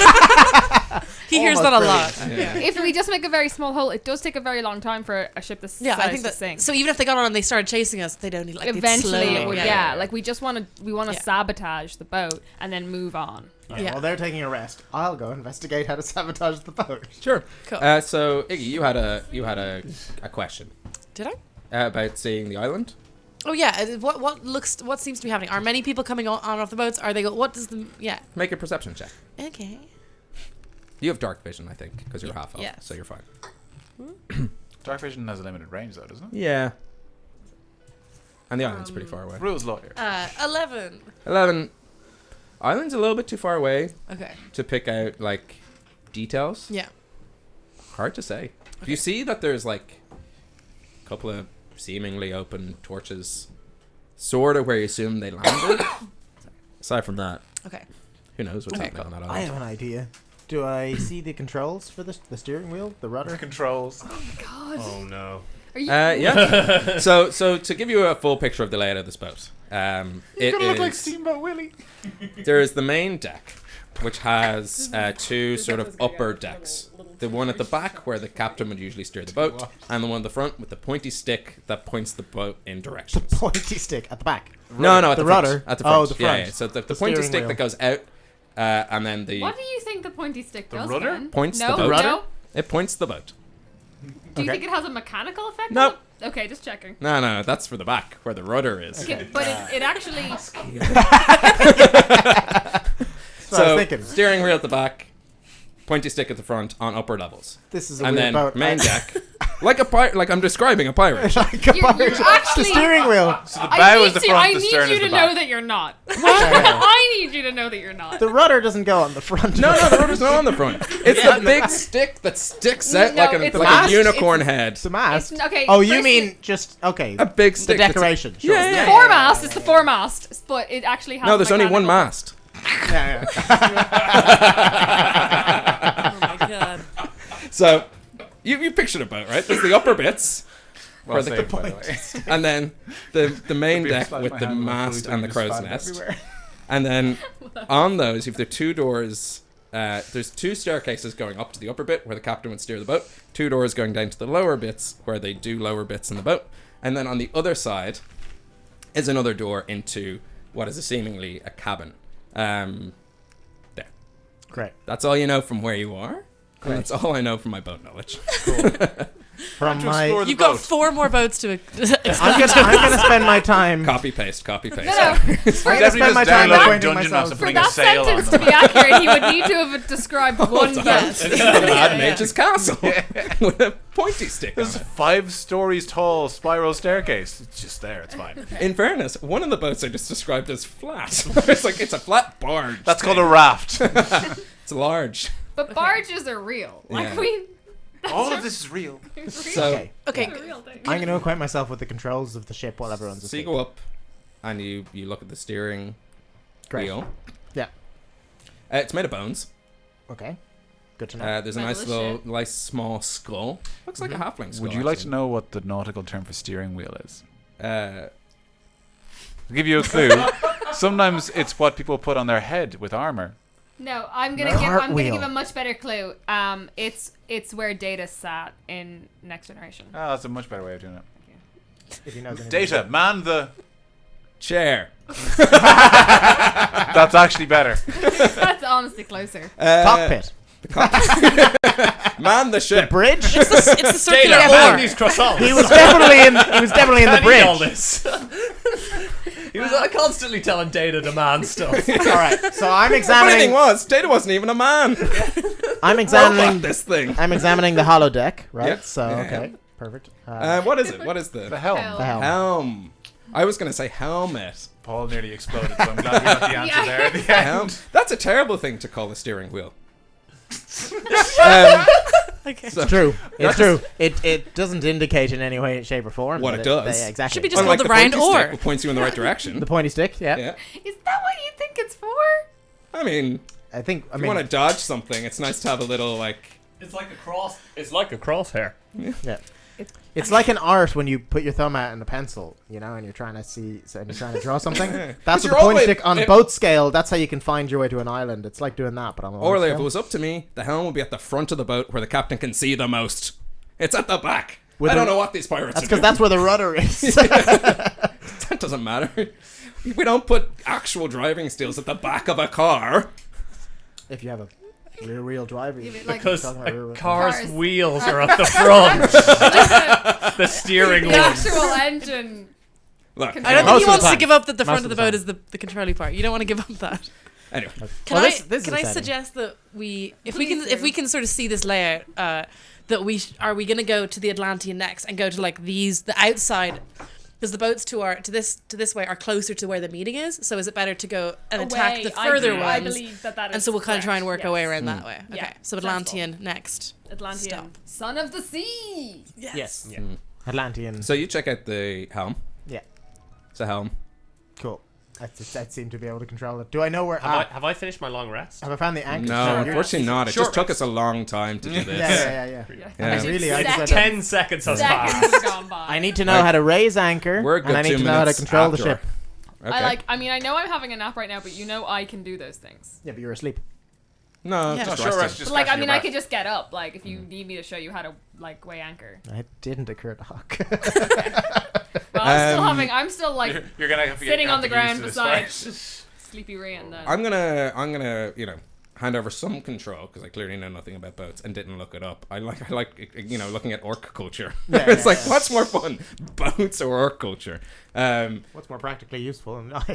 [SPEAKER 5] He hears
[SPEAKER 4] Almost
[SPEAKER 5] that a
[SPEAKER 4] brilliant.
[SPEAKER 5] lot.
[SPEAKER 3] if we just make a very small hole, it does take a very long time for a ship this
[SPEAKER 5] Yeah,
[SPEAKER 3] size
[SPEAKER 5] I think
[SPEAKER 3] to
[SPEAKER 5] that.
[SPEAKER 3] sink.
[SPEAKER 5] So even if they got on and they started chasing us, they'd only like they'd
[SPEAKER 3] Eventually,
[SPEAKER 5] slowly,
[SPEAKER 3] it would.
[SPEAKER 5] yeah.
[SPEAKER 3] Yeah, like we just want to. We want to
[SPEAKER 5] Yeah.
[SPEAKER 3] sabotage the boat and then move on.
[SPEAKER 5] Yeah.
[SPEAKER 4] While they're taking a rest, I'll go investigate how to sabotage the boat.
[SPEAKER 1] Sure.
[SPEAKER 5] Cool.
[SPEAKER 1] So Iggy, you had a question
[SPEAKER 5] Did I?
[SPEAKER 1] about seeing the island.
[SPEAKER 5] Oh yeah. What seems to be happening? Are many people coming on off the boats? Are they? What does the? Yeah.
[SPEAKER 1] Make a perception check.
[SPEAKER 5] Okay.
[SPEAKER 1] You have dark vision, I think, because you're half elf,
[SPEAKER 5] Yes.
[SPEAKER 1] so you're fine.
[SPEAKER 2] Dark vision has a limited range, though, doesn't it?
[SPEAKER 1] Yeah. And the island's pretty far away.
[SPEAKER 2] Rules lawyer.
[SPEAKER 5] 11.
[SPEAKER 1] 11. Island's a little bit too far away
[SPEAKER 5] Okay.
[SPEAKER 1] to pick out like details.
[SPEAKER 5] Yeah.
[SPEAKER 1] Hard to say. If you see that there's like a couple of seemingly open torches, sort of where you assume they landed. Aside from that,
[SPEAKER 5] Okay.
[SPEAKER 1] who knows what's
[SPEAKER 5] Okay,
[SPEAKER 1] happening on that
[SPEAKER 4] I
[SPEAKER 1] island?
[SPEAKER 4] have an idea. Do I see the controls for the steering wheel, the rudder?
[SPEAKER 2] Controls.
[SPEAKER 3] God.
[SPEAKER 6] Oh no.
[SPEAKER 3] Are you?
[SPEAKER 1] Yeah. So to give you a full picture of the layout of this boat, it
[SPEAKER 2] gonna look like
[SPEAKER 1] is
[SPEAKER 2] Steamboat Willie.
[SPEAKER 1] there is the main deck, which has two sort of upper decks. The one at the back where the captain would usually steer the boat, and the one at the front with the pointy stick that points the boat in directions.
[SPEAKER 4] Pointy stick at the back.
[SPEAKER 1] No, at
[SPEAKER 4] The
[SPEAKER 1] the front.
[SPEAKER 4] rudder?
[SPEAKER 1] At the front.
[SPEAKER 4] Oh, the front.
[SPEAKER 1] Yeah. So the
[SPEAKER 4] The
[SPEAKER 1] pointy
[SPEAKER 4] steering
[SPEAKER 1] stick
[SPEAKER 4] wheel.
[SPEAKER 1] that goes out, and then the
[SPEAKER 3] What do you think the pointy stick does?
[SPEAKER 2] rudder?
[SPEAKER 3] Then?
[SPEAKER 1] Points
[SPEAKER 3] no,
[SPEAKER 1] the boat.
[SPEAKER 3] No.
[SPEAKER 1] It points the boat.
[SPEAKER 3] Do you
[SPEAKER 4] Okay.
[SPEAKER 3] think it has a mechanical effect?
[SPEAKER 1] Nope.
[SPEAKER 3] Okay, just checking.
[SPEAKER 1] No, that's for the back where the rudder is.
[SPEAKER 3] Okay, but it actually.
[SPEAKER 4] That's what I was thinking.
[SPEAKER 1] Steering wheel at the back, pointy stick at the front on upper levels.
[SPEAKER 4] This is a
[SPEAKER 1] And
[SPEAKER 4] weird
[SPEAKER 1] then
[SPEAKER 4] boat.
[SPEAKER 1] main deck, like a pirate, like I'm describing a pirate.
[SPEAKER 4] Like a
[SPEAKER 3] You're
[SPEAKER 4] pirate.
[SPEAKER 3] actually-
[SPEAKER 4] The steering wheel.
[SPEAKER 2] So the bow is the front,
[SPEAKER 3] I
[SPEAKER 2] the
[SPEAKER 3] need
[SPEAKER 2] stern
[SPEAKER 3] you
[SPEAKER 2] is
[SPEAKER 3] to
[SPEAKER 2] the
[SPEAKER 3] know
[SPEAKER 2] back.
[SPEAKER 3] that you're not. I need you to know that you're not.
[SPEAKER 4] The rudder doesn't go on the front.
[SPEAKER 1] No, the rudder's not on the front. It's the big stick that sticks out
[SPEAKER 3] No,
[SPEAKER 1] like
[SPEAKER 3] it's
[SPEAKER 1] a
[SPEAKER 4] mast.
[SPEAKER 1] unicorn head.
[SPEAKER 4] The mast.
[SPEAKER 3] It's- okay,
[SPEAKER 4] Oh, you
[SPEAKER 3] first
[SPEAKER 4] mean
[SPEAKER 3] you-
[SPEAKER 4] just okay?
[SPEAKER 1] A big
[SPEAKER 4] The
[SPEAKER 1] stick. that's-
[SPEAKER 4] decoration. Sure.
[SPEAKER 1] Yeah.
[SPEAKER 3] Foremast. It's the foremast, but it actually has.
[SPEAKER 1] No,
[SPEAKER 3] a
[SPEAKER 1] there's only one
[SPEAKER 3] mechanical-
[SPEAKER 1] mast.
[SPEAKER 4] Yeah.
[SPEAKER 5] Oh my god.
[SPEAKER 1] So you picture the boat, right? There's the upper bits,
[SPEAKER 2] Well
[SPEAKER 1] where the
[SPEAKER 2] saved, by the way.
[SPEAKER 1] and then the main
[SPEAKER 2] Maybe I
[SPEAKER 1] deck
[SPEAKER 2] slapped
[SPEAKER 1] with
[SPEAKER 2] my
[SPEAKER 1] the
[SPEAKER 2] hand on the
[SPEAKER 1] mast
[SPEAKER 2] fully
[SPEAKER 1] and the
[SPEAKER 2] just
[SPEAKER 1] crow's
[SPEAKER 2] spat
[SPEAKER 1] nest.
[SPEAKER 2] everywhere.
[SPEAKER 1] And then on those, if there are two doors, there's two staircases going up to the upper bit where the captain would steer the boat, two doors going down to the lower bits where they do lower bits in the boat, and then on the other side is another door into what is seemingly a cabin. There.
[SPEAKER 4] Great.
[SPEAKER 1] That's all you know from where you are. And that's all I know from my boat knowledge.
[SPEAKER 4] From
[SPEAKER 2] To
[SPEAKER 4] my,
[SPEAKER 2] explore the
[SPEAKER 5] You've got
[SPEAKER 2] boat.
[SPEAKER 5] 4 more boats to.
[SPEAKER 4] I'm gonna spend my time.
[SPEAKER 1] Copy paste.
[SPEAKER 3] No, no.
[SPEAKER 4] I'm gonna
[SPEAKER 2] Definitely
[SPEAKER 4] spend my
[SPEAKER 2] just
[SPEAKER 4] time
[SPEAKER 2] downloading
[SPEAKER 4] acquainting
[SPEAKER 2] Dungeon
[SPEAKER 4] myself.
[SPEAKER 2] Maps and
[SPEAKER 3] For
[SPEAKER 2] putting a
[SPEAKER 3] that
[SPEAKER 2] sail on
[SPEAKER 3] sentence to
[SPEAKER 2] them.
[SPEAKER 3] be accurate, he would need to have described one guess.
[SPEAKER 1] Bad Mage's castle with a pointy stick on
[SPEAKER 2] There's
[SPEAKER 1] it.
[SPEAKER 2] 5 stories tall spiral staircase. It's just there. It's fine.
[SPEAKER 1] In fairness, one of the boats I just described as flat. It's like it's a flat barge.
[SPEAKER 2] That's called a raft.
[SPEAKER 1] It's large.
[SPEAKER 3] But barges are real. Like
[SPEAKER 1] Yeah.
[SPEAKER 3] we.
[SPEAKER 2] All of this is real.
[SPEAKER 1] So
[SPEAKER 4] Okay.
[SPEAKER 5] Okay.
[SPEAKER 3] It's a real thing.
[SPEAKER 4] I'm gonna acquaint myself with the controls of the ship while everyone's
[SPEAKER 1] you
[SPEAKER 4] asleep.
[SPEAKER 1] go up and you look at the steering
[SPEAKER 4] Great.
[SPEAKER 1] wheel.
[SPEAKER 4] Yeah.
[SPEAKER 1] It's made of bones.
[SPEAKER 4] Okay. Good to know.
[SPEAKER 1] There's a
[SPEAKER 3] Metal
[SPEAKER 1] nice
[SPEAKER 3] as
[SPEAKER 1] little,
[SPEAKER 3] shit.
[SPEAKER 1] nice small skull. Looks like a halfling skull.
[SPEAKER 2] Would you like to
[SPEAKER 1] actually.
[SPEAKER 2] know what the nautical term for steering wheel is?
[SPEAKER 1] Uh,
[SPEAKER 2] I'll give you a clue. Sometimes it's what people put on their head with armor.
[SPEAKER 3] No, I'm gonna
[SPEAKER 4] Cartwheel.
[SPEAKER 3] give a much better clue. It's where Data sat in Next Generation.
[SPEAKER 2] Ah, that's a much better way of doing it.
[SPEAKER 4] If he knows anything.
[SPEAKER 2] Data, man the...
[SPEAKER 1] chair.
[SPEAKER 2] That's actually better.
[SPEAKER 3] That's honestly closer.
[SPEAKER 4] Cockpit.
[SPEAKER 1] Man the
[SPEAKER 4] The
[SPEAKER 1] ship.
[SPEAKER 4] bridge.
[SPEAKER 5] It's the circular
[SPEAKER 6] Data,
[SPEAKER 5] oar.
[SPEAKER 6] man these croissants.
[SPEAKER 4] He was definitely in. He was definitely in the
[SPEAKER 6] Can he all
[SPEAKER 4] bridge.
[SPEAKER 6] this? He was constantly telling Data to man stuff.
[SPEAKER 4] All right. So I'm
[SPEAKER 1] The funny thing
[SPEAKER 4] examining.
[SPEAKER 1] was, Data wasn't even a man.
[SPEAKER 4] I'm
[SPEAKER 1] Robot
[SPEAKER 4] examining.
[SPEAKER 1] this thing.
[SPEAKER 4] I'm examining the hollow deck. Right.
[SPEAKER 1] Yep.
[SPEAKER 4] So
[SPEAKER 1] Yeah.
[SPEAKER 4] okay. Perfect.
[SPEAKER 1] What is it? What is
[SPEAKER 2] The
[SPEAKER 1] the
[SPEAKER 2] helm.
[SPEAKER 3] Hell.
[SPEAKER 4] the helm.
[SPEAKER 1] helm? I was gonna say helmet.
[SPEAKER 2] Paul nearly exploded, so I'm glad we got the answer
[SPEAKER 3] Yeah.
[SPEAKER 2] there at the
[SPEAKER 1] Helm.
[SPEAKER 2] end.
[SPEAKER 1] That's a terrible thing to call a steering wheel.
[SPEAKER 5] Okay.
[SPEAKER 1] So-
[SPEAKER 4] It's true. It's true. It doesn't indicate in any way, shape, or form
[SPEAKER 1] What
[SPEAKER 4] that
[SPEAKER 1] it does.
[SPEAKER 4] yeah, exactly.
[SPEAKER 5] Should be just
[SPEAKER 1] Unlike
[SPEAKER 5] called the round
[SPEAKER 1] pointy stick,
[SPEAKER 5] oar.
[SPEAKER 1] which points you in the right direction.
[SPEAKER 4] the pointy stick. Yeah.
[SPEAKER 1] Yeah.
[SPEAKER 3] Is that what you think it's for?
[SPEAKER 1] I mean,
[SPEAKER 4] I think. I
[SPEAKER 1] if
[SPEAKER 4] mean.
[SPEAKER 1] you want to dodge something, it's nice to have a little like.
[SPEAKER 6] It's like a cross. It's like a crosshair.
[SPEAKER 4] Yeah. It's like an art when you put your thumb out in a pencil, you know, and you're trying to see, and you're trying to draw something. That's
[SPEAKER 1] But
[SPEAKER 4] what
[SPEAKER 1] you're
[SPEAKER 4] the point
[SPEAKER 1] always-
[SPEAKER 4] stick on
[SPEAKER 1] if-
[SPEAKER 4] boat scale. That's how you can find your way to an island. It's like doing that, but on a
[SPEAKER 1] Or
[SPEAKER 4] large
[SPEAKER 1] if it
[SPEAKER 4] scale.
[SPEAKER 1] was up to me, the helm would be at the front of the boat where the captain can see the most. It's at the back.
[SPEAKER 4] With
[SPEAKER 1] I don't
[SPEAKER 4] a-
[SPEAKER 1] know what these pirates
[SPEAKER 4] That's
[SPEAKER 1] are
[SPEAKER 4] because
[SPEAKER 1] doing.
[SPEAKER 4] that's where the rudder is.
[SPEAKER 1] That doesn't matter. We don't put actual driving skills at the back of a car.
[SPEAKER 4] if you have a rear-wheel driver.
[SPEAKER 3] You mean like
[SPEAKER 6] Because
[SPEAKER 4] Talking about
[SPEAKER 6] a
[SPEAKER 4] rear-
[SPEAKER 6] car's
[SPEAKER 3] Cars.
[SPEAKER 6] wheels are at the front. The steering
[SPEAKER 3] the
[SPEAKER 6] wheel.
[SPEAKER 3] actual engine?
[SPEAKER 1] Look,
[SPEAKER 5] I don't
[SPEAKER 4] Most
[SPEAKER 5] think
[SPEAKER 4] of
[SPEAKER 5] he
[SPEAKER 4] the
[SPEAKER 5] wants to
[SPEAKER 4] time.
[SPEAKER 5] give up that the
[SPEAKER 4] Most
[SPEAKER 5] front
[SPEAKER 4] of
[SPEAKER 5] of the
[SPEAKER 4] the
[SPEAKER 5] boat
[SPEAKER 4] time.
[SPEAKER 5] is the controlling part. You don't want to give up that.
[SPEAKER 1] anyway.
[SPEAKER 5] Can
[SPEAKER 4] Well,
[SPEAKER 5] I
[SPEAKER 4] this is
[SPEAKER 5] can I
[SPEAKER 4] exciting.
[SPEAKER 5] suggest that we if
[SPEAKER 3] Please
[SPEAKER 5] we
[SPEAKER 3] do.
[SPEAKER 5] can sort of see this layout that are we going to go to the Atlantean next and go to like the outside because the boats to this way are closer to where the meeting is, so is it better to go and attack the further ones?
[SPEAKER 3] I believe that is
[SPEAKER 5] and so we'll kind of try and work our way around
[SPEAKER 1] Mm.
[SPEAKER 5] that way. Okay.
[SPEAKER 3] Yeah,
[SPEAKER 5] So
[SPEAKER 3] sensible.
[SPEAKER 5] Atlantean next.
[SPEAKER 3] Atlantean,
[SPEAKER 5] Stop.
[SPEAKER 3] son of the sea.
[SPEAKER 4] Yes.
[SPEAKER 6] Yeah.
[SPEAKER 4] Atlantean.
[SPEAKER 1] So you check out the helm.
[SPEAKER 4] Yeah.
[SPEAKER 1] It's a helm.
[SPEAKER 4] Cool. I'd seem to be able to control it. Do I know where?
[SPEAKER 6] Have I finished my long rest?
[SPEAKER 4] Have I found the anchor?
[SPEAKER 1] No, unfortunately not. It
[SPEAKER 6] Short
[SPEAKER 1] just took
[SPEAKER 6] rest.
[SPEAKER 1] us a long time to do this.
[SPEAKER 4] Yeah.
[SPEAKER 1] Yeah.
[SPEAKER 4] Really, I
[SPEAKER 3] Seconds.
[SPEAKER 4] just
[SPEAKER 6] 10 seconds has passed.
[SPEAKER 3] Seconds have gone by.
[SPEAKER 4] I need to know how to raise anchor,
[SPEAKER 1] We're a good
[SPEAKER 4] and I need
[SPEAKER 1] 2
[SPEAKER 4] to know how to
[SPEAKER 1] minutes
[SPEAKER 4] control the
[SPEAKER 1] after.
[SPEAKER 4] ship.
[SPEAKER 1] Okay.
[SPEAKER 3] I know I'm having a nap right now, but you know I can do those things.
[SPEAKER 4] Yeah, but you're asleep.
[SPEAKER 1] No,
[SPEAKER 5] Yeah.
[SPEAKER 1] just
[SPEAKER 2] Short
[SPEAKER 1] resting.
[SPEAKER 2] rest, just
[SPEAKER 3] But, like, I
[SPEAKER 2] catching
[SPEAKER 3] mean,
[SPEAKER 2] your
[SPEAKER 3] I
[SPEAKER 2] breath.
[SPEAKER 3] could just get up, like, if you need me to show you how to, like, weigh anchor.
[SPEAKER 4] It didn't occur to Huck.
[SPEAKER 3] Well, I'm still, like,
[SPEAKER 2] You're gonna have to
[SPEAKER 3] sitting
[SPEAKER 2] have
[SPEAKER 3] on the
[SPEAKER 2] to get
[SPEAKER 3] ground
[SPEAKER 2] used to this
[SPEAKER 3] beside
[SPEAKER 2] fight.
[SPEAKER 3] Sleepy Ray and then.
[SPEAKER 1] I'm gonna, hand over some control because I clearly know nothing about boats and didn't look it up. I like, looking at orc culture. It's like, what's more fun, boats or orc culture?
[SPEAKER 4] What's more practically useful in life?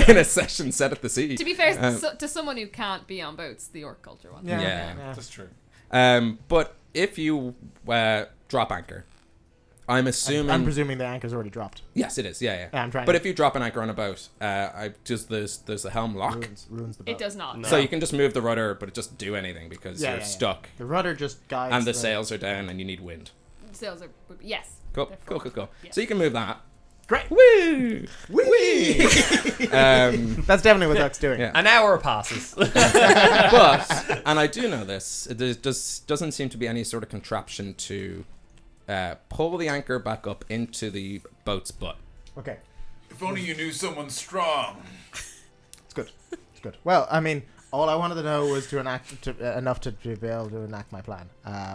[SPEAKER 1] In a session set at the sea.
[SPEAKER 3] To be fair, to someone who can't be on boats, the orc culture one.
[SPEAKER 1] Yeah.
[SPEAKER 2] That's true.
[SPEAKER 1] But if you drop anchor, I'm assuming.
[SPEAKER 4] I'm presuming the anchor's already dropped.
[SPEAKER 1] Yes, it is. Yeah.
[SPEAKER 4] Yeah, I'm trying.
[SPEAKER 1] But if you drop an anchor on a boat, there's the helm lock,
[SPEAKER 4] ruins the boat.
[SPEAKER 3] It does not.
[SPEAKER 6] No.
[SPEAKER 1] so you can just move the rudder, but it doesn't do anything because
[SPEAKER 4] Yeah,
[SPEAKER 1] you're
[SPEAKER 4] yeah.
[SPEAKER 1] stuck,
[SPEAKER 4] The rudder just guides.
[SPEAKER 1] and the sails are down, and you need wind.
[SPEAKER 3] Sails are. Yes.
[SPEAKER 1] Cool.
[SPEAKER 3] They're
[SPEAKER 1] Cool.
[SPEAKER 3] forward. Yeah.
[SPEAKER 1] So you can move that.
[SPEAKER 4] Great.
[SPEAKER 1] Woo! Wee!
[SPEAKER 4] That's definitely what Huck's doing.
[SPEAKER 1] Yeah.
[SPEAKER 6] An hour passes.
[SPEAKER 1] But, and I do know this, there doesn't seem to be any sort of contraption to pull the anchor back up into the boat's butt.
[SPEAKER 4] Okay.
[SPEAKER 2] If only you knew someone strong.
[SPEAKER 4] It's good. It's good. Well, I mean, all I wanted to know was enough to be able to enact my plan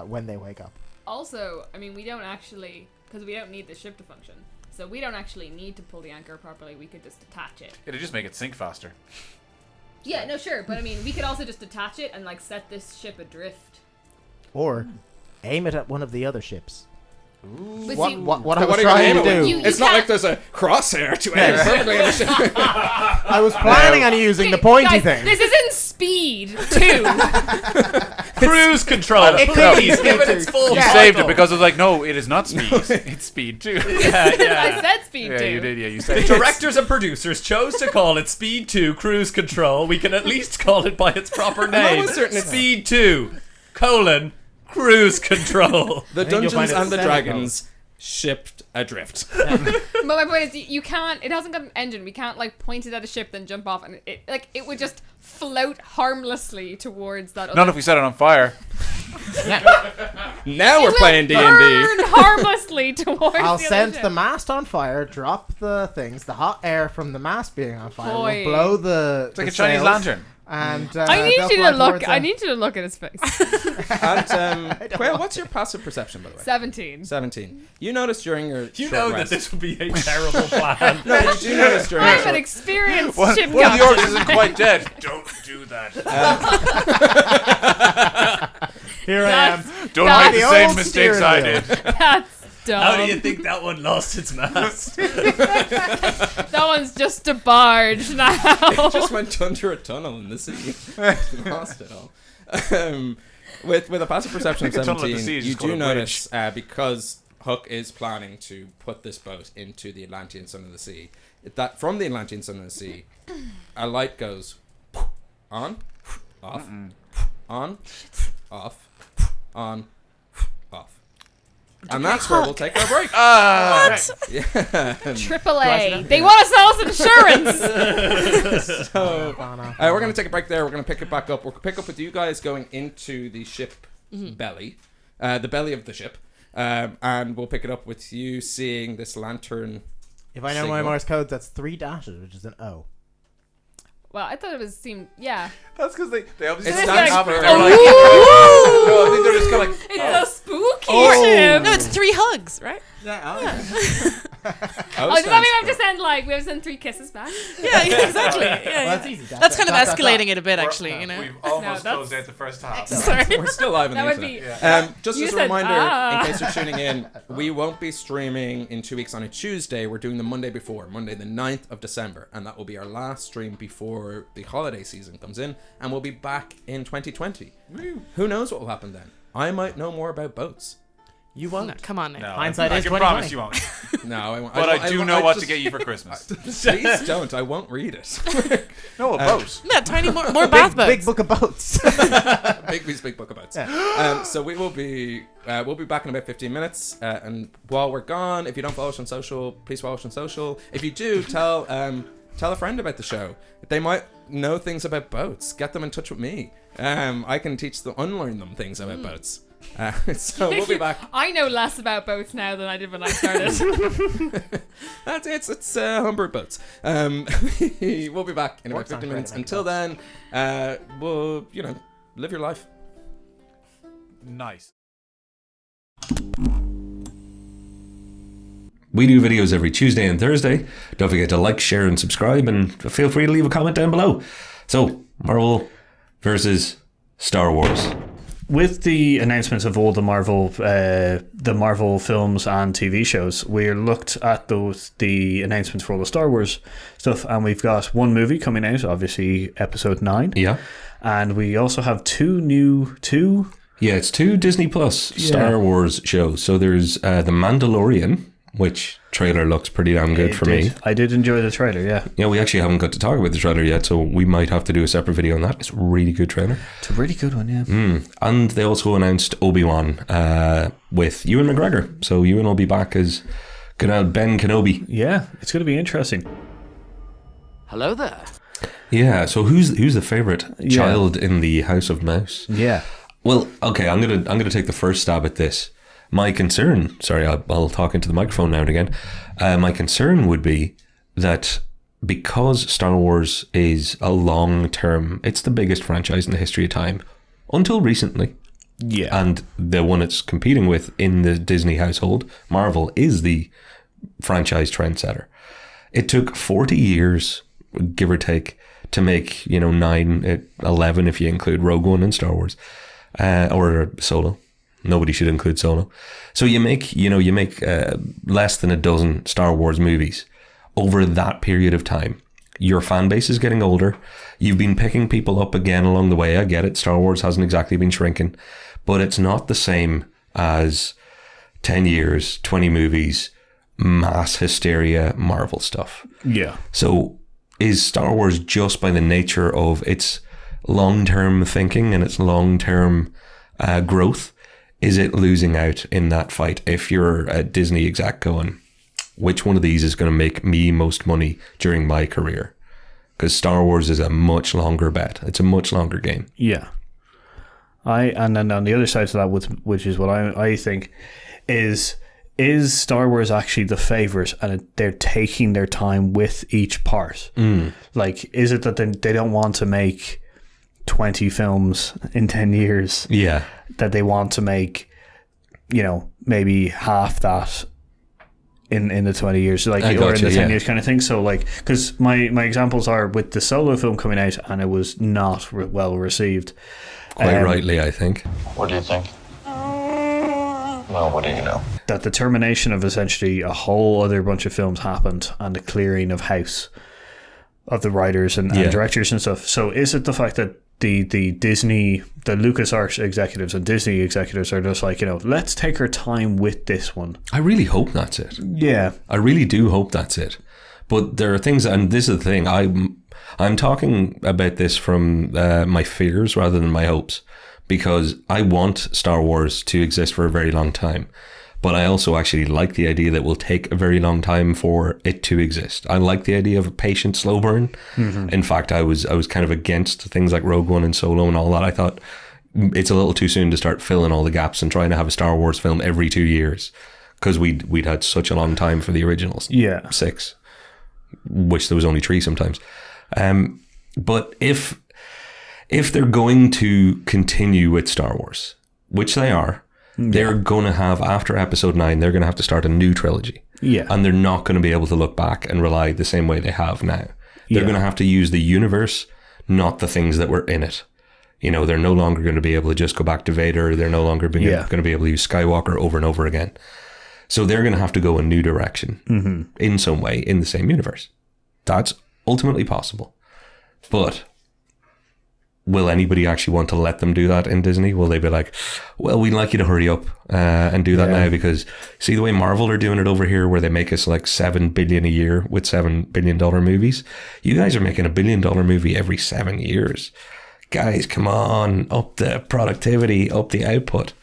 [SPEAKER 4] when they wake up.
[SPEAKER 3] Also, I mean, we don't actually, because we don't need the ship to function. So we don't actually need to pull the anchor properly. We could just detach it.
[SPEAKER 2] It'd just make it sink faster.
[SPEAKER 3] Yeah, no, sure. But I mean, we could also just detach it and, like, set this ship adrift.
[SPEAKER 4] Or aim it at one of the other ships.
[SPEAKER 3] But
[SPEAKER 4] What
[SPEAKER 3] see,
[SPEAKER 4] I
[SPEAKER 1] What
[SPEAKER 4] was
[SPEAKER 1] are you
[SPEAKER 4] trying
[SPEAKER 1] gonna
[SPEAKER 4] to
[SPEAKER 1] aim it
[SPEAKER 4] do.
[SPEAKER 1] with? It's not like there's a crosshair to aim perfectly at the ship.
[SPEAKER 4] I was planning on using the pointy
[SPEAKER 3] guys,
[SPEAKER 4] thing.
[SPEAKER 3] This isn't Speed 2.
[SPEAKER 6] Cruise control.
[SPEAKER 4] It could be
[SPEAKER 6] Please give it
[SPEAKER 4] Speed
[SPEAKER 6] its
[SPEAKER 4] 2.
[SPEAKER 6] full
[SPEAKER 2] You
[SPEAKER 6] title.
[SPEAKER 2] saved it because it was like, no, it is not speed. It's speed too.
[SPEAKER 3] I said Speed 2.
[SPEAKER 2] Yeah, you did. Yeah, you
[SPEAKER 6] The
[SPEAKER 2] said it.
[SPEAKER 6] directors and producers chose to call it Speed 2 Cruise Control. We can at least call it by its proper name.
[SPEAKER 1] almost certain it's-
[SPEAKER 6] Speed 2, Cruise Control.
[SPEAKER 1] The
[SPEAKER 4] think you'll find
[SPEAKER 1] Dungeons
[SPEAKER 4] it
[SPEAKER 1] and the
[SPEAKER 4] semicolon.
[SPEAKER 1] Dragons shipped adrift.
[SPEAKER 3] But my point is, you can't. It hasn't got an engine. We can't, like, point it at a ship then jump off, and it would just float harmlessly towards that.
[SPEAKER 2] Not if we set it on fire.
[SPEAKER 1] Now we're playing D&D.
[SPEAKER 3] Burn harmlessly towards.
[SPEAKER 4] I'll
[SPEAKER 3] the
[SPEAKER 4] set
[SPEAKER 3] other ship.
[SPEAKER 4] the mast on fire, drop the things. The hot air from the mast being on fire
[SPEAKER 3] Boy.
[SPEAKER 4] will blow the.
[SPEAKER 2] It's like a Chinese lantern.
[SPEAKER 4] And
[SPEAKER 3] I need
[SPEAKER 4] they'll
[SPEAKER 3] you
[SPEAKER 4] fly
[SPEAKER 3] to look.
[SPEAKER 4] towards
[SPEAKER 3] I
[SPEAKER 4] them.
[SPEAKER 3] need you to look at his face.
[SPEAKER 1] And Quail, what's your passive perception, by the way?
[SPEAKER 3] 17.
[SPEAKER 1] 17. You noticed during your
[SPEAKER 6] You
[SPEAKER 1] short
[SPEAKER 6] know
[SPEAKER 1] rest.
[SPEAKER 6] that this would be a terrible plan.
[SPEAKER 1] No, but you do notice during your
[SPEAKER 3] I'm an
[SPEAKER 1] short
[SPEAKER 3] experienced
[SPEAKER 2] One of
[SPEAKER 3] ship
[SPEAKER 2] the orcs
[SPEAKER 3] captain.
[SPEAKER 2] isn't quite dead. Don't do that.
[SPEAKER 4] Here I am.
[SPEAKER 2] Don't
[SPEAKER 3] That's
[SPEAKER 2] make the
[SPEAKER 4] the
[SPEAKER 2] same
[SPEAKER 4] old
[SPEAKER 2] mistakes
[SPEAKER 4] steering
[SPEAKER 2] I
[SPEAKER 4] wheel.
[SPEAKER 2] did.
[SPEAKER 3] That's dumb.
[SPEAKER 6] How do you think that one lost its mast?
[SPEAKER 3] That one's just a barge now.
[SPEAKER 1] It just went under a tunnel in the sea. Lost it all. With a passive perception of
[SPEAKER 2] I think a tunnel at the
[SPEAKER 1] 17,
[SPEAKER 2] sea is
[SPEAKER 1] you
[SPEAKER 2] just called
[SPEAKER 1] do
[SPEAKER 2] a
[SPEAKER 1] notice, because Hook is planning to put this boat into the Atlantean Sun of the Sea, that from the Atlantean Sun of the Sea, a light goes on, off, on, off, on, off. And that's where we'll take our break.
[SPEAKER 3] Triple A. They want to sell us insurance.
[SPEAKER 1] So we're going to take a break there. We're going to pick it back up. We'll pick up with you guys going into the ship belly, the belly of the ship, and we'll pick it up with you seeing this lantern.
[SPEAKER 4] If I know my
[SPEAKER 1] Signal.
[SPEAKER 4] Morse code, that's 3 dashes, which is an O.
[SPEAKER 3] Well, I thought it seemed, yeah.
[SPEAKER 2] That's because they obviously
[SPEAKER 1] It
[SPEAKER 3] It's
[SPEAKER 1] stands
[SPEAKER 3] like,
[SPEAKER 1] for-
[SPEAKER 2] They're
[SPEAKER 3] oh,
[SPEAKER 2] like, no, I think they're just kind of like,
[SPEAKER 3] it's so spooky.
[SPEAKER 1] Oh.
[SPEAKER 5] No, it's 3 hugs, right?
[SPEAKER 3] Oh, does that mean we have to send, like, we have to send 3 kisses back?
[SPEAKER 5] Yeah, exactly. Yeah,
[SPEAKER 4] Well, that's
[SPEAKER 5] yeah.
[SPEAKER 4] easy.
[SPEAKER 5] That's kind of escalating it a bit, actually. You know.
[SPEAKER 2] we've almost
[SPEAKER 3] that's-
[SPEAKER 2] closed out the first half.
[SPEAKER 5] Sorry.
[SPEAKER 1] We're still live on
[SPEAKER 3] That
[SPEAKER 1] the
[SPEAKER 3] would
[SPEAKER 1] internet.
[SPEAKER 3] be.
[SPEAKER 1] Just
[SPEAKER 3] You
[SPEAKER 1] as a
[SPEAKER 3] said,
[SPEAKER 1] reminder,
[SPEAKER 3] "Ah."
[SPEAKER 1] in case you're tuning in, we won't be streaming in 2 weeks on a Tuesday. We're doing the Monday before, Monday the 9th of December, and that will be our last stream before the holiday season comes in, and we'll be back in 2020. Who knows what will happen then? I might know more about boats.
[SPEAKER 4] You won't.
[SPEAKER 5] No, come on now.
[SPEAKER 2] No,
[SPEAKER 4] Hindsight
[SPEAKER 2] I
[SPEAKER 4] is
[SPEAKER 2] can
[SPEAKER 4] 2020.
[SPEAKER 2] promise you won't.
[SPEAKER 1] No, I won't.
[SPEAKER 2] But I do know what to
[SPEAKER 1] just-
[SPEAKER 2] get you for Christmas.
[SPEAKER 1] Please don't. I won't read it.
[SPEAKER 2] No, a boat.
[SPEAKER 5] Yeah, tiny more bath boats.
[SPEAKER 4] Big book of boats.
[SPEAKER 1] big book of boats. So we will be we'll be back in about 15 minutes. And while we're gone, if you don't follow us on social, please follow us on social. If you do, tell tell a friend about the show. They might know things about boats. Get them in touch with me. I can unlearn them things about boats. So we'll be back.
[SPEAKER 3] I know less about boats now than I did when I started.
[SPEAKER 1] It's homebrew boats. We'll be back in about 15 minutes. Until then, we'll live your life.
[SPEAKER 2] Nice.
[SPEAKER 7] We do videos every Tuesday and Thursday. Don't forget to like, share, and subscribe, and feel free to leave a comment down below. So, Marvel versus Star Wars.
[SPEAKER 8] With the announcements of all the Marvel films and TV shows, we looked at the announcements for all the Star Wars stuff, and we've got one movie coming out, obviously Episode 9.
[SPEAKER 7] Yeah.
[SPEAKER 8] And we also have two
[SPEAKER 7] Yeah, it's 2 Disney Plus Star Wars shows. So there's The Mandalorian, which trailer looks pretty damn good for me.
[SPEAKER 8] I did enjoy the trailer, yeah.
[SPEAKER 7] Yeah, we actually haven't got to talk about the trailer yet, so we might have to do a separate video on that. It's a really good trailer.
[SPEAKER 8] It's a really good one, yeah.
[SPEAKER 7] And they also announced Obi-Wan with Ewan McGregor. So Ewan will be back as Ben Kenobi.
[SPEAKER 8] Yeah, it's going to be interesting.
[SPEAKER 9] Hello there.
[SPEAKER 7] Yeah, so who's the favourite child in the House of Mouse?
[SPEAKER 8] Yeah.
[SPEAKER 7] Well, okay, I'm gonna take the first stab at this. My concern, I'll talk into the microphone now and again. My concern would be that because Star Wars is a long-term, it's the biggest franchise in the history of time, until recently.
[SPEAKER 8] Yeah.
[SPEAKER 7] And the one it's competing with in the Disney household, Marvel, is the franchise trendsetter. It took 40 years, give or take, to make, 11 if you include Rogue One and Star Wars, or Solo. Nobody should include Solo. So you make less than a dozen Star Wars movies over that period of time. Your fan base is getting older. You've been picking people up again along the way. I get it. Star Wars hasn't exactly been shrinking, but it's not the same as 10 years, 20 movies, mass hysteria, Marvel stuff.
[SPEAKER 8] Yeah.
[SPEAKER 7] So is Star Wars, just by the nature of its long-term thinking and its long-term growth, is it losing out in that fight? If you're a Disney exec going, which one of these is going to make me most money during my career? Because Star Wars is a much longer bet. It's a much longer game.
[SPEAKER 8] Yeah. And then on the other side of that, which is what I think, is Star Wars actually the favourite, and they're taking their time with each part? Like, is it that they don't want to make 20 films in 10 years?
[SPEAKER 7] Yeah.
[SPEAKER 8] That they want to make, maybe half that in the 20 years, or in the 10 years kind of thing. So, because my examples are with the Solo film coming out, and it was not well received.
[SPEAKER 7] Quite rightly, I think.
[SPEAKER 9] What do you think? Well, what do you know?
[SPEAKER 8] That the termination of essentially a whole other bunch of films happened, and the clearing of house of the writers and directors and stuff. So is it the fact that the LucasArts executives and Disney executives are just like, let's take our time with this one?
[SPEAKER 7] I really hope that's it.
[SPEAKER 8] Yeah.
[SPEAKER 7] I really do hope that's it. But there are things, and this is the thing, I'm talking about this from my fears rather than my hopes, because I want Star Wars to exist for a very long time. But I also actually like the idea that it will take a very long time for it to exist. I like the idea of a patient, slow burn. Mm-hmm. In fact, I was kind of against things like Rogue One and Solo and all that. I thought it's a little too soon to start filling all the gaps and trying to have a Star Wars film every 2 years, because we'd had such a long time for the originals.
[SPEAKER 8] Yeah.
[SPEAKER 7] 6. Wish there was only 3 sometimes. But if they're going to continue with Star Wars, which they are, they're going to have, after Episode 9, they're going to have to start a new trilogy.
[SPEAKER 8] Yeah.
[SPEAKER 7] And they're not going to be able to look back and rely the same way they have now. They're going to have to use the universe, not the things that were in it. They're no longer going to be able to just go back to Vader. They're no longer going to be able to use Skywalker over and over again. So they're going to have to go a new direction in some way in the same universe. That's ultimately possible. But will anybody actually want to let them do that in Disney? Will they be like, well, we'd like you to hurry up and do that now, because see the way Marvel are doing it over here, where they make us like $7 billion a year with $7 billion movies? You guys are making $1 billion movie every 7 years. Guys, come on, up the productivity, up the output.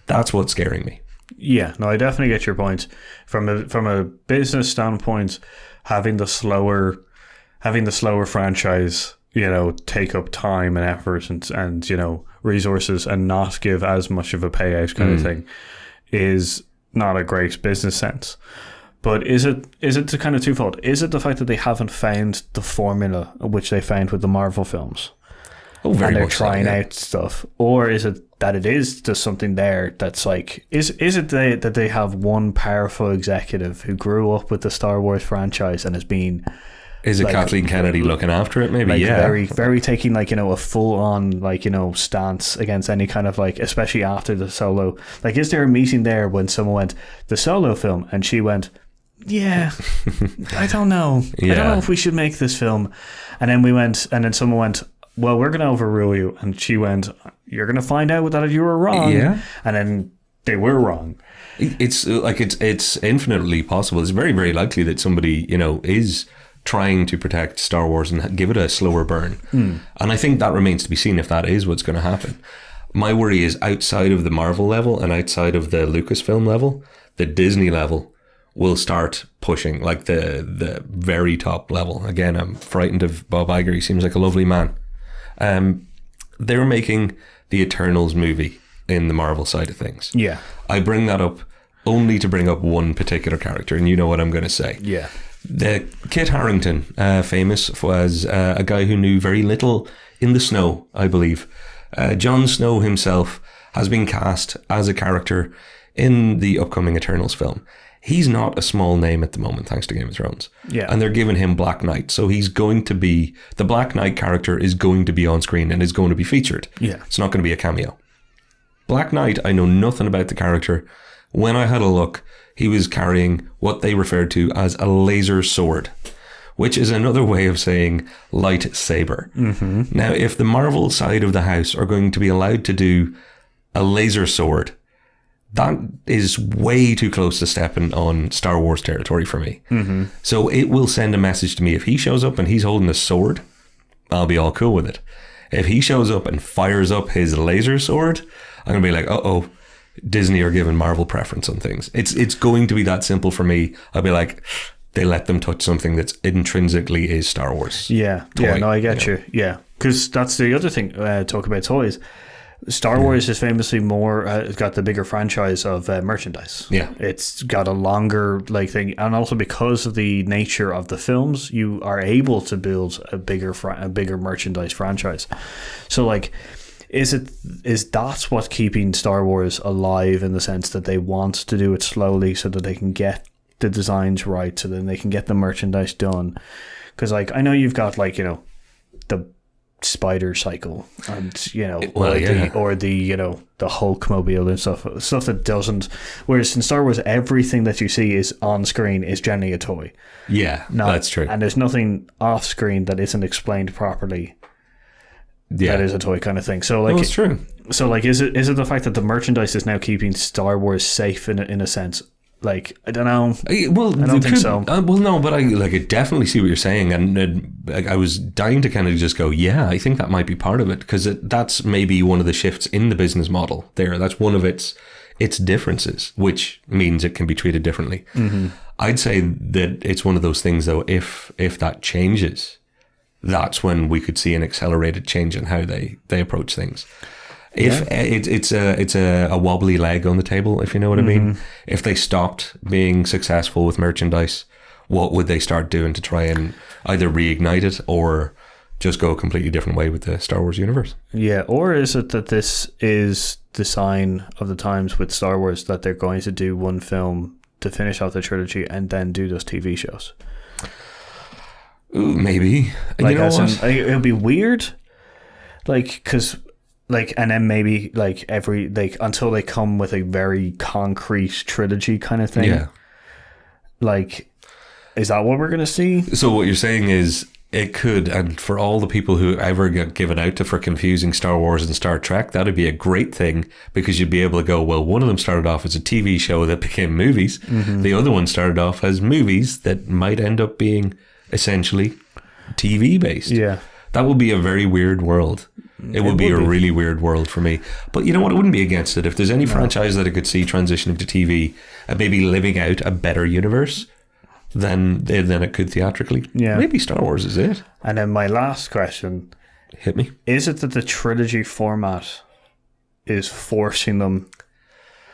[SPEAKER 7] That's what's scaring me.
[SPEAKER 8] Yeah, no, I definitely get your point. From a business standpoint, having the slower having the slower franchise, take up time and effort and resources and not give as much of a payout kind of thing is not a great business sense. But is it the kind of twofold? Is it the fact that they haven't found the formula which they found with the Marvel films?
[SPEAKER 7] Oh, very
[SPEAKER 8] and they're
[SPEAKER 7] much
[SPEAKER 8] trying
[SPEAKER 7] so, yeah.
[SPEAKER 8] out stuff, or is it that it is just something there that's like, is it that they have one powerful executive who grew up with the Star Wars franchise and has been,
[SPEAKER 7] is it
[SPEAKER 8] like,
[SPEAKER 7] Kathleen Kennedy looking after it? Maybe,
[SPEAKER 8] like,
[SPEAKER 7] yeah.
[SPEAKER 8] very, very taking like a full on like stance against any kind of like, especially after the Solo. Like, is there a meeting there when someone went the Solo film and she went, yeah, I don't know, I don't know if we should make this film, and then someone went, well, we're going to overrule you. And she went, you're going to find out that you were wrong.
[SPEAKER 7] Yeah.
[SPEAKER 8] And then they were wrong.
[SPEAKER 7] It's like, it's infinitely possible. It's very, very likely that somebody, is trying to protect Star Wars and give it a slower burn. And I think that remains to be seen if that is what's going to happen. My worry is outside of the Marvel level and outside of the Lucasfilm level, the Disney level will start pushing, like the very top level. Again, I'm frightened of Bob Iger. He seems like a lovely man. They're making the Eternals movie in the Marvel side of things.
[SPEAKER 8] Yeah.
[SPEAKER 7] I bring that up only to bring up one particular character, and you know what I'm going to say.
[SPEAKER 8] Yeah.
[SPEAKER 7] The Kit Harington, famous as a guy who knew very little in the snow, I believe. Jon Snow himself has been cast as a character in the upcoming Eternals film. He's not a small name at the moment, thanks to Game of Thrones.
[SPEAKER 8] Yeah.
[SPEAKER 7] And they're giving him Black Knight. So he's going to be, the Black Knight character is going to be on screen and is going to be featured.
[SPEAKER 8] Yeah.
[SPEAKER 7] It's not going to be a cameo. Black Knight, I know nothing about the character. When I had a look, he was carrying what they referred to as a laser sword, which is another way of saying lightsaber. Now, if the Marvel side of the house are going to be allowed to do a laser sword, that is way too close to stepping on Star Wars territory for me. So it will send a message to me. If he shows up and he's holding a sword, I'll be all cool with it. If he shows up and fires up his laser sword, I'm going to be like, uh-oh, Disney are giving Marvel preference on things. It's going to be that simple for me. I'll be like, they let them touch something that's intrinsically is Star Wars.
[SPEAKER 8] Yeah.
[SPEAKER 7] toy,
[SPEAKER 8] Yeah, no, I get you. Yeah. Because that's the other thing, talk about toys. Star Wars is famously more, it's got the bigger franchise of merchandise.
[SPEAKER 7] Yeah.
[SPEAKER 8] It's got a longer thing, and also because of the nature of the films, you are able to build a bigger merchandise franchise. So is that what's keeping Star Wars alive, in the sense that they want to do it slowly so that they can get the designs right, so then they can get the merchandise done? Because I know you've got the spider cycle and the Hulkmobile and stuff that doesn't, whereas in Star Wars everything that you see is on screen is generally a toy.
[SPEAKER 7] That's true.
[SPEAKER 8] And there's nothing off screen that isn't explained properly. That is a toy kind of thing. So
[SPEAKER 7] it's true.
[SPEAKER 8] So is it the fact that the merchandise is now keeping Star Wars safe in a sense? I don't know.
[SPEAKER 7] Well,
[SPEAKER 8] I don't think so.
[SPEAKER 7] Well, no, but I definitely see what you're saying, and I was dying to kind of just go, yeah, I think that might be part of it, because that's maybe one of the shifts in the business model there. That's one of its differences, which means it can be treated differently. I'd say that it's one of those things, though, if that changes, that's when we could see an accelerated change in how they approach things. If it's a wobbly leg on the table, if you know what I mean. If they stopped being successful with merchandise, what would they start doing to try and either reignite it or just go a completely different way with the Star Wars universe? Yeah,
[SPEAKER 8] or is it that this is the sign of the times with Star Wars, that they're going to do one film to finish off the trilogy and then do those TV shows?
[SPEAKER 7] Ooh, maybe. You know what?
[SPEAKER 8] It would be weird, because and then maybe until they come with a very concrete trilogy kind of thing.
[SPEAKER 7] Yeah.
[SPEAKER 8] Is that what we're going to see?
[SPEAKER 7] So what you're saying is it could, and for all the people who ever get given out for confusing Star Wars and Star Trek, that'd be a great thing, because you'd be able to go, well, one of them started off as a TV show that became movies. The other one started off as movies that might end up being essentially TV based.
[SPEAKER 8] Yeah.
[SPEAKER 7] That would be a very weird world. It would be a really weird world for me. But you know what? I wouldn't be against it. If there's any franchise that I could see transitioning to TV and maybe living out a better universe, than it could theatrically.
[SPEAKER 8] Yeah.
[SPEAKER 7] Maybe Star Wars is it.
[SPEAKER 8] And then my last question.
[SPEAKER 7] Hit me.
[SPEAKER 8] Is it that the trilogy format is forcing them?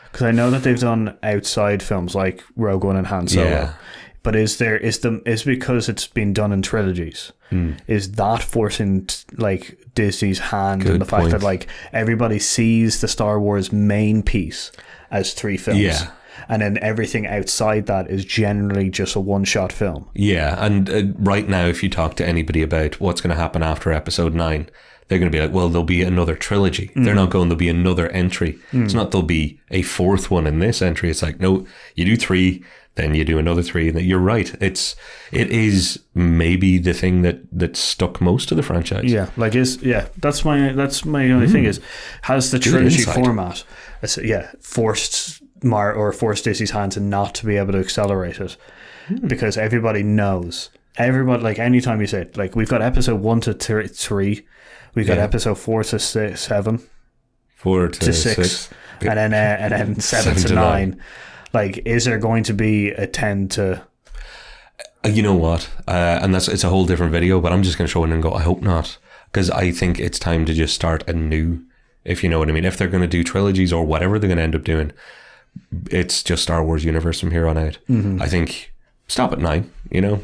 [SPEAKER 8] Because I know that they've done outside films like Rogue One and Han Solo.
[SPEAKER 7] Yeah.
[SPEAKER 8] But is because it's been done in trilogies? Is that forcing like Disney's hand in the fact that like everybody sees the Star Wars main piece as 3 films?
[SPEAKER 7] Yeah.
[SPEAKER 8] And then everything outside that is generally just a one-shot film.
[SPEAKER 7] Yeah, and right now, if you talk to anybody about what's going to happen after Episode 9, they're going to be like, well, there'll be another trilogy. They're not going, there'll be another entry. It's not there'll be a 4th one in this entry. It's like, no, you do 3, then you do another 3. And you're right. It is maybe the thing that stuck most to the franchise.
[SPEAKER 8] Yeah, that's my only thing is, has the trilogy format, forced Disney's hand to not to be able to accelerate it, because everybody knows. Everybody, like, anytime you say it, like, we've got episode 1 to 3, we've got episode 4 to 7,
[SPEAKER 7] 4 to 6,
[SPEAKER 8] and then 7 to 9. Like, is there going to be a 10 to?
[SPEAKER 7] You know what? And it's a whole different video, but I'm just going to show it and go, I hope not, because I think it's time to just start anew. If you know what I mean. If they're going to do trilogies or whatever they're going to end up doing, it's just Star Wars universe from here on out. I think stop at 9,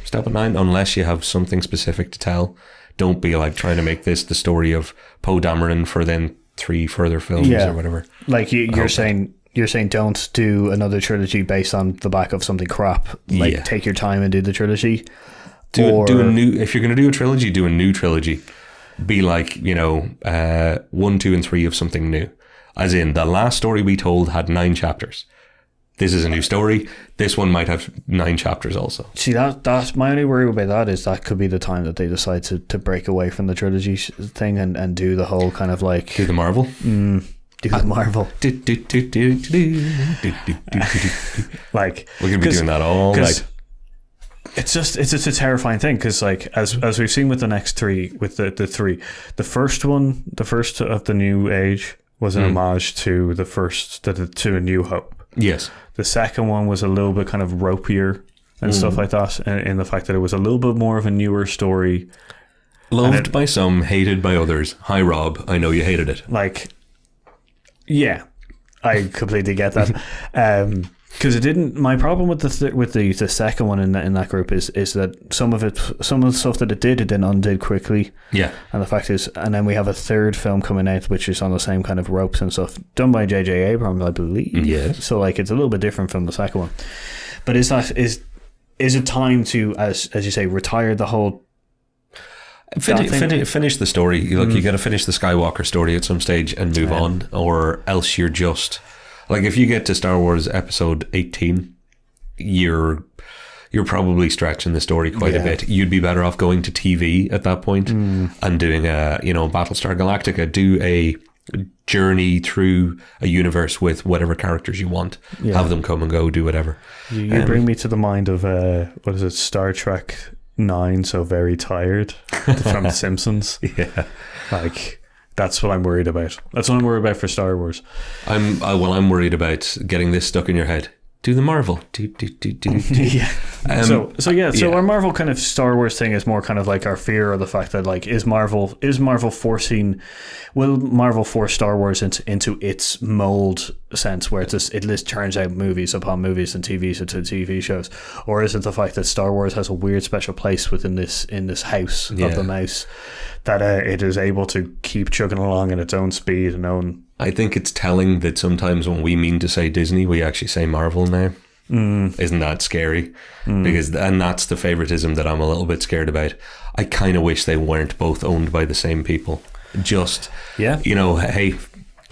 [SPEAKER 7] stop at 9 unless you have something specific to tell. Don't be like trying to make this the story of Poe Dameron for then 3 further films or whatever.
[SPEAKER 8] Like you're saying don't do another trilogy based on the back of something crap. Like take your time and do the trilogy.
[SPEAKER 7] Do a new, if you're going to do a trilogy, do a new trilogy. Be like, 1, 2 and 3 of something new. As in, the last story we told had 9 chapters. This is a new story. This one might have 9 chapters also.
[SPEAKER 8] See, that's my only worry about that is that could be the time that they decide to break away from the trilogy thing and do the whole kind of like...
[SPEAKER 7] Do the Marvel?
[SPEAKER 8] Do the Marvel. Like...
[SPEAKER 7] We're going to be doing that all night.
[SPEAKER 8] It's just a terrifying thing because, like, as we've seen with the next 3, with the 3, the first of the New Age was an homage to the first to A New Hope.
[SPEAKER 7] Yes.
[SPEAKER 8] The second one was a little bit kind of ropier and stuff like that, in the fact that it was a little bit more of a newer story.
[SPEAKER 7] Loved by some, hated by others. Hi, Rob. I know you hated it.
[SPEAKER 8] Like, yeah, I completely get that. Because it didn't. My problem with the second one in that group is that some of the stuff that it then undid quickly.
[SPEAKER 7] Yeah.
[SPEAKER 8] And the fact is, and then we have a third film coming out which is on the same kind of ropes and stuff, done by J.J. Abrams, I believe.
[SPEAKER 7] Yes.
[SPEAKER 8] So like it's a little bit different from the second one. But is it time to, as you say, retire the whole?
[SPEAKER 7] Finish the story. Look, you got to finish the Skywalker story at some stage and move on, or else you're just. Like, if you get to Star Wars Episode 18, you're probably stretching the story quite a bit. You'd be better off going to TV at that point and doing Battlestar Galactica. Do a journey through a universe with whatever characters you want. Yeah. Have them come and go, do whatever.
[SPEAKER 8] You bring me to the mind of, what is it, Star Trek 9, So Very Tired, from The Simpsons.
[SPEAKER 7] Yeah.
[SPEAKER 8] Like... That's what I'm worried about. That's what I'm worried about for Star Wars.
[SPEAKER 7] I'm worried about getting this stuck in your head. Do the Marvel.
[SPEAKER 8] Yeah. So our Marvel kind of Star Wars thing is more kind of like our fear of the fact that, like, will Marvel force Star Wars into its mold sense where it just turns out movies upon movies and TVs into TV shows, or is it the fact that Star Wars has a weird special place within this house of the mouse that it is able to keep chugging along at its own speed and own.
[SPEAKER 7] I think it's telling that sometimes when we mean to say Disney, we actually say Marvel now. Isn't that scary? And that's the favoritism that I'm a little bit scared about. I kind of wish they weren't both owned by the same people. Just, hey,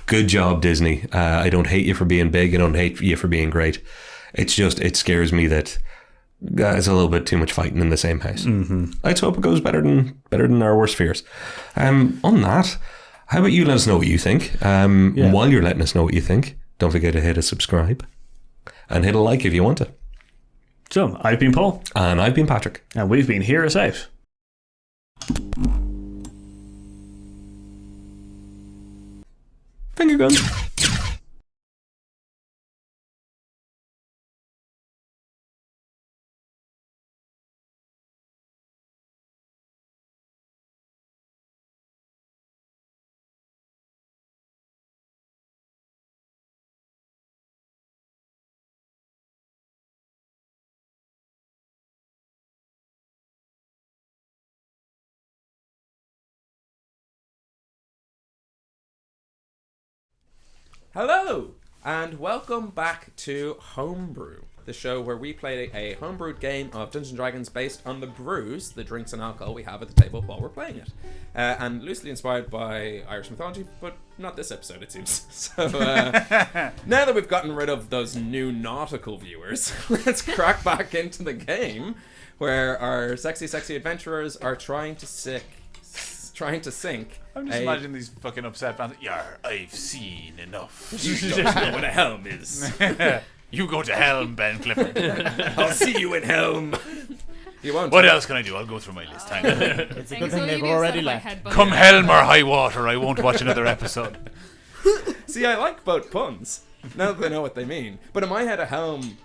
[SPEAKER 7] good job, Disney. I don't hate you for being big. I don't hate you for being great. It's just, it scares me that it's a little bit too much fighting in the same house. Let's hope it goes better than our worst fears. On that, how about you let us know what you think? While you're letting us know what you think, don't forget to hit a subscribe and hit a like if you want to.
[SPEAKER 8] So, I've been Paul.
[SPEAKER 7] And I've been Patrick.
[SPEAKER 8] And we've been Hear Us Out.
[SPEAKER 7] Finger guns.
[SPEAKER 1] Hello, and welcome back to Homebrew, the show where we play a homebrewed game of Dungeons & Dragons based on the brews, the drinks and alcohol we have at the table while we're playing it. And loosely inspired by Irish mythology, but not this episode, it seems. So, now that we've gotten rid of those new nautical viewers, let's crack back into the game, where our sexy adventurers are trying to sink.
[SPEAKER 2] I'm just imagining these fucking upset fans. Yar, I've seen enough.
[SPEAKER 1] You don't know what a helm is.
[SPEAKER 2] You go to Helm, Ben Clifford.
[SPEAKER 1] I'll see you in Helm. You won't.
[SPEAKER 2] What else can I do? I'll go through my list. Hang on.
[SPEAKER 4] It's a good thing they've already left.
[SPEAKER 2] Come Helm or high water, I won't watch another episode.
[SPEAKER 1] See, I like both puns. Now that I know what they mean. But in my head, a helm.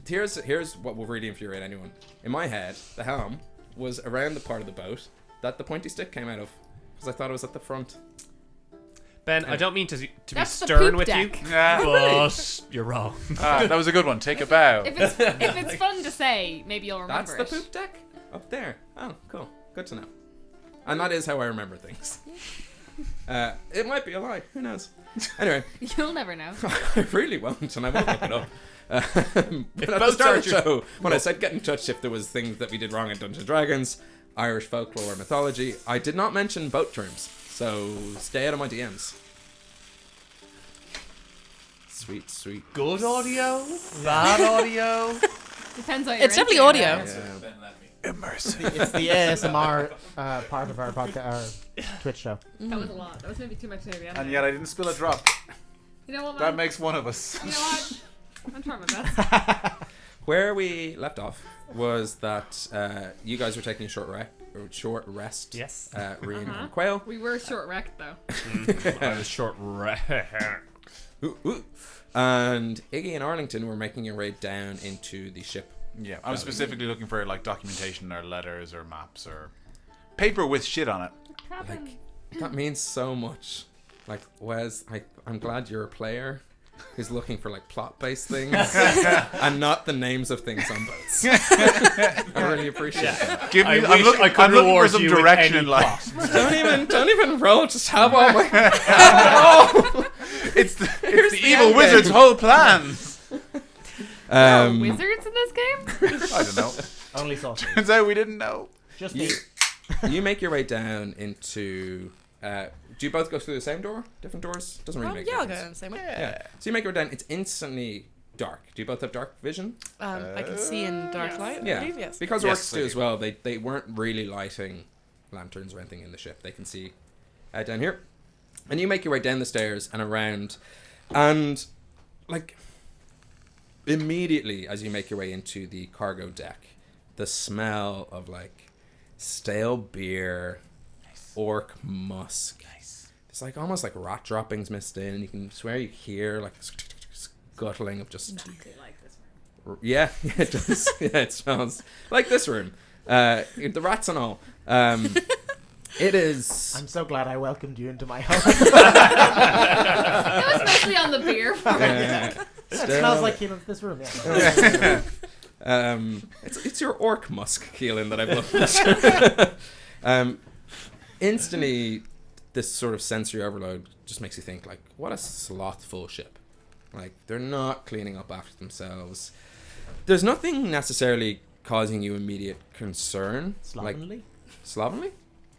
[SPEAKER 1] Here's what will really infuriate anyone. In my head, the helm was around the part of the boat that the pointy stick came out of, because I thought it was at the front.
[SPEAKER 6] Ben, I don't mean to be
[SPEAKER 3] That's the
[SPEAKER 6] stern
[SPEAKER 3] poop
[SPEAKER 6] with
[SPEAKER 3] deck.
[SPEAKER 6] you,
[SPEAKER 2] Yeah.
[SPEAKER 6] but you're wrong.
[SPEAKER 2] That was a good one. Take a bow.
[SPEAKER 3] If it's fun to say, maybe you'll remember
[SPEAKER 1] That's the
[SPEAKER 3] it.
[SPEAKER 1] poop deck up there. Oh, cool. Good to know. And that is how I remember things. It might be a lie. Who knows? Anyway,
[SPEAKER 3] You'll never know.
[SPEAKER 1] I really won't, and I won't look it up. But at the
[SPEAKER 6] boats
[SPEAKER 1] start
[SPEAKER 6] are
[SPEAKER 1] of the show, when I said get in touch if there was things that we did wrong in Dungeons & Dragons, Irish folklore, mythology, I did not mention boat terms, so stay out of my DMs. Sweet.
[SPEAKER 6] Good audio? Bad audio?
[SPEAKER 3] Depends on
[SPEAKER 5] It's definitely audio.
[SPEAKER 2] Immersive.
[SPEAKER 4] It's the ASMR part of our podcast, our Twitch show.
[SPEAKER 3] That was a lot. That was maybe too much near the end.
[SPEAKER 2] And yet I didn't spill a drop.
[SPEAKER 3] You know what, man?
[SPEAKER 2] That makes one of us.
[SPEAKER 3] You know what? I'm trying my best.
[SPEAKER 1] Where we left off was that you guys were taking a short rest.
[SPEAKER 6] Yes.
[SPEAKER 1] Rian and Quail.
[SPEAKER 3] We were short wrecked though.
[SPEAKER 6] I was short.
[SPEAKER 1] Ooh. And Iggy and Arlington were making your way down into the ship.
[SPEAKER 2] Yeah, I'm specifically looking for like documentation or letters or maps or paper with shit on it.
[SPEAKER 1] That means so much. Like, Wes, I'm glad you're a player who's looking for like plot-based things and not the names of things on boats. I really appreciate that.
[SPEAKER 2] Give me.
[SPEAKER 6] I
[SPEAKER 2] I'm
[SPEAKER 6] wish
[SPEAKER 2] looking,
[SPEAKER 6] I could
[SPEAKER 2] I'm looking for
[SPEAKER 6] reward
[SPEAKER 2] some
[SPEAKER 6] you with
[SPEAKER 2] direction
[SPEAKER 6] any
[SPEAKER 2] in life.
[SPEAKER 1] Don't even roll. Just have all my. Oh!
[SPEAKER 2] It's the
[SPEAKER 1] the
[SPEAKER 2] evil
[SPEAKER 1] end
[SPEAKER 2] wizard's
[SPEAKER 1] game.
[SPEAKER 2] whole plan.
[SPEAKER 3] There are wizards in this game?
[SPEAKER 2] I don't know.
[SPEAKER 4] Only sauce.
[SPEAKER 2] Turns out we didn't know.
[SPEAKER 4] Just
[SPEAKER 1] You,
[SPEAKER 4] me.
[SPEAKER 1] you make your way down into. Do you both go through the same door? Different doors? Doesn't really make a
[SPEAKER 5] Yeah, I'll go
[SPEAKER 1] difference.
[SPEAKER 5] down the same way.
[SPEAKER 1] Yeah. So you make your way down. It's instantly dark. Do you both have dark vision?
[SPEAKER 5] I can see in dark light. I
[SPEAKER 1] Yeah.
[SPEAKER 5] believe, yes.
[SPEAKER 1] Because
[SPEAKER 2] Yes,
[SPEAKER 1] orcs
[SPEAKER 2] I
[SPEAKER 1] do
[SPEAKER 2] do.
[SPEAKER 1] as well. They weren't really lighting lanterns or anything in the ship. They can see down here. And you make your way down the stairs and around. And, like, immediately as you make your way into the cargo deck, the smell of, like, stale beer, orc musk. It's like almost like rat droppings mixed in. You can swear you hear, like, scuttling of just... Yeah, it does. Yeah, it smells like this room. The rats and all. It is.
[SPEAKER 4] I'm so glad I welcomed you into my home.
[SPEAKER 3] That was mostly on the beer part.
[SPEAKER 4] It smells like this room. Yeah.
[SPEAKER 1] It's your orc musk, Keelan, that I've loved. Instantly, this sort of sensory overload just makes you think, like, what a slothful ship. Like, they're not cleaning up after themselves. There's nothing necessarily causing you immediate concern.
[SPEAKER 4] Slovenly?
[SPEAKER 1] Like, slovenly?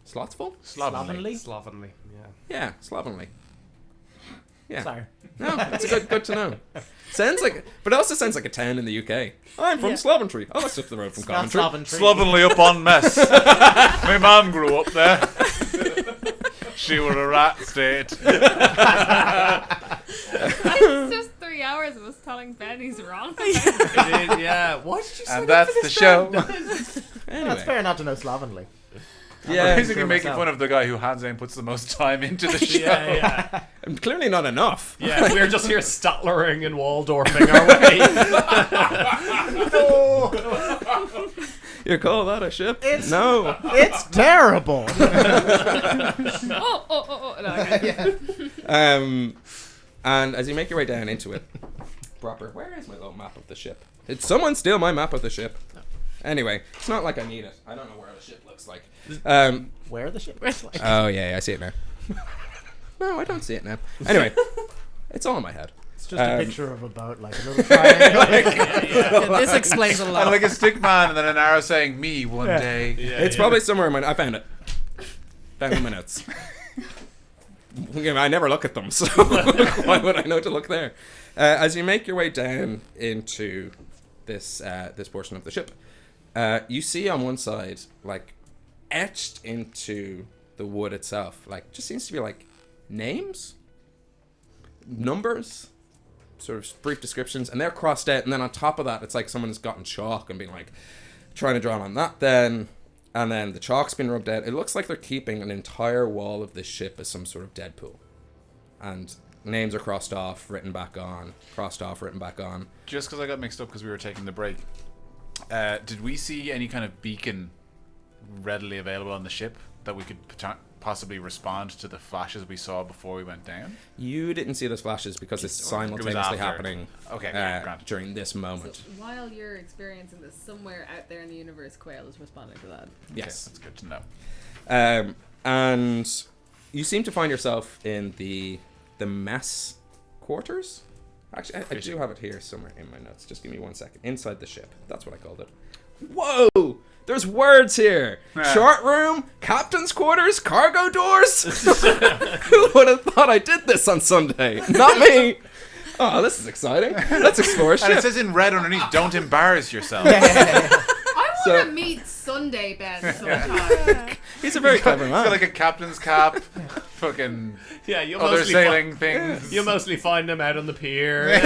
[SPEAKER 1] Slothful?
[SPEAKER 4] Slovenly?
[SPEAKER 6] Slovenly, yeah.
[SPEAKER 1] Yeah, slovenly. Yeah.
[SPEAKER 4] Sorry.
[SPEAKER 1] No, it's good to know. Sounds like, but it also sounds like a town in the UK. I'm from Sloventry. Oh, that's up the road from
[SPEAKER 4] Not
[SPEAKER 1] Coventry.
[SPEAKER 2] Slovenly up on mess. My mum grew up there. She were a rat state.
[SPEAKER 3] It's just 3 hours of us telling Ben he's wrong.
[SPEAKER 6] It is, yeah. Why did you say
[SPEAKER 2] And
[SPEAKER 6] that
[SPEAKER 2] that's
[SPEAKER 6] for
[SPEAKER 2] the
[SPEAKER 6] this
[SPEAKER 2] show.
[SPEAKER 1] Anyway,
[SPEAKER 4] It's fair not to know slovenly.
[SPEAKER 1] yeah,
[SPEAKER 2] Basically
[SPEAKER 4] sure
[SPEAKER 2] making
[SPEAKER 4] myself.
[SPEAKER 2] fun of the guy who hands in puts the most time into the show.
[SPEAKER 6] Yeah.
[SPEAKER 1] and clearly not enough.
[SPEAKER 6] Yeah, we're just here Statlering and Waldorfing our way.
[SPEAKER 1] You call that a ship?
[SPEAKER 4] It's-
[SPEAKER 1] No.
[SPEAKER 4] It's terrible.
[SPEAKER 3] Oh. No, okay.
[SPEAKER 1] And as you make your way down into it, proper. Where is my little map of the ship? Did someone steal my map of the ship? Anyway, it's not like I need it. I don't know where the ship looks like.
[SPEAKER 4] Where the ship?
[SPEAKER 1] Oh yeah, I see it now. No, I don't see it now. Anyway, It's all in my head.
[SPEAKER 4] It's just a picture of a boat, like a little triangle.
[SPEAKER 5] This explains a lot.
[SPEAKER 2] And like a stick man and then an arrow saying me one day.
[SPEAKER 1] It's probably somewhere in my... I found it. Found it in my notes. I never look at them, so why would I know to look there? As you make your way down into this portion of the ship, you see on one side, like, etched into the wood itself, like, just seems to be like names, numbers, sort of brief descriptions, and they're crossed out, and then on top of that, it's like someone's gotten chalk and been like trying to draw on that then, and then the chalk's been rubbed out. It looks like they're keeping an entire wall of this ship as some sort of Deadpool, and names are crossed off, written back on, crossed off, written back on.
[SPEAKER 2] Just because I got mixed up because we were taking the break, did we see any kind of beacon readily available on the ship that we could possibly respond to the flashes we saw before we went down?
[SPEAKER 1] You didn't see those flashes because it's simultaneously happening during this moment.
[SPEAKER 3] So while you're experiencing this, somewhere out there in the universe, Quail is responding to that.
[SPEAKER 1] Yes.
[SPEAKER 2] Okay, that's good to know.
[SPEAKER 1] And you seem to find yourself in the mess quarters. Actually, I do have it here somewhere in my notes. Just give me 1 second. Inside the ship. That's what I called it. Whoa! There's words here. Chart room, captain's quarters, cargo doors. Who would have thought I did this on Sunday? Not me. Oh, this is exciting. Let's explore ship.
[SPEAKER 2] And it says in red underneath, don't embarrass yourself.
[SPEAKER 3] I want to meet Sunday Ben sometime.
[SPEAKER 1] He's a very clever man.
[SPEAKER 2] He's got like a captain's cap, fucking
[SPEAKER 6] you'll
[SPEAKER 2] other
[SPEAKER 6] mostly
[SPEAKER 2] sailing things.
[SPEAKER 6] You'll mostly find them out on the pier.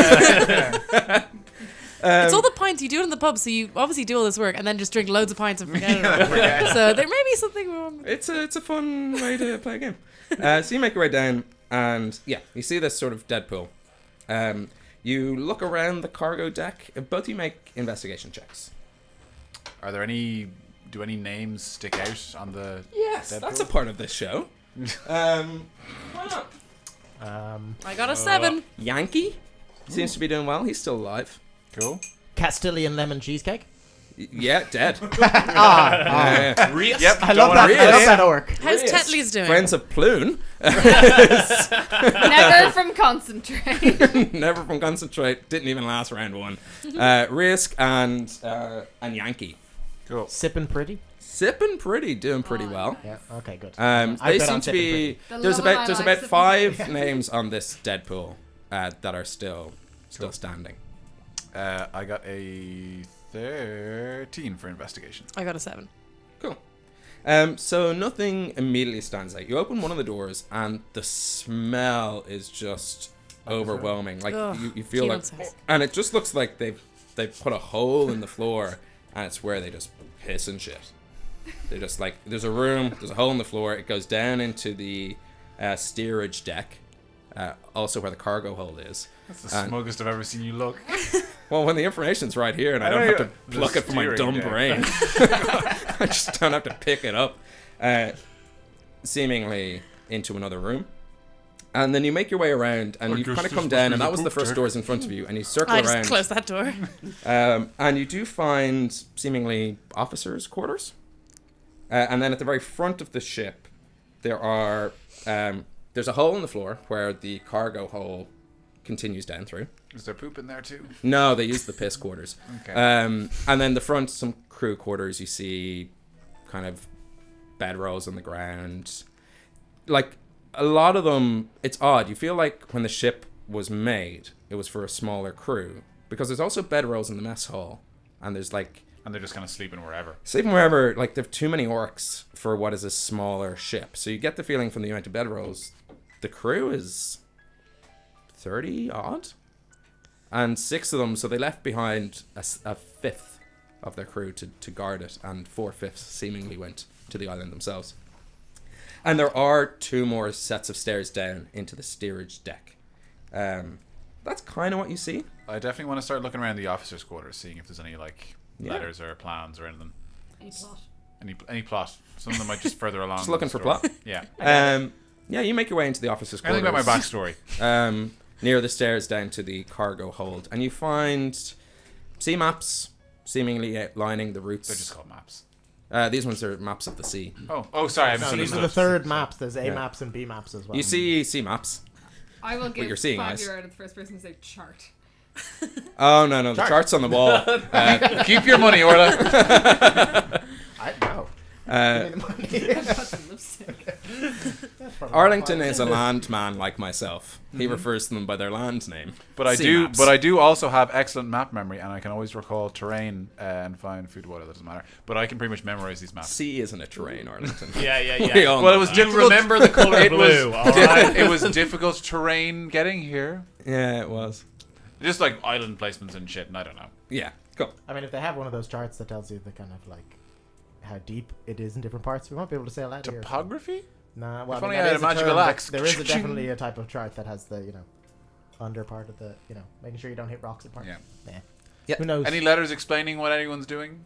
[SPEAKER 5] It's all the pints you do it in the pub, so you obviously do all this work and then just drink loads of pints and forget it. So there may be something wrong.
[SPEAKER 1] It's a fun way to play a game. So you make your way down, and you see this sort of Deadpool. You look around the cargo deck. Both of you make investigation checks.
[SPEAKER 2] Are there any? Do any names stick out on the?
[SPEAKER 1] Yes,
[SPEAKER 2] Deadpool?
[SPEAKER 1] that's a part of this show. Why not?
[SPEAKER 5] I got a 7.
[SPEAKER 1] Yankee seems to be doing well. He's still alive.
[SPEAKER 2] Cool.
[SPEAKER 4] Castilian lemon cheesecake.
[SPEAKER 1] Yeah, dead.
[SPEAKER 2] Yep.
[SPEAKER 4] I love that. I love that orc.
[SPEAKER 5] How's Tetley's doing?
[SPEAKER 1] Friends of Ploon.
[SPEAKER 3] Never from concentrate.
[SPEAKER 1] Never from concentrate. Didn't even last round 1. Risk and Yankee.
[SPEAKER 2] Cool.
[SPEAKER 4] Sipping pretty.
[SPEAKER 1] Sipping pretty, doing pretty well.
[SPEAKER 4] Yeah. Okay. Good.
[SPEAKER 1] They seem to be. There's about 5 names on this Deadpool that are still standing.
[SPEAKER 2] I got a 13 for investigation.
[SPEAKER 5] I got a 7.
[SPEAKER 1] Cool. So nothing immediately stands out. You open one of the doors and the smell is just overwhelming. Like you feel like, and it just looks like they've put a hole in the floor and it's where they just piss and shit. They're just like, there's a room, there's a hole in the floor. It goes down into the steerage deck, also where the cargo hold is.
[SPEAKER 2] That's the smuggest I've ever seen you look.
[SPEAKER 1] Well, when the information's right here and I don't have to pluck it from my dumb brain. I just don't have to pick it up. Seemingly into another room. And then you make your way around and you kind of come down, and that was the first doors in front of you, and you circle around.
[SPEAKER 5] I just closed that door.
[SPEAKER 1] And you do find seemingly officers' quarters. And then at the very front of the ship, there are there's a hole in the floor where the cargo hole continues down through.
[SPEAKER 2] Is there poop in there too?
[SPEAKER 1] No, they use the piss quarters.
[SPEAKER 2] Okay.
[SPEAKER 1] And then the front, some crew quarters, you see kind of bedrolls on the ground. Like, a lot of them, it's odd. You feel like when the ship was made, it was for a smaller crew. Because there's also bedrolls in the mess hall. And there's like...
[SPEAKER 2] And they're just kind of sleeping wherever.
[SPEAKER 1] Sleeping wherever. Like, there are too many orcs for what is a smaller ship. So you get the feeling from the amount of bedrolls, the crew is 30 odd. And 6 of them, so they left behind a 5th of their crew to guard it. And 4/5 seemingly went to the island themselves. And there are 2 more sets of stairs down into the steerage deck. That's kind of what you see.
[SPEAKER 2] I definitely want to start looking around the officers' quarters, seeing if there's any like letters or plans or anything.
[SPEAKER 3] Any plot?
[SPEAKER 2] Any plot. Some of them might just further along.
[SPEAKER 1] Just looking for plot.
[SPEAKER 2] Yeah.
[SPEAKER 1] Yeah, you make your way into the officers' quarters.
[SPEAKER 2] Anything about my backstory.
[SPEAKER 1] Near the stairs down to the cargo hold, and you find sea maps seemingly outlining the routes.
[SPEAKER 2] They're just called maps.
[SPEAKER 1] These ones are maps of the sea.
[SPEAKER 2] Oh, sorry. I haven't
[SPEAKER 4] No,
[SPEAKER 2] seen
[SPEAKER 4] these are
[SPEAKER 2] those.
[SPEAKER 4] the third maps. There's A maps and B maps as well.
[SPEAKER 1] You see sea maps.
[SPEAKER 3] I will give
[SPEAKER 1] you're seeing,
[SPEAKER 3] 5
[SPEAKER 1] eyes.
[SPEAKER 3] euro to the first person to say chart.
[SPEAKER 1] Oh no, the chart's on the wall.
[SPEAKER 2] Keep your money, Orla.
[SPEAKER 4] I know.
[SPEAKER 3] Put some lipstick.
[SPEAKER 1] Arlington is a landman like myself. He refers to them by their land name.
[SPEAKER 2] But I
[SPEAKER 1] Sea
[SPEAKER 2] do.
[SPEAKER 1] maps.
[SPEAKER 2] But I do also have excellent map memory, and I can always recall terrain and find food, water. That doesn't matter. But I can pretty much memorize these maps.
[SPEAKER 1] Sea isn't a terrain, Arlington.
[SPEAKER 6] Yeah.
[SPEAKER 1] We all
[SPEAKER 2] Well,
[SPEAKER 1] know
[SPEAKER 2] it was
[SPEAKER 1] that.
[SPEAKER 2] difficult.
[SPEAKER 6] Remember the color
[SPEAKER 2] It
[SPEAKER 6] blue.
[SPEAKER 2] was,
[SPEAKER 6] All right.
[SPEAKER 2] it was difficult terrain getting here.
[SPEAKER 1] Yeah, it was.
[SPEAKER 2] Just like island placements and shit, and I don't know.
[SPEAKER 1] Yeah, cool.
[SPEAKER 4] I mean, if they have one of those charts that tells you the kind of like how deep it is in different parts, we won't be able to say a lot here.
[SPEAKER 2] Topography?
[SPEAKER 4] Nah, well,
[SPEAKER 2] If
[SPEAKER 4] I mean,
[SPEAKER 2] only I
[SPEAKER 4] that
[SPEAKER 2] had
[SPEAKER 4] is
[SPEAKER 2] a magical
[SPEAKER 4] term, but
[SPEAKER 2] axe.
[SPEAKER 4] there is definitely a type of chart that has the under part of the making sure you don't hit rocks apart.
[SPEAKER 2] Yeah.
[SPEAKER 1] Yeah.
[SPEAKER 4] Who knows?
[SPEAKER 2] Any letters explaining what anyone's doing?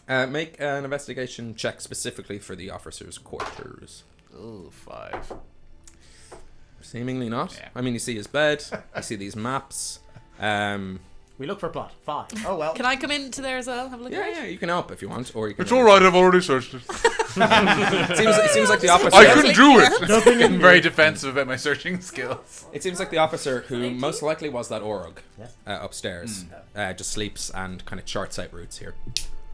[SPEAKER 1] Make an investigation check specifically for the officers' quarters.
[SPEAKER 2] Ooh, 5.
[SPEAKER 1] Seemingly not.
[SPEAKER 2] Yeah.
[SPEAKER 1] I mean, you see his bed. You see these maps.
[SPEAKER 4] We look for plot. 5. Oh well.
[SPEAKER 5] Can I come into there as well? Have a look at it?
[SPEAKER 1] Yeah, you can help if you want, or you can.
[SPEAKER 2] It's all right. I've already searched it.
[SPEAKER 1] It seems like the officer.
[SPEAKER 2] I can do it. I'm very defensive about my searching skills.
[SPEAKER 1] It seems like the officer who most likely was that Orug
[SPEAKER 4] Yes.
[SPEAKER 1] upstairs just sleeps and kind of charts out routes here.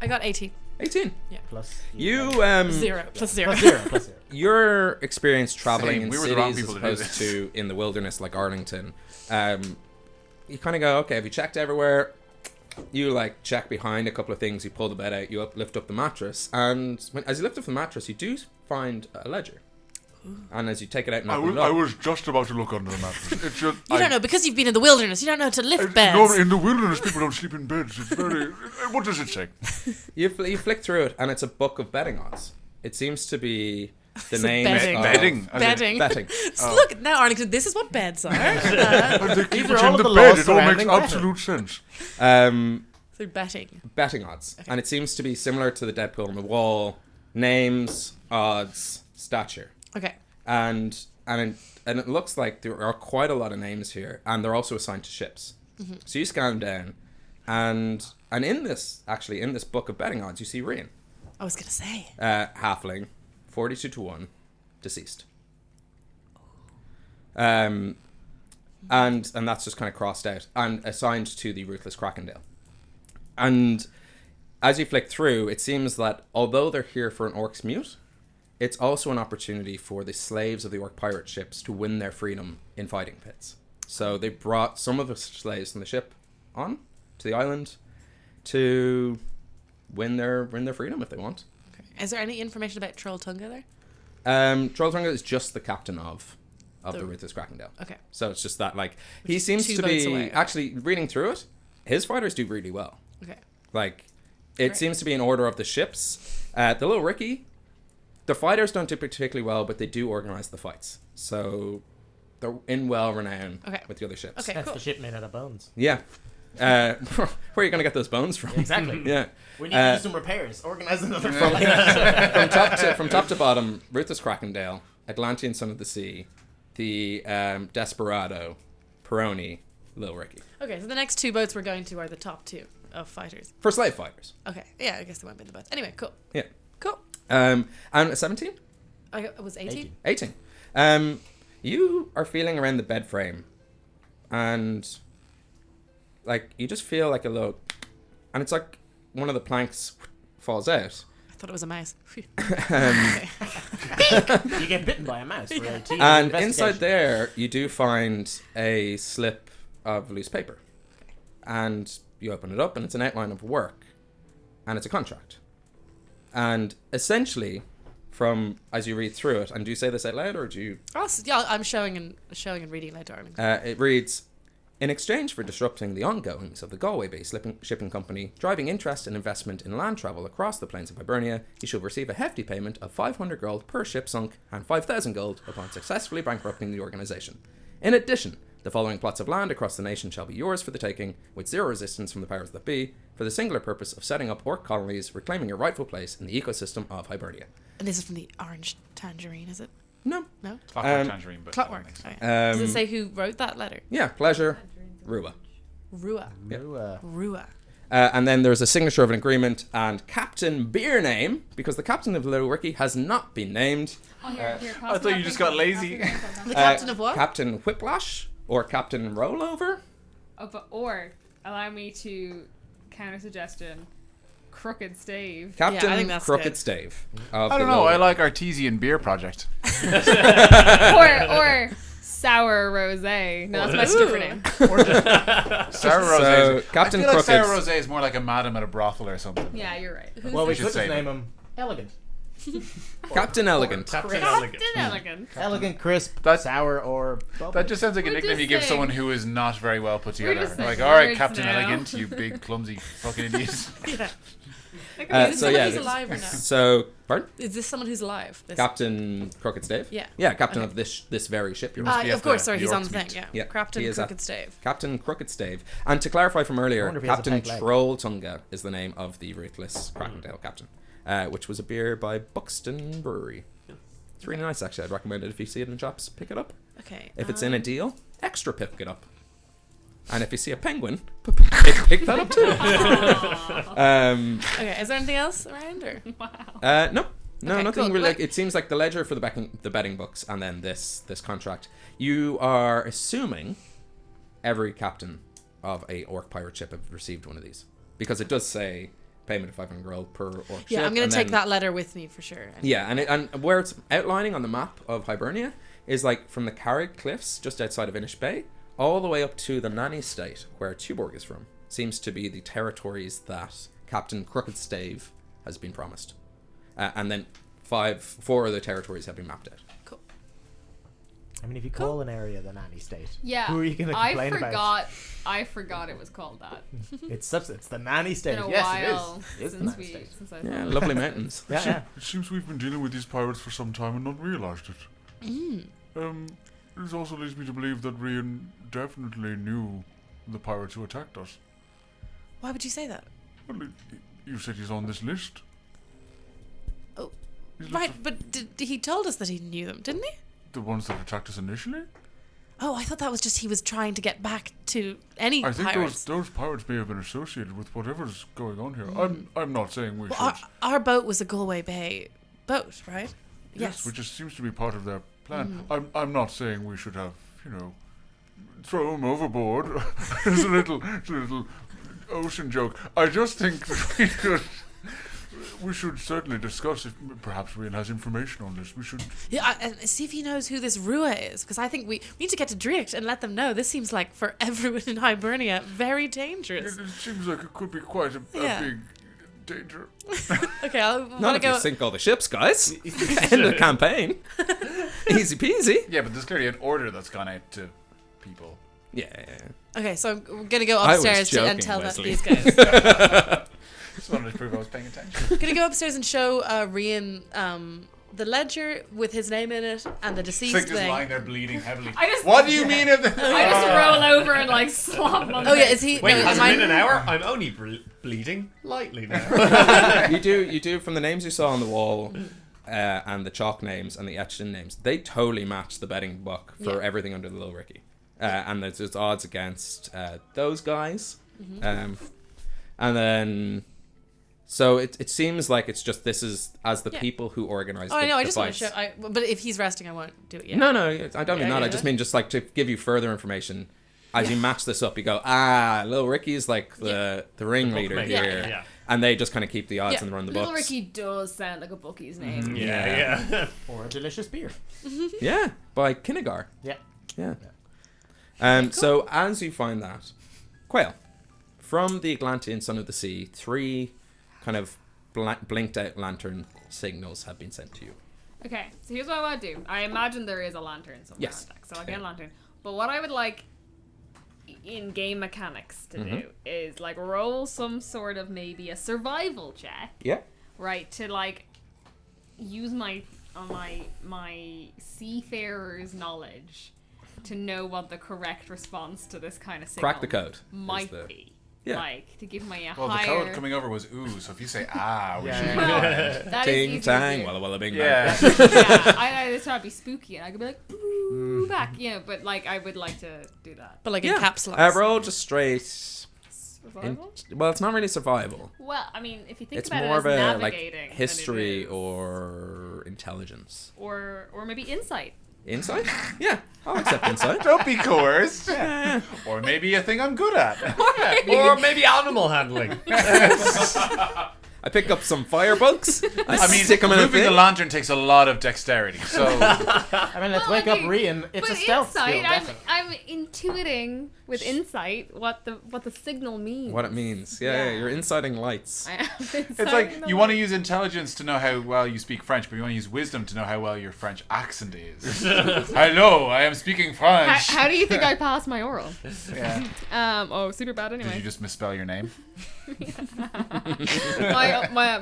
[SPEAKER 5] I got 18.
[SPEAKER 1] 18.
[SPEAKER 4] Plus
[SPEAKER 1] You
[SPEAKER 5] 0 plus 0.
[SPEAKER 4] plus 0.
[SPEAKER 1] your experience traveling
[SPEAKER 2] Same.
[SPEAKER 1] in
[SPEAKER 2] We were the wrong
[SPEAKER 1] cities as
[SPEAKER 2] people to do
[SPEAKER 1] opposed
[SPEAKER 2] this.
[SPEAKER 1] to in the wilderness like Arlington, you kind of go, okay, have you checked everywhere? You like check behind a couple of things, you pull the bed out, you lift up the mattress, and as you lift up the mattress, you do find a ledger. And as you take it out and open it up,
[SPEAKER 2] was just about to look under the mattress. It's just,
[SPEAKER 5] You don't know, because you've been in the wilderness, you don't know how to lift beds.
[SPEAKER 2] Normally in the wilderness, people don't sleep in beds. It's very. What does it say?
[SPEAKER 1] you flick through it, and it's a book of betting odds. It seems to be the
[SPEAKER 5] It's a
[SPEAKER 1] names
[SPEAKER 5] betting.
[SPEAKER 1] of
[SPEAKER 2] Bedding. as in-
[SPEAKER 5] Bedding.
[SPEAKER 1] betting.
[SPEAKER 5] So look, now Arlington, this is what beds are.
[SPEAKER 2] They keep
[SPEAKER 4] These
[SPEAKER 2] it
[SPEAKER 4] are all
[SPEAKER 2] in
[SPEAKER 4] of
[SPEAKER 2] the
[SPEAKER 4] the
[SPEAKER 2] bed.
[SPEAKER 4] laws
[SPEAKER 2] It all makes
[SPEAKER 4] surrounding betting.
[SPEAKER 2] absolute sense.
[SPEAKER 5] So betting.
[SPEAKER 1] Betting odds, and it seems to be similar to the Deadpool on the wall: names, odds, stature.
[SPEAKER 5] Okay.
[SPEAKER 1] And it looks like there are quite a lot of names here, and they're also assigned to ships. So you scan them down, and in this book of betting odds, you see Rian,
[SPEAKER 5] I was going to say.
[SPEAKER 1] halfling, 42-1, deceased. And that's just kind of crossed out and assigned to the ruthless Krakendale. And as you flick through, it seems that although they're here for an orc's mute, it's also an opportunity for the slaves of the orc pirate ships to win their freedom in fighting pits. So they brought some of the slaves from the ship on to the island to win their freedom if they want.
[SPEAKER 5] Okay. Is there any information about Troll Tunga there?
[SPEAKER 1] Trolltonga is just the captain of the Ruthless Krakendale.
[SPEAKER 5] Okay.
[SPEAKER 1] So it's just that, like, he seems
[SPEAKER 5] two
[SPEAKER 1] to
[SPEAKER 5] boats
[SPEAKER 1] be
[SPEAKER 5] away.
[SPEAKER 1] actually reading through it. His fighters do really well.
[SPEAKER 5] Okay.
[SPEAKER 1] Like, it
[SPEAKER 5] Great.
[SPEAKER 1] seems to be in order of the ships. The little Ricky, the fighters don't do particularly well, but they do organize the fights. So they're in well renown
[SPEAKER 5] Okay.
[SPEAKER 1] with the other ships.
[SPEAKER 5] Okay,
[SPEAKER 4] That's
[SPEAKER 5] cool.
[SPEAKER 4] the ship made out of bones.
[SPEAKER 1] Yeah. Where are you going to get those bones from?
[SPEAKER 4] Exactly.
[SPEAKER 1] Yeah.
[SPEAKER 4] We need to do some repairs. Organize another front.
[SPEAKER 1] From top to bottom, Ruthless Krakendale, Atlantean Son of the Sea, the Desperado, Peroni, Lil Ricky.
[SPEAKER 5] Okay, so the next two boats we're going to are the top two of fighters.
[SPEAKER 1] For slave fighters.
[SPEAKER 5] Okay. Yeah, I guess they won't be in the boats. Anyway, cool.
[SPEAKER 1] Yeah.
[SPEAKER 5] Cool.
[SPEAKER 1] And 17?
[SPEAKER 5] I was 18.
[SPEAKER 1] 18. You are feeling around the bed frame, and like you just feel like a little, and it's like one of the planks falls out.
[SPEAKER 5] I thought it was a mouse. Phew.
[SPEAKER 4] You get bitten by a mouse for a team
[SPEAKER 1] And
[SPEAKER 4] investigation.
[SPEAKER 1] inside there, you do find a slip of loose paper, and you open it up, and it's an outline of work, and it's a contract, and essentially, from as you read through it, and do you say this out loud or do you?
[SPEAKER 5] Yeah, I'm showing and reading later, Arlington.
[SPEAKER 1] It reads, in exchange for disrupting the ongoings of the Galway-based shipping company, driving interest and investment in land travel across the plains of Hibernia, you shall receive a hefty payment of 500 gold per ship sunk and 5,000 gold upon successfully bankrupting the organisation. In addition, the following plots of land across the nation shall be yours for the taking, with zero resistance from the powers that be, for the singular purpose of setting up orc colonies, reclaiming your rightful place in the ecosystem of Hibernia.
[SPEAKER 5] And this is from the Orange Tangerine, is it?
[SPEAKER 1] No.
[SPEAKER 5] No?
[SPEAKER 2] Clockwork Tangerine, but
[SPEAKER 5] Clockwork.
[SPEAKER 2] that makes
[SPEAKER 5] Okay.
[SPEAKER 2] sense.
[SPEAKER 5] Does it say who wrote that letter?
[SPEAKER 1] Yeah, pleasure, Rua.
[SPEAKER 5] Rua.
[SPEAKER 1] Yeah.
[SPEAKER 5] Rua.
[SPEAKER 1] And then there's a signature of an agreement and captain beer name, because the captain of Little Ricky has not been named.
[SPEAKER 3] Oh, here,
[SPEAKER 2] I thought you just got lazy.
[SPEAKER 5] The captain of what?
[SPEAKER 1] Captain Whiplash or Captain Rollover.
[SPEAKER 3] Or allow me to counter suggestion. Crooked Stave.
[SPEAKER 1] Captain
[SPEAKER 5] I think that's
[SPEAKER 1] Crooked
[SPEAKER 5] good.
[SPEAKER 1] Stave.
[SPEAKER 2] I don't know. I like Artesian Beer Project.
[SPEAKER 3] or Sour Rosé. No, that's my stripper name.
[SPEAKER 2] Sour Rosé.
[SPEAKER 1] Captain
[SPEAKER 2] I feel like Sour
[SPEAKER 1] Crooked.
[SPEAKER 2] Rosé is more like a madam at a brothel or something.
[SPEAKER 3] Yeah, you're right.
[SPEAKER 4] Well, we
[SPEAKER 2] should
[SPEAKER 4] could just
[SPEAKER 2] save
[SPEAKER 4] name him Elegant.
[SPEAKER 1] Captain Elegant.
[SPEAKER 6] Captain Elegant.
[SPEAKER 3] Elegant.
[SPEAKER 4] Elegant, crisp,
[SPEAKER 2] That-
[SPEAKER 4] sour, or bubbly.
[SPEAKER 2] That just sounds like a
[SPEAKER 3] We're
[SPEAKER 2] nickname
[SPEAKER 3] just
[SPEAKER 2] you give
[SPEAKER 3] saying-
[SPEAKER 2] someone who is not very well put
[SPEAKER 3] We're
[SPEAKER 2] together.
[SPEAKER 3] just saying
[SPEAKER 2] Like, all right,
[SPEAKER 3] words
[SPEAKER 2] Captain
[SPEAKER 3] now."
[SPEAKER 2] Elegant, you big clumsy fucking idiot.
[SPEAKER 5] Is this
[SPEAKER 1] So
[SPEAKER 5] someone
[SPEAKER 1] yeah,
[SPEAKER 5] who's alive or no?
[SPEAKER 1] So, pardon?
[SPEAKER 5] Is this someone who's alive? This-
[SPEAKER 1] Captain Crooked Stave?
[SPEAKER 5] Yeah.
[SPEAKER 1] Yeah, captain
[SPEAKER 5] Okay.
[SPEAKER 1] of this very ship. You're
[SPEAKER 2] be
[SPEAKER 5] of
[SPEAKER 2] at
[SPEAKER 5] course,
[SPEAKER 2] the
[SPEAKER 5] sorry, he's
[SPEAKER 2] York
[SPEAKER 5] on the thing.
[SPEAKER 2] Suite.
[SPEAKER 5] Yeah.
[SPEAKER 1] Yeah,
[SPEAKER 5] Captain
[SPEAKER 1] he is
[SPEAKER 5] Crooked
[SPEAKER 1] at-
[SPEAKER 5] Stave.
[SPEAKER 1] Captain Crooked Stave. And to clarify from
[SPEAKER 4] I
[SPEAKER 1] earlier,
[SPEAKER 4] wonder if he has a
[SPEAKER 1] Captain
[SPEAKER 4] peg leg.
[SPEAKER 1] Trolltunga is the name of the Ruthless Krakentail captain, which was a beer by Buxton Brewery. It's really nice, actually. I'd recommend it if you see it in shops. Pick it up.
[SPEAKER 5] Okay.
[SPEAKER 1] If it's in a deal, extra pick it up. And if you see a penguin, pick that up too.
[SPEAKER 5] Okay. Is there anything else around or?
[SPEAKER 1] No,
[SPEAKER 5] Okay,
[SPEAKER 1] nothing
[SPEAKER 5] cool.
[SPEAKER 1] really.
[SPEAKER 5] Like-
[SPEAKER 1] It seems like the ledger for the betting books, and then this contract. You are assuming every captain of a orc pirate ship have received one of these, because it does say payment of 500 gold per orc ship.
[SPEAKER 5] Yeah, I'm gonna
[SPEAKER 1] and
[SPEAKER 5] take
[SPEAKER 1] then-
[SPEAKER 5] that letter with me for sure.
[SPEAKER 1] Yeah, and where it's outlining on the map of Hibernia is like from the Carrig Cliffs just outside of Inish Bay all the way up to the Nanny State where Tuborg is from. Seems to be the territories that Captain Crooked Stave has been promised. And then 4 other territories have been mapped out.
[SPEAKER 5] Cool.
[SPEAKER 4] I mean, if you call an area the nanny state,
[SPEAKER 3] Yeah.
[SPEAKER 4] who are you going to complain about?
[SPEAKER 3] I forgot it was called that.
[SPEAKER 4] It's the nanny state.
[SPEAKER 3] It's been a
[SPEAKER 4] Yes,
[SPEAKER 3] while
[SPEAKER 4] it is. It is the
[SPEAKER 3] since
[SPEAKER 4] nanny state.
[SPEAKER 3] since I
[SPEAKER 1] Yeah,
[SPEAKER 3] thought.
[SPEAKER 1] lovely mountains.
[SPEAKER 4] Yeah, yeah.
[SPEAKER 10] It seems we've been dealing with these pirates for some time and not realised it. This also leads me to believe that Rian definitely knew the pirates who attacked us.
[SPEAKER 5] Why would you say that?
[SPEAKER 10] Well, you said he's on this list.
[SPEAKER 5] Oh,
[SPEAKER 10] He's
[SPEAKER 5] right,
[SPEAKER 10] listed-
[SPEAKER 5] but he told us that he knew them, didn't he?
[SPEAKER 10] The ones that attacked us initially?
[SPEAKER 5] Oh, I thought that was just he was trying to get back to any
[SPEAKER 10] I think
[SPEAKER 5] pirates.
[SPEAKER 10] those pirates may have been associated with whatever's going on here. I'm not saying we
[SPEAKER 5] Well,
[SPEAKER 10] should.
[SPEAKER 5] our boat was a Galway Bay boat, right?
[SPEAKER 10] Yes, which just seems to be part of their plan. I'm not saying we should have, throw them overboard. It's a little ocean joke. I just think that we should certainly discuss if perhaps Rian has information on this. We should.
[SPEAKER 5] Yeah, and see if he knows who this Rua is, because I think we need to get to Dricht and let them know. This seems like, for everyone in Hibernia, very dangerous.
[SPEAKER 10] It seems like it could be quite a
[SPEAKER 5] Yeah.
[SPEAKER 10] big danger.
[SPEAKER 5] Okay, I
[SPEAKER 1] Not
[SPEAKER 5] want
[SPEAKER 1] if
[SPEAKER 5] to
[SPEAKER 1] you
[SPEAKER 5] go.
[SPEAKER 1] sink all the ships, guys. End of the campaign. Easy peasy.
[SPEAKER 2] Yeah, but there's clearly an order that's gone out to people.
[SPEAKER 1] Yeah.
[SPEAKER 5] Okay, so I'm gonna go
[SPEAKER 1] I was
[SPEAKER 5] upstairs and
[SPEAKER 1] joking,
[SPEAKER 5] tell
[SPEAKER 1] Wesley.
[SPEAKER 5] these guys.
[SPEAKER 2] Just wanted to prove I was paying attention.
[SPEAKER 5] Gonna go upstairs and show Rian the ledger with his name in it and the
[SPEAKER 2] It's
[SPEAKER 5] deceased
[SPEAKER 2] like just
[SPEAKER 5] thing.
[SPEAKER 2] lying there bleeding heavily.
[SPEAKER 3] I just-
[SPEAKER 2] What do you mean if the...
[SPEAKER 3] I just roll over and like slop on
[SPEAKER 5] Oh yeah, is he?
[SPEAKER 6] Wait,
[SPEAKER 5] no,
[SPEAKER 6] has
[SPEAKER 5] am
[SPEAKER 6] it
[SPEAKER 5] I-
[SPEAKER 6] been an hour? I'm only bleeding lightly now.
[SPEAKER 1] You do from the names you saw on the wall and the chalk names and the etched in names, they totally match the betting book for
[SPEAKER 5] Yeah.
[SPEAKER 1] everything under the Little Ricky. And there's odds against those guys. And then so it seems like it's just this is as the
[SPEAKER 5] Yeah.
[SPEAKER 1] people who organize
[SPEAKER 5] Oh, I know. I
[SPEAKER 1] the
[SPEAKER 5] just want to
[SPEAKER 1] fights.
[SPEAKER 5] show. But if he's resting, I won't do it yet.
[SPEAKER 1] No, I don't mean
[SPEAKER 5] Yeah,
[SPEAKER 1] that. I
[SPEAKER 5] yeah.
[SPEAKER 1] just mean just like to give you further information. As
[SPEAKER 5] Yeah.
[SPEAKER 1] you match this up, you go, Little Ricky's like the ringleader
[SPEAKER 6] bookmaker,
[SPEAKER 1] here.
[SPEAKER 6] yeah.
[SPEAKER 1] And they just kind of keep the odds
[SPEAKER 5] Yeah.
[SPEAKER 1] and run the
[SPEAKER 3] Little
[SPEAKER 1] books.
[SPEAKER 3] Ricky does sound like a bookie's name.
[SPEAKER 6] Yeah.
[SPEAKER 4] Or a delicious beer.
[SPEAKER 1] Yeah, by Kinnegar.
[SPEAKER 4] Yeah.
[SPEAKER 1] Yeah. So as you find that, Quail, from the Atlantean Son of the Sea, 3 kind of blinked out lantern signals have been sent to you.
[SPEAKER 3] Okay, so here's what I want to do. I imagine there is a lantern somewhere
[SPEAKER 1] Yes.
[SPEAKER 3] on deck, so I'll get a lantern. But what I would like in game mechanics to do is like roll some sort of maybe a survival check,
[SPEAKER 1] Yeah.
[SPEAKER 3] right? To like use my seafarer's knowledge to know what the correct response to this kind of signal
[SPEAKER 1] Crack the code. is
[SPEAKER 3] might
[SPEAKER 1] the-
[SPEAKER 3] be.
[SPEAKER 1] Yeah.
[SPEAKER 3] Like to give me a
[SPEAKER 2] Well, the
[SPEAKER 3] higher.
[SPEAKER 2] code coming over was ooh, so if you say we
[SPEAKER 4] Yeah.
[SPEAKER 2] should...
[SPEAKER 3] Well, that is
[SPEAKER 1] Ting
[SPEAKER 3] easier
[SPEAKER 1] tang,
[SPEAKER 3] to do.
[SPEAKER 1] walla walla bing
[SPEAKER 2] Yeah.
[SPEAKER 1] bang.
[SPEAKER 3] Yeah, I just thought it'd be spooky, and I could be like, "Boo, back," but like I would like to do that.
[SPEAKER 5] But like in
[SPEAKER 1] Yeah.
[SPEAKER 5] caps locks.
[SPEAKER 1] Roll just straight
[SPEAKER 3] Survival?
[SPEAKER 1] Well, it's not really survival.
[SPEAKER 3] Well, I mean, if you think
[SPEAKER 1] It's
[SPEAKER 3] about
[SPEAKER 1] more
[SPEAKER 3] it
[SPEAKER 1] of
[SPEAKER 3] as
[SPEAKER 1] a
[SPEAKER 3] navigating,
[SPEAKER 1] like history
[SPEAKER 3] than it is.
[SPEAKER 1] or intelligence.
[SPEAKER 3] or maybe insight.
[SPEAKER 1] Insight? Yeah, I'll accept insight.
[SPEAKER 2] Don't be coerced. Or maybe a thing I'm good at.
[SPEAKER 6] Or maybe animal handling.
[SPEAKER 1] I pick up some firebugs.
[SPEAKER 2] I mean,
[SPEAKER 1] stick them in a
[SPEAKER 2] moving
[SPEAKER 1] thing.
[SPEAKER 2] the lantern takes a lot of dexterity. So
[SPEAKER 4] I mean, let's wake up Rian. It's
[SPEAKER 3] but
[SPEAKER 4] a stealth
[SPEAKER 3] insight,
[SPEAKER 4] skill, definitely.
[SPEAKER 3] I'm intuiting with insight what the signal means.
[SPEAKER 1] What it means. Yeah, you're inciting lights.
[SPEAKER 3] I am
[SPEAKER 2] it's
[SPEAKER 3] inciting
[SPEAKER 2] like
[SPEAKER 3] the
[SPEAKER 2] you want to
[SPEAKER 3] light.
[SPEAKER 2] use intelligence to know how well you speak French, but you want to use wisdom to know how well your French accent is. Hello, I am speaking French.
[SPEAKER 3] How do you think I passed my oral?
[SPEAKER 2] Yeah.
[SPEAKER 3] Oh, super bad
[SPEAKER 2] Did
[SPEAKER 3] anyway.
[SPEAKER 2] you just misspell your name?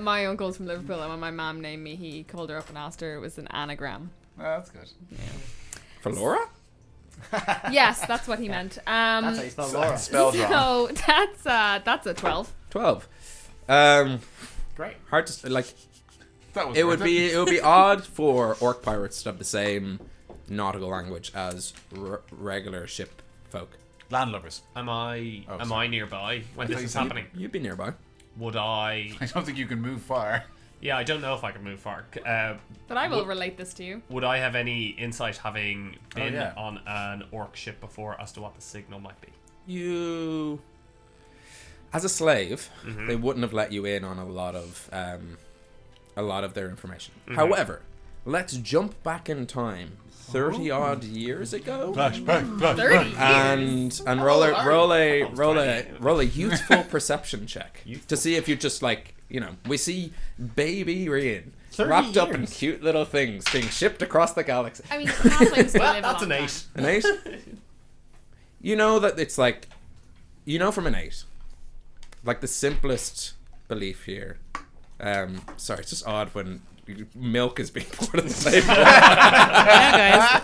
[SPEAKER 3] my uncle's from Liverpool, and when my mum named me, he called her up and asked her it was an anagram.
[SPEAKER 2] Oh, that's good.
[SPEAKER 1] For Laura?
[SPEAKER 3] Yes, that's what he meant.
[SPEAKER 4] That's how you spell Laura.
[SPEAKER 2] Spelled wrong.
[SPEAKER 3] So that's a 12.
[SPEAKER 1] 12.
[SPEAKER 4] Great.
[SPEAKER 1] Hard to like.
[SPEAKER 2] That was
[SPEAKER 1] It would
[SPEAKER 2] worth
[SPEAKER 1] be odd for orc pirates to have the same nautical language as regular ship folk.
[SPEAKER 2] Landlubbers.
[SPEAKER 6] Am I
[SPEAKER 2] sorry.
[SPEAKER 6] nearby when
[SPEAKER 2] I
[SPEAKER 6] this
[SPEAKER 2] thought
[SPEAKER 6] is
[SPEAKER 2] you-
[SPEAKER 6] happening?
[SPEAKER 1] You'd be nearby.
[SPEAKER 6] Would I?
[SPEAKER 2] I don't think you can move far.
[SPEAKER 6] Yeah, I don't know if I can move far.
[SPEAKER 3] But I will relate this to you.
[SPEAKER 6] Would I have any insight having been
[SPEAKER 2] yeah.
[SPEAKER 6] on an orc ship before as to what the signal might be?
[SPEAKER 1] You, as a slave, they wouldn't have let you in on a lot of their information. However, let's jump back in time, 30 odd years ago,
[SPEAKER 2] Flashback.
[SPEAKER 3] 30
[SPEAKER 1] and roll a youthful perception check to see if you just like, you know, we see baby Rian
[SPEAKER 4] 30
[SPEAKER 1] wrapped up in
[SPEAKER 4] years.
[SPEAKER 1] cute little things being shipped across the galaxy.
[SPEAKER 3] I mean, halflings still
[SPEAKER 6] Well,
[SPEAKER 3] live
[SPEAKER 6] that's
[SPEAKER 3] a
[SPEAKER 6] an
[SPEAKER 3] long
[SPEAKER 6] 8.
[SPEAKER 3] time.
[SPEAKER 1] An 8? You know that it's like, you know from an 8, like the simplest belief here. Sorry, it's just odd when milk is being poured on the table.
[SPEAKER 5] Yeah, guys.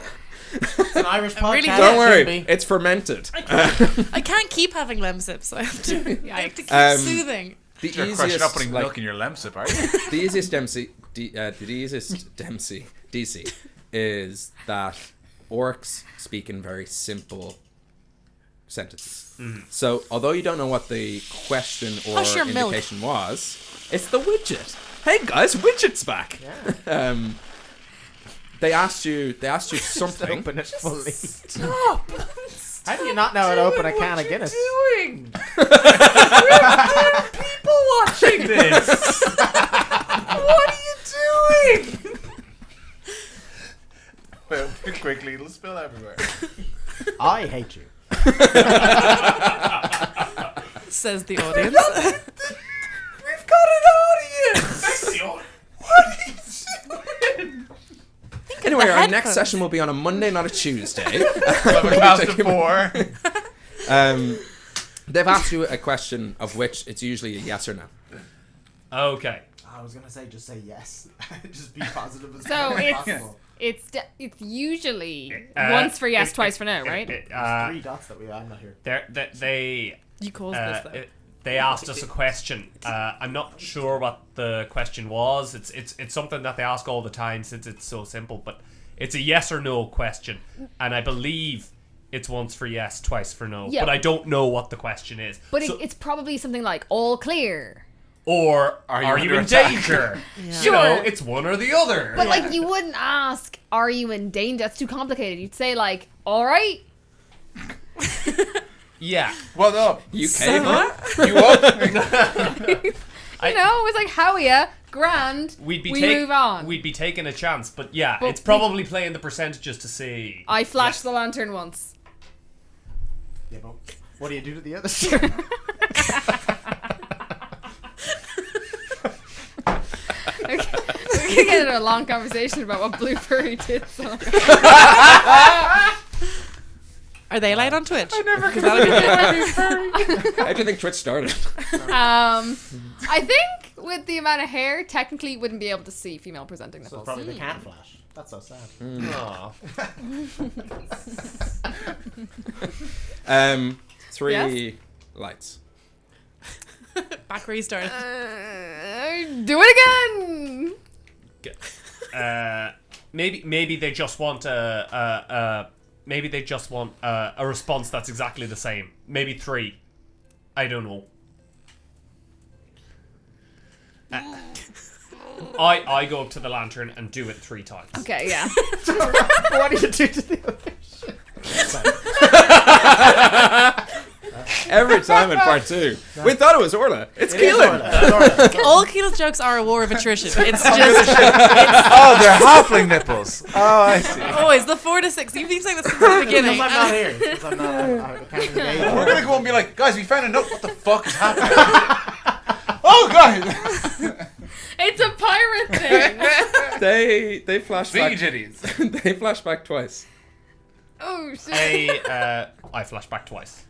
[SPEAKER 4] It's an Irish podcast.
[SPEAKER 5] really
[SPEAKER 1] Don't
[SPEAKER 4] it
[SPEAKER 1] worry,
[SPEAKER 4] should be.
[SPEAKER 1] it's fermented.
[SPEAKER 5] I can't keep having lemsips, so I have to keep soothing.
[SPEAKER 1] The
[SPEAKER 2] You're
[SPEAKER 1] easiest,
[SPEAKER 2] question not putting
[SPEAKER 1] like,
[SPEAKER 2] milk in your lemsip, are you?
[SPEAKER 1] the easiest DC is that orcs speak in very simple sentences. So, although you don't know what the question or
[SPEAKER 5] sure, milk.
[SPEAKER 1] indication was, it's the widget. Hey guys, widget's back.
[SPEAKER 4] Yeah.
[SPEAKER 1] They asked you something.
[SPEAKER 4] Open it fully.
[SPEAKER 6] Stop!
[SPEAKER 4] How do you not know how to open a can of Guinness?
[SPEAKER 6] Doing? People watching this. What are you doing?
[SPEAKER 2] Well, quickly, it'll spill everywhere.
[SPEAKER 4] I hate you.
[SPEAKER 5] Says the audience.
[SPEAKER 6] We've got an audience. What are you doing?
[SPEAKER 1] Anyway, our next
[SPEAKER 5] headphones.
[SPEAKER 1] session will be on a Monday, not a Tuesday.
[SPEAKER 2] We'll have a cast of 4.
[SPEAKER 1] They've asked you a question of which it's usually a yes or no.
[SPEAKER 6] Okay.
[SPEAKER 4] I was gonna say just say yes. Just be positive as
[SPEAKER 3] So
[SPEAKER 4] possible.
[SPEAKER 3] it's usually
[SPEAKER 6] Uh,
[SPEAKER 3] once for yes,
[SPEAKER 6] it-
[SPEAKER 3] twice for no, right?
[SPEAKER 4] There's 3 dots that I'm not here.
[SPEAKER 6] They
[SPEAKER 5] You caused this, though.
[SPEAKER 6] they asked us a question. I'm not sure what the question was. It's something that they ask all the time since it's so simple, but it's a yes or no question, and I believe it's once for yes, twice for no.
[SPEAKER 3] Yeah.
[SPEAKER 6] But I don't know what the question is.
[SPEAKER 3] But
[SPEAKER 6] So-
[SPEAKER 3] it's probably something like all clear.
[SPEAKER 6] or
[SPEAKER 2] Are
[SPEAKER 6] are
[SPEAKER 2] you
[SPEAKER 6] you
[SPEAKER 2] under
[SPEAKER 6] in
[SPEAKER 2] attack?
[SPEAKER 6] danger?
[SPEAKER 5] Yeah.
[SPEAKER 6] You know,
[SPEAKER 3] Sure.
[SPEAKER 6] it's one or the other.
[SPEAKER 3] But like, you wouldn't ask, "Are you in danger?" That's too complicated. You'd say like, "All right."
[SPEAKER 6] Yeah.
[SPEAKER 2] Well, no.
[SPEAKER 1] You came up.
[SPEAKER 2] You up?
[SPEAKER 3] You know, it's like, "How are you? Grand."
[SPEAKER 6] We
[SPEAKER 3] move on.
[SPEAKER 6] We'd be taking a chance, but yeah,
[SPEAKER 3] But
[SPEAKER 6] it's probably playing the percentages to see.
[SPEAKER 3] I flashed the lantern once.
[SPEAKER 4] Yeah, but what do you do to the others?
[SPEAKER 3] Okay. We can get into a long conversation about what Blue Furry did. So.
[SPEAKER 5] Are they live on Twitch? I never
[SPEAKER 1] How do you think Twitch started?
[SPEAKER 3] I think with the amount of hair, technically you wouldn't be able to see female presenting
[SPEAKER 4] So
[SPEAKER 3] nipples.
[SPEAKER 4] probably the can flash. That's so sad.
[SPEAKER 6] Aw.
[SPEAKER 1] 3
[SPEAKER 3] Yes?
[SPEAKER 1] lights.
[SPEAKER 5] Back where you started.
[SPEAKER 3] Do it again.
[SPEAKER 6] Maybe they just want a response that's exactly the same. Maybe 3. I don't know. I go up to the lantern and do it 3 times.
[SPEAKER 3] Okay, yeah.
[SPEAKER 4] What do you do to the other shit?
[SPEAKER 1] Every time in part 2. We thought it was Orla. It's Keelan.
[SPEAKER 5] All Keelan's jokes are a war of attrition. It's just
[SPEAKER 2] Oh, they're halfling nipples. Oh, I see.
[SPEAKER 5] always the 4 to 6. You've been saying this since the beginning.
[SPEAKER 4] Because I'm not here. Because I'm not. I can't engage.
[SPEAKER 2] We're gonna go and be like, guys, we found a note. What the fuck is happening? Oh, guys.
[SPEAKER 3] It's a pirate thing.
[SPEAKER 1] They flash back.
[SPEAKER 2] Siege idiots.
[SPEAKER 1] They flash back twice.
[SPEAKER 3] Oh shit.
[SPEAKER 6] I flash back twice.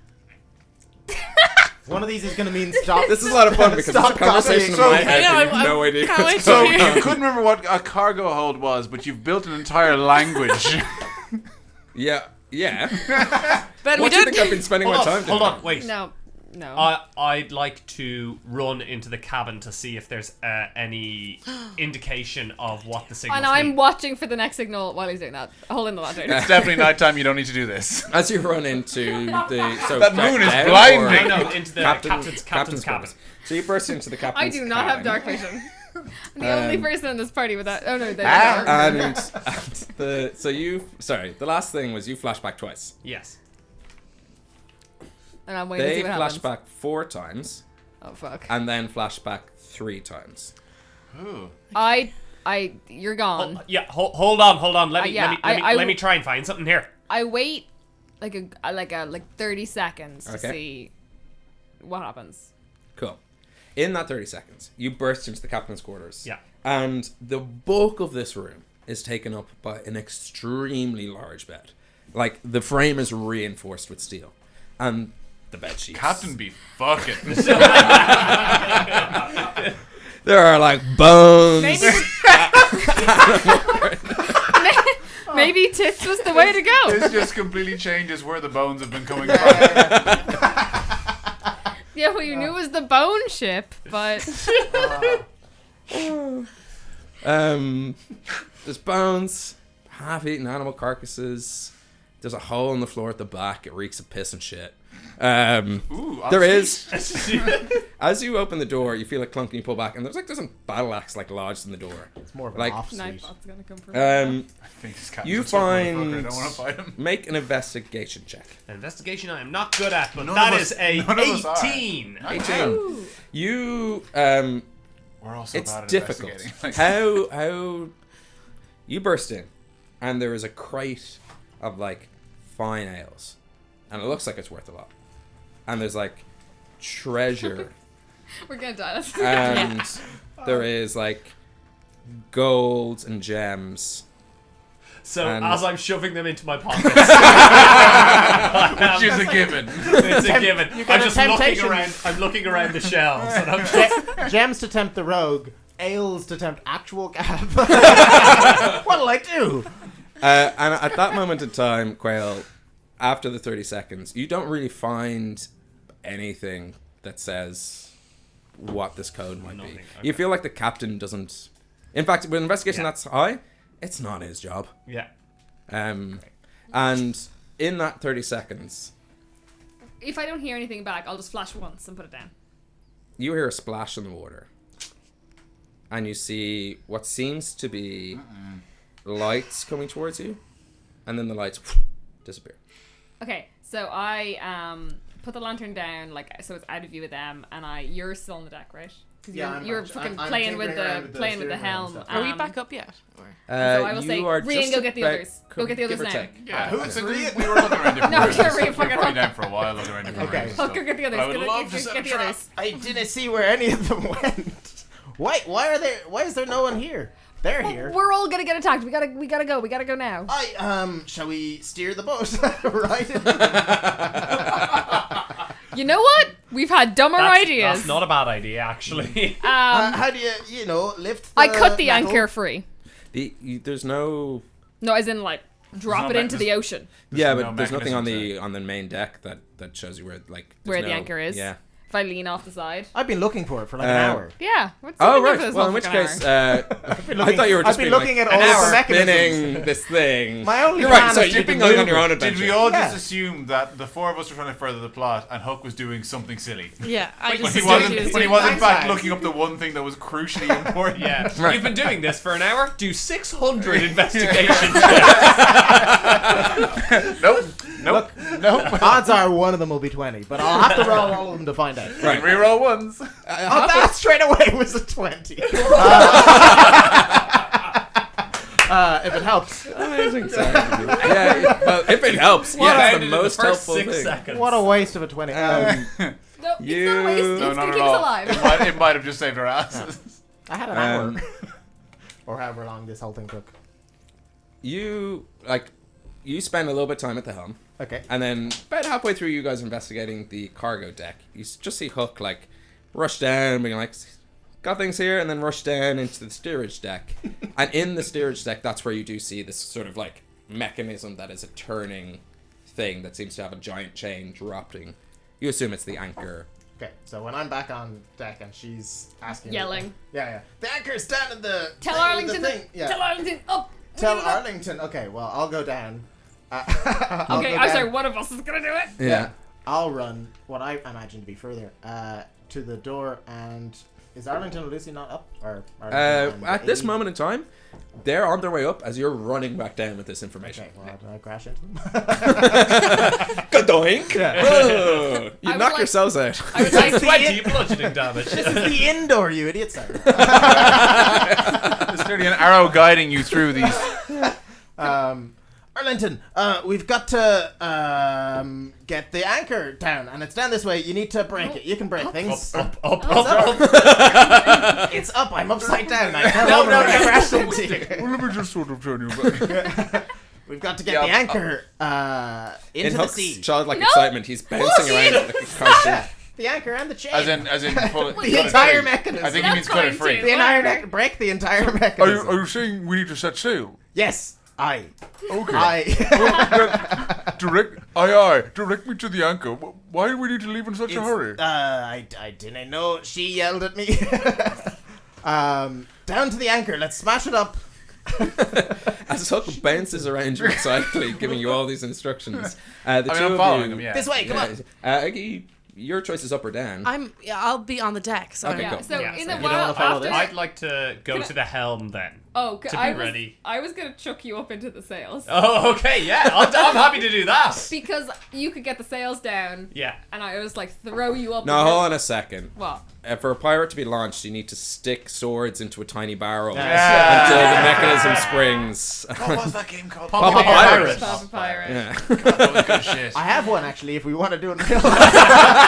[SPEAKER 4] One of these is going to mean stop.
[SPEAKER 1] This is a lot of fun because it's a
[SPEAKER 4] Stop
[SPEAKER 1] conversation in
[SPEAKER 4] copying.
[SPEAKER 1] my head
[SPEAKER 5] Yeah,
[SPEAKER 1] and you have
[SPEAKER 5] I'm-
[SPEAKER 1] no idea.
[SPEAKER 5] can't wait
[SPEAKER 1] what's
[SPEAKER 5] to
[SPEAKER 2] So
[SPEAKER 1] going
[SPEAKER 5] hear.
[SPEAKER 1] on.
[SPEAKER 2] you couldn't remember what a cargo hold was, but you've built an entire language.
[SPEAKER 1] Yeah.
[SPEAKER 5] But
[SPEAKER 1] What
[SPEAKER 5] we
[SPEAKER 1] do you
[SPEAKER 5] don't.
[SPEAKER 1] think I've been spending my time doing?
[SPEAKER 6] Hold on, wait.
[SPEAKER 3] No.
[SPEAKER 6] I'd like to run into the cabin to see if there's any indication of what the signal
[SPEAKER 3] And I'm watching for the next signal while he's doing that. Holding the lantern.
[SPEAKER 2] It's definitely nighttime. You don't need to do this.
[SPEAKER 1] As you run into the
[SPEAKER 2] That moon is
[SPEAKER 1] down
[SPEAKER 2] blinding.
[SPEAKER 1] or
[SPEAKER 6] No, into the captain's cabin.
[SPEAKER 1] quarters. So you burst into the
[SPEAKER 3] I
[SPEAKER 1] captain's
[SPEAKER 3] do not have
[SPEAKER 1] cabin.
[SPEAKER 3] dark vision. I'm the only person in this party with that. Oh no, they
[SPEAKER 1] And the last thing was you flash back twice.
[SPEAKER 6] Yes.
[SPEAKER 3] And I'm waiting to
[SPEAKER 1] They
[SPEAKER 3] see what
[SPEAKER 1] flash
[SPEAKER 3] happens.
[SPEAKER 1] back 4 times
[SPEAKER 3] Oh fuck.
[SPEAKER 1] and then flash back 3 times.
[SPEAKER 2] Ooh.
[SPEAKER 3] You're gone.
[SPEAKER 6] Yeah. Hold on. Let me
[SPEAKER 3] yeah,
[SPEAKER 6] let me try and find something here.
[SPEAKER 3] I wait like 30 seconds to
[SPEAKER 1] Okay.
[SPEAKER 3] see what happens.
[SPEAKER 1] Cool. In that 30 seconds, you burst into the captain's quarters.
[SPEAKER 6] Yeah.
[SPEAKER 1] And the bulk of this room is taken up by an extremely large bed. Like, the frame is reinforced with steel. And the bed sheets.
[SPEAKER 2] Captain be fucking.
[SPEAKER 1] There are, like, bones.
[SPEAKER 3] Maybe tits was the way to go.
[SPEAKER 2] This just completely changes where the bones have been coming from.
[SPEAKER 3] Yeah, well, you knew it was the bone ship, but
[SPEAKER 1] There's bones, half-eaten animal carcasses. There's a hole in the floor at the back. It reeks of piss and shit.
[SPEAKER 2] Ooh,
[SPEAKER 1] There is. As you open the door, you feel a clunk and you pull back, and there's a battle axe lodged in the door.
[SPEAKER 4] It's more of an
[SPEAKER 1] Like-
[SPEAKER 4] off suite.
[SPEAKER 3] Nightbot's gonna come from.
[SPEAKER 2] I think this captain's
[SPEAKER 1] You
[SPEAKER 2] a tough motherfucker. I
[SPEAKER 1] find.
[SPEAKER 2] don't want to fight him.
[SPEAKER 1] Make an investigation check.
[SPEAKER 6] An investigation I am not good at, but
[SPEAKER 2] None
[SPEAKER 6] that
[SPEAKER 2] of
[SPEAKER 6] is
[SPEAKER 2] us-
[SPEAKER 6] a
[SPEAKER 2] none of us are.
[SPEAKER 6] 18.
[SPEAKER 1] 18. You
[SPEAKER 2] We're also
[SPEAKER 1] it's
[SPEAKER 2] bad at
[SPEAKER 1] difficult.
[SPEAKER 2] investigating.
[SPEAKER 1] How you burst in, and there is a crate of like fine ales, and it looks like it's worth a lot. And there's like treasure,
[SPEAKER 3] We're gonna die.
[SPEAKER 1] and there is like gold and gems.
[SPEAKER 6] So
[SPEAKER 1] And-
[SPEAKER 6] as I'm shoving them into my pockets,
[SPEAKER 2] Which is a given.
[SPEAKER 6] it's a given.
[SPEAKER 4] You got
[SPEAKER 6] I'm
[SPEAKER 4] a
[SPEAKER 6] just looking
[SPEAKER 4] temptation.
[SPEAKER 6] around. I'm looking around the shelves, and I'm just
[SPEAKER 4] Gems to tempt the rogue, ales to tempt actual gab. What'll I do?
[SPEAKER 1] And at that moment in time, Quail, after the 30 seconds, you don't really find anything that says what this code might be.
[SPEAKER 6] Nothing,
[SPEAKER 1] You
[SPEAKER 6] okay.
[SPEAKER 1] feel like the captain doesn't. In fact, with investigation that's high, it's not his job.
[SPEAKER 6] yeah.
[SPEAKER 1] And in that 30 seconds,
[SPEAKER 3] If I don't hear anything back, I'll just flash once and put it down.
[SPEAKER 1] you hear a splash in the water. And you see what seems to be lights coming towards you. And then the lights disappear.
[SPEAKER 3] Okay, so I put the lantern down, like so it's out of view of them, and you're still on the deck, right? Because you're fucking playing with the helm.
[SPEAKER 5] Are we back up yet? Or?
[SPEAKER 3] So I will say,
[SPEAKER 1] you are
[SPEAKER 3] Rian,
[SPEAKER 1] just
[SPEAKER 3] go get the
[SPEAKER 1] about-
[SPEAKER 3] others. Go get the
[SPEAKER 1] give
[SPEAKER 3] others
[SPEAKER 1] or
[SPEAKER 3] now.
[SPEAKER 1] take.
[SPEAKER 2] Yeah,
[SPEAKER 4] Who's
[SPEAKER 2] we were looking around different
[SPEAKER 3] No,
[SPEAKER 2] rooms.
[SPEAKER 3] you're
[SPEAKER 2] We
[SPEAKER 3] really
[SPEAKER 2] were
[SPEAKER 3] fucking
[SPEAKER 2] pretty
[SPEAKER 3] up.
[SPEAKER 2] down for a while looking around different
[SPEAKER 4] Okay.
[SPEAKER 2] rooms.
[SPEAKER 3] Oh,
[SPEAKER 2] and
[SPEAKER 3] go get the others.
[SPEAKER 2] I would
[SPEAKER 3] Go
[SPEAKER 2] love to
[SPEAKER 3] get
[SPEAKER 2] set a
[SPEAKER 3] the
[SPEAKER 2] trap.
[SPEAKER 3] others.
[SPEAKER 4] I didn't see where any of them went. Why are there? Why is there no one here? They're here.
[SPEAKER 3] We're all gonna get attacked. We gotta go. We gotta go now.
[SPEAKER 4] Shall we steer the boat? Right?
[SPEAKER 3] You know what? We've had dumber ideas.
[SPEAKER 6] That's not a bad idea, actually.
[SPEAKER 4] How do you lift the
[SPEAKER 3] I cut the
[SPEAKER 4] metal?
[SPEAKER 3] anchor free.
[SPEAKER 1] There's no.
[SPEAKER 3] No, as in like drop
[SPEAKER 2] no
[SPEAKER 3] it into the ocean.
[SPEAKER 1] Yeah,
[SPEAKER 2] no
[SPEAKER 1] but there's nothing
[SPEAKER 2] mechanism
[SPEAKER 1] on the main deck that shows you where like there's
[SPEAKER 3] Where the
[SPEAKER 1] no-
[SPEAKER 3] anchor is?
[SPEAKER 1] Yeah.
[SPEAKER 3] If I lean off the side.
[SPEAKER 4] I've been looking for it for like an hour.
[SPEAKER 3] Yeah. What's
[SPEAKER 1] Oh,
[SPEAKER 3] sitting here
[SPEAKER 1] right.
[SPEAKER 3] for this
[SPEAKER 1] Well, in
[SPEAKER 3] whole
[SPEAKER 1] which
[SPEAKER 3] fucking
[SPEAKER 1] case,
[SPEAKER 3] hour?
[SPEAKER 1] I thought you were just
[SPEAKER 4] I've been
[SPEAKER 1] being
[SPEAKER 4] looking
[SPEAKER 1] like,
[SPEAKER 4] at all
[SPEAKER 1] an
[SPEAKER 4] of the
[SPEAKER 1] hour
[SPEAKER 4] mechanisms.
[SPEAKER 1] spinning this thing.
[SPEAKER 4] My only
[SPEAKER 1] You're right.
[SPEAKER 4] plan
[SPEAKER 1] So
[SPEAKER 4] is to
[SPEAKER 1] you've been
[SPEAKER 4] be
[SPEAKER 1] going on your own
[SPEAKER 4] moving.
[SPEAKER 1] adventure.
[SPEAKER 2] Did we all
[SPEAKER 4] Yeah.
[SPEAKER 2] just assume that the four of us were trying to further the plot and Huck was doing something silly?
[SPEAKER 5] Yeah, I
[SPEAKER 2] When
[SPEAKER 5] just
[SPEAKER 2] he
[SPEAKER 5] assumed
[SPEAKER 2] wasn't,
[SPEAKER 5] he was
[SPEAKER 2] when he
[SPEAKER 5] doing
[SPEAKER 2] was in
[SPEAKER 4] Thanks,
[SPEAKER 2] fact
[SPEAKER 4] guys.
[SPEAKER 2] looking up the one thing that was crucially important.
[SPEAKER 6] Yeah.
[SPEAKER 1] Right.
[SPEAKER 6] You've been doing this for an hour. Do 600 investigations.
[SPEAKER 2] Nope.
[SPEAKER 4] Nope. Odds are one of them will be 20, but I'll have to roll all of them to find out.
[SPEAKER 1] Right.
[SPEAKER 2] Reroll ones.
[SPEAKER 4] Oh, that straight away was a 20. If it helps.
[SPEAKER 1] Amazing. Yeah. Well, if it helps,
[SPEAKER 6] What
[SPEAKER 1] that's
[SPEAKER 6] I
[SPEAKER 1] the
[SPEAKER 6] did in
[SPEAKER 1] most
[SPEAKER 6] the first
[SPEAKER 1] helpful
[SPEAKER 6] 6
[SPEAKER 1] thing.
[SPEAKER 6] seconds.
[SPEAKER 4] What a waste of a 20.
[SPEAKER 3] No, it's not a waste. It's
[SPEAKER 2] No,
[SPEAKER 3] going to keep
[SPEAKER 2] no.
[SPEAKER 3] us alive.
[SPEAKER 2] It might have just saved our asses.
[SPEAKER 4] I had an hour. Or however long this whole thing took.
[SPEAKER 1] You spend a little bit of time at the helm,
[SPEAKER 4] Okay.
[SPEAKER 1] and then about halfway through, you guys investigating the cargo deck. You just see Hook like rush down, being like, "Got things here," and then rush down into the steerage deck. And in the steerage deck, that's where you do see this sort of like mechanism that is a turning thing that seems to have a giant chain dropping. You assume it's the anchor.
[SPEAKER 4] Okay, so when I'm back on deck and she's asking me-
[SPEAKER 3] Yelling.
[SPEAKER 4] Yeah. The anchor's down in the
[SPEAKER 3] Tell
[SPEAKER 4] thing,
[SPEAKER 3] Arlington.
[SPEAKER 4] the thing. Yeah.
[SPEAKER 3] Tell Arlington. Up.
[SPEAKER 4] Tell Arlington. Okay, well, I'll go down. I'll
[SPEAKER 3] Okay,
[SPEAKER 4] go
[SPEAKER 3] I'm
[SPEAKER 4] down.
[SPEAKER 3] sorry. One of us is going to do it.
[SPEAKER 1] Yeah.
[SPEAKER 4] I'll run what I imagine to be further to the door. And is Arlington and Lucy not up? Or Arlington and
[SPEAKER 1] At this
[SPEAKER 4] Amy?
[SPEAKER 1] moment in time, they're on their way up as you're running back down with this information.
[SPEAKER 4] Okay, well, do I crash into them?
[SPEAKER 1] Kadoink! Whoa! You
[SPEAKER 3] I would
[SPEAKER 1] knock
[SPEAKER 3] like-
[SPEAKER 1] yourselves out.
[SPEAKER 3] I would like
[SPEAKER 6] 20 bludgeoning damage.
[SPEAKER 4] This is the indoor, you idiot, sir.
[SPEAKER 2] There's clearly an arrow guiding you through these.
[SPEAKER 4] Arlington, we've got to get the anchor down, and it's down this way. You need to break it. You can break things.
[SPEAKER 6] Up.
[SPEAKER 4] It's up. I'm upside down. I fell over when I crashed into you.
[SPEAKER 10] Well, let me just sort of turn you back.
[SPEAKER 4] We've got to get the anchor
[SPEAKER 1] In
[SPEAKER 4] into the
[SPEAKER 1] Hook's
[SPEAKER 4] sea.
[SPEAKER 1] childlike
[SPEAKER 3] No!
[SPEAKER 1] excitement, he's bouncing around like a cartoon.
[SPEAKER 4] The anchor and the chain.
[SPEAKER 2] As in, pull it.
[SPEAKER 4] the
[SPEAKER 2] cut it
[SPEAKER 4] entire
[SPEAKER 2] free.
[SPEAKER 4] mechanism.
[SPEAKER 2] I think he means cut it free.
[SPEAKER 4] the entire break the entire mechanism.
[SPEAKER 10] Are you saying we need to set sail?
[SPEAKER 4] Yes, I.
[SPEAKER 10] Okay. Direct me to the anchor. Why do we need to leave in such a hurry?
[SPEAKER 4] I didn't know. She yelled at me. Down to the anchor. Let's smash it up.
[SPEAKER 1] As Hook bounces around you excitedly, giving you all these instructions. The two
[SPEAKER 2] I'm
[SPEAKER 1] of
[SPEAKER 2] following
[SPEAKER 1] you,
[SPEAKER 2] him. Yeah.
[SPEAKER 4] This way. Come on.
[SPEAKER 1] Your choice is up or down.
[SPEAKER 5] I'll be on the deck. So
[SPEAKER 1] Okay,
[SPEAKER 3] Yeah.
[SPEAKER 1] cool.
[SPEAKER 3] So
[SPEAKER 6] Yeah,
[SPEAKER 3] in
[SPEAKER 6] so
[SPEAKER 3] the
[SPEAKER 6] you
[SPEAKER 4] don't
[SPEAKER 3] while
[SPEAKER 4] wanna follow
[SPEAKER 3] after,
[SPEAKER 4] this?
[SPEAKER 6] I'd like to go to the helm then.
[SPEAKER 3] oh,
[SPEAKER 6] to be
[SPEAKER 3] I was
[SPEAKER 6] ready.
[SPEAKER 3] I was gonna chuck you up into the sails
[SPEAKER 6] Oh, okay, yeah. I'm happy to do that.
[SPEAKER 3] because you could get the sails down,
[SPEAKER 6] Yeah.
[SPEAKER 3] and I was like throw you up.
[SPEAKER 1] Now,
[SPEAKER 3] against-
[SPEAKER 1] hold on a second.
[SPEAKER 3] What?
[SPEAKER 1] For a pirate to be launched, you need to stick swords into a tiny barrel
[SPEAKER 2] Yeah.
[SPEAKER 1] until the mechanism springs.
[SPEAKER 2] What was that game called?
[SPEAKER 1] Papa Pirate.
[SPEAKER 3] Papa Pirate.
[SPEAKER 1] Yeah.
[SPEAKER 2] That was good shit.
[SPEAKER 4] I have one actually. If we want to do it in real life,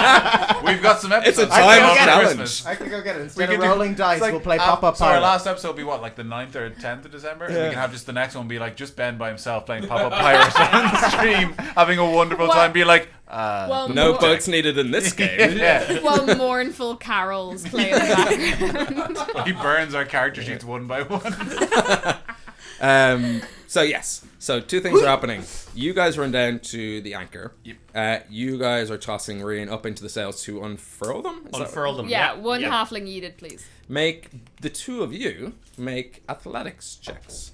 [SPEAKER 2] We've got some
[SPEAKER 1] It's a
[SPEAKER 2] episodes.
[SPEAKER 1] time
[SPEAKER 2] coming up for
[SPEAKER 1] challenge.
[SPEAKER 2] Christmas.
[SPEAKER 4] I could go get it.
[SPEAKER 2] We
[SPEAKER 4] Instead
[SPEAKER 2] could
[SPEAKER 4] of
[SPEAKER 2] do-
[SPEAKER 4] rolling dice,
[SPEAKER 2] it's like,
[SPEAKER 4] we'll play Pop-Up
[SPEAKER 2] So our
[SPEAKER 4] Pirate.
[SPEAKER 2] last episode will be what, like the 9th or 10th of December? And we
[SPEAKER 1] Yeah.
[SPEAKER 2] can have just the next one be like just Ben by himself playing Pop-Up Pirates on the stream, having a wonderful
[SPEAKER 3] What?
[SPEAKER 2] time, be like,
[SPEAKER 3] Well,
[SPEAKER 1] No
[SPEAKER 3] more-
[SPEAKER 1] boats needed in this game.
[SPEAKER 2] yeah.
[SPEAKER 3] While mournful carols play in the background.
[SPEAKER 2] He burns our character sheets one by one.
[SPEAKER 1] So yes. So two things are happening. You guys run down to the anchor.
[SPEAKER 2] Yep.
[SPEAKER 1] You guys are tossing Reen up into the sails to unfurl them. Is that
[SPEAKER 6] Unfurl them.
[SPEAKER 3] Yeah, one
[SPEAKER 6] yeah.
[SPEAKER 3] halfling needed, please.
[SPEAKER 1] Make the two of you make athletics checks.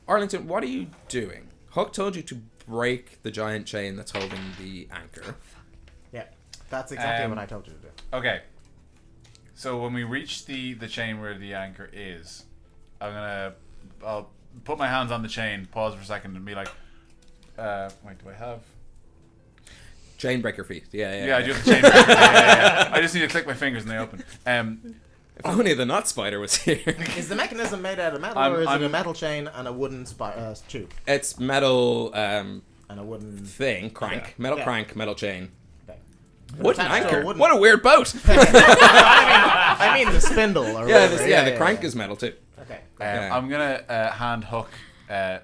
[SPEAKER 1] Arlington, what are you doing? Hook told you to break the giant chain that's holding the anchor.
[SPEAKER 4] Yeah, that's exactly what I told you to do.
[SPEAKER 2] Okay. So when we reach the chain where the anchor is, I'll put my hands on the chain, pause for a second, and be like, wait, do I have?
[SPEAKER 1] Chain break your feet. Yeah.
[SPEAKER 2] Yeah, I do have the chain. Yeah. I just need to click my fingers and they open.
[SPEAKER 1] If only the knot spider was here.
[SPEAKER 4] Is the mechanism made out of metal, or is it a metal chain and a wooden tube
[SPEAKER 1] It's metal
[SPEAKER 4] and a wooden?
[SPEAKER 1] thing, crank.
[SPEAKER 4] Yeah.
[SPEAKER 1] Metal
[SPEAKER 4] Yeah.
[SPEAKER 1] crank, metal chain.
[SPEAKER 4] Okay.
[SPEAKER 1] Wooden
[SPEAKER 4] Attached to a
[SPEAKER 1] anchor.
[SPEAKER 4] wooden-
[SPEAKER 1] What a weird boat.
[SPEAKER 4] I mean the spindle. Or
[SPEAKER 1] Yeah,
[SPEAKER 4] whatever.
[SPEAKER 1] the crank is metal too.
[SPEAKER 4] Okay.
[SPEAKER 1] Yeah.
[SPEAKER 2] I'm gonna hand Hook a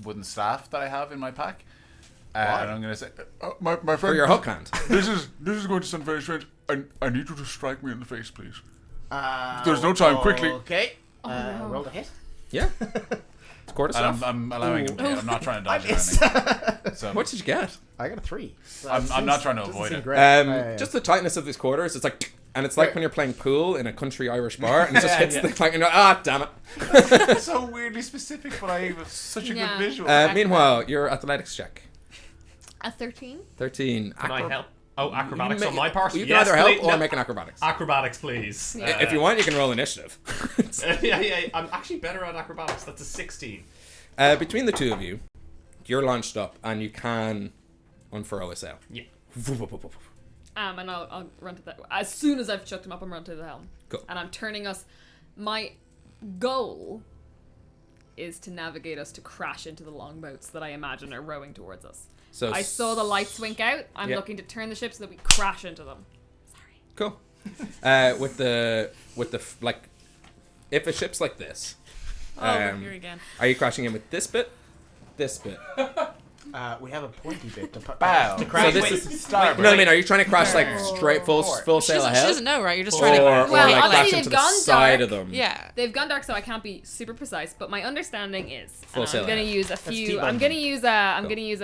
[SPEAKER 2] wooden staff that I have in my pack, and I'm gonna say,
[SPEAKER 10] My
[SPEAKER 1] For
[SPEAKER 10] friend,
[SPEAKER 1] your hook hand.
[SPEAKER 10] this is going to sound very strange. I need you to strike me in the face, please.
[SPEAKER 4] There's
[SPEAKER 10] There's no time, quickly.
[SPEAKER 4] Okay.
[SPEAKER 3] no.
[SPEAKER 4] Roll the hit.
[SPEAKER 1] Yeah. It's quarter
[SPEAKER 2] And
[SPEAKER 1] stuff.
[SPEAKER 2] I'm allowing him. I'm not trying to dodge or anything. So
[SPEAKER 1] What did you get?
[SPEAKER 4] I got a 3. So
[SPEAKER 2] I'm not trying to avoid it.
[SPEAKER 1] Just the tightness of these quarters. It's like, and it's like when you're playing pool in a country Irish bar, and it just hits the clank, and you're like, damn it.
[SPEAKER 2] It's so weirdly specific, but I have such a good visual.
[SPEAKER 1] Meanwhile, your athletics check.
[SPEAKER 3] A 13.
[SPEAKER 1] 13.
[SPEAKER 6] Can I help? Oh, acrobatics on my part?
[SPEAKER 1] You can either help
[SPEAKER 6] please.
[SPEAKER 1] or
[SPEAKER 6] No.
[SPEAKER 1] make an acrobatics.
[SPEAKER 6] Acrobatics, please.
[SPEAKER 1] If you want, you can roll initiative.
[SPEAKER 6] Yeah. I'm actually better at acrobatics. That's a 16.
[SPEAKER 1] Between the two of you, you're launched up, and you can unfurl a sail.
[SPEAKER 6] Yeah.
[SPEAKER 3] And I'll run to that. As soon as I've chucked him up, I'm running to the helm.
[SPEAKER 1] Cool.
[SPEAKER 3] And I'm turning us. My goal is to navigate us to crash into the longboats that I imagine are rowing towards us.
[SPEAKER 1] So
[SPEAKER 3] I saw the lights wink out. I'm looking to turn the ship so that we crash into them. Sorry.
[SPEAKER 1] Cool. With the like, if a ship's like this,
[SPEAKER 5] Here again.
[SPEAKER 1] are you crashing in with this bit?
[SPEAKER 4] we have a pointy bit to put
[SPEAKER 2] Bow.
[SPEAKER 4] to crash.
[SPEAKER 1] So this is starboard. No, I mean, are you trying to crash like straight full
[SPEAKER 5] She
[SPEAKER 1] sail
[SPEAKER 5] doesn't
[SPEAKER 1] ahead?
[SPEAKER 5] know, right? You're just
[SPEAKER 1] Or,
[SPEAKER 5] trying to.
[SPEAKER 1] or
[SPEAKER 3] Well,
[SPEAKER 1] like crash
[SPEAKER 3] obviously
[SPEAKER 1] into
[SPEAKER 3] they've
[SPEAKER 1] the
[SPEAKER 3] gone
[SPEAKER 1] side
[SPEAKER 3] dark.
[SPEAKER 1] of them.
[SPEAKER 5] Yeah.
[SPEAKER 3] They've gone dark, so I can't be super precise. But my understanding is,
[SPEAKER 1] Full
[SPEAKER 3] and
[SPEAKER 1] sail
[SPEAKER 3] I'm going to
[SPEAKER 1] ahead.
[SPEAKER 3] use a few.
[SPEAKER 4] T-bone.
[SPEAKER 3] I'm going to use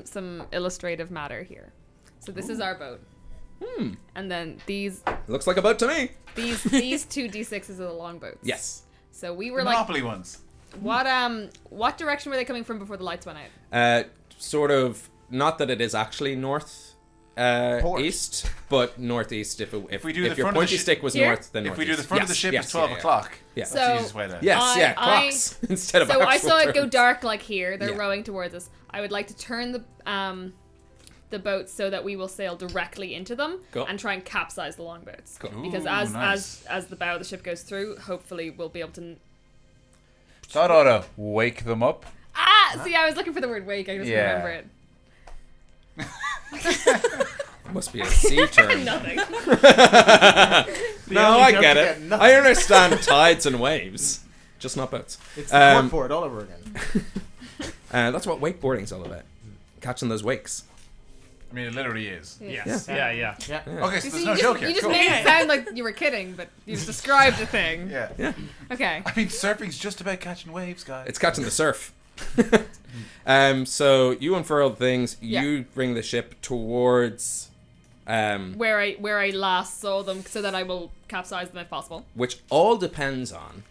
[SPEAKER 3] some illustrative matter here. So this is our boat. And then these
[SPEAKER 1] Looks like a boat to me.
[SPEAKER 3] these two D6s are the longboats.
[SPEAKER 1] Yes.
[SPEAKER 3] So we were
[SPEAKER 2] Monopoly ones.
[SPEAKER 3] what direction were they coming from before the lights went out?
[SPEAKER 1] Sort of. Not that it is actually north. East, but northeast. If
[SPEAKER 2] we do the
[SPEAKER 1] your
[SPEAKER 2] front of the
[SPEAKER 1] pointy
[SPEAKER 2] shi-
[SPEAKER 1] stick was
[SPEAKER 3] Here?
[SPEAKER 1] north, then
[SPEAKER 2] If we do
[SPEAKER 1] northeast.
[SPEAKER 2] the front of the ship,
[SPEAKER 1] Yes,
[SPEAKER 2] it's 12
[SPEAKER 1] yeah.
[SPEAKER 2] o'clock.
[SPEAKER 1] Yeah.
[SPEAKER 2] That's
[SPEAKER 3] So-
[SPEAKER 2] the easiest way to.
[SPEAKER 1] Yes, clocks instead of
[SPEAKER 3] So I
[SPEAKER 1] actual
[SPEAKER 3] saw it go
[SPEAKER 1] terms.
[SPEAKER 3] dark like here. They're
[SPEAKER 1] Yeah.
[SPEAKER 3] rowing towards us. I would like to turn the boat so that we will sail directly into them
[SPEAKER 1] Cool.
[SPEAKER 3] and try and capsize the longboats.
[SPEAKER 1] Cool.
[SPEAKER 3] Because
[SPEAKER 2] Ooh,
[SPEAKER 3] as
[SPEAKER 2] nice.
[SPEAKER 3] as the bow of the ship goes through, hopefully we'll be able to.
[SPEAKER 2] That ought to wake them up.
[SPEAKER 3] See, I was looking for the word wake. I just
[SPEAKER 2] Yeah.
[SPEAKER 3] remember it.
[SPEAKER 1] Must be a sea term.
[SPEAKER 3] Nothing.
[SPEAKER 1] No,
[SPEAKER 4] only
[SPEAKER 1] I
[SPEAKER 4] joke
[SPEAKER 1] get
[SPEAKER 4] to
[SPEAKER 1] it.
[SPEAKER 4] get nothing.
[SPEAKER 1] I understand tides and waves, just not boats.
[SPEAKER 4] It's the corkboard all over again.
[SPEAKER 1] That's what wakeboarding's all about. Catching those wakes.
[SPEAKER 2] I mean, it literally is.
[SPEAKER 6] Yes. Yeah.
[SPEAKER 4] Yeah.
[SPEAKER 2] Okay, so
[SPEAKER 3] You
[SPEAKER 2] there's
[SPEAKER 3] see,
[SPEAKER 2] no
[SPEAKER 3] you
[SPEAKER 2] joke
[SPEAKER 3] just,
[SPEAKER 2] here.
[SPEAKER 3] you just
[SPEAKER 2] Cool.
[SPEAKER 3] made it sound like you were kidding, but you described a thing.
[SPEAKER 2] Yeah.
[SPEAKER 3] Okay.
[SPEAKER 2] I mean, surfing's just about catching waves, guys.
[SPEAKER 1] It's catching the surf. So you unfurl things. You bring the ship towards,
[SPEAKER 3] Where I last saw them, so that I will capsize them if possible.
[SPEAKER 1] which all depends on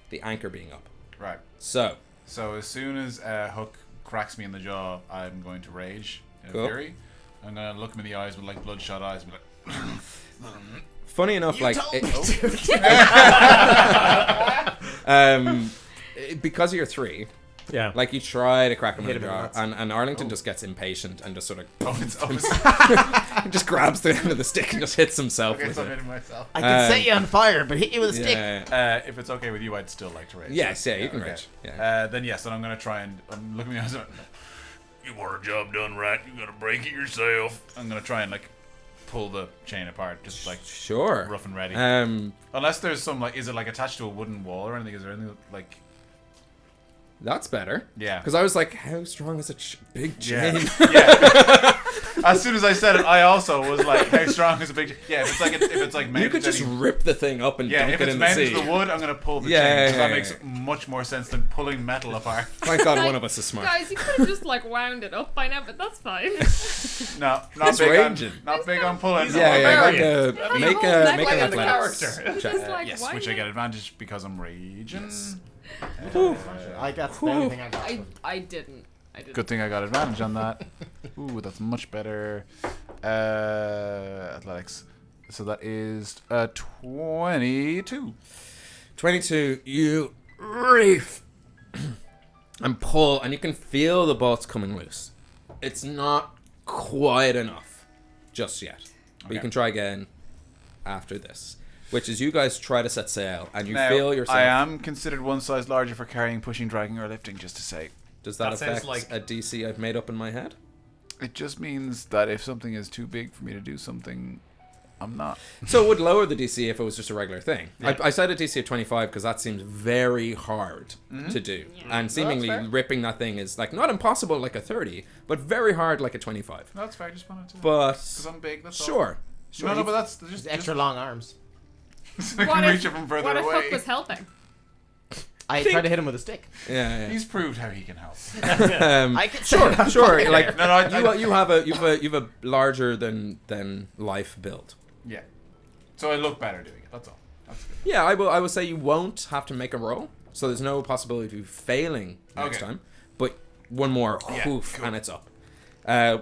[SPEAKER 1] the anchor being up.
[SPEAKER 2] Right.
[SPEAKER 1] So
[SPEAKER 2] So as soon as Hook cracks me in the jaw, I'm going to rage in a
[SPEAKER 1] Cool.
[SPEAKER 2] fury. I'm going to look him in the eyes with like bloodshot eyes and be like,
[SPEAKER 1] funny enough, like because you're 3.
[SPEAKER 4] Yeah.
[SPEAKER 1] Like you try to crack him
[SPEAKER 4] Hit
[SPEAKER 1] in the
[SPEAKER 4] him in
[SPEAKER 1] jaw,
[SPEAKER 4] the nuts.
[SPEAKER 1] and Arlington just gets impatient and just sort of
[SPEAKER 2] it's
[SPEAKER 1] just grabs the end of the stick and just hits himself
[SPEAKER 2] okay,
[SPEAKER 1] with
[SPEAKER 2] so I'm
[SPEAKER 1] it.
[SPEAKER 2] hitting myself.
[SPEAKER 4] I can set you on fire, but hit you with a stick.
[SPEAKER 1] Yeah.
[SPEAKER 2] If it's okay with you, I'd still like to rage.
[SPEAKER 1] Yes, yeah, you can rage.
[SPEAKER 2] Then yes, and I'm going to try and look at me in the eyes and you want a job done right, you got to break it yourself. I'm going to try and like pull the chain apart, just like
[SPEAKER 1] Sure.
[SPEAKER 2] rough and ready.
[SPEAKER 1] Unless
[SPEAKER 2] there's some like, is it like attached to a wooden wall or anything? Is there anything like?
[SPEAKER 1] That's better.
[SPEAKER 2] Yeah.
[SPEAKER 1] Because I was like, how strong is a big chain?
[SPEAKER 2] Yeah. As soon as I said it, I also was like, how strong is a big? Yeah. If it's like mounted
[SPEAKER 1] You could just
[SPEAKER 2] any-
[SPEAKER 1] rip the thing up and
[SPEAKER 2] Yeah,
[SPEAKER 1] dunk
[SPEAKER 2] if
[SPEAKER 1] it
[SPEAKER 2] it's
[SPEAKER 1] in the
[SPEAKER 2] mounted
[SPEAKER 1] sea.
[SPEAKER 2] to the wood, I'm gonna pull the
[SPEAKER 1] Yeah,
[SPEAKER 2] chain.
[SPEAKER 1] yeah,
[SPEAKER 2] 'Cause that
[SPEAKER 1] yeah,
[SPEAKER 2] makes much more sense than pulling metal apart.
[SPEAKER 1] Thank God one of us is smart.
[SPEAKER 3] Guys, you could have just like wound it up by now, but that's fine.
[SPEAKER 2] No, not
[SPEAKER 1] It's
[SPEAKER 2] big
[SPEAKER 1] ranging.
[SPEAKER 2] on, not big on pulling.
[SPEAKER 1] Yeah,
[SPEAKER 3] That's
[SPEAKER 1] make
[SPEAKER 3] the whole
[SPEAKER 1] a
[SPEAKER 3] neck
[SPEAKER 1] make
[SPEAKER 3] like
[SPEAKER 1] an
[SPEAKER 3] in the
[SPEAKER 1] athletics
[SPEAKER 6] character.
[SPEAKER 3] It's
[SPEAKER 1] check.
[SPEAKER 3] just like,
[SPEAKER 2] Yes,
[SPEAKER 3] why
[SPEAKER 2] which I
[SPEAKER 3] not?
[SPEAKER 2] get advantage because I'm raging.
[SPEAKER 4] I got the only thing I got.
[SPEAKER 3] I didn't.
[SPEAKER 2] Good thing I got advantage on that. Ooh, that's much better. Athletics. So that is 22.
[SPEAKER 1] 22. You reef and pull, and you can feel the bolts coming loose. It's not quite enough just yet, but you
[SPEAKER 2] Okay.
[SPEAKER 1] can try again after this. Which is you guys try to set sail, and you
[SPEAKER 2] Now,
[SPEAKER 1] feel yourself.
[SPEAKER 2] I am considered one size larger for carrying, pushing, dragging, or lifting, just to say.
[SPEAKER 1] Does that
[SPEAKER 6] That sounds
[SPEAKER 1] affect
[SPEAKER 6] like-
[SPEAKER 1] a DC I've made up in my head?
[SPEAKER 2] It just means that if something is too big for me to do something, I'm not.
[SPEAKER 1] So it would lower the DC if it was just a regular thing. I said a DC of 25 because that seems very hard to do. And seemingly
[SPEAKER 2] fair.
[SPEAKER 1] ripping that thing is like not impossible like a 30, but very hard like a 25.
[SPEAKER 2] That's fair, I just wanted to.
[SPEAKER 1] But
[SPEAKER 2] Because I'm big, that's all.
[SPEAKER 1] sure. Sure.
[SPEAKER 2] No, but that's just
[SPEAKER 4] Extra long arms.
[SPEAKER 2] I
[SPEAKER 3] What
[SPEAKER 2] can
[SPEAKER 3] if,
[SPEAKER 2] reach it from further
[SPEAKER 3] what if
[SPEAKER 2] away.
[SPEAKER 3] Hook was helping?
[SPEAKER 4] I tried to hit him with a stick.
[SPEAKER 1] Yeah.
[SPEAKER 2] He's proved how he can help.
[SPEAKER 4] I can
[SPEAKER 1] Sure. Like
[SPEAKER 2] No,
[SPEAKER 1] you have a larger than life build.
[SPEAKER 2] Yeah. So I look better doing it. That's all. That's good.
[SPEAKER 1] Yeah, I will say you won't have to make a roll, so there's no possibility of you failing next time. But one more, poof, and it's up.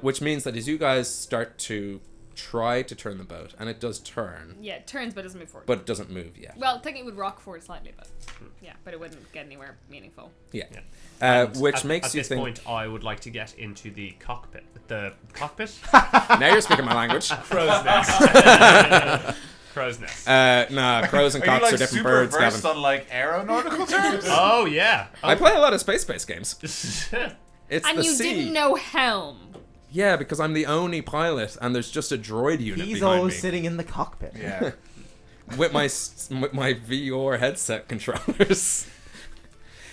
[SPEAKER 1] Which means that as you guys start to try to turn the boat, and it does turn.
[SPEAKER 3] Yeah, it turns but doesn't move forward.
[SPEAKER 1] But it doesn't move yet.
[SPEAKER 3] Well, technically it would rock forward slightly, but but it wouldn't get anywhere meaningful.
[SPEAKER 1] Yeah.
[SPEAKER 6] At
[SPEAKER 1] Which makes you
[SPEAKER 6] this
[SPEAKER 1] think.
[SPEAKER 6] point, I would like to get into the cockpit. The cockpit?
[SPEAKER 1] Now you're speaking my language.
[SPEAKER 6] Crow's nest. Crow's nest.
[SPEAKER 1] Nah, crows and cocks are different
[SPEAKER 2] super
[SPEAKER 1] birds,
[SPEAKER 2] versed
[SPEAKER 1] Gavin.
[SPEAKER 2] on like aeronautical terms?
[SPEAKER 6] Oh yeah.
[SPEAKER 1] I play a lot of space-based games. It's
[SPEAKER 3] And
[SPEAKER 1] the
[SPEAKER 3] you
[SPEAKER 1] sea.
[SPEAKER 3] didn't know helm.
[SPEAKER 1] Yeah, because I'm the only pilot, and there's just a droid unit
[SPEAKER 4] He's
[SPEAKER 1] behind
[SPEAKER 4] always
[SPEAKER 1] me.
[SPEAKER 4] sitting in the cockpit.
[SPEAKER 2] Yeah.
[SPEAKER 1] with my VR headset controllers.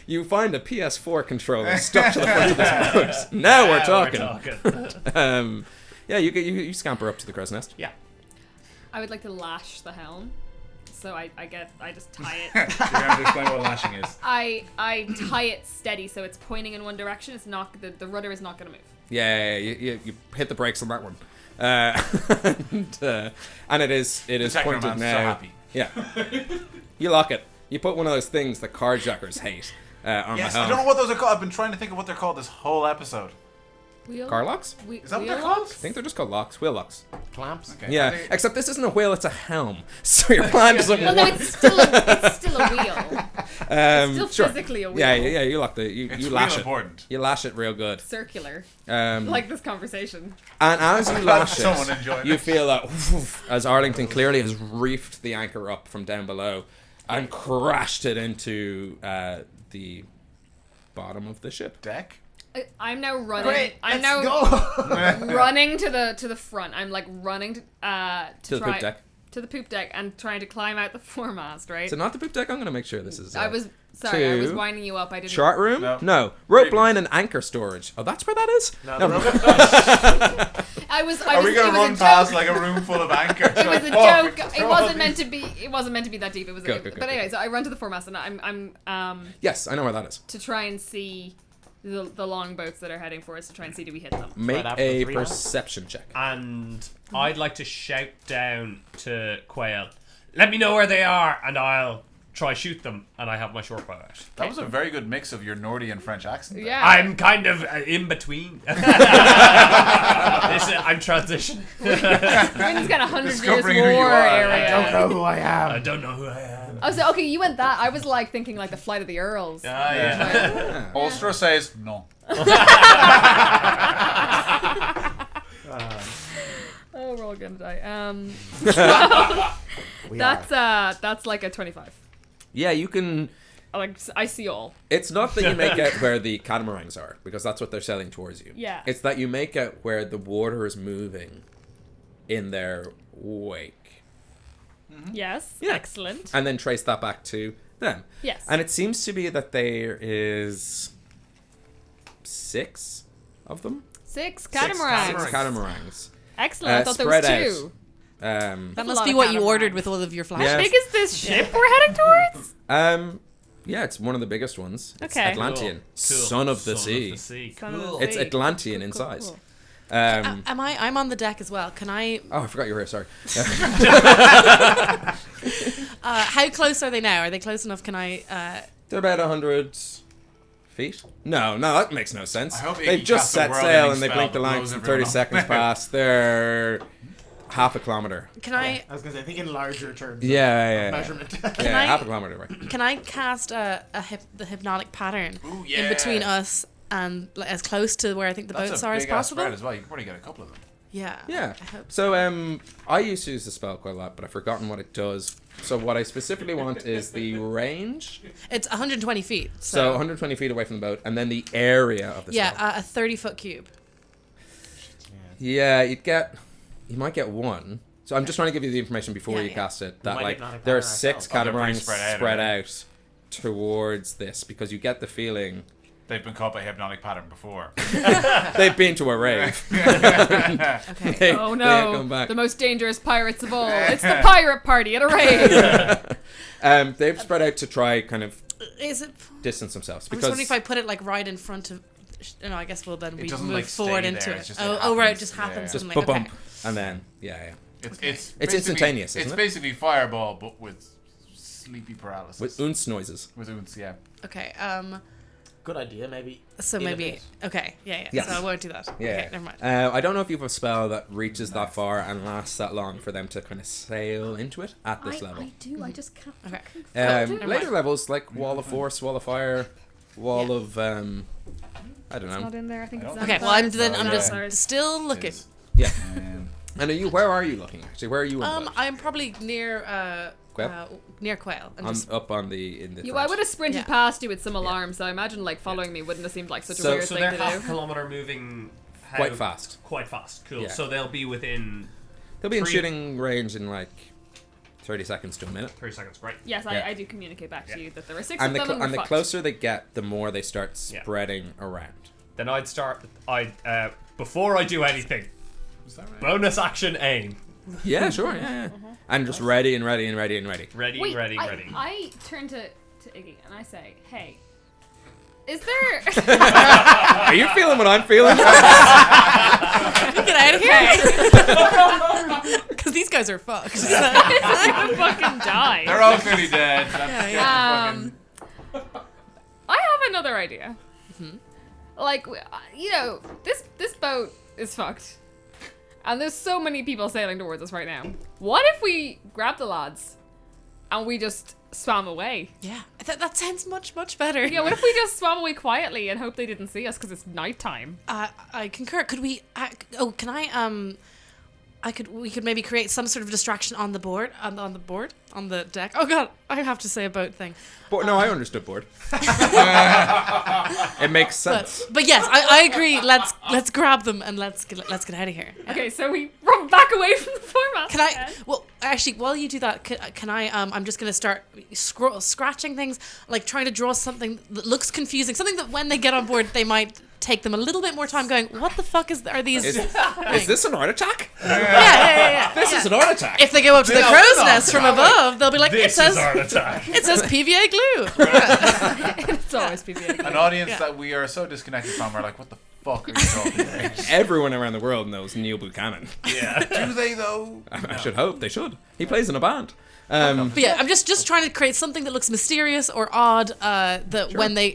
[SPEAKER 1] You find a PS4 controller stuck to the front of this boat. Now we're talking. Yeah, you scamper up to the crow's nest.
[SPEAKER 6] Yeah.
[SPEAKER 3] I would like to lash the helm. So I just tie it.
[SPEAKER 2] You have to explain what lashing is.
[SPEAKER 3] I tie it steady so it's pointing in one direction. It's not the rudder is not going to move.
[SPEAKER 1] Yeah, you hit the brakes on that one. And it is pointed now.
[SPEAKER 2] So happy.
[SPEAKER 1] Yeah. You lock it. You put one of those things that carjackers hate on
[SPEAKER 2] Yes,
[SPEAKER 1] the helm.
[SPEAKER 2] I don't know what those are called. I've been trying to think of what they're called this whole episode.
[SPEAKER 3] Wheel?
[SPEAKER 1] Car locks?
[SPEAKER 2] Is that what they're
[SPEAKER 3] wheel
[SPEAKER 2] called?
[SPEAKER 3] locks?
[SPEAKER 1] I think they're just called locks. Wheel locks.
[SPEAKER 4] Clamps.
[SPEAKER 2] Okay.
[SPEAKER 1] Yeah, except this isn't a wheel, it's a helm. So your plan doesn't
[SPEAKER 3] Well, no,
[SPEAKER 1] work.
[SPEAKER 3] it's still a wheel. It's still
[SPEAKER 1] Sure.
[SPEAKER 3] physically a wheel.
[SPEAKER 1] Yeah, you lock the
[SPEAKER 2] It's
[SPEAKER 1] you
[SPEAKER 2] real
[SPEAKER 1] lash it.
[SPEAKER 2] important.
[SPEAKER 1] You lash it real good.
[SPEAKER 3] Circular.
[SPEAKER 1] Like
[SPEAKER 3] This conversation.
[SPEAKER 1] and as you lash
[SPEAKER 2] Someone
[SPEAKER 1] it,
[SPEAKER 2] enjoyed
[SPEAKER 1] you
[SPEAKER 2] it.
[SPEAKER 1] feel that as Arlington clearly has reefed the anchor up from down below and crashed it into the bottom of the ship.
[SPEAKER 2] Deck?
[SPEAKER 3] I'm now running.
[SPEAKER 4] Great,
[SPEAKER 3] I'm
[SPEAKER 4] let's
[SPEAKER 3] now
[SPEAKER 4] go.
[SPEAKER 3] running to the front. I'm like running to
[SPEAKER 1] To the
[SPEAKER 3] try
[SPEAKER 1] poop deck.
[SPEAKER 3] to the poop deck and trying to climb out the foremast. Right.
[SPEAKER 1] Is it not the poop deck? I'm going to make sure this is.
[SPEAKER 3] I was sorry. I was
[SPEAKER 1] two.
[SPEAKER 3] winding you up. I didn't.
[SPEAKER 1] Chart room?
[SPEAKER 2] No.
[SPEAKER 1] No. Rope line and anchor storage. Oh, that's where that is?
[SPEAKER 8] No,
[SPEAKER 3] I was.
[SPEAKER 2] Are we going to run past like a room full of anchors?
[SPEAKER 3] It was a joke. It wasn't meant to be. It wasn't meant to be that deep. It was.
[SPEAKER 1] Go.
[SPEAKER 3] But anyway, so I run to the foremast and I'm
[SPEAKER 1] Yes, I know where that is.
[SPEAKER 3] to try and see the longboats that are heading for us to try and see do we hit them.
[SPEAKER 1] Make
[SPEAKER 4] after
[SPEAKER 1] a
[SPEAKER 4] 3
[SPEAKER 1] perception check.
[SPEAKER 6] And I'd like to shout down to Quail, let me know where they are, and I'll try shoot them. And I have my short bow out.
[SPEAKER 2] That was a very good mix of your Nordy and French accent. there.
[SPEAKER 3] Yeah.
[SPEAKER 6] I'm kind of in between. I'm transitioning.
[SPEAKER 3] Wind's got 100 years
[SPEAKER 2] Discovering who you
[SPEAKER 3] war
[SPEAKER 2] are.
[SPEAKER 3] area.
[SPEAKER 4] I don't know who I am.
[SPEAKER 6] I don't know who I am.
[SPEAKER 3] Oh, so okay, you went that. I was like thinking like the Flight of the Earls.
[SPEAKER 6] Ah, yeah.
[SPEAKER 2] Ulstra says no.
[SPEAKER 3] Oh, we're all gonna die.
[SPEAKER 4] We
[SPEAKER 3] That's like a 25.
[SPEAKER 1] Yeah, you can.
[SPEAKER 3] Like I see all.
[SPEAKER 1] It's not that you make out where the catamarans are, because that's what they're sailing towards you.
[SPEAKER 3] Yeah.
[SPEAKER 1] It's that you make out where the water is moving in their wake.
[SPEAKER 3] Yes.
[SPEAKER 1] Yeah.
[SPEAKER 3] Excellent.
[SPEAKER 1] And then trace that back to them.
[SPEAKER 3] Yes.
[SPEAKER 1] And it seems to be that there is 6 of them.
[SPEAKER 3] 6 catamarans.
[SPEAKER 1] 6 catamarans.
[SPEAKER 3] Excellent. I thought there
[SPEAKER 1] spread
[SPEAKER 3] was 2.
[SPEAKER 1] out.
[SPEAKER 5] That
[SPEAKER 3] That's a
[SPEAKER 5] must
[SPEAKER 3] lot
[SPEAKER 5] be
[SPEAKER 3] of
[SPEAKER 5] what you
[SPEAKER 3] catamarans.
[SPEAKER 5] ordered with all of your flashes.
[SPEAKER 1] Yeah.
[SPEAKER 3] How big is this ship we're heading towards?
[SPEAKER 1] Yeah, it's one of the biggest ones. It's
[SPEAKER 3] Okay.
[SPEAKER 1] Atlantean.
[SPEAKER 6] Cool.
[SPEAKER 1] Son of the sea.
[SPEAKER 3] Son of the
[SPEAKER 6] Cool.
[SPEAKER 3] sea.
[SPEAKER 1] It's Atlantean in
[SPEAKER 3] Cool,
[SPEAKER 1] size.
[SPEAKER 3] cool.
[SPEAKER 5] Am I? I'm on the deck as well. Can I?
[SPEAKER 1] Oh, I forgot you were here. Sorry.
[SPEAKER 5] How close are they now? Are they close enough? Can I?
[SPEAKER 1] They're about 100 feet. No, that makes no sense.
[SPEAKER 2] I hope
[SPEAKER 1] They've
[SPEAKER 2] Iggy
[SPEAKER 1] just
[SPEAKER 2] casts a
[SPEAKER 1] set
[SPEAKER 2] world
[SPEAKER 1] sail
[SPEAKER 2] ending
[SPEAKER 1] and they
[SPEAKER 2] spell
[SPEAKER 1] blink the
[SPEAKER 2] that
[SPEAKER 1] lights
[SPEAKER 2] blows
[SPEAKER 1] and
[SPEAKER 2] everyone
[SPEAKER 1] 30
[SPEAKER 2] up.
[SPEAKER 1] seconds pass. They're half a kilometer.
[SPEAKER 5] Can I?
[SPEAKER 4] I was gonna say, I think in larger terms.
[SPEAKER 1] Yeah.
[SPEAKER 4] Measurement.
[SPEAKER 1] Yeah,
[SPEAKER 5] I-
[SPEAKER 1] half a kilometer, right?
[SPEAKER 5] Can I cast the hypnotic pattern
[SPEAKER 2] Ooh,
[SPEAKER 5] in
[SPEAKER 2] yeah.
[SPEAKER 5] between us and like, as close to where I think the
[SPEAKER 2] That's
[SPEAKER 5] boats
[SPEAKER 2] a
[SPEAKER 5] are as
[SPEAKER 2] big ass
[SPEAKER 5] possible?
[SPEAKER 2] spread as well. You can probably get a couple of them.
[SPEAKER 5] Yeah.
[SPEAKER 1] Yeah.
[SPEAKER 5] I hope.
[SPEAKER 1] So, I used to use the spell quite a lot, but I've forgotten what it does. So what I specifically want is the range.
[SPEAKER 5] It's 120 feet.
[SPEAKER 1] So 120 feet away from the boat, and then the area of the spell.
[SPEAKER 5] yeah, a 30-foot cube.
[SPEAKER 1] Yeah, you might get 1. So I'm just trying to give you the information before
[SPEAKER 5] Yeah,
[SPEAKER 1] you
[SPEAKER 5] yeah.
[SPEAKER 1] cast it. That
[SPEAKER 4] might
[SPEAKER 1] like
[SPEAKER 4] not have
[SPEAKER 1] there are
[SPEAKER 4] gotten
[SPEAKER 1] 6
[SPEAKER 4] ourselves.
[SPEAKER 2] Oh, they're pretty
[SPEAKER 1] catamarans
[SPEAKER 2] spread
[SPEAKER 1] spread
[SPEAKER 2] out,
[SPEAKER 1] out towards this, because you get the feeling
[SPEAKER 2] They've been caught by hypnotic pattern before.
[SPEAKER 1] they've been to a rave.
[SPEAKER 5] Okay.
[SPEAKER 1] They
[SPEAKER 3] Oh
[SPEAKER 1] come
[SPEAKER 3] no!
[SPEAKER 1] back.
[SPEAKER 3] The most dangerous pirates of all. It's the pirate party at a rave.
[SPEAKER 1] They've spread out to try kind of
[SPEAKER 5] Is it?
[SPEAKER 1] distance themselves.
[SPEAKER 5] I'm just wondering if I put it like right in front of. No, I guess we'll then we
[SPEAKER 2] doesn't,
[SPEAKER 5] move
[SPEAKER 2] like,
[SPEAKER 5] forward
[SPEAKER 2] stay
[SPEAKER 5] into
[SPEAKER 2] there,
[SPEAKER 5] it.
[SPEAKER 2] it's just
[SPEAKER 5] Right, it
[SPEAKER 2] happens.
[SPEAKER 5] just
[SPEAKER 2] Yeah,
[SPEAKER 5] happens.
[SPEAKER 2] yeah.
[SPEAKER 1] Just
[SPEAKER 5] suddenly.
[SPEAKER 1] bump,
[SPEAKER 5] Okay.
[SPEAKER 1] and then yeah.
[SPEAKER 2] It's
[SPEAKER 1] It's instantaneous, isn't
[SPEAKER 2] it's
[SPEAKER 1] it?
[SPEAKER 2] basically fireball, but with sleepy paralysis.
[SPEAKER 1] With ounce noises.
[SPEAKER 2] With ounce, yeah.
[SPEAKER 5] Okay.
[SPEAKER 4] Good idea, maybe.
[SPEAKER 5] So
[SPEAKER 4] In a
[SPEAKER 5] maybe.
[SPEAKER 4] bit.
[SPEAKER 5] Okay. Yeah.
[SPEAKER 1] Yes.
[SPEAKER 5] So I won't do that.
[SPEAKER 1] Yeah.
[SPEAKER 5] Okay, never mind.
[SPEAKER 1] I don't know if you have a spell that reaches that far and lasts that long for them to kind of sail into it at this level.
[SPEAKER 3] I do. I just can't.
[SPEAKER 5] Okay.
[SPEAKER 3] Never
[SPEAKER 1] Later
[SPEAKER 5] mind.
[SPEAKER 1] levels like Wall of Force, Wall of Fire, Wall
[SPEAKER 5] Yeah.
[SPEAKER 1] of I don't
[SPEAKER 3] It's
[SPEAKER 1] know.
[SPEAKER 3] not in there. I think it's.
[SPEAKER 5] Okay. Well, I'm just
[SPEAKER 3] Sorry.
[SPEAKER 5] still looking.
[SPEAKER 2] Is.
[SPEAKER 1] Yeah.
[SPEAKER 2] Um,
[SPEAKER 1] And where are you looking? Actually, where are you? On the boat?
[SPEAKER 5] I'm probably near
[SPEAKER 1] Quail?
[SPEAKER 5] near Quail. And
[SPEAKER 1] I'm
[SPEAKER 5] just
[SPEAKER 1] up on the in the.
[SPEAKER 3] You,
[SPEAKER 1] front.
[SPEAKER 3] I would have sprinted
[SPEAKER 5] Yeah.
[SPEAKER 3] past you with some alarm, so I imagine like following me wouldn't have seemed like such a weird
[SPEAKER 6] So
[SPEAKER 3] thing
[SPEAKER 6] they're
[SPEAKER 3] to
[SPEAKER 6] half
[SPEAKER 3] do.
[SPEAKER 6] kilometer moving.
[SPEAKER 1] Quite fast.
[SPEAKER 6] Quite fast. Cool.
[SPEAKER 1] Yeah.
[SPEAKER 6] So they'll be within
[SPEAKER 1] They'll be in
[SPEAKER 6] 3
[SPEAKER 1] shooting range in like 30 seconds to a minute.
[SPEAKER 6] 30 seconds. Great.
[SPEAKER 3] Yes,
[SPEAKER 1] Yeah.
[SPEAKER 3] I do communicate back to
[SPEAKER 6] Yeah.
[SPEAKER 3] you that there were 6
[SPEAKER 1] And
[SPEAKER 3] of them and
[SPEAKER 1] the
[SPEAKER 3] we're fucked.
[SPEAKER 1] closer they get, the more they start
[SPEAKER 6] Yeah.
[SPEAKER 1] spreading around.
[SPEAKER 6] Then I'd start. Before I do anything,
[SPEAKER 2] is that right?
[SPEAKER 6] bonus action aim.
[SPEAKER 1] Yeah, sure. Yeah. And just ready and ready and ready and ready.
[SPEAKER 6] Ready,
[SPEAKER 3] Wait,
[SPEAKER 6] ready,
[SPEAKER 3] I,
[SPEAKER 6] ready.
[SPEAKER 3] I turn to Iggy and I say, "Hey, is there?"
[SPEAKER 1] Are you feeling what I'm feeling?
[SPEAKER 5] get out of here because these guys are fucked.
[SPEAKER 3] It's like a fucking die.
[SPEAKER 2] They're all clearly dead. That's
[SPEAKER 3] I have another idea. Like, this boat is fucked, and there's so many people sailing towards us right now. What if we grab the lads, and we just swam away?
[SPEAKER 5] Yeah, that sounds much better.
[SPEAKER 3] Yeah, what if we just swam away quietly and hope they didn't see us because it's nighttime?
[SPEAKER 5] I concur. Could we? Can I? We could maybe create some sort of distraction on the board, on the deck. Oh god, I have to say a boat thing.
[SPEAKER 1] No, I understood board. It makes sense.
[SPEAKER 5] But yes, I agree. Let's grab them and let's get out of here.
[SPEAKER 3] Okay, so we run back away from the format.
[SPEAKER 5] Can I? Well, actually, while you do that, can I? I'm just gonna start scratching things, like trying to draw something that looks confusing, something that when they get on board, they might take them a little bit more time. Going, what the fuck are these?
[SPEAKER 1] Is this an art attack?
[SPEAKER 5] Yeah.
[SPEAKER 1] This is an art attack.
[SPEAKER 5] If they go up to the crow's nest from above, they'll be like,
[SPEAKER 6] This is art attack.
[SPEAKER 5] it says PVA glue.
[SPEAKER 3] It's always PVA.
[SPEAKER 2] An audience that we are so disconnected from are like, what the fuck are you talking about?
[SPEAKER 1] Everyone around the world knows Neil Buchanan.
[SPEAKER 6] Yeah.
[SPEAKER 2] Do they though?
[SPEAKER 1] I should hope they should. He plays in a band.
[SPEAKER 5] But yeah, I'm just trying to create something that looks mysterious or odd. That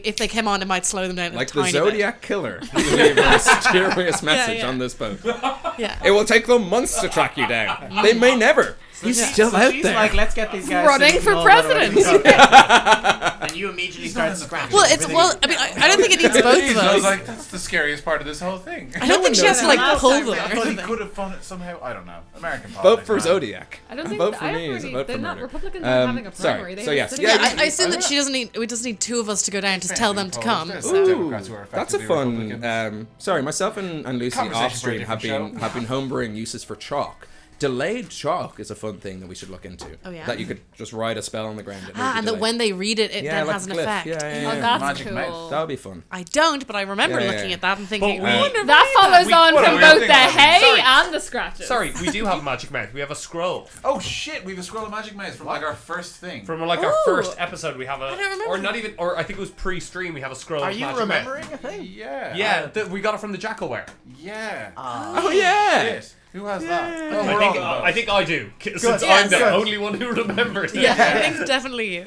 [SPEAKER 5] if they came on, it might slow them down.
[SPEAKER 1] Like
[SPEAKER 5] a
[SPEAKER 1] the
[SPEAKER 5] tiny
[SPEAKER 1] Zodiac Killer. You leave a mysterious message
[SPEAKER 5] yeah.
[SPEAKER 1] on this boat.
[SPEAKER 5] bit. Yeah.
[SPEAKER 1] It will take them months to track you down. They may never. He's still out
[SPEAKER 4] She's
[SPEAKER 1] there.
[SPEAKER 4] like, let's get these guys
[SPEAKER 3] Running
[SPEAKER 4] singing
[SPEAKER 3] for
[SPEAKER 4] all that
[SPEAKER 3] president.
[SPEAKER 4] already. And you immediately start scratching.
[SPEAKER 5] Well, it's
[SPEAKER 4] everything.
[SPEAKER 5] I mean, I don't think it needs both of
[SPEAKER 2] I was
[SPEAKER 5] those.
[SPEAKER 2] like, that's the scariest part of this whole thing.
[SPEAKER 5] I don't think she has to like pull them.
[SPEAKER 2] I
[SPEAKER 5] or
[SPEAKER 2] thought he
[SPEAKER 5] anything.
[SPEAKER 2] could have fun it somehow. I don't know. American
[SPEAKER 1] Vote
[SPEAKER 2] politics,
[SPEAKER 1] for
[SPEAKER 2] man.
[SPEAKER 1] Zodiac.
[SPEAKER 3] I don't think
[SPEAKER 1] Vote for
[SPEAKER 3] I
[SPEAKER 1] me
[SPEAKER 3] don't
[SPEAKER 1] is a
[SPEAKER 3] really,
[SPEAKER 1] vote
[SPEAKER 3] they're
[SPEAKER 1] for
[SPEAKER 3] not
[SPEAKER 1] murder.
[SPEAKER 3] Republicans aren't having a
[SPEAKER 1] sorry.
[SPEAKER 3] primary. They
[SPEAKER 1] So
[SPEAKER 3] have a
[SPEAKER 1] yes.
[SPEAKER 3] city
[SPEAKER 1] Yeah,
[SPEAKER 3] council.
[SPEAKER 5] I assume that she doesn't need. We just need 2 of us to go down to tell them to come.
[SPEAKER 2] There's
[SPEAKER 5] So.
[SPEAKER 2] Democrats who are
[SPEAKER 1] That's a
[SPEAKER 2] effectively
[SPEAKER 1] fun.
[SPEAKER 2] Republicans.
[SPEAKER 1] Sorry, myself and Lucy
[SPEAKER 2] Conversation
[SPEAKER 1] off
[SPEAKER 2] for a
[SPEAKER 1] stream have
[SPEAKER 2] different
[SPEAKER 1] been homebrewing uses for chalk. Delayed chalk is a fun thing that we should look into.
[SPEAKER 5] Oh, yeah?
[SPEAKER 1] That you could just write a spell on the ground.
[SPEAKER 5] And that when they read it, it then
[SPEAKER 1] like
[SPEAKER 5] has
[SPEAKER 1] a
[SPEAKER 5] an
[SPEAKER 1] glyph.
[SPEAKER 5] effect.
[SPEAKER 1] Yeah,
[SPEAKER 3] Oh,
[SPEAKER 1] yeah.
[SPEAKER 3] that's
[SPEAKER 2] Magic
[SPEAKER 3] cool.
[SPEAKER 2] mouth.
[SPEAKER 1] That would be fun.
[SPEAKER 5] I don't, but I remember
[SPEAKER 1] Yeah,
[SPEAKER 5] looking
[SPEAKER 1] yeah.
[SPEAKER 5] at that and thinking,
[SPEAKER 6] But we-
[SPEAKER 3] That follows on
[SPEAKER 2] what a
[SPEAKER 3] from
[SPEAKER 2] weird
[SPEAKER 3] both
[SPEAKER 2] thing
[SPEAKER 3] the
[SPEAKER 2] happened.
[SPEAKER 3] hay
[SPEAKER 6] Sorry.
[SPEAKER 3] and the scratches.
[SPEAKER 6] Sorry, we do have a magic mouth. We have a scroll
[SPEAKER 2] Oh shit, we have a scroll of magic mouse from like our first thing.
[SPEAKER 6] from like our
[SPEAKER 5] Ooh.
[SPEAKER 6] first episode. We have a,
[SPEAKER 5] I don't remember
[SPEAKER 6] or not
[SPEAKER 5] that.
[SPEAKER 6] even, or I think it was pre-stream. We have a scroll.
[SPEAKER 4] Are
[SPEAKER 6] of
[SPEAKER 4] you
[SPEAKER 6] magic
[SPEAKER 4] remembering
[SPEAKER 6] Mouth.
[SPEAKER 4] a thing?
[SPEAKER 2] Yeah.
[SPEAKER 6] Yeah, we got it from the Jackalware.
[SPEAKER 2] Yeah.
[SPEAKER 1] Oh yeah.
[SPEAKER 2] Shit. Who has that? Oh,
[SPEAKER 6] I
[SPEAKER 2] we're
[SPEAKER 6] think
[SPEAKER 2] all
[SPEAKER 6] I think I do, since
[SPEAKER 5] Yes.
[SPEAKER 6] I'm the
[SPEAKER 5] Good.
[SPEAKER 6] only one who remembers it.
[SPEAKER 5] yeah, I think it's definitely you.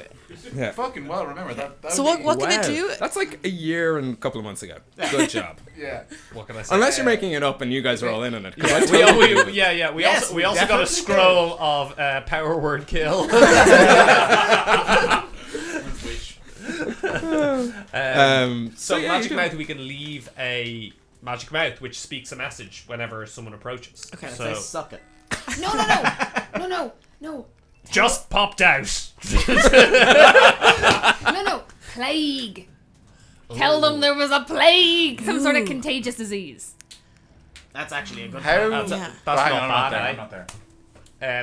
[SPEAKER 2] fucking well remember that.
[SPEAKER 5] So what can
[SPEAKER 1] Wow.
[SPEAKER 5] they do?
[SPEAKER 1] That's like a year and a couple of months ago. Good job.
[SPEAKER 2] Yeah.
[SPEAKER 6] What can I say?
[SPEAKER 1] Unless you're making it up and you guys are all in on it. 'cause I
[SPEAKER 6] We
[SPEAKER 1] totally-
[SPEAKER 6] also we also got a scroll of power word kill. So
[SPEAKER 1] yeah,
[SPEAKER 6] magic
[SPEAKER 1] you
[SPEAKER 6] mouth, we can leave a magic mouth which speaks a message whenever someone approaches.
[SPEAKER 5] Okay,
[SPEAKER 4] Let's
[SPEAKER 6] so
[SPEAKER 4] say suck it.
[SPEAKER 3] No.
[SPEAKER 6] just popped out.
[SPEAKER 3] No. Plague. Tell them there was a plague, some sort of contagious disease.
[SPEAKER 4] That's actually a good
[SPEAKER 2] How?
[SPEAKER 6] That's,
[SPEAKER 5] Yeah.
[SPEAKER 6] that's
[SPEAKER 2] Hang
[SPEAKER 6] not
[SPEAKER 2] on,
[SPEAKER 6] bad,
[SPEAKER 2] I'm
[SPEAKER 6] eh?
[SPEAKER 2] not there.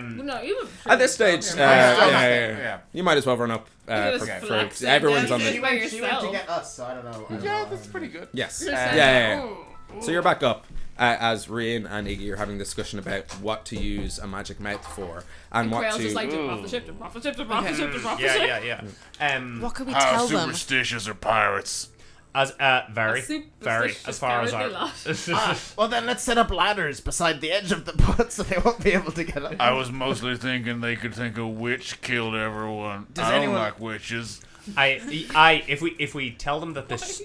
[SPEAKER 3] No, you.
[SPEAKER 1] At this stage,
[SPEAKER 2] Yeah.
[SPEAKER 1] you might as well run up.
[SPEAKER 3] just
[SPEAKER 1] For
[SPEAKER 3] flexing.
[SPEAKER 1] everyone's on
[SPEAKER 3] Yeah,
[SPEAKER 1] the.
[SPEAKER 3] you by
[SPEAKER 4] She went to
[SPEAKER 3] yourself.
[SPEAKER 4] get us, so I don't know.
[SPEAKER 2] Yeah, that's pretty good.
[SPEAKER 1] Yes.
[SPEAKER 3] You're
[SPEAKER 1] Yeah,
[SPEAKER 3] saying,
[SPEAKER 1] yeah, yeah.
[SPEAKER 3] "Oh,
[SPEAKER 1] So you're back up. as Rian and Iggy are having a discussion about what to use a magic mouth for and what
[SPEAKER 3] Quail's
[SPEAKER 1] to.
[SPEAKER 3] just like, jump off the ship, jump off the ship, jump off the ship, jump off the ship.
[SPEAKER 6] Yeah.
[SPEAKER 5] What could we
[SPEAKER 10] How
[SPEAKER 5] tell them?
[SPEAKER 10] superstitious are pirates?
[SPEAKER 6] As very,
[SPEAKER 3] superstitious
[SPEAKER 6] as far as
[SPEAKER 3] cowardly lot.
[SPEAKER 4] Well, then let's set up ladders beside the edge of the boat so they won't be able to get up.
[SPEAKER 10] I was mostly thinking they could think a witch killed everyone.
[SPEAKER 4] Does
[SPEAKER 10] I don't
[SPEAKER 4] anyone-
[SPEAKER 10] like witches.
[SPEAKER 6] if we tell them that this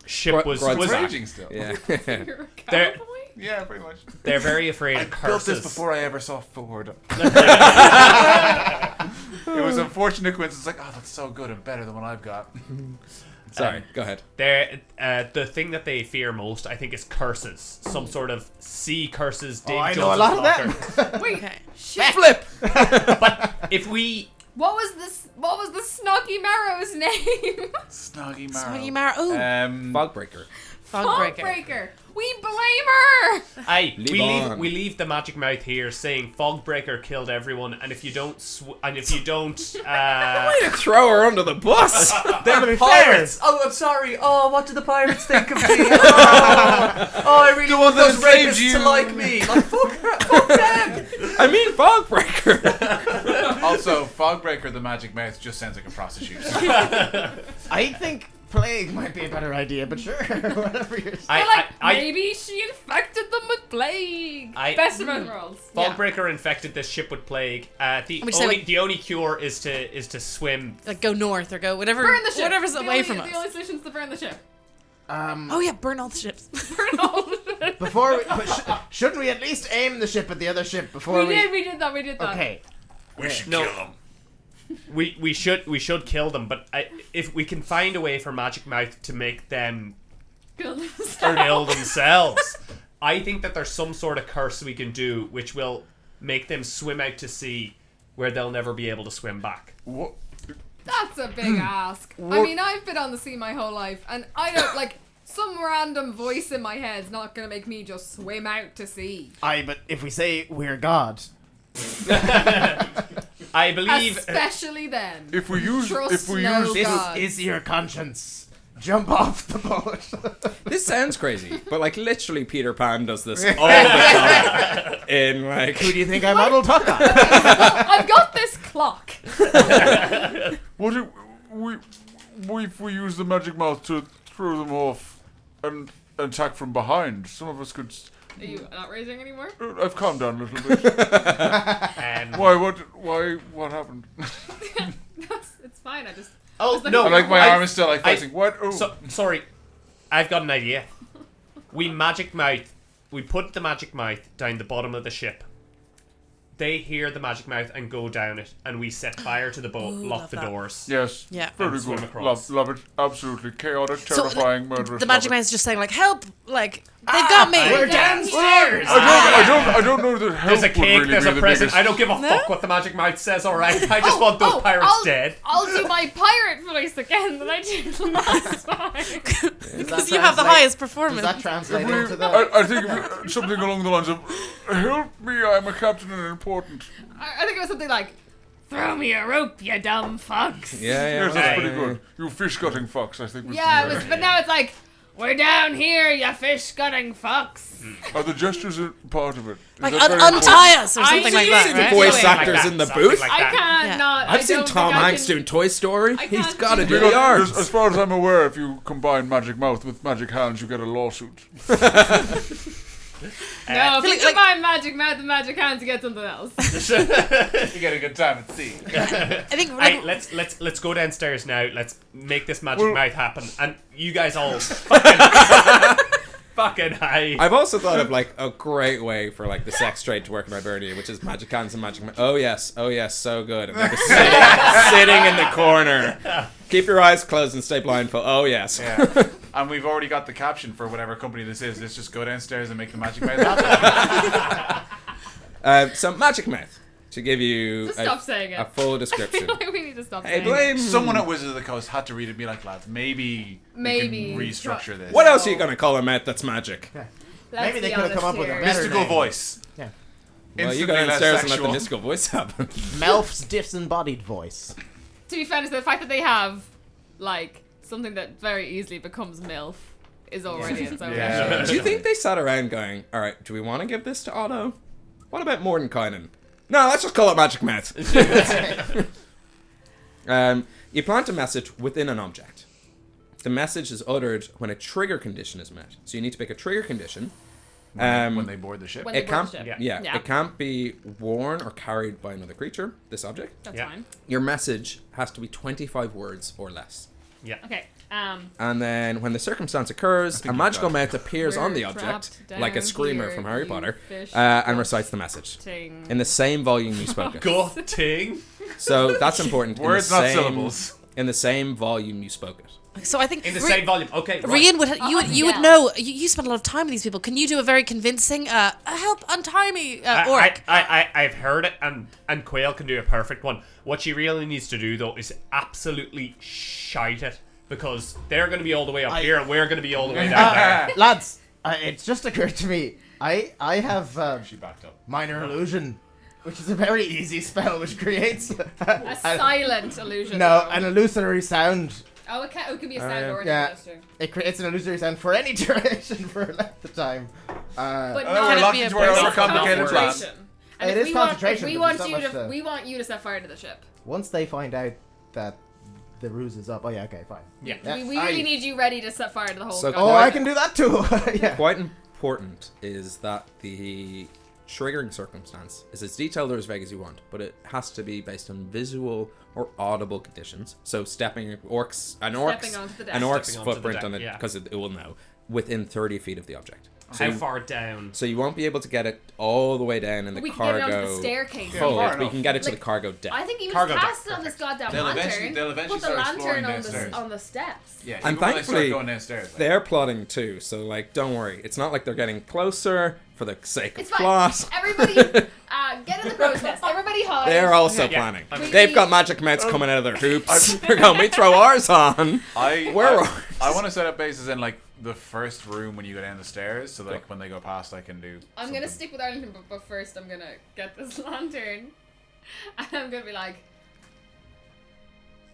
[SPEAKER 6] ship was
[SPEAKER 1] Grud's
[SPEAKER 2] raging still.
[SPEAKER 1] Yeah.
[SPEAKER 3] You're a
[SPEAKER 6] They're-
[SPEAKER 3] cowboy?
[SPEAKER 2] Yeah, pretty much.
[SPEAKER 6] they're very afraid of
[SPEAKER 2] Built
[SPEAKER 6] curses.
[SPEAKER 2] this before I ever saw Ford. It was a fortunate coincidence. Like, oh, that's so good and better than what I've got.
[SPEAKER 1] Sorry, go ahead.
[SPEAKER 6] They're, the thing that they fear most, I think, is curses. Some sort of sea curses. Dig
[SPEAKER 4] I know a lot of them.
[SPEAKER 3] Wait,
[SPEAKER 5] Okay.
[SPEAKER 1] Flip!
[SPEAKER 6] If we...
[SPEAKER 3] what was the Snoggy Marrow's name?
[SPEAKER 2] Snoggy Marrow.
[SPEAKER 5] Snoggy Marrow. Ooh,
[SPEAKER 1] Fogbreaker.
[SPEAKER 5] Fogbreaker.
[SPEAKER 3] Fogbreaker. We blame her.
[SPEAKER 6] Aye,
[SPEAKER 1] Leave on.
[SPEAKER 6] we leave the magic mouth here saying Fogbreaker killed everyone, and if you don't
[SPEAKER 1] Throw her under the bus!
[SPEAKER 6] they're pirates. Oh, I'm sorry. Oh, what do the pirates think of me? Oh, I really want those rapists to like me. Like fuck them.
[SPEAKER 1] I mean, Fogbreaker!
[SPEAKER 2] Also, Fogbreaker the Magic Mouth just sounds like a prostitute.
[SPEAKER 4] I think plague might be a better idea, but sure, whatever you're saying.
[SPEAKER 3] Maybe she infected them with plague. Best of both worlds.
[SPEAKER 6] Fogbreaker infected this ship with plague. The only cure is to swim.
[SPEAKER 5] Like go north or go whatever.
[SPEAKER 3] Burn the ship.
[SPEAKER 5] Whatever's away from
[SPEAKER 3] The
[SPEAKER 5] us.
[SPEAKER 3] only solution is to burn the ship.
[SPEAKER 5] Oh yeah, burn all the ships.
[SPEAKER 3] Burn all the ship.
[SPEAKER 4] Before we, but shouldn't we at least aim the ship at the other ship before we?
[SPEAKER 3] We did that.
[SPEAKER 4] Okay.
[SPEAKER 10] We should
[SPEAKER 6] No.
[SPEAKER 10] kill them.
[SPEAKER 6] We should kill them, but if we can find a way for Magic Mouth to make them kill themselves, I think that there's some sort of curse we can do which will make them swim out to sea where they'll never be able to swim back.
[SPEAKER 10] What?
[SPEAKER 3] That's a big ask. I mean, I've been on the sea my whole life, and I don't like some random voice in my head's not gonna make me just swim out to sea.
[SPEAKER 4] Aye, but if we say we're God,
[SPEAKER 6] I believe.
[SPEAKER 3] Especially then.
[SPEAKER 10] If we use
[SPEAKER 3] Trust no
[SPEAKER 4] this
[SPEAKER 3] God.
[SPEAKER 4] is your conscience. Jump off the boat.
[SPEAKER 1] This sounds crazy, but like literally Peter Pan does this all the time. In like,
[SPEAKER 4] Who do you think I modeled Tuck on?
[SPEAKER 3] I've got this clock.
[SPEAKER 10] What if we use the magic mouth to throw them off and attack from behind? Some of us could.
[SPEAKER 3] Are you not raising anymore?
[SPEAKER 10] I've calmed down a little bit. Why? What happened?
[SPEAKER 3] It's fine. I just.
[SPEAKER 6] Oh
[SPEAKER 3] like,
[SPEAKER 6] no!
[SPEAKER 10] I like my arm is still like facing. What? Oh.
[SPEAKER 6] So, sorry, I've got an idea. We put the magic mouth down the bottom of the ship. They hear the magic mouth and go down it, and we set fire to the boat,
[SPEAKER 5] Ooh,
[SPEAKER 6] lock
[SPEAKER 5] love
[SPEAKER 6] the
[SPEAKER 5] that.
[SPEAKER 6] doors.
[SPEAKER 10] Yes.
[SPEAKER 5] Yeah.
[SPEAKER 10] Very
[SPEAKER 6] And swim
[SPEAKER 10] good.
[SPEAKER 6] across.
[SPEAKER 10] Love it. Absolutely chaotic, terrifying, murderous.
[SPEAKER 5] The magic
[SPEAKER 10] love it.
[SPEAKER 5] man's just saying like, "Help! Like they've got me."
[SPEAKER 4] We're downstairs.
[SPEAKER 10] I don't know that help
[SPEAKER 6] There's a
[SPEAKER 10] would
[SPEAKER 6] cake,
[SPEAKER 10] really
[SPEAKER 6] there's
[SPEAKER 10] be
[SPEAKER 6] a
[SPEAKER 10] the
[SPEAKER 6] present.
[SPEAKER 10] biggest-
[SPEAKER 6] I don't give a fuck what the magic mouth says, alright? I just want those pirates dead.
[SPEAKER 3] I'll do my pirate voice again that I did last time.
[SPEAKER 5] Because you have the highest performance.
[SPEAKER 4] Does that translate
[SPEAKER 10] If we-
[SPEAKER 4] into the?
[SPEAKER 10] I think if we- something along the lines of, "Help me! I'm a captain and important."
[SPEAKER 3] I think it was something like, "Throw me a rope, you dumb fucks."
[SPEAKER 1] yeah,
[SPEAKER 10] Yes, that's pretty good. You fish-gutting fox, I think. Was
[SPEAKER 3] Yeah,
[SPEAKER 10] the,
[SPEAKER 3] but now it's like, "We're down here, you fish-gutting fucks."
[SPEAKER 10] Are the gestures a part of it? Is
[SPEAKER 5] like
[SPEAKER 10] that very important?
[SPEAKER 5] untie us or
[SPEAKER 3] I
[SPEAKER 5] something like
[SPEAKER 3] see
[SPEAKER 5] that,
[SPEAKER 3] the
[SPEAKER 5] right?
[SPEAKER 1] voice
[SPEAKER 3] Like
[SPEAKER 1] actors
[SPEAKER 6] that,
[SPEAKER 1] in the
[SPEAKER 6] something
[SPEAKER 1] booth.
[SPEAKER 6] like
[SPEAKER 3] I
[SPEAKER 6] that.
[SPEAKER 3] can't
[SPEAKER 5] Yeah.
[SPEAKER 3] not.
[SPEAKER 1] I've
[SPEAKER 3] I
[SPEAKER 1] seen
[SPEAKER 3] don't
[SPEAKER 1] Tom
[SPEAKER 3] think I
[SPEAKER 1] Hanks
[SPEAKER 3] can-
[SPEAKER 1] doing Toy Story.
[SPEAKER 3] I
[SPEAKER 1] He's
[SPEAKER 3] can't
[SPEAKER 1] got to
[SPEAKER 3] do
[SPEAKER 1] do
[SPEAKER 10] Because
[SPEAKER 1] the arms.
[SPEAKER 10] as far as I'm aware, if you combine magic mouth with magic hands, you get a lawsuit.
[SPEAKER 3] No, if you
[SPEAKER 5] like-
[SPEAKER 3] combine magic mouth and magic hands, you get something else.
[SPEAKER 2] You get a good time at sea.
[SPEAKER 5] I think
[SPEAKER 6] Right,
[SPEAKER 5] like,
[SPEAKER 6] let's go downstairs now. Let's make this magic
[SPEAKER 10] Well-
[SPEAKER 6] mouth happen, and you guys all fucking high.
[SPEAKER 1] I've also thought of like a great way for like the sex trade to work in Hibernia, which is magic hands and magic. Oh yes, so good. And they're just sitting in the corner. Keep your eyes closed and stay blindfold. Oh yes.
[SPEAKER 2] Yeah. And we've already got the caption for whatever company this is. Let's just go downstairs and make the magic mouth happen.
[SPEAKER 1] So magic mouth to give you
[SPEAKER 3] Just stop saying it.
[SPEAKER 1] a full description.
[SPEAKER 3] We need to stop
[SPEAKER 1] Hey,
[SPEAKER 3] saying it.
[SPEAKER 1] blame.
[SPEAKER 2] Someone at Wizards of the Coast had to read it and be like, lads, maybe
[SPEAKER 3] Maybe.
[SPEAKER 2] we can restructure this.
[SPEAKER 1] What else are you gonna call a mouth that's magic?
[SPEAKER 3] Let's
[SPEAKER 4] Maybe they
[SPEAKER 3] be
[SPEAKER 4] could have come
[SPEAKER 3] honest
[SPEAKER 4] up with a
[SPEAKER 3] here.
[SPEAKER 4] better
[SPEAKER 2] Mystical
[SPEAKER 4] name.
[SPEAKER 2] voice.
[SPEAKER 4] Yeah.
[SPEAKER 1] Well, you go
[SPEAKER 2] Instantly less
[SPEAKER 1] downstairs and let the
[SPEAKER 2] sexual.
[SPEAKER 1] mystical voice happen.
[SPEAKER 4] Melf's disembodied voice.
[SPEAKER 3] To be fair, is the fact that they have like something that very easily becomes MILF is already its own.
[SPEAKER 2] Yeah.
[SPEAKER 1] Do you think they sat around going, all right, do we want to give this to Otto? What about Mordenkainen? No, let's just call it Magic Mouth. You plant a message within an object. The message is uttered when a trigger condition is met. So you need to pick a trigger condition.
[SPEAKER 2] When they board the ship.
[SPEAKER 3] When they
[SPEAKER 1] It
[SPEAKER 3] board
[SPEAKER 1] can't,
[SPEAKER 3] the ship.
[SPEAKER 1] yeah, it can't be worn or carried by another creature, this object.
[SPEAKER 3] That's
[SPEAKER 6] Yeah.
[SPEAKER 3] fine.
[SPEAKER 1] Your message has to be 25 words or less.
[SPEAKER 6] Yeah.
[SPEAKER 3] Okay.
[SPEAKER 1] And then when the circumstance occurs, a magical mouth appears on the
[SPEAKER 3] We're
[SPEAKER 1] object,
[SPEAKER 3] trapped
[SPEAKER 1] like a
[SPEAKER 3] down
[SPEAKER 1] screamer
[SPEAKER 3] here,
[SPEAKER 1] from Harry
[SPEAKER 3] you
[SPEAKER 1] Potter,
[SPEAKER 3] fish
[SPEAKER 1] and recites the message.
[SPEAKER 3] ting.
[SPEAKER 1] In the same volume you spoke it.
[SPEAKER 6] Gutting.
[SPEAKER 1] So that's important.
[SPEAKER 2] Words,
[SPEAKER 1] in the
[SPEAKER 2] not
[SPEAKER 1] same,
[SPEAKER 2] syllables.
[SPEAKER 1] In the same volume you spoke it.
[SPEAKER 5] So I think
[SPEAKER 6] In the same volume. Okay, right.
[SPEAKER 5] Rian would you would
[SPEAKER 3] yeah.
[SPEAKER 5] know. You spend a lot of time with these people. Can you do a very convincing help untie me orc?
[SPEAKER 6] I've heard it, and Quail can do a perfect one. What she really needs to do, though, is absolutely shite it. Because they're going to be all the way up here, and we're going to be all the way down there.
[SPEAKER 4] Lads, it's just occurred to me. I have
[SPEAKER 2] She backed up.
[SPEAKER 4] minor illusion, which is a very easy spell, which creates
[SPEAKER 3] A silent illusion.
[SPEAKER 4] no
[SPEAKER 3] though.
[SPEAKER 4] an illusory sound.
[SPEAKER 3] Oh, it could be a sound or an
[SPEAKER 4] Yeah.
[SPEAKER 3] gesture.
[SPEAKER 4] It creates an illusory sound for any duration for a length of time.
[SPEAKER 3] But
[SPEAKER 2] Oh,
[SPEAKER 3] not
[SPEAKER 2] we're
[SPEAKER 5] it
[SPEAKER 2] locked
[SPEAKER 5] be a
[SPEAKER 2] into our
[SPEAKER 5] burst?
[SPEAKER 2] overcomplicated plan.
[SPEAKER 3] concentration. And
[SPEAKER 4] It
[SPEAKER 3] if
[SPEAKER 4] is
[SPEAKER 3] we want, if
[SPEAKER 4] concentration,
[SPEAKER 3] we
[SPEAKER 4] but
[SPEAKER 3] want
[SPEAKER 4] there's
[SPEAKER 3] you
[SPEAKER 4] not
[SPEAKER 3] to,
[SPEAKER 4] much to-
[SPEAKER 3] we want you to set fire to the ship.
[SPEAKER 4] Once they find out that the ruse is up, oh yeah, okay, fine.
[SPEAKER 6] Yeah.
[SPEAKER 3] We really need you ready to set fire to the whole.
[SPEAKER 1] So-
[SPEAKER 3] goddamn
[SPEAKER 4] Oh, I
[SPEAKER 3] ship.
[SPEAKER 4] can do that too. Yeah.
[SPEAKER 1] Quite important is that the triggering circumstance is as detailed or as vague as you want, but it has to be based on visual or audible conditions. So stepping
[SPEAKER 3] Stepping onto the deck.
[SPEAKER 1] an orc's
[SPEAKER 6] Stepping onto the
[SPEAKER 1] footprint
[SPEAKER 6] deck,
[SPEAKER 1] on it,
[SPEAKER 6] yeah.
[SPEAKER 1] because it will know, within 30 feet of the object. So
[SPEAKER 6] How
[SPEAKER 1] you,
[SPEAKER 6] far down?
[SPEAKER 1] so you won't be able to get it all the way down in the
[SPEAKER 3] We can get it
[SPEAKER 1] cargo
[SPEAKER 3] onto the staircase.
[SPEAKER 1] hold,
[SPEAKER 2] far
[SPEAKER 1] but you
[SPEAKER 2] enough.
[SPEAKER 1] can get it to
[SPEAKER 3] Like,
[SPEAKER 1] the cargo deck.
[SPEAKER 3] I think even
[SPEAKER 2] Cargo
[SPEAKER 3] cast
[SPEAKER 2] deck,
[SPEAKER 3] it on this goddamn
[SPEAKER 2] They'll
[SPEAKER 3] lantern.
[SPEAKER 2] eventually
[SPEAKER 3] Put the
[SPEAKER 2] start
[SPEAKER 3] lantern
[SPEAKER 2] exploring
[SPEAKER 3] on
[SPEAKER 2] downstairs.
[SPEAKER 3] on the steps.
[SPEAKER 2] Yeah,
[SPEAKER 1] And
[SPEAKER 2] even when they start
[SPEAKER 1] thankfully,
[SPEAKER 2] going downstairs. Like,
[SPEAKER 1] They're plotting too, so like, don't worry. It's not like they're getting closer for the sake of
[SPEAKER 3] It's fine.
[SPEAKER 1] plot.
[SPEAKER 3] Everybody, get in the crow's nest. Everybody hide.
[SPEAKER 1] They're also
[SPEAKER 6] Yeah.
[SPEAKER 1] planning.
[SPEAKER 6] I mean-
[SPEAKER 1] They've got magic mouths coming out of their hoops. They're going, we throw ours on.
[SPEAKER 2] I
[SPEAKER 1] Where
[SPEAKER 2] want to set up bases in like the first room when you go down the stairs, so like when they go past, I can do.
[SPEAKER 3] I'm gonna
[SPEAKER 2] something.
[SPEAKER 3] stick with Arlington, but first I'm gonna get this lantern, and I'm gonna be like,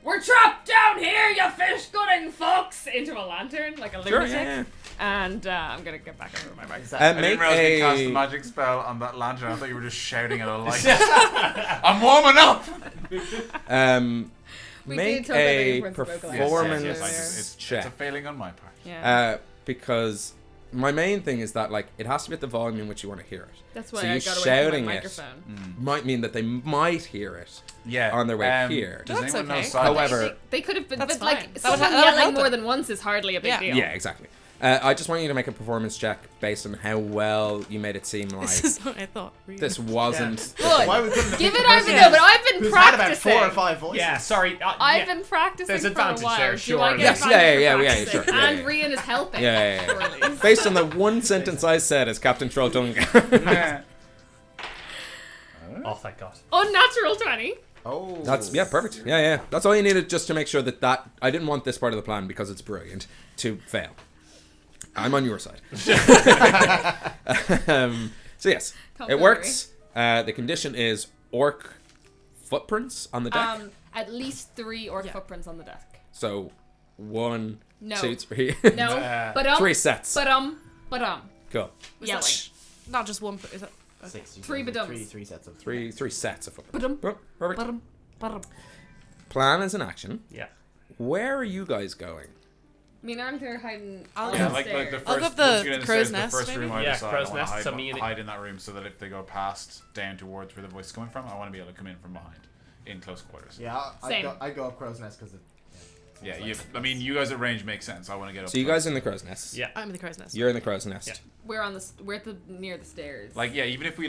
[SPEAKER 3] "We're trapped down here, you fish-gutting fucks!" into a lantern like a
[SPEAKER 1] Sure,
[SPEAKER 3] lunatic,
[SPEAKER 1] yeah.
[SPEAKER 3] And I'm gonna get back over my bike.
[SPEAKER 2] I
[SPEAKER 1] Make
[SPEAKER 2] didn't realize we cast a
[SPEAKER 1] a
[SPEAKER 2] magic spell on that lantern. I thought you were just shouting at a light. I'm warming up.
[SPEAKER 3] We
[SPEAKER 1] make
[SPEAKER 3] did talk about
[SPEAKER 1] a
[SPEAKER 3] the principal vocalizer.
[SPEAKER 1] performance
[SPEAKER 3] Yes.
[SPEAKER 2] It's
[SPEAKER 1] check.
[SPEAKER 2] a failing on my part.
[SPEAKER 3] Yeah,
[SPEAKER 1] Because my main thing is that like it has to be at the volume in which you want to hear it.
[SPEAKER 3] that's why
[SPEAKER 1] so
[SPEAKER 3] I
[SPEAKER 1] you
[SPEAKER 3] got away
[SPEAKER 1] shouting
[SPEAKER 3] from my
[SPEAKER 1] it
[SPEAKER 3] microphone.
[SPEAKER 1] might mean that they might hear it
[SPEAKER 2] Yeah.
[SPEAKER 1] on their way here.
[SPEAKER 2] Does
[SPEAKER 5] That's
[SPEAKER 2] anyone know
[SPEAKER 5] okay.
[SPEAKER 2] sign?
[SPEAKER 1] However,
[SPEAKER 3] They could have been,
[SPEAKER 5] That's
[SPEAKER 3] but like
[SPEAKER 5] fine. That would
[SPEAKER 3] someone
[SPEAKER 5] help
[SPEAKER 3] yelling
[SPEAKER 5] it.
[SPEAKER 3] more than once is hardly a big
[SPEAKER 5] Yeah.
[SPEAKER 3] deal.
[SPEAKER 1] yeah, exactly. I just want you to make a performance check based on how well you made it seem like
[SPEAKER 5] This is what I thought. Really.
[SPEAKER 1] this wasn't.
[SPEAKER 3] Good.
[SPEAKER 4] Why we couldn't
[SPEAKER 3] Give
[SPEAKER 4] pick
[SPEAKER 3] it
[SPEAKER 4] the
[SPEAKER 3] over
[SPEAKER 4] person
[SPEAKER 3] no, but I've been
[SPEAKER 4] who's had about
[SPEAKER 3] practicing.
[SPEAKER 4] 4 or 5 voices.
[SPEAKER 6] Yeah, sorry.
[SPEAKER 3] I've
[SPEAKER 6] yeah.
[SPEAKER 3] been practicing
[SPEAKER 6] There's
[SPEAKER 3] for
[SPEAKER 6] advantage
[SPEAKER 3] a while.
[SPEAKER 6] there,
[SPEAKER 3] Do
[SPEAKER 6] sure.
[SPEAKER 3] I get
[SPEAKER 1] Yes,
[SPEAKER 3] advantage for
[SPEAKER 1] yeah,
[SPEAKER 3] practicing?
[SPEAKER 1] sure, yeah,
[SPEAKER 3] And
[SPEAKER 1] yeah.
[SPEAKER 3] Rian is helping.
[SPEAKER 1] Yeah.
[SPEAKER 3] surely.
[SPEAKER 1] Based on the one sentence I said as Captain Trolltunga.
[SPEAKER 6] Oh, thank God.
[SPEAKER 3] Unnatural 20.
[SPEAKER 4] Oh.
[SPEAKER 1] That's perfect. Yeah. That's all you needed just to make sure that I didn't want this part of the plan because it's brilliant to fail. I'm on your side. So yes,
[SPEAKER 3] Come
[SPEAKER 1] it works. The condition is orc footprints on the deck.
[SPEAKER 3] At least 3 orc
[SPEAKER 5] Yeah.
[SPEAKER 3] footprints on the deck.
[SPEAKER 1] So 1,
[SPEAKER 3] No.
[SPEAKER 1] 2, 3.
[SPEAKER 3] No, but
[SPEAKER 1] 3 sets.
[SPEAKER 3] But
[SPEAKER 1] Cool.
[SPEAKER 3] yelling.
[SPEAKER 5] Not just one. Is that?
[SPEAKER 4] 6. you
[SPEAKER 3] 3
[SPEAKER 4] can do
[SPEAKER 3] badums.
[SPEAKER 4] three sets of
[SPEAKER 1] 3 sets of footprints.
[SPEAKER 3] Ba-dum.
[SPEAKER 1] Oh, perfect.
[SPEAKER 3] Ba-dum, ba-dum.
[SPEAKER 1] Plan is an action.
[SPEAKER 6] Yeah.
[SPEAKER 1] Where are you guys going?
[SPEAKER 3] Me and Arlington are hiding
[SPEAKER 5] I'll
[SPEAKER 3] on
[SPEAKER 5] go-
[SPEAKER 2] Yeah,
[SPEAKER 3] the
[SPEAKER 2] like
[SPEAKER 3] stairs.
[SPEAKER 2] the first.
[SPEAKER 5] I'll go up the
[SPEAKER 2] once you get in
[SPEAKER 5] crow's
[SPEAKER 2] stairs,
[SPEAKER 5] nest,
[SPEAKER 2] The first
[SPEAKER 5] maybe?
[SPEAKER 2] room I
[SPEAKER 6] Yeah,
[SPEAKER 2] decide
[SPEAKER 6] crow's
[SPEAKER 2] I want
[SPEAKER 6] nest,
[SPEAKER 2] to
[SPEAKER 6] so me and-
[SPEAKER 2] hide in that room so that if they go past down towards where the voice is coming from, I want to be able to come in from behind in close quarters.
[SPEAKER 4] Yeah,
[SPEAKER 3] Same.
[SPEAKER 4] I'd go up crow's nest because
[SPEAKER 2] Yeah, I mean, you guys at range makes sense. I want to get up.
[SPEAKER 1] So you
[SPEAKER 2] close.
[SPEAKER 1] guys are in the crow's nest.
[SPEAKER 6] Yeah.
[SPEAKER 5] I'm in the crow's nest.
[SPEAKER 1] You're in the crow's nest.
[SPEAKER 6] Yeah.
[SPEAKER 3] We're at the near the stairs.
[SPEAKER 2] Like, yeah, even if we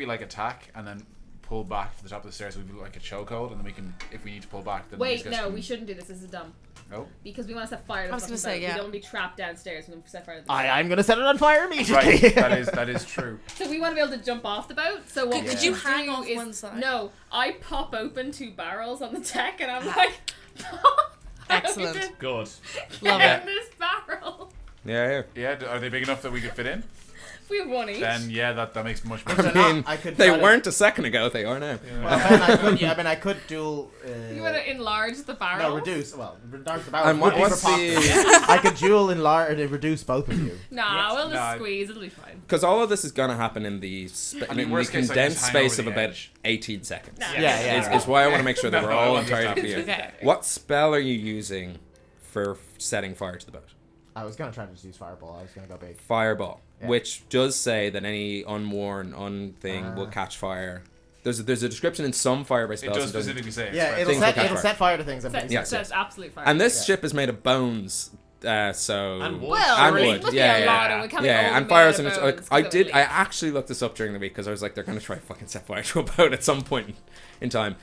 [SPEAKER 2] attack and then pull back to the top of the stairs, we do like a chokehold, and then we can, if we need to pull back, then
[SPEAKER 3] Wait,
[SPEAKER 2] these guys
[SPEAKER 3] no,
[SPEAKER 2] can-
[SPEAKER 3] we shouldn't do this. This is dumb.
[SPEAKER 2] No.
[SPEAKER 3] Because we want to set fire to the
[SPEAKER 5] I was gonna
[SPEAKER 3] fucking
[SPEAKER 5] say,
[SPEAKER 3] boat.
[SPEAKER 5] yeah.
[SPEAKER 3] We don't want to be trapped downstairs when we set fire to the boat.
[SPEAKER 4] I'm gonna set it on fire immediately.
[SPEAKER 2] Right, that is true.
[SPEAKER 3] So we want to be able to jump off the boat. So what
[SPEAKER 5] Could
[SPEAKER 3] we
[SPEAKER 5] you
[SPEAKER 3] do
[SPEAKER 5] hang off
[SPEAKER 3] is,
[SPEAKER 5] one side?
[SPEAKER 3] No, I pop open 2 barrels on the deck and I'm like,
[SPEAKER 5] Excellent.
[SPEAKER 6] Good.
[SPEAKER 5] Love
[SPEAKER 3] Get
[SPEAKER 5] it.
[SPEAKER 3] this barrel.
[SPEAKER 1] Yeah.
[SPEAKER 2] Yeah, are they big enough that we could fit in?
[SPEAKER 3] We have one each.
[SPEAKER 2] Then that makes much more
[SPEAKER 1] I
[SPEAKER 2] sense.
[SPEAKER 1] mean,
[SPEAKER 4] I could
[SPEAKER 1] they
[SPEAKER 4] try to-
[SPEAKER 1] weren't a second ago. They are now.
[SPEAKER 4] Well, I could dual.
[SPEAKER 3] You want to enlarge the barrel?
[SPEAKER 4] No, reduce. Well, enlarge the barrel.
[SPEAKER 1] And what's the?
[SPEAKER 4] I could dual enlarge and reduce both of you.
[SPEAKER 3] Nah, we'll just
[SPEAKER 2] Nah.
[SPEAKER 3] squeeze. It'll be fine.
[SPEAKER 1] Because all of this is gonna happen in the
[SPEAKER 2] worst case, I
[SPEAKER 1] condensed
[SPEAKER 2] just hang
[SPEAKER 1] space
[SPEAKER 2] over
[SPEAKER 1] of
[SPEAKER 2] the
[SPEAKER 1] about
[SPEAKER 2] edge.
[SPEAKER 1] 18 seconds.
[SPEAKER 3] Nah.
[SPEAKER 4] Yeah.
[SPEAKER 1] Is why I want to make sure that
[SPEAKER 2] No,
[SPEAKER 1] we're
[SPEAKER 2] I
[SPEAKER 1] all
[SPEAKER 2] understand.
[SPEAKER 1] entirely clear.
[SPEAKER 5] Okay.
[SPEAKER 1] What spell are you using for setting fire to the boat?
[SPEAKER 4] I was gonna try to just use fireball. I was gonna go big.
[SPEAKER 1] Fireball,
[SPEAKER 4] Yeah.
[SPEAKER 1] which does say that any unworn thing will catch fire. There's a description in some fire-based
[SPEAKER 2] It
[SPEAKER 1] spells.
[SPEAKER 2] does
[SPEAKER 1] that doesn't-
[SPEAKER 2] specifically say it.
[SPEAKER 4] Yeah,
[SPEAKER 2] express.
[SPEAKER 1] Things will catch
[SPEAKER 4] it'll
[SPEAKER 1] fire.
[SPEAKER 4] set fire to things. I'm
[SPEAKER 3] Says,
[SPEAKER 4] pretty
[SPEAKER 1] Yes,
[SPEAKER 4] certain.
[SPEAKER 3] says absolute fire.
[SPEAKER 1] And this
[SPEAKER 4] Yeah.
[SPEAKER 1] ship is made of bones, so
[SPEAKER 6] And wood.
[SPEAKER 3] Well,
[SPEAKER 1] and
[SPEAKER 3] it
[SPEAKER 1] wood.
[SPEAKER 3] must be
[SPEAKER 1] Yeah,
[SPEAKER 3] a
[SPEAKER 1] yeah,
[SPEAKER 3] lot, and we can't be
[SPEAKER 1] yeah,
[SPEAKER 3] only
[SPEAKER 1] and
[SPEAKER 3] made
[SPEAKER 1] fires
[SPEAKER 3] of
[SPEAKER 1] and
[SPEAKER 3] bones,
[SPEAKER 1] I
[SPEAKER 3] 'cause
[SPEAKER 1] did.
[SPEAKER 3] it'll
[SPEAKER 1] I
[SPEAKER 3] leak.
[SPEAKER 1] actually looked this up during the week because I was like, they're gonna try fucking set fire to a boat at some point in time.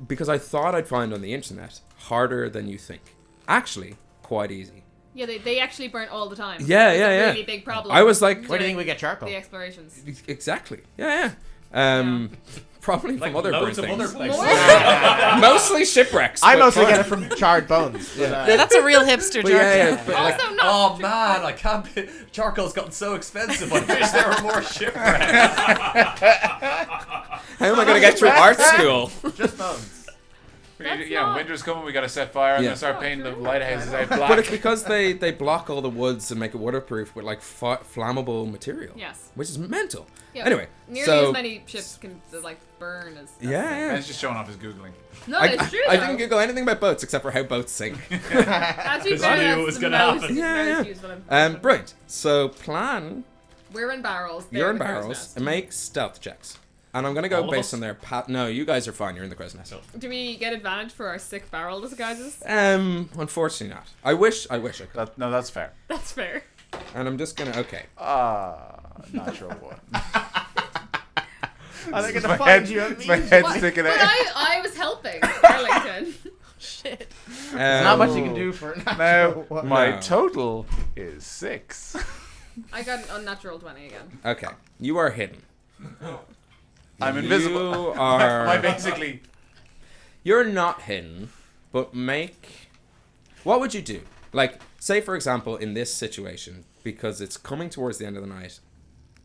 [SPEAKER 1] Because I thought I'd find on the internet harder than you think. Actually, quite easy.
[SPEAKER 3] Yeah, they actually burn all the time.
[SPEAKER 1] Yeah,
[SPEAKER 3] It's
[SPEAKER 1] yeah,
[SPEAKER 3] a
[SPEAKER 1] yeah.
[SPEAKER 3] really big problem.
[SPEAKER 1] I was like,
[SPEAKER 4] Where do you think we get charcoal?
[SPEAKER 3] the explorations.
[SPEAKER 1] exactly. Yeah. Probably
[SPEAKER 6] Like
[SPEAKER 1] from other
[SPEAKER 6] loads
[SPEAKER 1] burnt
[SPEAKER 6] of other
[SPEAKER 1] things.
[SPEAKER 6] places.
[SPEAKER 1] Mostly shipwrecks.
[SPEAKER 4] I
[SPEAKER 1] but
[SPEAKER 4] mostly
[SPEAKER 1] fine.
[SPEAKER 4] get it from charred bones. But,
[SPEAKER 5] Yeah, that's a real hipster
[SPEAKER 1] But
[SPEAKER 5] charcoal.
[SPEAKER 1] yeah, but like,
[SPEAKER 3] Also, not.
[SPEAKER 6] Oh man, I can't. Charcoal's gotten so expensive. I wish there were more shipwrecks.
[SPEAKER 1] how am I gonna get through art school?
[SPEAKER 4] just bones.
[SPEAKER 3] That's not-
[SPEAKER 2] Winter's coming. We gotta set fire. I'm
[SPEAKER 1] Yeah.
[SPEAKER 2] gonna start painting the lighthouses out black.
[SPEAKER 1] But it's because they block all the woods and make it waterproof with like flammable material.
[SPEAKER 3] Yes.
[SPEAKER 1] Which is mental.
[SPEAKER 3] Yeah,
[SPEAKER 1] Anyway,
[SPEAKER 3] nearly
[SPEAKER 1] so
[SPEAKER 3] as many ships can like burn as.
[SPEAKER 1] yeah.
[SPEAKER 2] Ben's just showing off his googling.
[SPEAKER 3] No,
[SPEAKER 1] I,
[SPEAKER 3] it's true.
[SPEAKER 1] I
[SPEAKER 3] though.
[SPEAKER 1] didn't Google anything about boats except for how boats sink.
[SPEAKER 3] Actually,
[SPEAKER 6] Because I knew it was gonna happen.
[SPEAKER 1] Yeah. Brilliant. So plan.
[SPEAKER 3] We're in barrels.
[SPEAKER 1] You're
[SPEAKER 3] they're
[SPEAKER 1] in
[SPEAKER 3] the crow's
[SPEAKER 1] barrels
[SPEAKER 3] nest.
[SPEAKER 1] and make stealth checks. And I'm gonna go
[SPEAKER 6] All of
[SPEAKER 1] based
[SPEAKER 6] us?
[SPEAKER 1] on their No, you guys are fine. You're in the crow's nest.
[SPEAKER 3] Do we get advantage for our sick barrel disguises?
[SPEAKER 1] Unfortunately not. I wish I could.
[SPEAKER 2] No, that's fair.
[SPEAKER 3] That's fair.
[SPEAKER 1] And I'm just gonna
[SPEAKER 2] Natural one.
[SPEAKER 4] Are they gonna
[SPEAKER 2] My
[SPEAKER 4] find
[SPEAKER 2] head-
[SPEAKER 4] you?
[SPEAKER 2] my head's sticking
[SPEAKER 3] But
[SPEAKER 2] out.
[SPEAKER 3] I was helping Arlington.
[SPEAKER 5] Shit.
[SPEAKER 4] There's not much you can do for
[SPEAKER 2] Now,
[SPEAKER 4] natural one.
[SPEAKER 2] my
[SPEAKER 1] No.
[SPEAKER 2] total is 6.
[SPEAKER 3] I got an unnatural 20 again.
[SPEAKER 1] Okay. You are hidden.
[SPEAKER 2] I'm invisible.
[SPEAKER 1] You are.
[SPEAKER 2] I basically.
[SPEAKER 1] You're not hidden, but make. What would you do? Like, say for example, in this situation, because it's coming towards the end of the night,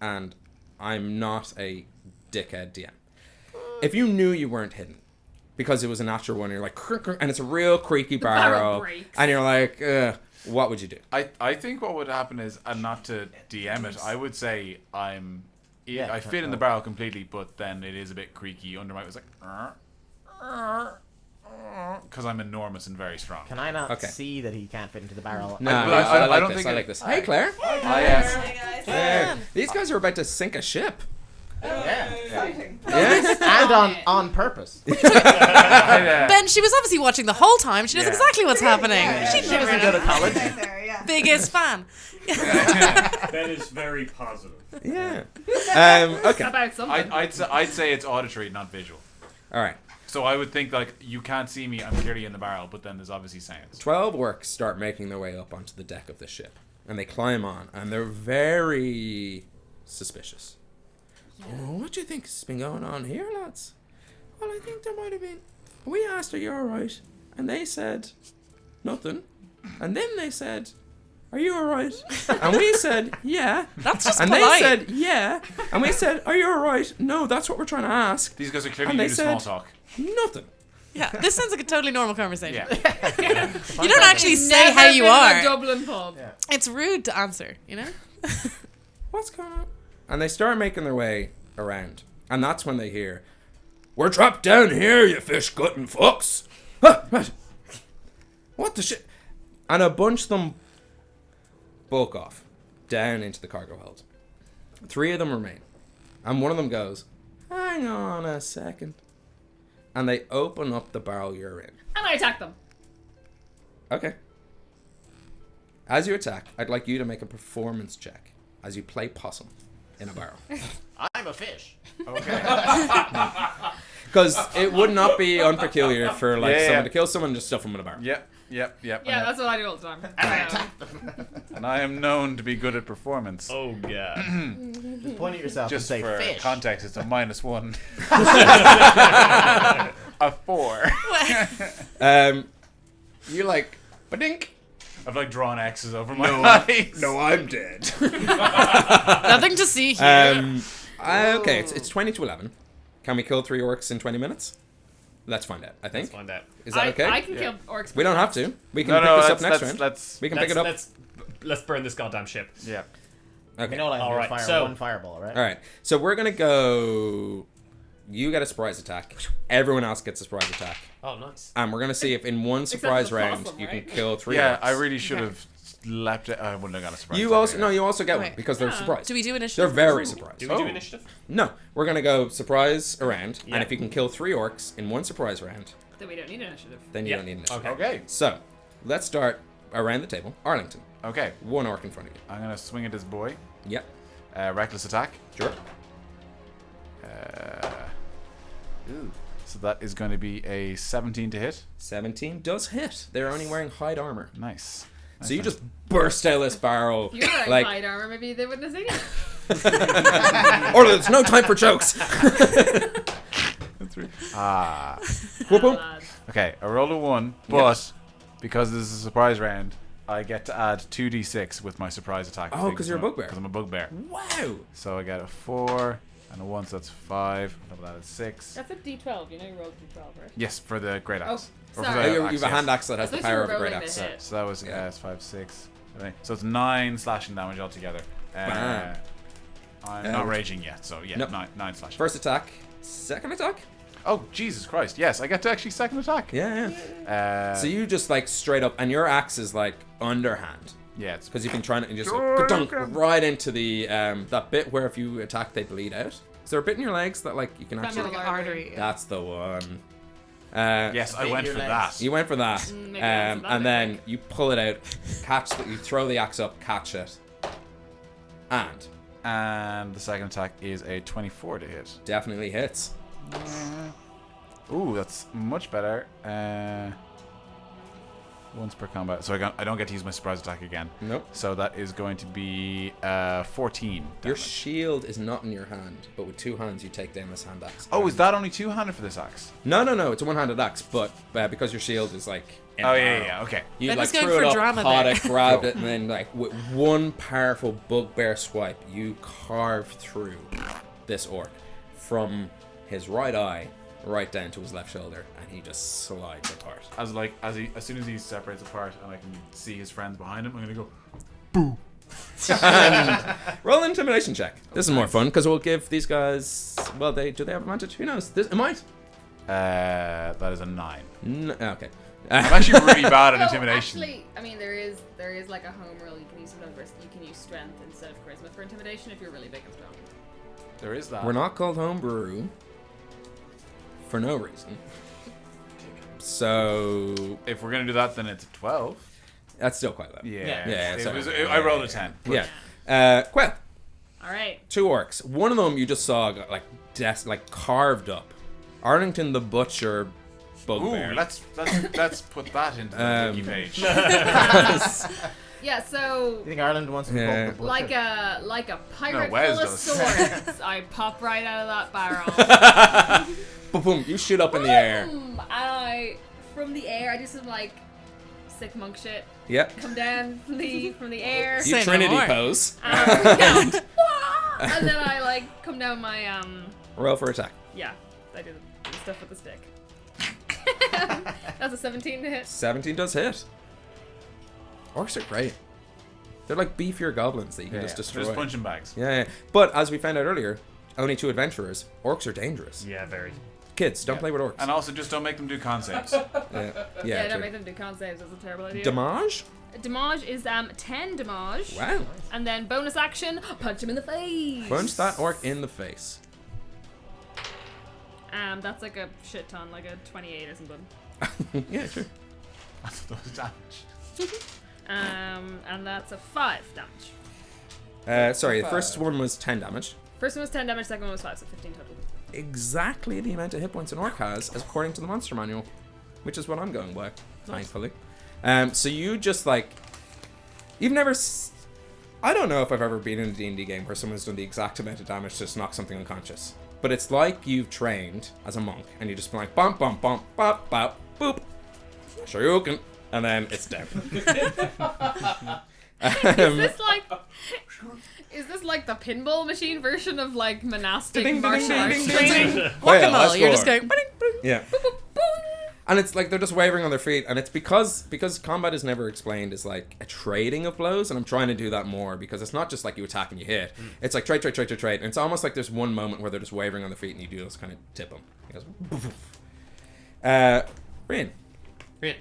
[SPEAKER 1] and I'm not a dickhead DM. If you knew you weren't hidden, because it was a natural one, you're like, and it's a real creaky
[SPEAKER 3] barrel
[SPEAKER 1] barrel,
[SPEAKER 3] breaks.
[SPEAKER 1] and you're like, what would you do?
[SPEAKER 2] I think what would happen is, and not to DM it, I would say I fit in the barrel completely, but then it is a bit creaky under my. It was like, because I'm enormous and very strong.
[SPEAKER 4] Can I not
[SPEAKER 1] Okay.
[SPEAKER 4] see that he can't fit into the barrel?
[SPEAKER 1] No,
[SPEAKER 2] I
[SPEAKER 1] I
[SPEAKER 2] don't
[SPEAKER 1] like this.
[SPEAKER 2] think
[SPEAKER 1] I
[SPEAKER 2] it-
[SPEAKER 1] like this. Hey, Claire.
[SPEAKER 5] Yeah.
[SPEAKER 1] These guys are about to sink a ship.
[SPEAKER 4] Yeah.
[SPEAKER 1] Yeah.
[SPEAKER 4] And on purpose.
[SPEAKER 5] Ben, she was obviously watching the whole time. She knows
[SPEAKER 2] Yeah.
[SPEAKER 5] exactly what's happening. She
[SPEAKER 4] She doesn't go to college.
[SPEAKER 5] biggest fan.
[SPEAKER 8] That is very positive.
[SPEAKER 1] Yeah. Okay.
[SPEAKER 3] About something.
[SPEAKER 2] I'd say it's auditory, not visual.
[SPEAKER 1] All right.
[SPEAKER 2] So I would think like you can't see me. I'm clearly in the barrel, but then there's obviously sounds.
[SPEAKER 1] 12 orcs start making their way up onto the deck of the ship, and they climb on, and they're very suspicious. Oh, what do you think has been going on here, lads? Well, I think there might have been. We asked, "Are you all right?" And they said, "Nothing." And then they said, "Are you all right?" And we said, "Yeah."
[SPEAKER 5] That's just
[SPEAKER 1] And
[SPEAKER 5] polite.
[SPEAKER 1] they said, "Yeah." And we said, "Are you all right?" "No, that's what we're trying to ask."
[SPEAKER 2] These guys are clearly
[SPEAKER 1] And they
[SPEAKER 2] used to small
[SPEAKER 1] said-
[SPEAKER 2] talk.
[SPEAKER 1] Nothing.
[SPEAKER 5] Yeah, this sounds like a totally normal conversation.
[SPEAKER 2] Yeah.
[SPEAKER 5] You don't actually
[SPEAKER 3] He's
[SPEAKER 5] say
[SPEAKER 3] never
[SPEAKER 5] how you
[SPEAKER 3] been to a
[SPEAKER 5] are.
[SPEAKER 3] Dublin pub.
[SPEAKER 4] Yeah.
[SPEAKER 5] It's rude to answer, you know?
[SPEAKER 1] What's going on? And they start making their way around. And that's when they hear, "We're trapped down here, you fish-gutting fucks." Huh, what? What the shit? And a bunch of them bulk off down into the cargo hold. 3 of them remain. And one of them goes, "Hang on a second." And they open up the barrel you're in.
[SPEAKER 3] And I attack them.
[SPEAKER 1] Okay. As you attack, I'd like you to make a performance check as you play possum in a barrel.
[SPEAKER 4] I'm a fish.
[SPEAKER 1] Because it would not be unpeculiar for like
[SPEAKER 2] Yeah,
[SPEAKER 1] someone
[SPEAKER 2] yeah.
[SPEAKER 1] to kill someone and just stuff them in a barrel.
[SPEAKER 2] Yep.
[SPEAKER 3] Yeah, that's what I do all the time.
[SPEAKER 2] And I am known to be good at performance.
[SPEAKER 6] Oh god.
[SPEAKER 4] Just point at yourself
[SPEAKER 2] Just
[SPEAKER 4] and say
[SPEAKER 2] for
[SPEAKER 4] fish.
[SPEAKER 2] context, it's a -1. A 4.
[SPEAKER 1] You like, badink,
[SPEAKER 2] I've like drawn X's over my eyes.
[SPEAKER 1] No, I'm dead.
[SPEAKER 5] Nothing to see here.
[SPEAKER 1] Okay, it's 20 to 11. Can we kill 3 orcs in 20 minutes? Let's find out, I think.
[SPEAKER 6] Let's find out.
[SPEAKER 1] Is that okay?
[SPEAKER 3] I can kill orcs.
[SPEAKER 1] We don't have to. We can
[SPEAKER 2] No,
[SPEAKER 1] pick this up
[SPEAKER 2] let's-
[SPEAKER 1] next round.
[SPEAKER 2] let's-
[SPEAKER 1] We can pick it up.
[SPEAKER 6] Let's burn this goddamn ship.
[SPEAKER 2] Yeah.
[SPEAKER 1] Okay.
[SPEAKER 4] You know what I can
[SPEAKER 6] All
[SPEAKER 4] do?
[SPEAKER 6] right,
[SPEAKER 4] Fire
[SPEAKER 6] so-
[SPEAKER 4] one fireball, right?
[SPEAKER 1] All right. So we're going to go... You get a surprise attack. Everyone else gets a surprise attack.
[SPEAKER 6] Oh, nice.
[SPEAKER 1] And we're going to see if in one
[SPEAKER 3] Except
[SPEAKER 1] surprise
[SPEAKER 3] for the
[SPEAKER 1] round
[SPEAKER 3] possum,
[SPEAKER 1] you
[SPEAKER 3] right?
[SPEAKER 1] can kill 3
[SPEAKER 2] Yeah,
[SPEAKER 1] orcs.
[SPEAKER 2] I really should have leapt it. I wouldn't have got a surprise.
[SPEAKER 1] You
[SPEAKER 2] attack
[SPEAKER 1] also...
[SPEAKER 2] again.
[SPEAKER 1] No, you also get one
[SPEAKER 5] Okay.
[SPEAKER 1] because they're
[SPEAKER 3] Yeah.
[SPEAKER 1] surprised.
[SPEAKER 5] Do we do
[SPEAKER 1] They're
[SPEAKER 5] initiative?
[SPEAKER 1] very surprised.
[SPEAKER 6] Do we do initiative?
[SPEAKER 1] No, we're going to go surprise around.
[SPEAKER 6] Yeah.
[SPEAKER 1] And if you can kill 3 orcs in one surprise round,
[SPEAKER 3] Then we don't need initiative.
[SPEAKER 1] then you
[SPEAKER 6] Yeah.
[SPEAKER 1] don't need initiative.
[SPEAKER 2] Okay.
[SPEAKER 1] So, let's start around the table. Arlington,
[SPEAKER 2] Okay.
[SPEAKER 1] 1 orc in front of you.
[SPEAKER 2] I'm gonna swing at this boy.
[SPEAKER 1] Yep.
[SPEAKER 2] Reckless attack.
[SPEAKER 1] Sure.
[SPEAKER 2] So that is going to be a 17 to hit.
[SPEAKER 1] 17 does hit. They're only wearing hide armor.
[SPEAKER 2] Nice.
[SPEAKER 1] So you just burst out this barrel.
[SPEAKER 3] If you were wearing
[SPEAKER 1] like,
[SPEAKER 3] hide armor, maybe they wouldn't have seen it.
[SPEAKER 1] or there's no time for jokes.
[SPEAKER 2] Ah.
[SPEAKER 1] Whoop, whoop.
[SPEAKER 3] Lads.
[SPEAKER 2] Okay, I rolled a 1, but because this is a surprise round, I get to add 2d6 with my surprise attack.
[SPEAKER 1] Oh, 'cause you're a bugbear.
[SPEAKER 2] Because I'm a bugbear.
[SPEAKER 1] Wow.
[SPEAKER 2] So I get a 4 and a 1, so that's 5. On top of that is 6.
[SPEAKER 3] That's a D12. You know you rolled a D12, right?
[SPEAKER 2] Yes, for the great axe.
[SPEAKER 3] Oh,
[SPEAKER 2] Or
[SPEAKER 3] sorry.
[SPEAKER 2] for
[SPEAKER 1] Oh,
[SPEAKER 2] the
[SPEAKER 1] you
[SPEAKER 2] axe,
[SPEAKER 1] have a
[SPEAKER 2] yes.
[SPEAKER 1] hand axe that has the
[SPEAKER 3] I thought you
[SPEAKER 1] power
[SPEAKER 3] were
[SPEAKER 1] of a great
[SPEAKER 3] rolling
[SPEAKER 1] axe.
[SPEAKER 3] the hit.
[SPEAKER 2] So that was
[SPEAKER 1] Yeah.
[SPEAKER 2] 5, 6. Okay. So it's 9 slashing damage altogether.
[SPEAKER 1] Bam.
[SPEAKER 2] I'm not raging yet, so yeah,
[SPEAKER 1] Nope.
[SPEAKER 2] 9 slashing.
[SPEAKER 1] First attack. Second attack?
[SPEAKER 2] Oh, Jesus Christ. Yes, I get to actually second attack.
[SPEAKER 1] Yeah, yeah. So you just like straight up, and your axe is like underhand.
[SPEAKER 2] Yeah, it's
[SPEAKER 1] Because you've been trying to just like, dunk right into the that bit where if you attack they bleed out. Is there a bit in your legs that like you can actually?
[SPEAKER 5] Like an artery.
[SPEAKER 1] That's the one.
[SPEAKER 2] Yes, I
[SPEAKER 4] Big
[SPEAKER 2] went
[SPEAKER 4] your
[SPEAKER 2] for
[SPEAKER 4] legs.
[SPEAKER 2] that.
[SPEAKER 1] You went for that,
[SPEAKER 3] maybe it wasn't that
[SPEAKER 1] and then
[SPEAKER 3] big.
[SPEAKER 1] you pull it out, you throw the axe up, catch it, and
[SPEAKER 2] And the second attack is a 24 to hit.
[SPEAKER 1] definitely hits.
[SPEAKER 2] Ooh, that's much better. Once per combat. So I don't get to use my surprise attack again.
[SPEAKER 1] Nope.
[SPEAKER 2] So that is going to be 14
[SPEAKER 1] Your
[SPEAKER 2] damage.
[SPEAKER 1] shield is not in your hand, but with 2 hands you take down this hand axe.
[SPEAKER 2] Oh, is that only two-handed for this axe?
[SPEAKER 1] No, it's a one-handed axe, but because your shield is like. in
[SPEAKER 2] Oh,
[SPEAKER 1] barrel,
[SPEAKER 2] yeah, okay.
[SPEAKER 1] You
[SPEAKER 5] Ben
[SPEAKER 1] like
[SPEAKER 5] was going
[SPEAKER 1] threw
[SPEAKER 5] for
[SPEAKER 1] it up,
[SPEAKER 5] drama
[SPEAKER 1] caught
[SPEAKER 5] there.
[SPEAKER 1] it, grabbed it, and then like with one powerful bugbear swipe, you carved through this orc from his right eye right down to his left shoulder, and he just slides apart.
[SPEAKER 2] As soon as he separates apart and I can see his friends behind him, I'm gonna go.
[SPEAKER 1] Roll an intimidation check. This is more fun because we'll give these guys. Well, do they have advantage? Who knows? It might.
[SPEAKER 2] That is a 9.
[SPEAKER 1] Okay.
[SPEAKER 2] I'm actually really bad at
[SPEAKER 3] No,
[SPEAKER 2] intimidation.
[SPEAKER 3] actually, I mean, there is like a home rule. You can use numbers. You can use strength instead of charisma for intimidation if you're really big and strong.
[SPEAKER 2] There is that.
[SPEAKER 1] We're not called Homebrew for no reason. So
[SPEAKER 2] If we're gonna do that, then it's a 12.
[SPEAKER 1] that's still quite low.
[SPEAKER 2] Yeah.
[SPEAKER 1] sorry.
[SPEAKER 2] I rolled a 10.
[SPEAKER 1] Yeah. Quell,
[SPEAKER 3] All right.
[SPEAKER 1] 2 orcs. One of them you just saw got like carved up. Arlington the Butcher
[SPEAKER 2] Ooh,
[SPEAKER 1] bugbear.
[SPEAKER 2] let's put that into the wiki page.
[SPEAKER 3] Yeah. So
[SPEAKER 4] You think Ireland wants to be called the Butcher?
[SPEAKER 3] like a pirate
[SPEAKER 2] Wes
[SPEAKER 3] full of
[SPEAKER 2] does.
[SPEAKER 3] swords, I pop right out of that barrel.
[SPEAKER 1] Boom, boom, you shoot up in the air.
[SPEAKER 3] Boom! And from the air, I do some like sick monk shit.
[SPEAKER 1] Yep.
[SPEAKER 3] Come down from the air.
[SPEAKER 1] You
[SPEAKER 5] Say no
[SPEAKER 1] Trinity
[SPEAKER 5] more.
[SPEAKER 1] pose.
[SPEAKER 3] Yeah. And then I like come down my
[SPEAKER 1] Roll for attack.
[SPEAKER 3] yeah, I do the stuff with the stick. That's a 17 to hit.
[SPEAKER 1] 17 does hit. Orcs are great. They're like beefier goblins that you can just destroy.
[SPEAKER 2] Just punching bags.
[SPEAKER 1] Yeah. But as we found out earlier, only 2 adventurers. Orcs are dangerous.
[SPEAKER 6] Yeah, very.
[SPEAKER 1] Kids, don't play with orcs.
[SPEAKER 2] And also, just don't make them do con saves.
[SPEAKER 1] Yeah,
[SPEAKER 3] Don't
[SPEAKER 1] true.
[SPEAKER 3] make them do con saves. That's a terrible idea.
[SPEAKER 1] Damage?
[SPEAKER 3] Damage is 10 damage.
[SPEAKER 1] Wow.
[SPEAKER 3] And then bonus action, punch him in the face.
[SPEAKER 1] Punch that orc in the face.
[SPEAKER 3] That's like a shit ton, like a 28 or something.
[SPEAKER 1] Yeah, sure.
[SPEAKER 2] That's those damage.
[SPEAKER 3] And that's a 5 damage.
[SPEAKER 1] Sorry, the first one was 10 damage.
[SPEAKER 3] First one was 10 damage, second one was 5, so 15 total.
[SPEAKER 1] Exactly the amount of hit points an orc has, as according to the monster manual, which is what I'm going by, thankfully. So you just like, you've never. I don't know if I've ever been in a D&D game where someone's done the exact amount of damage to just knock something unconscious. But it's like you've trained as a monk, and you just been like, bump, bump, bump, bop, bop, boop. Sure you can. and then it's down.
[SPEAKER 3] Is this like the pinball machine version of like monastic
[SPEAKER 1] Ding, ding,
[SPEAKER 3] martial
[SPEAKER 1] ding,
[SPEAKER 3] arts?
[SPEAKER 1] ding, ding, ding.
[SPEAKER 5] Whack-a-mole. You're just going.
[SPEAKER 1] Yeah. And it's like they're just wavering on their feet, and it's because combat is never explained as like a trading of blows, and I'm trying to do that more because it's not just like you attack and you hit. It's like trade, and it's almost like there's one moment where they're just wavering on their feet, and you do just kind of tip them. He goes, Rian.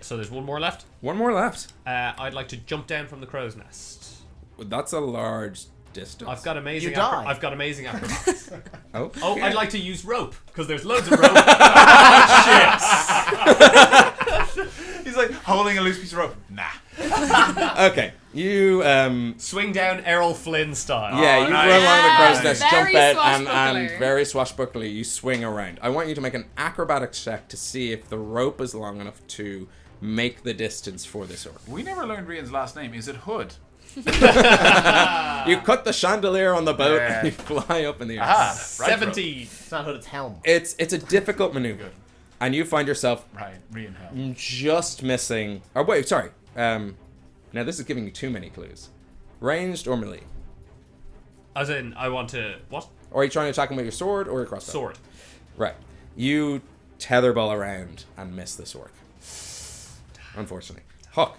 [SPEAKER 6] So there's one more left.
[SPEAKER 1] One more left.
[SPEAKER 6] I'd like to jump down from the crow's nest.
[SPEAKER 1] That's a large distance.
[SPEAKER 6] I've got amazing.
[SPEAKER 4] You die.
[SPEAKER 6] I've got amazing acrobatics.
[SPEAKER 1] Oh,
[SPEAKER 6] I'd like to use rope because there's loads of rope.
[SPEAKER 2] He's like holding a loose piece of rope. Nah.
[SPEAKER 1] Okay, you
[SPEAKER 6] Swing down Errol Flynn style.
[SPEAKER 1] yeah, you
[SPEAKER 2] nice.
[SPEAKER 1] run along the crow's nest,
[SPEAKER 3] Very
[SPEAKER 1] jump out, and
[SPEAKER 3] swashbuckler.
[SPEAKER 1] very swashbuckly, you swing around. I want you to make an acrobatics check to see if the rope is long enough to make the distance for this orc.
[SPEAKER 2] We never learned Rian's last name. Is it Hood?
[SPEAKER 1] You cut the chandelier on the boat
[SPEAKER 2] Yeah.
[SPEAKER 1] and you fly up in the air.
[SPEAKER 2] Aha.
[SPEAKER 6] 17.
[SPEAKER 4] It's not Hood, it's Helm.
[SPEAKER 1] It's a difficult maneuver, and you find yourself
[SPEAKER 2] Rian Hell.
[SPEAKER 1] just missing. Oh wait, sorry. Now this is giving you too many clues. Ranged or melee?
[SPEAKER 6] As in, I want to what?
[SPEAKER 1] Or are you trying to attack him with your sword or your crossbow?
[SPEAKER 6] Sword.
[SPEAKER 1] Right. You tetherball around and miss this orc. Unfortunately. Huck.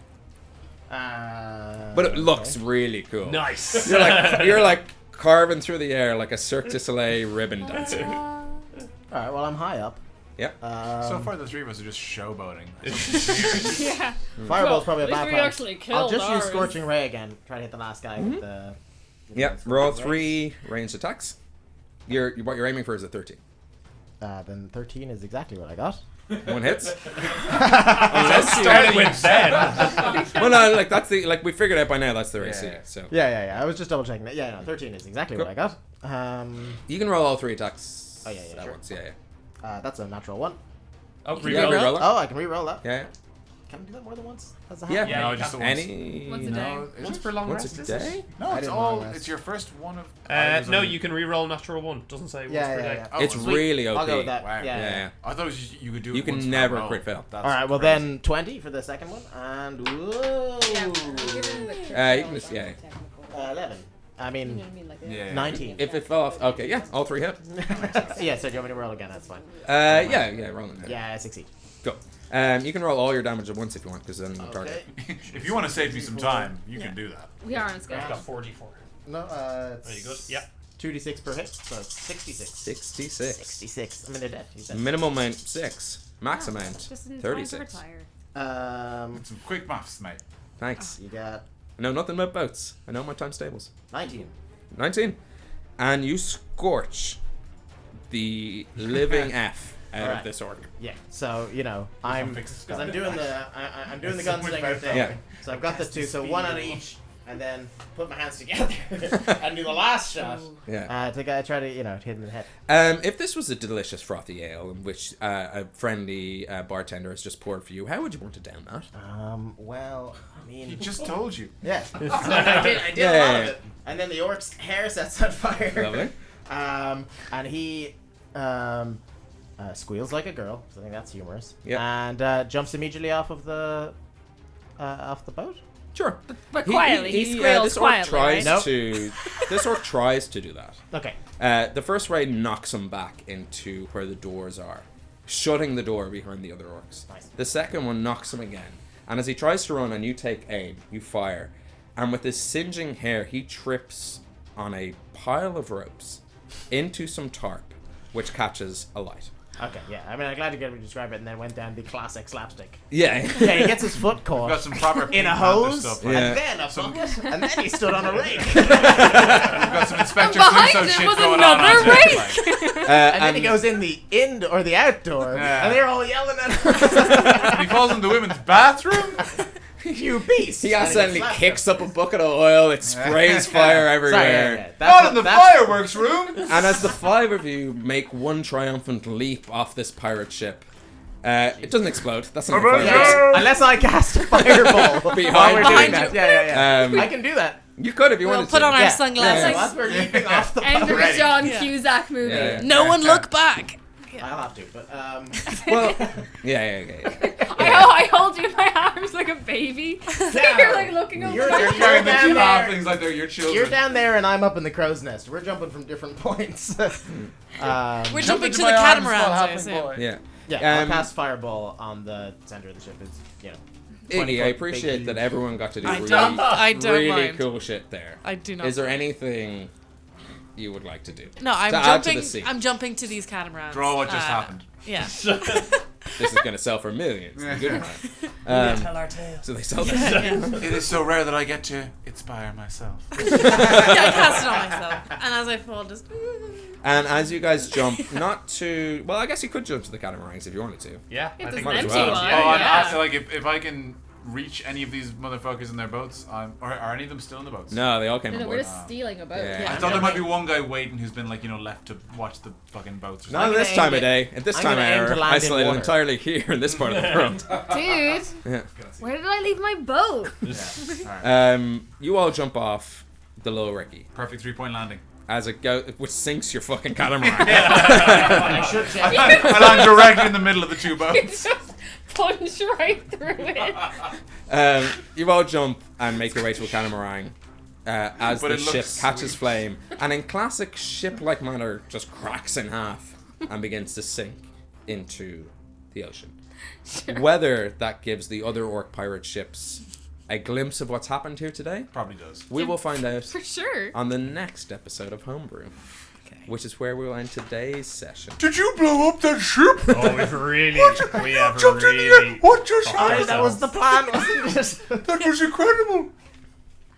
[SPEAKER 1] But it looks really cool.
[SPEAKER 6] Nice.
[SPEAKER 1] You're like carving through the air like a Cirque du Soleil ribbon dancer.
[SPEAKER 4] Alright, well, I'm high up.
[SPEAKER 1] Yeah.
[SPEAKER 2] So far, the three of us are just showboating.
[SPEAKER 3] Yeah.
[SPEAKER 4] Fireball's probably a
[SPEAKER 3] At least
[SPEAKER 4] bad
[SPEAKER 3] we
[SPEAKER 4] plan.
[SPEAKER 3] actually killed
[SPEAKER 4] I'll just use
[SPEAKER 3] ours.
[SPEAKER 4] Scorching Ray again. Try to hit the last guy with the...
[SPEAKER 1] Yeah. Roll 3 ranged attacks. What you're aiming for is a 13.
[SPEAKER 4] Then 13 is exactly what I got.
[SPEAKER 1] One hits.
[SPEAKER 6] Started with Ben.
[SPEAKER 1] Well, no, like that's the we figured out by now that's their AC. So
[SPEAKER 4] Yeah. I was just double checking that. Yeah, no, 13 is exactly
[SPEAKER 1] Cool.
[SPEAKER 4] what I got.
[SPEAKER 1] you can roll all 3 attacks.
[SPEAKER 4] Oh, yeah,
[SPEAKER 1] at
[SPEAKER 4] sure.
[SPEAKER 1] once. Yeah.
[SPEAKER 4] That's a natural 1.
[SPEAKER 6] Oh,
[SPEAKER 1] Yeah,
[SPEAKER 6] reroll.
[SPEAKER 1] reroll it.
[SPEAKER 4] Oh, I can re-roll that.
[SPEAKER 1] Yeah.
[SPEAKER 4] Can I do that more than once? That's a
[SPEAKER 1] Yeah.
[SPEAKER 6] Yeah,
[SPEAKER 2] No,
[SPEAKER 6] you
[SPEAKER 2] just
[SPEAKER 6] can.
[SPEAKER 2] the once.
[SPEAKER 1] Any.
[SPEAKER 3] Once a day.
[SPEAKER 2] Is
[SPEAKER 6] Once
[SPEAKER 2] it?
[SPEAKER 6] per long
[SPEAKER 1] Once
[SPEAKER 6] rest.
[SPEAKER 1] a
[SPEAKER 6] is it?
[SPEAKER 1] day?
[SPEAKER 2] No,
[SPEAKER 4] I
[SPEAKER 2] it's
[SPEAKER 4] didn't
[SPEAKER 2] all.
[SPEAKER 4] long rest.
[SPEAKER 2] It's your first one of.
[SPEAKER 6] No, you can reroll natural one. Doesn't say once per day.
[SPEAKER 2] Oh,
[SPEAKER 1] It's
[SPEAKER 2] sweet.
[SPEAKER 1] really OP.
[SPEAKER 4] I'll go with that.
[SPEAKER 2] Wow.
[SPEAKER 4] Yeah.
[SPEAKER 2] I thought it was you could do.
[SPEAKER 1] You
[SPEAKER 2] it
[SPEAKER 1] can
[SPEAKER 2] once per
[SPEAKER 1] never
[SPEAKER 2] roll.
[SPEAKER 1] crit fail.
[SPEAKER 2] That's
[SPEAKER 4] Alright, well
[SPEAKER 2] crazy.
[SPEAKER 4] then 20 for the second one. And whoa!
[SPEAKER 1] You can just
[SPEAKER 4] 11. I mean,
[SPEAKER 2] Yeah.
[SPEAKER 4] 19.
[SPEAKER 1] If it fell off, okay, yeah, all 3 hit.
[SPEAKER 4] Yeah, so do you want me to roll again? That's fine.
[SPEAKER 1] Yeah, roll them.
[SPEAKER 4] Yeah, I succeed.
[SPEAKER 1] Go. You can roll all your damage at once if you want, because then you target.
[SPEAKER 4] Okay.
[SPEAKER 2] If you want to save me some time, you can do that.
[SPEAKER 3] We are on a
[SPEAKER 6] I've
[SPEAKER 3] schedule.
[SPEAKER 6] got 44.
[SPEAKER 4] No, it's
[SPEAKER 6] There you go. Yeah.
[SPEAKER 4] 2d6 per hit, so 66.
[SPEAKER 1] 66.
[SPEAKER 4] 66. I mean, they're dead. You said.
[SPEAKER 1] Minimum amount 6. Max amount
[SPEAKER 3] Just in time to
[SPEAKER 1] 36.
[SPEAKER 3] retire.
[SPEAKER 2] Some quick maths, mate.
[SPEAKER 1] Thanks.
[SPEAKER 4] You got
[SPEAKER 1] I know nothing about boats. I know my times tables.
[SPEAKER 4] 19.
[SPEAKER 1] 19. And you scorch the living F out of
[SPEAKER 4] Alright.
[SPEAKER 1] this orc.
[SPEAKER 4] Yeah. So I'm
[SPEAKER 2] fix
[SPEAKER 4] because
[SPEAKER 2] this
[SPEAKER 4] I'm doing the I'm doing the
[SPEAKER 2] It's so much
[SPEAKER 4] gunslinger
[SPEAKER 2] better.
[SPEAKER 4] thing.
[SPEAKER 1] Yeah.
[SPEAKER 4] So I've got the two. So one on each, and then put my hands together and do the last shot.
[SPEAKER 1] Yeah.
[SPEAKER 4] To try to hit him in the head.
[SPEAKER 1] If this was a delicious frothy ale, in which a friendly bartender has just poured for you, how would you want to down that?
[SPEAKER 4] Well, I mean,
[SPEAKER 2] He just told you.
[SPEAKER 4] yeah. I did a lot of it, and then the orc's hair sets on fire.
[SPEAKER 1] Lovely.
[SPEAKER 4] And he squeals like a girl. So I think that's humorous.
[SPEAKER 1] Yeah.
[SPEAKER 4] And jumps immediately off the boat.
[SPEAKER 1] Sure.
[SPEAKER 3] But quietly, he squeals
[SPEAKER 1] this orc
[SPEAKER 3] quietly,
[SPEAKER 1] tries
[SPEAKER 3] right?
[SPEAKER 1] to. This orc tries to do that.
[SPEAKER 4] Okay.
[SPEAKER 1] The first ray knocks him back into where the doors are, shutting the door behind the other orcs.
[SPEAKER 4] Nice.
[SPEAKER 1] The second one knocks him again, and as he tries to run and you take aim, you fire, and with his singeing hair, he trips on a pile of ropes into some tarp, which catches alight.
[SPEAKER 4] Okay, yeah. I mean, I'm glad you get me to describe it, and then went down the classic slapstick.
[SPEAKER 1] Yeah.
[SPEAKER 4] Yeah, he gets his foot caught
[SPEAKER 2] We've got some proper
[SPEAKER 4] in
[SPEAKER 2] Pink
[SPEAKER 4] a
[SPEAKER 2] Panther
[SPEAKER 4] hose,
[SPEAKER 2] stuff.
[SPEAKER 1] Yeah.
[SPEAKER 4] and then a bucket, and then he stood on a rake.
[SPEAKER 2] We've got some Inspector
[SPEAKER 3] Behind
[SPEAKER 2] Clouseau
[SPEAKER 3] it
[SPEAKER 2] shit
[SPEAKER 3] was
[SPEAKER 2] going on.
[SPEAKER 3] another
[SPEAKER 2] out there,
[SPEAKER 3] rake.
[SPEAKER 2] like.
[SPEAKER 4] And then he goes in the or the outdoor,
[SPEAKER 2] Yeah.
[SPEAKER 4] and they're all yelling at him.
[SPEAKER 2] And he falls in the women's bathroom.
[SPEAKER 4] You beast!
[SPEAKER 1] He
[SPEAKER 4] And
[SPEAKER 1] accidentally
[SPEAKER 4] gets slapped.
[SPEAKER 1] kicks up a bucket of oil, it sprays fire everywhere.
[SPEAKER 4] Sorry, yeah.
[SPEAKER 2] Not in the fireworks room.
[SPEAKER 1] And as the 5 of you make one triumphant leap off this pirate ship, it doesn't explode. That's not a
[SPEAKER 2] Avengers!
[SPEAKER 1] fire.
[SPEAKER 4] Unless I cast a fireball while we're doing
[SPEAKER 1] Behind
[SPEAKER 4] that.
[SPEAKER 5] you.
[SPEAKER 4] Yeah. I
[SPEAKER 1] Um,
[SPEAKER 4] can do that.
[SPEAKER 1] you could if you
[SPEAKER 5] We'll
[SPEAKER 1] wanted
[SPEAKER 5] put
[SPEAKER 1] to.
[SPEAKER 5] on our
[SPEAKER 4] Yeah.
[SPEAKER 5] sunglasses.
[SPEAKER 4] So as we're leaping off the
[SPEAKER 3] End of
[SPEAKER 4] boat.
[SPEAKER 3] a John
[SPEAKER 5] Yeah.
[SPEAKER 3] Cusack movie.
[SPEAKER 1] Yeah, yeah.
[SPEAKER 5] No one look back.
[SPEAKER 4] I'll have to, but
[SPEAKER 1] Well, yeah.
[SPEAKER 3] I hold you in my arms like a baby. So you're like looking over.
[SPEAKER 4] You're
[SPEAKER 2] Carrying the
[SPEAKER 4] down
[SPEAKER 2] two
[SPEAKER 4] there.
[SPEAKER 2] halflings like they're your children.
[SPEAKER 4] You're down there and I'm up in the crow's nest. We're jumping from different points.
[SPEAKER 5] We're
[SPEAKER 2] Jump
[SPEAKER 5] jumping
[SPEAKER 2] into
[SPEAKER 5] to
[SPEAKER 2] my
[SPEAKER 5] the
[SPEAKER 2] arms,
[SPEAKER 5] catamarans,
[SPEAKER 2] small
[SPEAKER 5] I
[SPEAKER 2] halfling
[SPEAKER 5] assume.
[SPEAKER 2] boy.
[SPEAKER 1] Yeah.
[SPEAKER 4] Yeah, I'll cast Fireball on the center of the ship. It's, you know.
[SPEAKER 1] Iggy, I appreciate that everyone got to do
[SPEAKER 5] I
[SPEAKER 1] really,
[SPEAKER 5] don't
[SPEAKER 1] really
[SPEAKER 5] mind.
[SPEAKER 1] cool shit there.
[SPEAKER 5] I do not.
[SPEAKER 1] Is there anything you would like to do?
[SPEAKER 5] No, I'm
[SPEAKER 1] to add to the
[SPEAKER 5] jumping.
[SPEAKER 1] scene?
[SPEAKER 5] I'm jumping to these catamarans.
[SPEAKER 2] Draw what just happened.
[SPEAKER 5] Yeah.
[SPEAKER 1] This is going to sell for millions. Good
[SPEAKER 6] Tell our tale.
[SPEAKER 1] so they sell this.
[SPEAKER 2] It is so rare that I get to inspire myself.
[SPEAKER 5] Yeah, I cast it on myself, and as I fall, just.
[SPEAKER 1] And as you guys jump, not to... Well, I guess you could jump to the catamarans if you wanted to.
[SPEAKER 6] Yeah,
[SPEAKER 3] If
[SPEAKER 6] I
[SPEAKER 3] there's
[SPEAKER 6] think
[SPEAKER 3] an
[SPEAKER 1] might
[SPEAKER 3] empty
[SPEAKER 1] as well.
[SPEAKER 3] one,
[SPEAKER 2] Oh, and
[SPEAKER 3] yeah.
[SPEAKER 2] also, like, if I can reach any of these motherfuckers in their boats, are any of them still in the boats?
[SPEAKER 1] No, they all came
[SPEAKER 3] No,
[SPEAKER 1] on
[SPEAKER 3] we're
[SPEAKER 1] board.
[SPEAKER 3] just stealing a boat.
[SPEAKER 1] Yeah.
[SPEAKER 2] I thought there might be one guy waiting who's been, like, left to watch the fucking boats or
[SPEAKER 1] Not
[SPEAKER 2] something.
[SPEAKER 1] at this
[SPEAKER 4] I'm
[SPEAKER 1] time
[SPEAKER 4] gonna
[SPEAKER 1] of day. At this
[SPEAKER 4] I'm
[SPEAKER 1] time of
[SPEAKER 4] gonna aim to
[SPEAKER 1] era,
[SPEAKER 4] land in
[SPEAKER 1] isolated
[SPEAKER 4] water.
[SPEAKER 1] entirely here in this part of the world.
[SPEAKER 3] Dude,
[SPEAKER 1] Yeah.
[SPEAKER 3] where did I leave my boat?
[SPEAKER 1] You all jump off the Little Ricky
[SPEAKER 2] Perfect 3-point landing.
[SPEAKER 1] as it goes, which sinks your fucking catamaran.
[SPEAKER 4] I should check.
[SPEAKER 2] I land directly in the middle of the two boats.
[SPEAKER 3] Just punch right through it.
[SPEAKER 1] You all jump and make your way to a catamaran as
[SPEAKER 2] But
[SPEAKER 1] the
[SPEAKER 2] it
[SPEAKER 1] ship
[SPEAKER 2] looks
[SPEAKER 1] catches flame, and in classic ship-like manner, just cracks in half and begins to sink into the ocean. Whether that gives the other orc pirate ships a glimpse of what's happened here today,
[SPEAKER 2] Probably does.
[SPEAKER 1] we will find out
[SPEAKER 3] For sure.
[SPEAKER 1] on the next episode of Homebrew, which is where we will end today's session.
[SPEAKER 10] Did you blow up that ship?
[SPEAKER 6] Oh, we've really, we have
[SPEAKER 10] Jumped in the
[SPEAKER 6] really.
[SPEAKER 10] air. What just
[SPEAKER 6] fucked
[SPEAKER 10] happened?
[SPEAKER 4] That was the
[SPEAKER 6] ourselves.
[SPEAKER 4] plan, wasn't it?
[SPEAKER 10] That was incredible.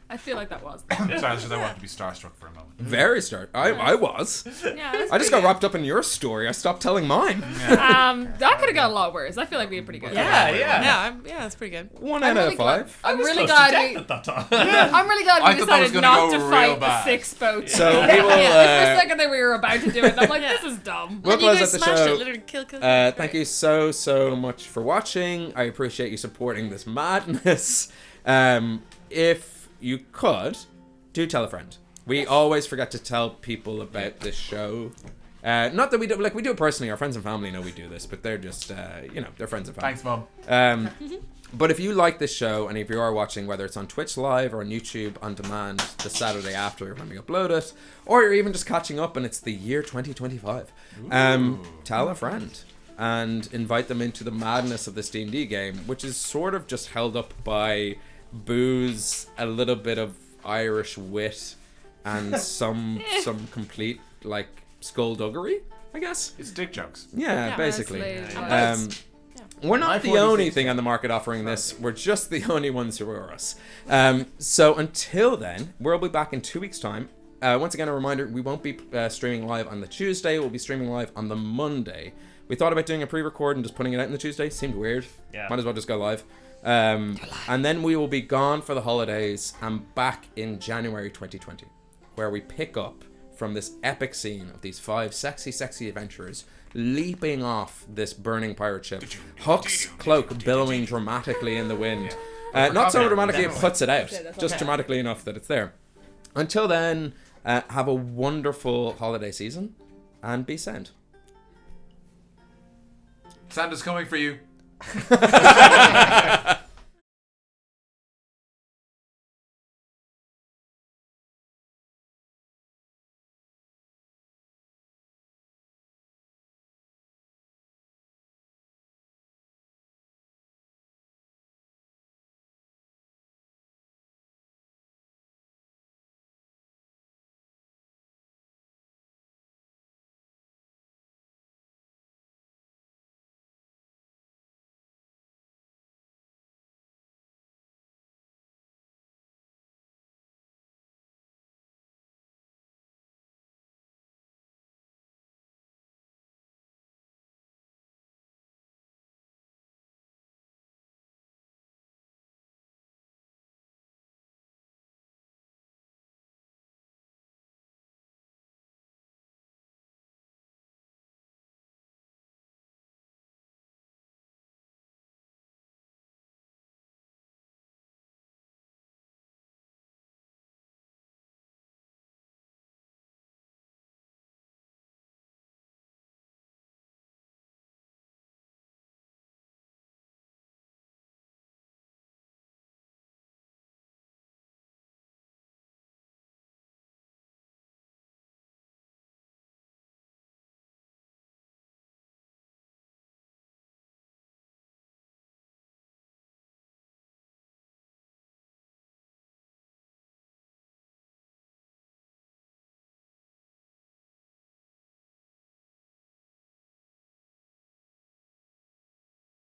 [SPEAKER 3] I feel like that was.
[SPEAKER 2] Sorry, it's just I want to be starstruck for a moment.
[SPEAKER 1] Very start. I was.
[SPEAKER 3] Yeah,
[SPEAKER 1] I just got wrapped up in your story. I stopped telling mine.
[SPEAKER 3] that could have gone a lot worse. I feel like we did pretty good.
[SPEAKER 6] Yeah, yeah.
[SPEAKER 5] Yeah, that's pretty good.
[SPEAKER 1] 1
[SPEAKER 3] I'm
[SPEAKER 1] out
[SPEAKER 3] really
[SPEAKER 1] of 5.
[SPEAKER 3] I'm
[SPEAKER 6] Was
[SPEAKER 3] really
[SPEAKER 6] close to
[SPEAKER 3] glad
[SPEAKER 6] death
[SPEAKER 3] we.
[SPEAKER 6] at that time.
[SPEAKER 3] I'm really glad
[SPEAKER 2] I
[SPEAKER 3] we
[SPEAKER 2] thought that was
[SPEAKER 3] decided
[SPEAKER 2] gonna
[SPEAKER 3] not
[SPEAKER 2] go
[SPEAKER 3] to
[SPEAKER 2] real
[SPEAKER 3] fight
[SPEAKER 2] bad.
[SPEAKER 3] the 6 boats.
[SPEAKER 1] So we will.
[SPEAKER 3] For a second there we were about to do it. And I'm like, this is dumb.
[SPEAKER 1] We'll
[SPEAKER 5] And you
[SPEAKER 1] close
[SPEAKER 5] guys
[SPEAKER 1] out the
[SPEAKER 5] smashed
[SPEAKER 1] show.
[SPEAKER 5] it, literally kill.
[SPEAKER 1] Thank you so much for watching. I appreciate you supporting this madness. If you could, do tell a friend. We always forget to tell people about this show. Not that we do, like, we do it personally. Our friends and family know we do this, but they're just, they're friends and family.
[SPEAKER 2] Thanks, Mum.
[SPEAKER 1] But if you like this show, and if you are watching, whether it's on Twitch Live or on YouTube on demand the Saturday after when we upload it, or you're even just catching up and it's the year 2025, tell a friend and invite them into the madness of this D&D game, which is sort of just held up by booze, a little bit of Irish wit, and some complete, like, skullduggery, I guess.
[SPEAKER 2] It's dick jokes.
[SPEAKER 1] Yeah, basically.
[SPEAKER 3] Honestly,
[SPEAKER 1] We're
[SPEAKER 4] My
[SPEAKER 1] not the
[SPEAKER 4] 46
[SPEAKER 1] only thing on the market offering this. We're just the only ones who are us. So until then, we'll be back in 2 weeks' time. Once again, a reminder, we won't be streaming live on the Tuesday. We'll be streaming live on the Monday. We thought about doing a pre-record and just putting it out on the Tuesday. Seemed weird.
[SPEAKER 6] Yeah.
[SPEAKER 1] Might as well just go live. And then we will be gone for the holidays and back in January 2020, where we pick up from this epic scene of these 5 sexy adventurers leaping off this burning pirate ship. Huck's cloak billowing dramatically in the wind. Not so dramatically it puts it out, just dramatically enough that it's there. Until then, have a wonderful holiday season and be sound.
[SPEAKER 2] Santa's coming for you.